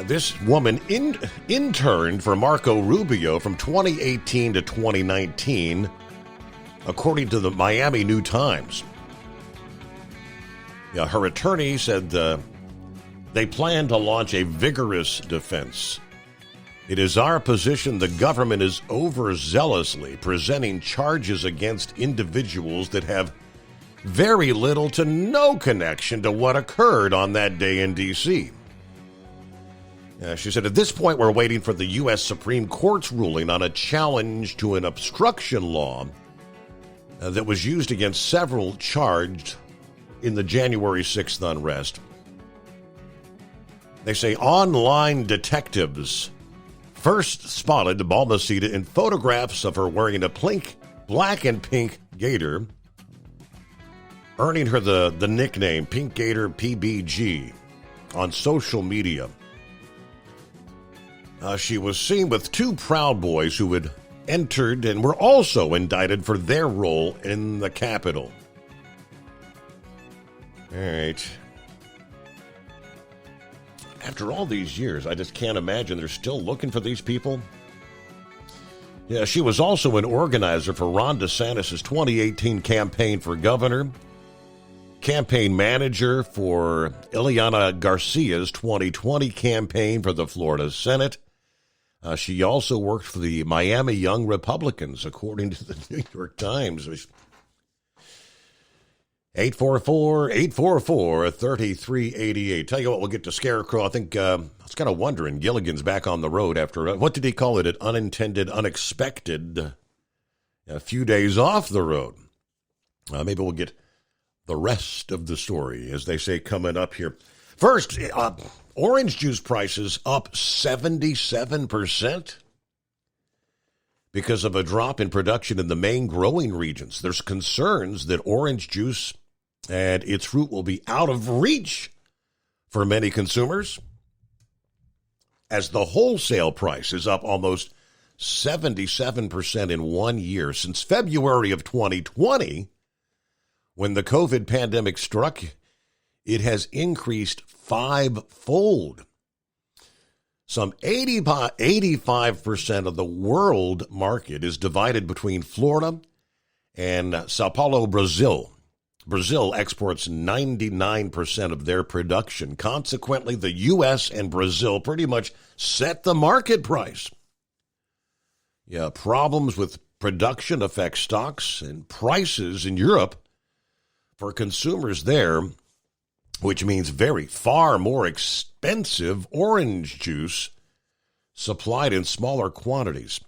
This woman interned for Marco Rubio from 2018 to 2019, according to the Miami New Times. Her attorney said they plan to launch a vigorous defense. It is our position the government is overzealously presenting charges against individuals that have very little to no connection to what occurred on that day in D.C. She said, at this point, we're waiting for the U.S. Supreme Court's ruling on a challenge to an obstruction law that was used against several charged in the January 6th unrest. They say online detectives first spotted Balmaceda in photographs of her wearing a black and pink gaiter, earning her the nickname Pink Gaiter PBG on social media. She was seen with 2 Proud Boys who had entered and were also indicted for their role in the Capitol. All right. After all these years, I just can't imagine they're still looking for these people. Yeah, she was also an organizer for Ron DeSantis' 2018 campaign for governor, campaign manager for Ileana Garcia's 2020 campaign for the Florida Senate. She also worked for the Miami Young Republicans, according to the New York Times. 844-844-3388. Tell you what, we'll get to Scarecrow. I think I was kind of wondering, Gilligan's back on the road after, what did he call it? An unintended, unexpected, a few days off the road. Maybe we'll get the rest of the story, as they say, coming up here. First, orange juice prices up 77% because of a drop in production in the main growing regions. There's concerns that orange juice and its fruit will be out of reach for many consumers, as the wholesale price is up almost 77% in 1 year. Since February of 2020, when the COVID pandemic struck, it has increased fivefold. Some 85% of the world market is divided between Florida and Sao Paulo, Brazil. Brazil exports 99% of their production. Consequently, the U.S. and Brazil pretty much set the market price. Yeah, problems with production affect stocks and prices in Europe for consumers there, which means far more expensive orange juice supplied in smaller quantities.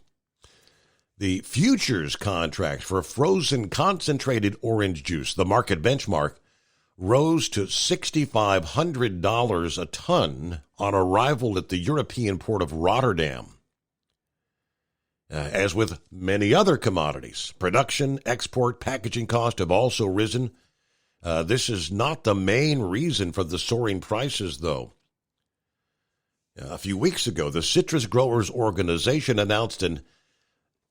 The futures contract for frozen concentrated orange juice, the market benchmark, rose to $6,500 a ton on arrival at the European port of Rotterdam. As with many other commodities, production, export, packaging costs have also risen. This is not the main reason for the soaring prices, though. A few weeks ago, the Citrus Growers Organization announced an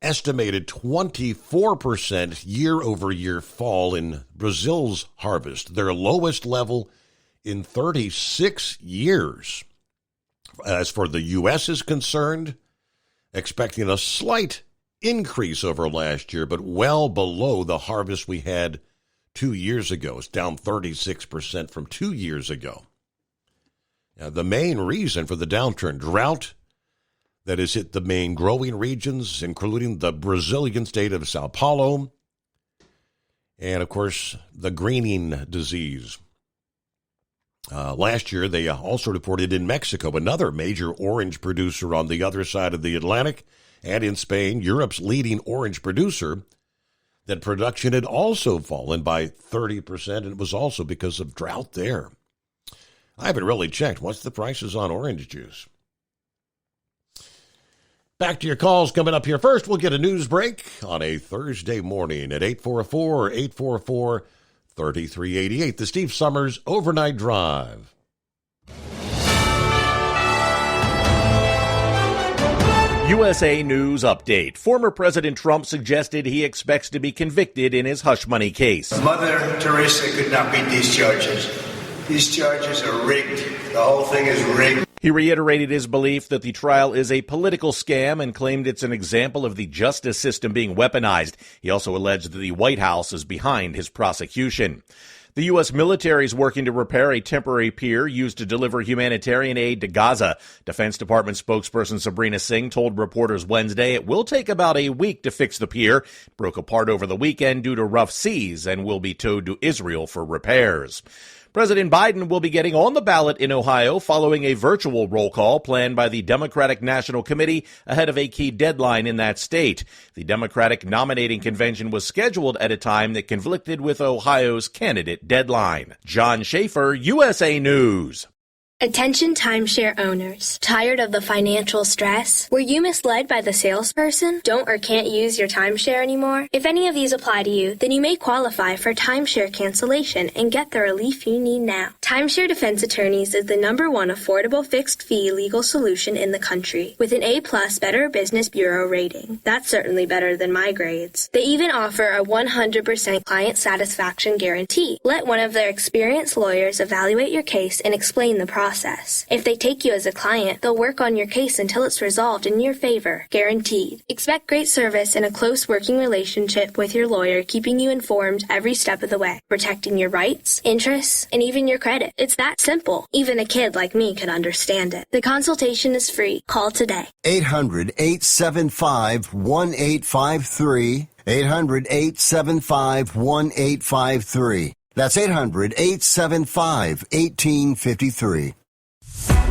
estimated 24% year-over-year fall in Brazil's harvest, their lowest level in 36 years. As for the U.S. is concerned, expecting a slight increase over last year, but well below the harvest we had 2 years ago. It's down 36% from 2 years ago. Now, the main reason for the downturn, drought that has hit the main growing regions, including the Brazilian state of Sao Paulo, and, of course, the greening disease. Last year, they also reported in Mexico, another major orange producer on the other side of the Atlantic, and in Spain, Europe's leading orange producer, that production had also fallen by 30%, and it was also because of drought there. I haven't really checked. What's the prices on orange juice? Back to your calls coming up here. First, we'll get a news break on a Thursday morning at 844-844-3388. The Steve Summers Overnight Drive. USA News Update. Former President Trump suggested he expects to be convicted in his hush money case. Mother Teresa could not beat these charges. These charges are rigged. The whole thing is rigged. He reiterated his belief that the trial is a political scam and claimed it's an example of the justice system being weaponized. He also alleged that the White House is behind his prosecution. The U.S. military is working to repair a temporary pier used to deliver humanitarian aid to Gaza. Defense Department spokesperson Sabrina Singh told reporters Wednesday it will take about a week to fix the pier. It broke apart over the weekend due to rough seas and will be towed to Israel for repairs. President Biden will be getting on the ballot in Ohio following a virtual roll call planned by the Democratic National Committee ahead of a key deadline in that state. The Democratic nominating convention was scheduled at a time that conflicted with Ohio's candidate deadline. John Schaefer, USA News. Attention timeshare owners. Tired of the financial stress? Were you misled by the salesperson? Don't or can't use your timeshare anymore? If any of these apply to you, then you may qualify for timeshare cancellation and get the relief you need now. Timeshare Defense Attorneys is the #1 affordable fixed fee legal solution in the country with an A+ Better Business Bureau rating. That's certainly better than my grades. They even offer a 100% client satisfaction guarantee. Let one of their experienced lawyers evaluate your case and explain the process. process. If they take you as a client, they'll work on your case until it's resolved in your favor, guaranteed. Expect great service and a close working relationship with your lawyer, keeping you informed every step of the way, protecting your rights, interests, and even your credit. It's that simple. Even a kid like me could understand it. The consultation is free. Call today. 800-875-1853. 800-875-1853. That's 800-875-1853.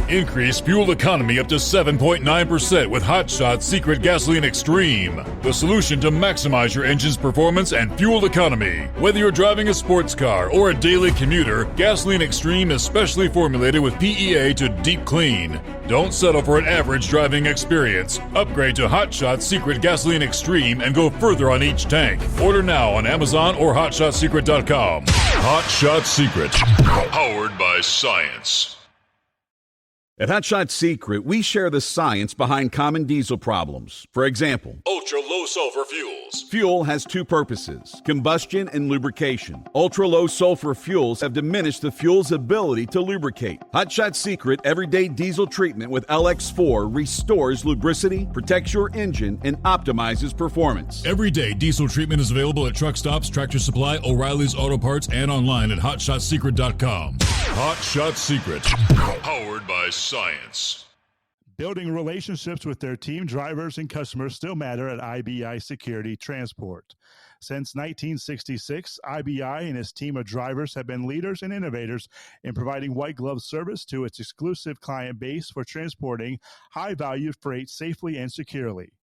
Increase fuel economy up to 7.9% with Hot Shot Secret Gasoline Extreme, the solution to maximize your engine's performance and fuel economy. Whether you're driving a sports car or a daily commuter, Gasoline Extreme is specially formulated with PEA to deep clean. Don't settle for an average driving experience. Upgrade to Hot Shot Secret Gasoline Extreme and go further on each tank. Order now on Amazon or HotShotSecret.com. Hot Shot Secret, powered by science. At Hot Shot Secret, we share the science behind common diesel problems. For example, ultra-low sulfur fuels. Fuel has two purposes, combustion and lubrication. Ultra-low sulfur fuels have diminished the fuel's ability to lubricate. Hot Shot Secret Everyday Diesel Treatment with LX4 restores lubricity, protects your engine, and optimizes performance. Everyday diesel treatment is available at truck stops, Tractor Supply, O'Reilly's Auto Parts, and online at HotShotSecret.com. Hot Shot Secret, powered by science. Building relationships with their team, drivers, and customers still matter at IBI Security Transport. Since 1966, IBI and its team of drivers have been leaders and innovators in providing white glove service to its exclusive client base for transporting high-value freight safely and securely.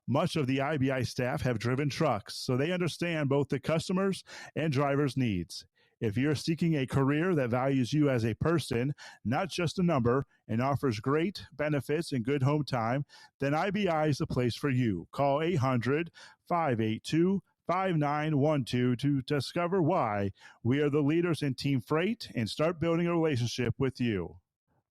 Much of the IBI staff have driven trucks, so they understand both the customers' and drivers' needs. If you're seeking a career that values you as a person, not just a number, and offers great benefits and good home time, then IBI is the place for you. Call 800-582-5912 to discover why we are the leaders in team freight and start building a relationship with you.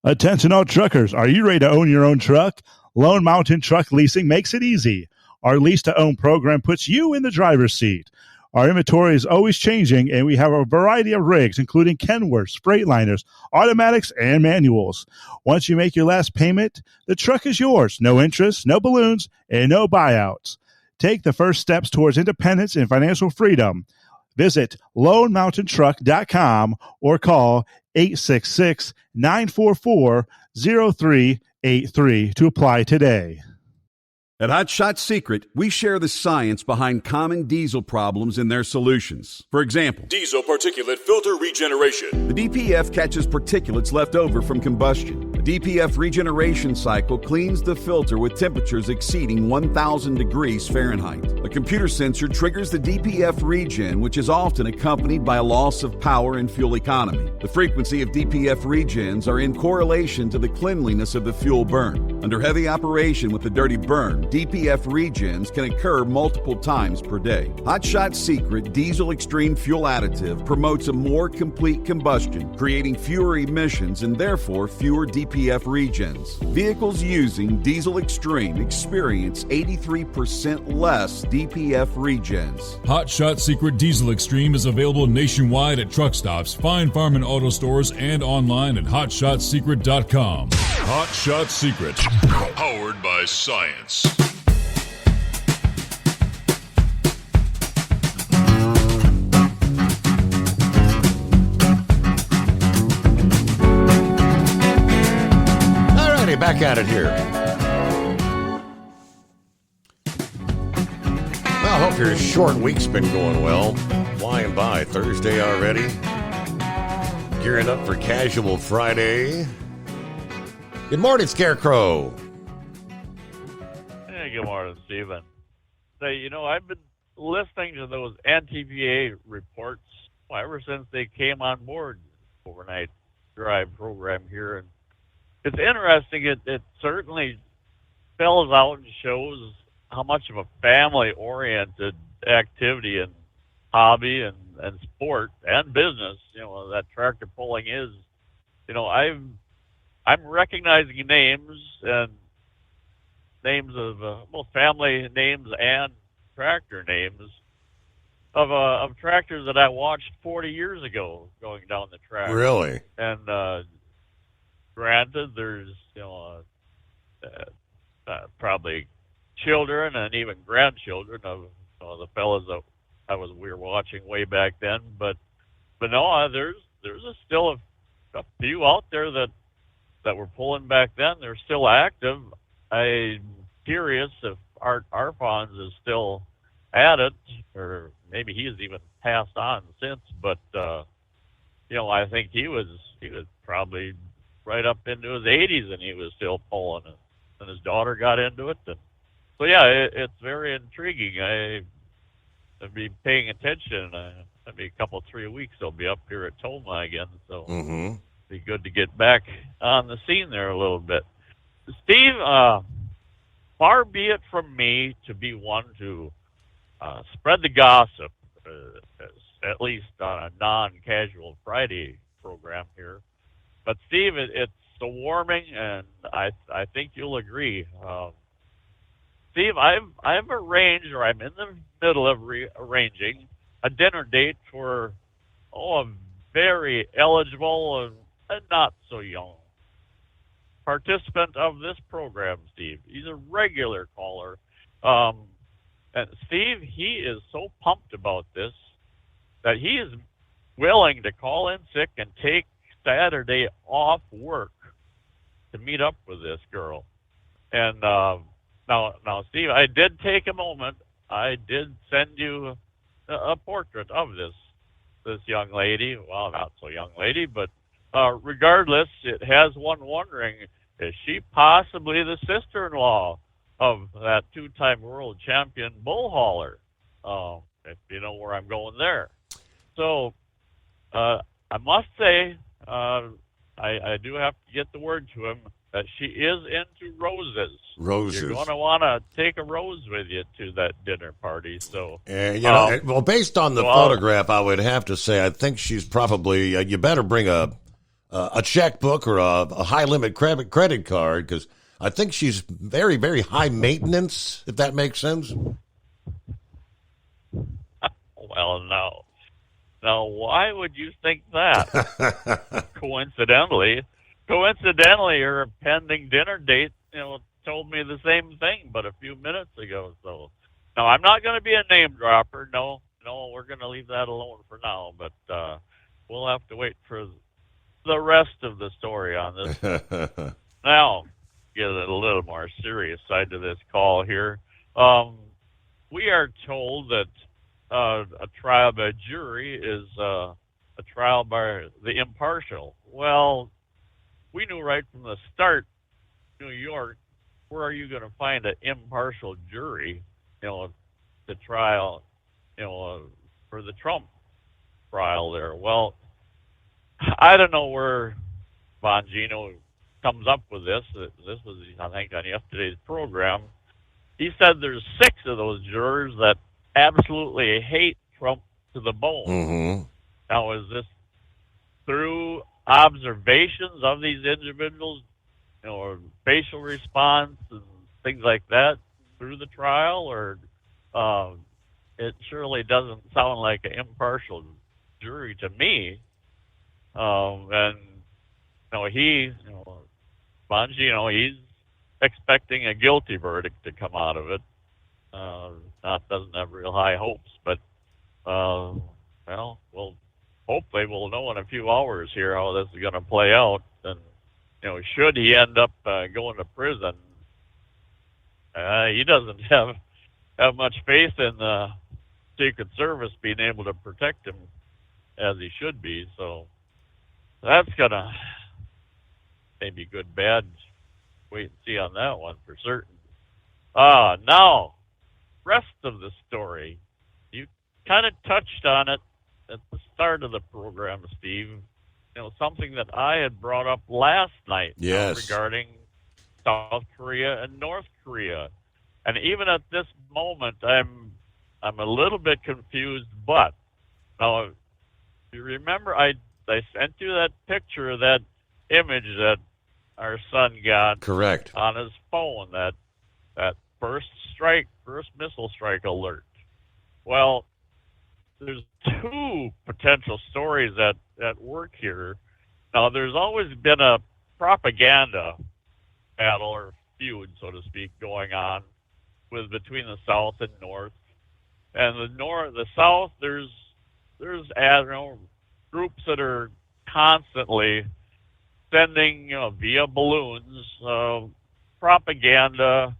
Attention all truckers, are you ready to own your own truck? Lone Mountain Truck Leasing makes it easy. Our lease-to-own program puts you in the driver's seat. Our inventory is always changing, and we have a variety of rigs, including Kenworths, Freightliners, automatics, and manuals. Once you make your last payment, the truck is yours. No interest, no balloons, and no buyouts. Take the first steps towards independence and financial freedom. Visit LoneMountainTruck.com or call 866-944-0383 to apply today. At Hot Shot Secret, we share the science behind common diesel problems and their solutions. For example, diesel particulate filter regeneration. The DPF catches particulates left over from combustion. The DPF regeneration cycle cleans the filter with temperatures exceeding 1,000 degrees Fahrenheit. A computer sensor triggers the DPF regen, which is often accompanied by a loss of power and fuel economy. The frequency of DPF regens are in correlation to the cleanliness of the fuel burn. Under heavy operation with the dirty burn, DPF regens can occur multiple times per day. Hot Shot Secret Diesel Extreme Fuel Additive promotes a more complete combustion, creating fewer emissions and therefore fewer DPF regens. Vehicles using Diesel Extreme experience 83% less DPF regens. Hot Shot Secret Diesel Extreme is available nationwide at truck stops, Fine Farm and Auto Stores, and online at HotShotSecret.com. Hot Shot Secret, powered by science. Alrighty, back at it here. Well, I hope your short week's been going well. Flying by. Thursday already. Gearing up for Casual Friday. Good morning, Scarecrow. Hey, good morning, Stephen. Say, I've been listening to those NTPA reports ever since they came on board overnight drive program here, and it's interesting. It certainly spells out and shows how much of a family-oriented activity and hobby and sport and business, that tractor pulling is. I'm recognizing names of both family names and tractor names of tractors that I watched 40 years ago going down the track. Really? And granted, there's probably children and even grandchildren of the fellas that we were watching way back then, but no, there's still a few out there that were pulling back then. They're still active. I'm curious if Art Arfons is still at it, or maybe he has even passed on since. But I think he was probably right up into his 80s, and he was still pulling it. And his daughter got into it. And so yeah, it's very intriguing. I'll be paying attention. Maybe a couple 3 weeks I'll be up here at Toma again. So it'd be good to get back on the scene there a little bit. Steve, far be it from me to be one to spread the gossip, at least on a non-casual Friday program here. But Steve, it's so warming, and I think you'll agree. Steve, I've arranged, or I'm in the middle of arranging a dinner date for a very eligible and not so young participant of this program, Steve. He's a regular caller. And Steve, he is so pumped about this that he is willing to call in sick and take Saturday off work to meet up with this girl. And now, Steve, I did take a moment. I did send you a portrait of this young lady. Well, not so young lady, but regardless, it has one wondering, is she possibly the sister-in-law of that two-time world champion bull hauler? If you know where I'm going there. So I must say, I do have to get the word to him that she is into roses. Roses. You're going to want to take a rose with you to that dinner party. So, well, based on the photograph, I would have to say I think she's probably. You better bring a checkbook or a high limit credit card, because I think she's very, very high maintenance. If that makes sense. Well, no. Now, why would you think that? Coincidentally, her pending dinner date, told me the same thing, but a few minutes ago. So, no, I'm not going to be a name dropper. No, we're going to leave that alone for now. But we'll have to wait for the rest of the story on this. Now, get a little more serious side to this call here. We are told that a trial by jury is a trial by the impartial. Well, we knew right from the start, New York, where are you going to find an impartial jury, to trial, for the Trump trial there? Well, I don't know where Bongino comes up with this. This was, I think, on yesterday's program. He said there's 6 of those jurors that absolutely hate Trump to the bone. Mm-hmm. Now, is this through observations of these individuals, or facial response and things like that through the trial, or it surely doesn't sound like an impartial jury to me. And Bongino, he's expecting a guilty verdict to come out of it. Doesn't have real high hopes, but hopefully we'll know in a few hours here how this is going to play out. And should he end up going to prison, he doesn't have much faith in the Secret Service being able to protect him as he should be. So that's gonna maybe good, bad. Wait and see on that one for certain. Now, rest of the story. You kind of touched on it at the start of the program, Steve. Something that I had brought up last night. Yes. Regarding South Korea and North Korea. And even at this moment, I'm a little bit confused, but now, you remember I sent you that picture, that image that our son got correct on his phone, that first missile strike alert. Well, there's 2 potential stories at work here. Now, there's always been a propaganda battle or feud, so to speak, going on between the South and North. And the South, there's groups that are constantly sending via balloons propaganda,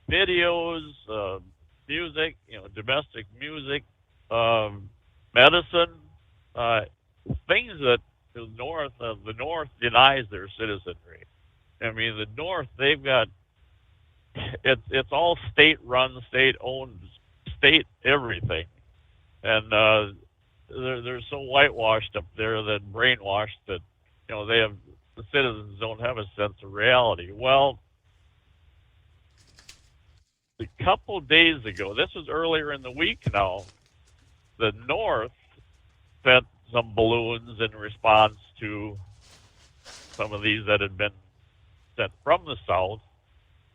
videos, music, domestic music, medicine, things that the North denies their citizenry. I mean, the North, they've got it's all state-run, state-owned, state everything, and they're so whitewashed up there, that brainwashed, that the citizens don't have a sense of reality. Well, a couple days ago, this was earlier in the week now, the North sent some balloons in response to some of these that had been sent from the South,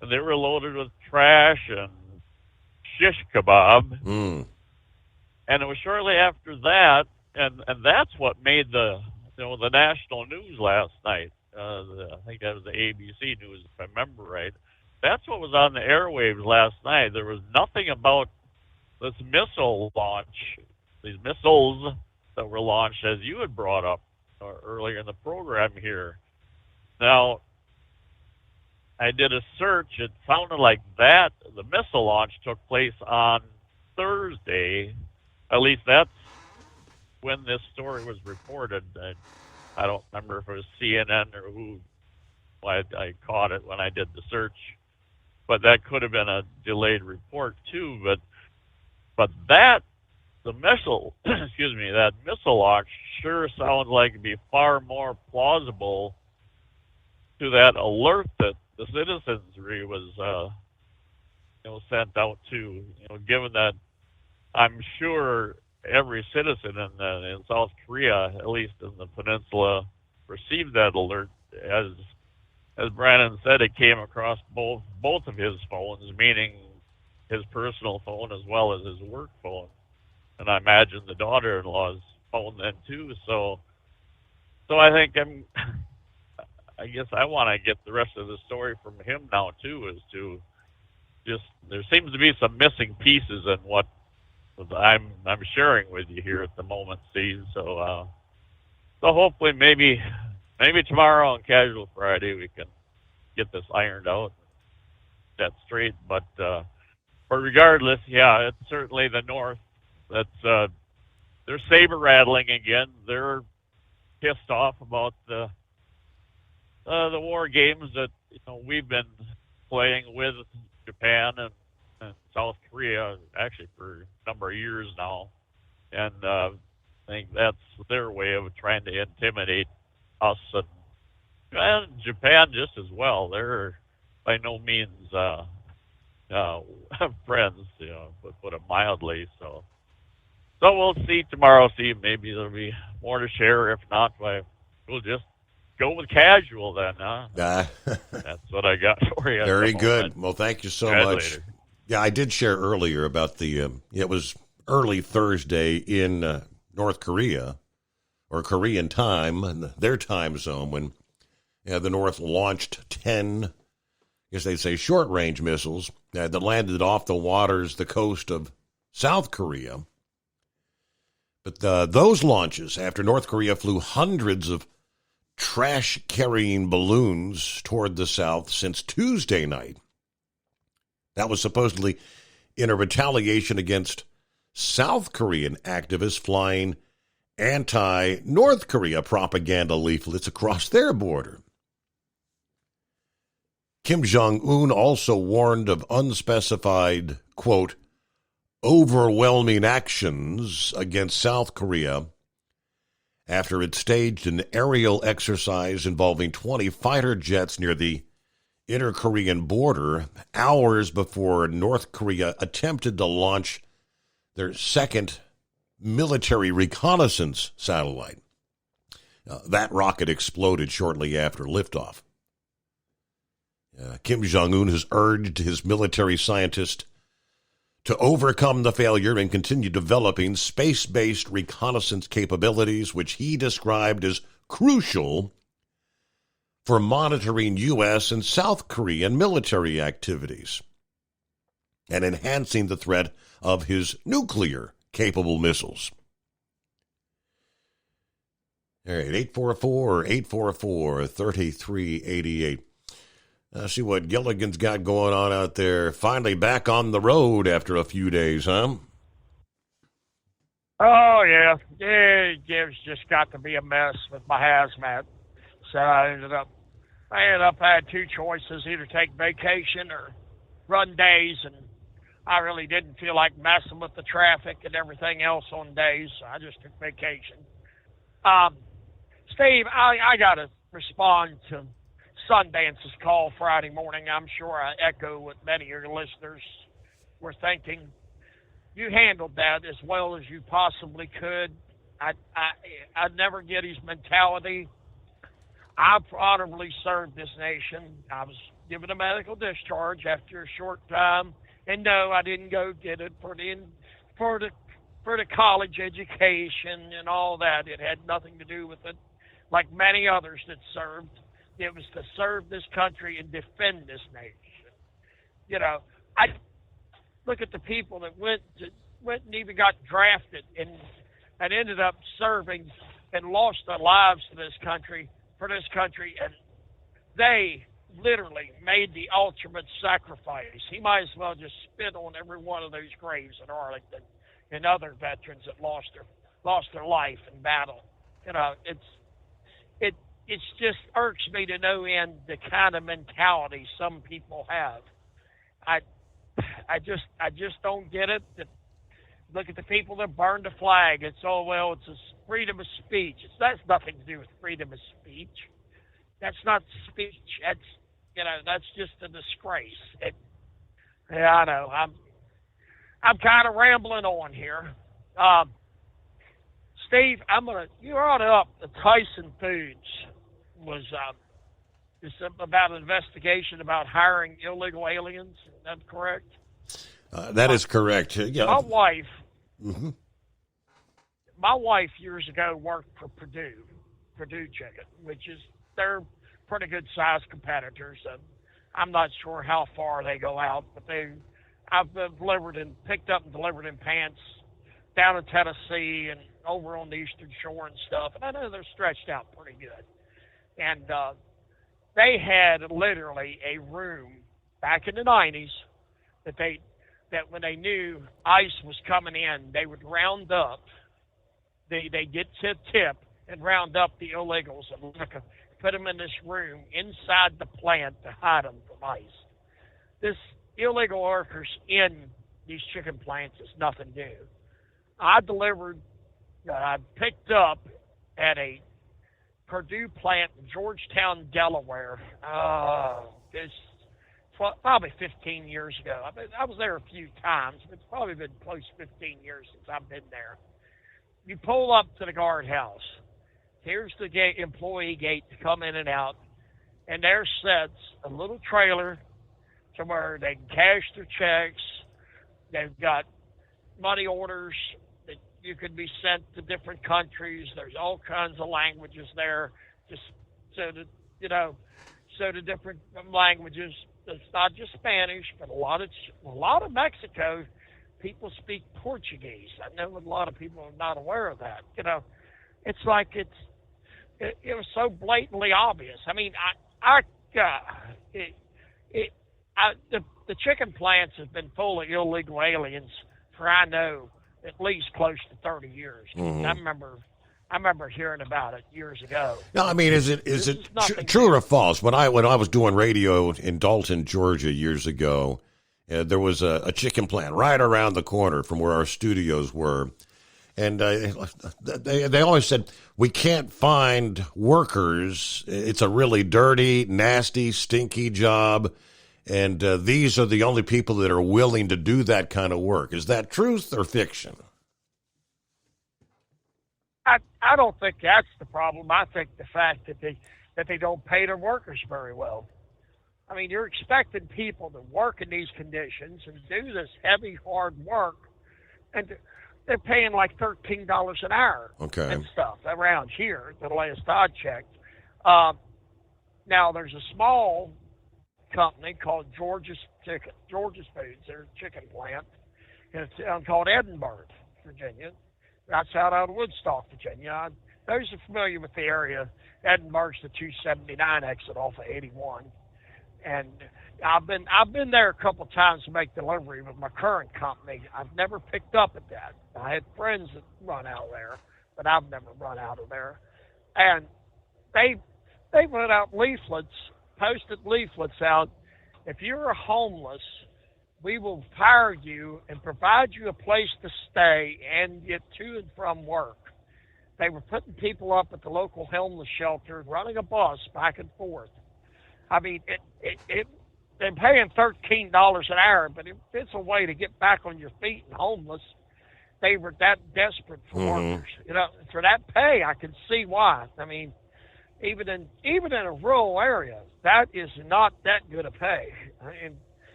and they were loaded with trash and shish kebab. And it was shortly after that, and that's what made the national news last night. I think that was the ABC News, if I remember right. That's what was on the airwaves last night. There was nothing about this missile launch, these missiles that were launched, as you had brought up earlier in the program here. Now, I did a search. It sounded like the missile launch took place on Thursday. At least that's when this story was reported. I don't remember if it was CNN or who. I caught it when I did the search, but that could have been a delayed report too. But that the missile, that missile launch sure sounds like it'd be far more plausible to that alert that the citizenry was, sent out to. Given that I'm sure every citizen in South Korea, at least in the peninsula, received that alert. As Brandon said, it came across both of his phones, meaning his personal phone as well as his work phone, and I imagine the daughter-in-law's phone then too. So I think I guess I want to get the rest of the story from him now too, as to just there seems to be some missing pieces in what I'm sharing with you here at the moment, Steve. So hopefully maybe tomorrow on Casual Friday we can get this ironed out, set straight. But regardless, yeah, it's certainly the North that's they're saber rattling again. They're pissed off about the war games that we've been playing with Japan and South Korea actually for a number of years now, and I think that's their way of trying to intimidate us and Japan just as well. They're by no means friends, put it mildly. So we'll see tomorrow. See, maybe there'll be more to share. If not, we'll just go with casual then, huh? That's what I got for you. Very good. Well, thank you so much. Yeah, I did share earlier about it was early Thursday in North Korea, or Korean time, their time zone, when the North launched 10, I guess they'd say short-range missiles that landed off the coast of South Korea. But those launches, after North Korea flew hundreds of trash-carrying balloons toward the south since Tuesday night, that was supposedly in a retaliation against South Korean activists flying anti-North Korea propaganda leaflets across their border. Kim Jong-un also warned of unspecified, quote, overwhelming actions against South Korea after it staged an aerial exercise involving 20 fighter jets near the inter-Korean border hours before North Korea attempted to launch their second military reconnaissance satellite. That rocket exploded shortly after liftoff. Kim Jong-un has urged his military scientists to overcome the failure and continue developing space-based reconnaissance capabilities, which he described as crucial for monitoring U.S. and South Korean military activities and enhancing the threat of his nuclear-capable missiles. All right, 844-844-3388. See what Gilligan's got going on out there. Finally back on the road after a few days, huh? Oh, yeah. It's just got to be a mess with my hazmat. So I ended up had two choices, either take vacation or run days, and I really didn't feel like messing with the traffic and everything else on days, so I just took vacation. Steve, I got to respond to Sundance's call Friday morning. I'm sure I echo what many of your listeners were thinking. You handled that as well as you possibly could. I'd never get his mentality. I've honorably served this nation. I was given a medical discharge after a short time, and no, I didn't go get it for the college education and all that. It had nothing to do with it. Like many others that served, it was to serve this country and defend this nation. You know, I look at the people that went and even got drafted and ended up serving and lost their lives to this country, for this country, and they literally made the ultimate sacrifice. He might as well just spit on every one of those graves in Arlington and other veterans that lost their life in battle. You know, it just irks me to no end the kind of mentality some people have. I just don't get it. Look at the people that burned the flag. It's it's a freedom of speech. That's nothing to do with freedom of speech. That's not speech. That's just a disgrace. Yeah, I know. I'm kind of rambling on here. Steve, you brought up the Tyson Foods was just about an investigation about hiring illegal aliens. Is that correct? That is correct. Yeah. My wife. Mm-hmm. My wife years ago worked for Purdue Chicken, which is they're pretty good sized competitors. I'm not sure how far they go out, but I've picked up and delivered in pants down in Tennessee and over on the Eastern Shore and stuff, and I know they're stretched out pretty good. And they had literally a room back in the 90s that when they knew ICE was coming in, they would round up. They get to tip and round up the illegals and put them in this room inside the plant to hide them from ICE. This illegal workers in these chicken plants is nothing new. I picked up at a Purdue plant in Georgetown, Delaware. It's probably 15 years ago. I was there a few times, but it's probably been close to 15 years since I've been there. You pull up to the guardhouse. Here's the employee gate to come in and out, and there sits a little trailer to where they can cash their checks. They've got money orders that you could be sent to different countries. There's all kinds of languages there, just so the different languages. It's not just Spanish, but a lot of Mexico people speak Portuguese. I know a lot of people are not aware of that. It's like it was so blatantly obvious. I mean, the chicken plants have been full of illegal aliens for I know at least close to 30 years. Mm-hmm. I remember hearing about it years ago. No, I mean, is it true or false? When I was doing radio in Dalton, Georgia years ago, there was a chicken plant right around the corner from where our studios were, and they always said we can't find workers. It's a really dirty, nasty, stinky job, and these are the only people that are willing to do that kind of work. Is that truth or fiction? I don't think that's the problem. I think the fact that they don't pay their workers very well. I mean, you're expecting people to work in these conditions and do this heavy, hard work, and they're paying like $13 an hour and stuff around here, the last I checked. Now, there's a small company called George's Foods. They're a chicken plant. And it's a town called Edinburgh, Virginia. That's out of Woodstock, Virginia. Those are familiar with the area. Edinburgh's the 279 exit off of 81. And I've been there a couple of times to make delivery with my current company. I've never picked up at that. I had friends that run out there, but I've never run out of there. And they put out posted leaflets out. If you're homeless, we will hire you and provide you a place to stay and get to and from work. They were putting people up at the local homeless shelter, running a bus back and forth. I mean, they're paying $13 an hour, but if it's a way to get back on your feet and homeless, they were that desperate for workers. You know, for that pay, I can see why. I mean, even in a rural area, that is not that good a pay. And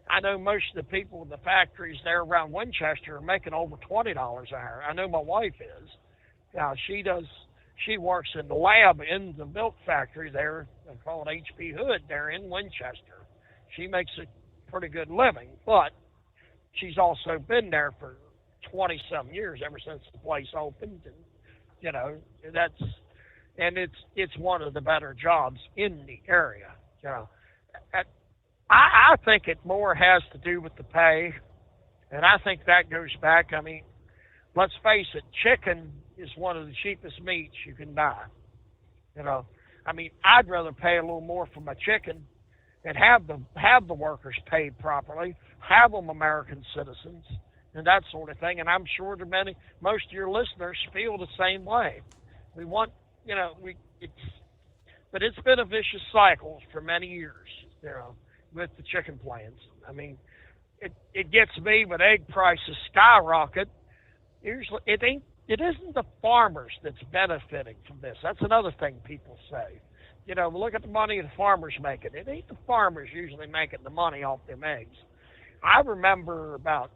I know most of the people in the factories there around Winchester are making over $20 an hour. I know my wife is. She works in the lab in the milk factory there, called H.B. Hood, there in Winchester. She makes a pretty good living, but she's also been there for 20-some years, ever since the place opened. And, you know, it's one of the better jobs in the area. You know, I think it more has to do with the pay, and I think that goes back. I mean, let's face it, chicken is one of the cheapest meats you can buy. You know, I mean, I'd rather pay a little more for my chicken and have the workers paid properly, have them American citizens, and that sort of thing. And I'm sure most of your listeners feel the same way. We want, you know, but it's been a vicious cycle for many years, you know, with the chicken plants. I mean, it gets me when egg prices skyrocket. Usually, it isn't the farmers that's benefiting from this. That's another thing people say. You know, look at the money the farmers making. It ain't the farmers usually making the money off them eggs. I remember about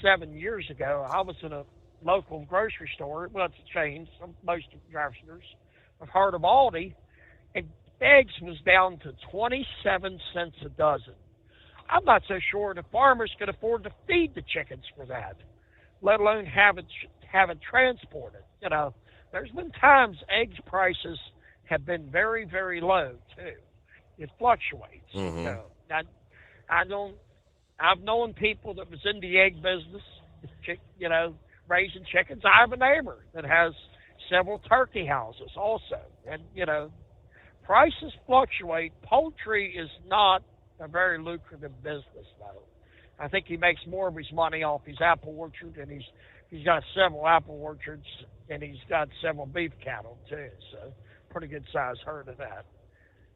6-7 years ago, I was in a local grocery store. Well, it's a chain. Most grocery stores have heard of Aldi, and eggs was down to 27 cents a dozen. I'm not so sure the farmers could afford to feed the chickens for that, let alone have it transported. You know, there's been times eggs prices have been very, very low too. It fluctuates. Mm-hmm. So I've known people that was in the egg business, you know, raising chickens. I have a neighbor that has several turkey houses also, and you know, prices fluctuate. Poultry is not a very lucrative business though. I think he makes more of his money off his apple orchard, and he's got several apple orchards, and he's got several beef cattle too. So pretty good sized herd of that.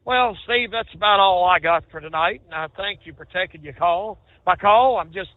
Well, Steve, that's about all I got for tonight, and I thank you for taking my call. I'm just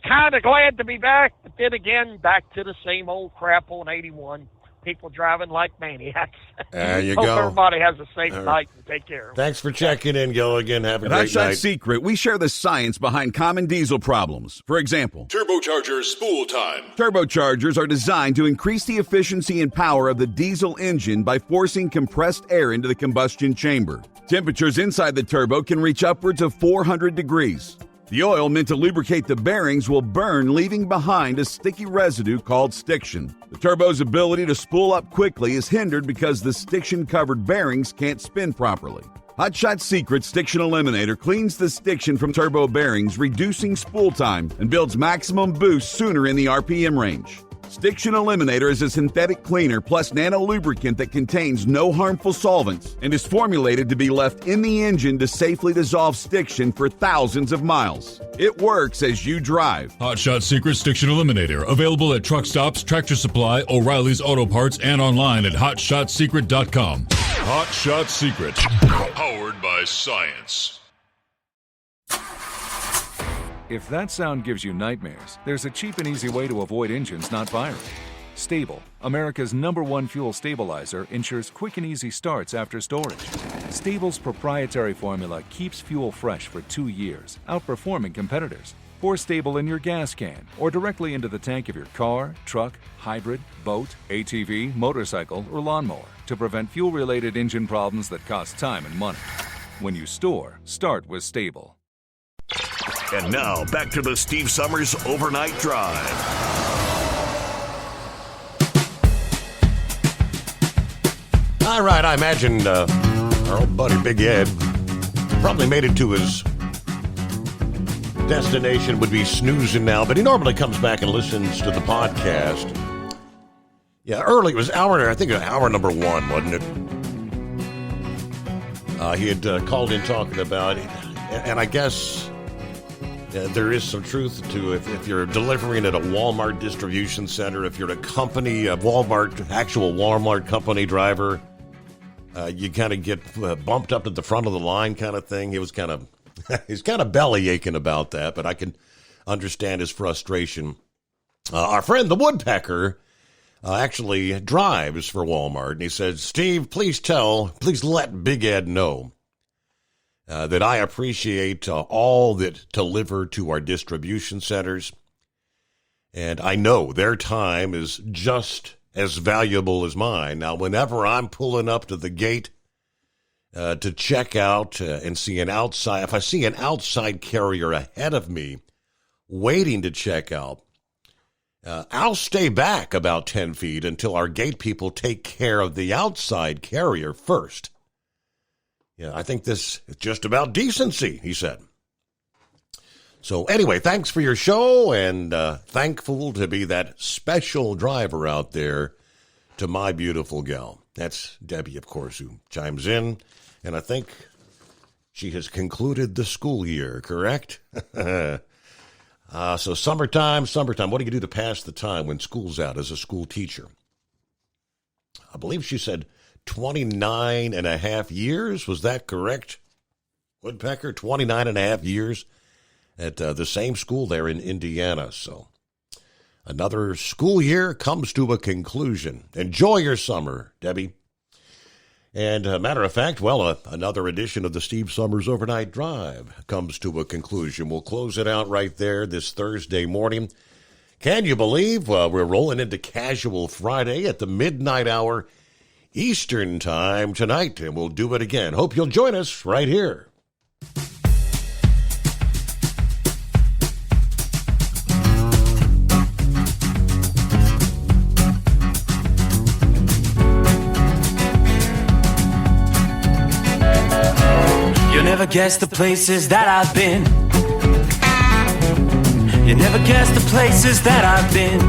kind of glad to be back, but then again, back to the same old crap on 81. People driving like maniacs. There you Hope go. everybody has a safe night and take care. Thanks for checking in, Gilligan. Have a At great Hot Shot night. Secret, we share the science behind common diesel problems. For example, Turbocharger spool time. turbochargers are designed to increase the efficiency and power of the diesel engine by forcing compressed air into the combustion chamber. Temperatures inside the turbo can reach upwards of 400 degrees. The oil meant to lubricate the bearings will burn, leaving behind a sticky residue called stiction. The turbo's ability to spool up quickly is hindered because the stiction-covered bearings can't spin properly. Hot Shot Secret Stiction Eliminator cleans the stiction from turbo bearings, reducing spool time, and builds maximum boost sooner in the RPM range. Stiction Eliminator is a synthetic cleaner plus nano lubricant that contains no harmful solvents and is formulated to be left in the engine to safely dissolve stiction for thousands of miles. It works as you drive. Hot Shot Secret Stiction Eliminator. Available at truck stops, Tractor Supply, O'Reilly's Auto Parts, and online at HotShotSecret.com. Hot Shot Secret. Powered by science. If that sound gives you nightmares, there's a cheap and easy way to avoid engines not firing. Stable, America's #1 fuel stabilizer, ensures quick and easy starts after storage. Stable's proprietary formula keeps fuel fresh for 2 years, outperforming competitors. Pour Stable in your gas can or directly into the tank of your car, truck, hybrid, boat, ATV, motorcycle, or lawnmower to prevent fuel-related engine problems that cost time and money. When you store, start with Stable. And now, back to the Steve Summers Overnight Drive. All right, I imagine our old buddy Big Ed probably made it to his destination, would be snoozing now, but he normally comes back and listens to the podcast. Yeah, early, it was hour number 1, wasn't it? He had called in talking about it, and I guess there is some truth to if you're delivering at a Walmart distribution center, if you're a company, a actual Walmart company driver, you kind of get bumped up to the front of the line kind of thing. He's kind of belly aching about that, but I can understand his frustration. Our friend, the Woodpecker, actually drives for Walmart, and he said, Steve, please let Big Ed know that I appreciate all that deliver to our distribution centers, and I know their time is just as valuable as mine. Now, whenever I'm pulling up to the gate to check out and if I see an outside carrier ahead of me waiting to check out, I'll stay back about 10 feet until our gate people take care of the outside carrier first. Yeah, I think this is just about decency, he said. So anyway, thanks for your show, and thankful to be that special driver out there to my beautiful gal. That's Debbie, of course, who chimes in, and I think she has concluded the school year, correct? So summertime, what do you do to pass the time when school's out as a school teacher? I believe she said 29 and a half years. Was that correct, Woodpecker? 29 and a half years at the same school there in Indiana. So another school year comes to a conclusion. Enjoy your summer, Debbie. And matter of fact, another edition of the Steve Summers Overnight Drive comes to a conclusion. We'll close it out right there this Thursday morning. Can you believe we're rolling into Casual Friday at the midnight hour Eastern Time tonight, and we'll do it again. Hope you'll join us right here. You'll never guess the places that I've been. You never guess the places that I've been.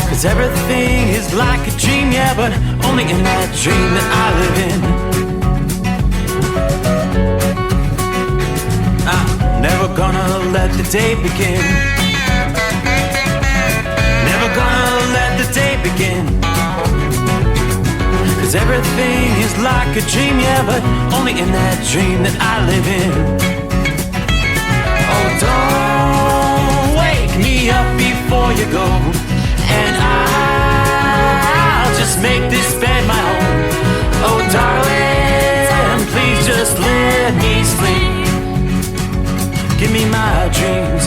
'Cause everything is like a dream, yeah, but only in that dream that I live in. I'm never gonna let the day begin. Never gonna let the day begin. 'Cause everything is like a dream, yeah, but only in that dream that I live in. Oh, don't wake me up before you go, and I'll just make this bed my home. Oh, darling, please just let me sleep. Give me my dreams.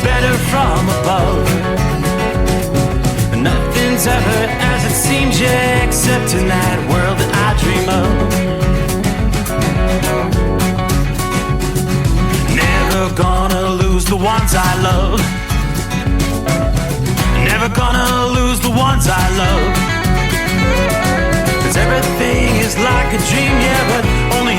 Better from above. Nothing's ever as it seems, yeah, except in that world that I dream of. Never gonna lose the ones I love. Never gonna lose the ones I love. 'Cause everything is like a dream, yeah, but only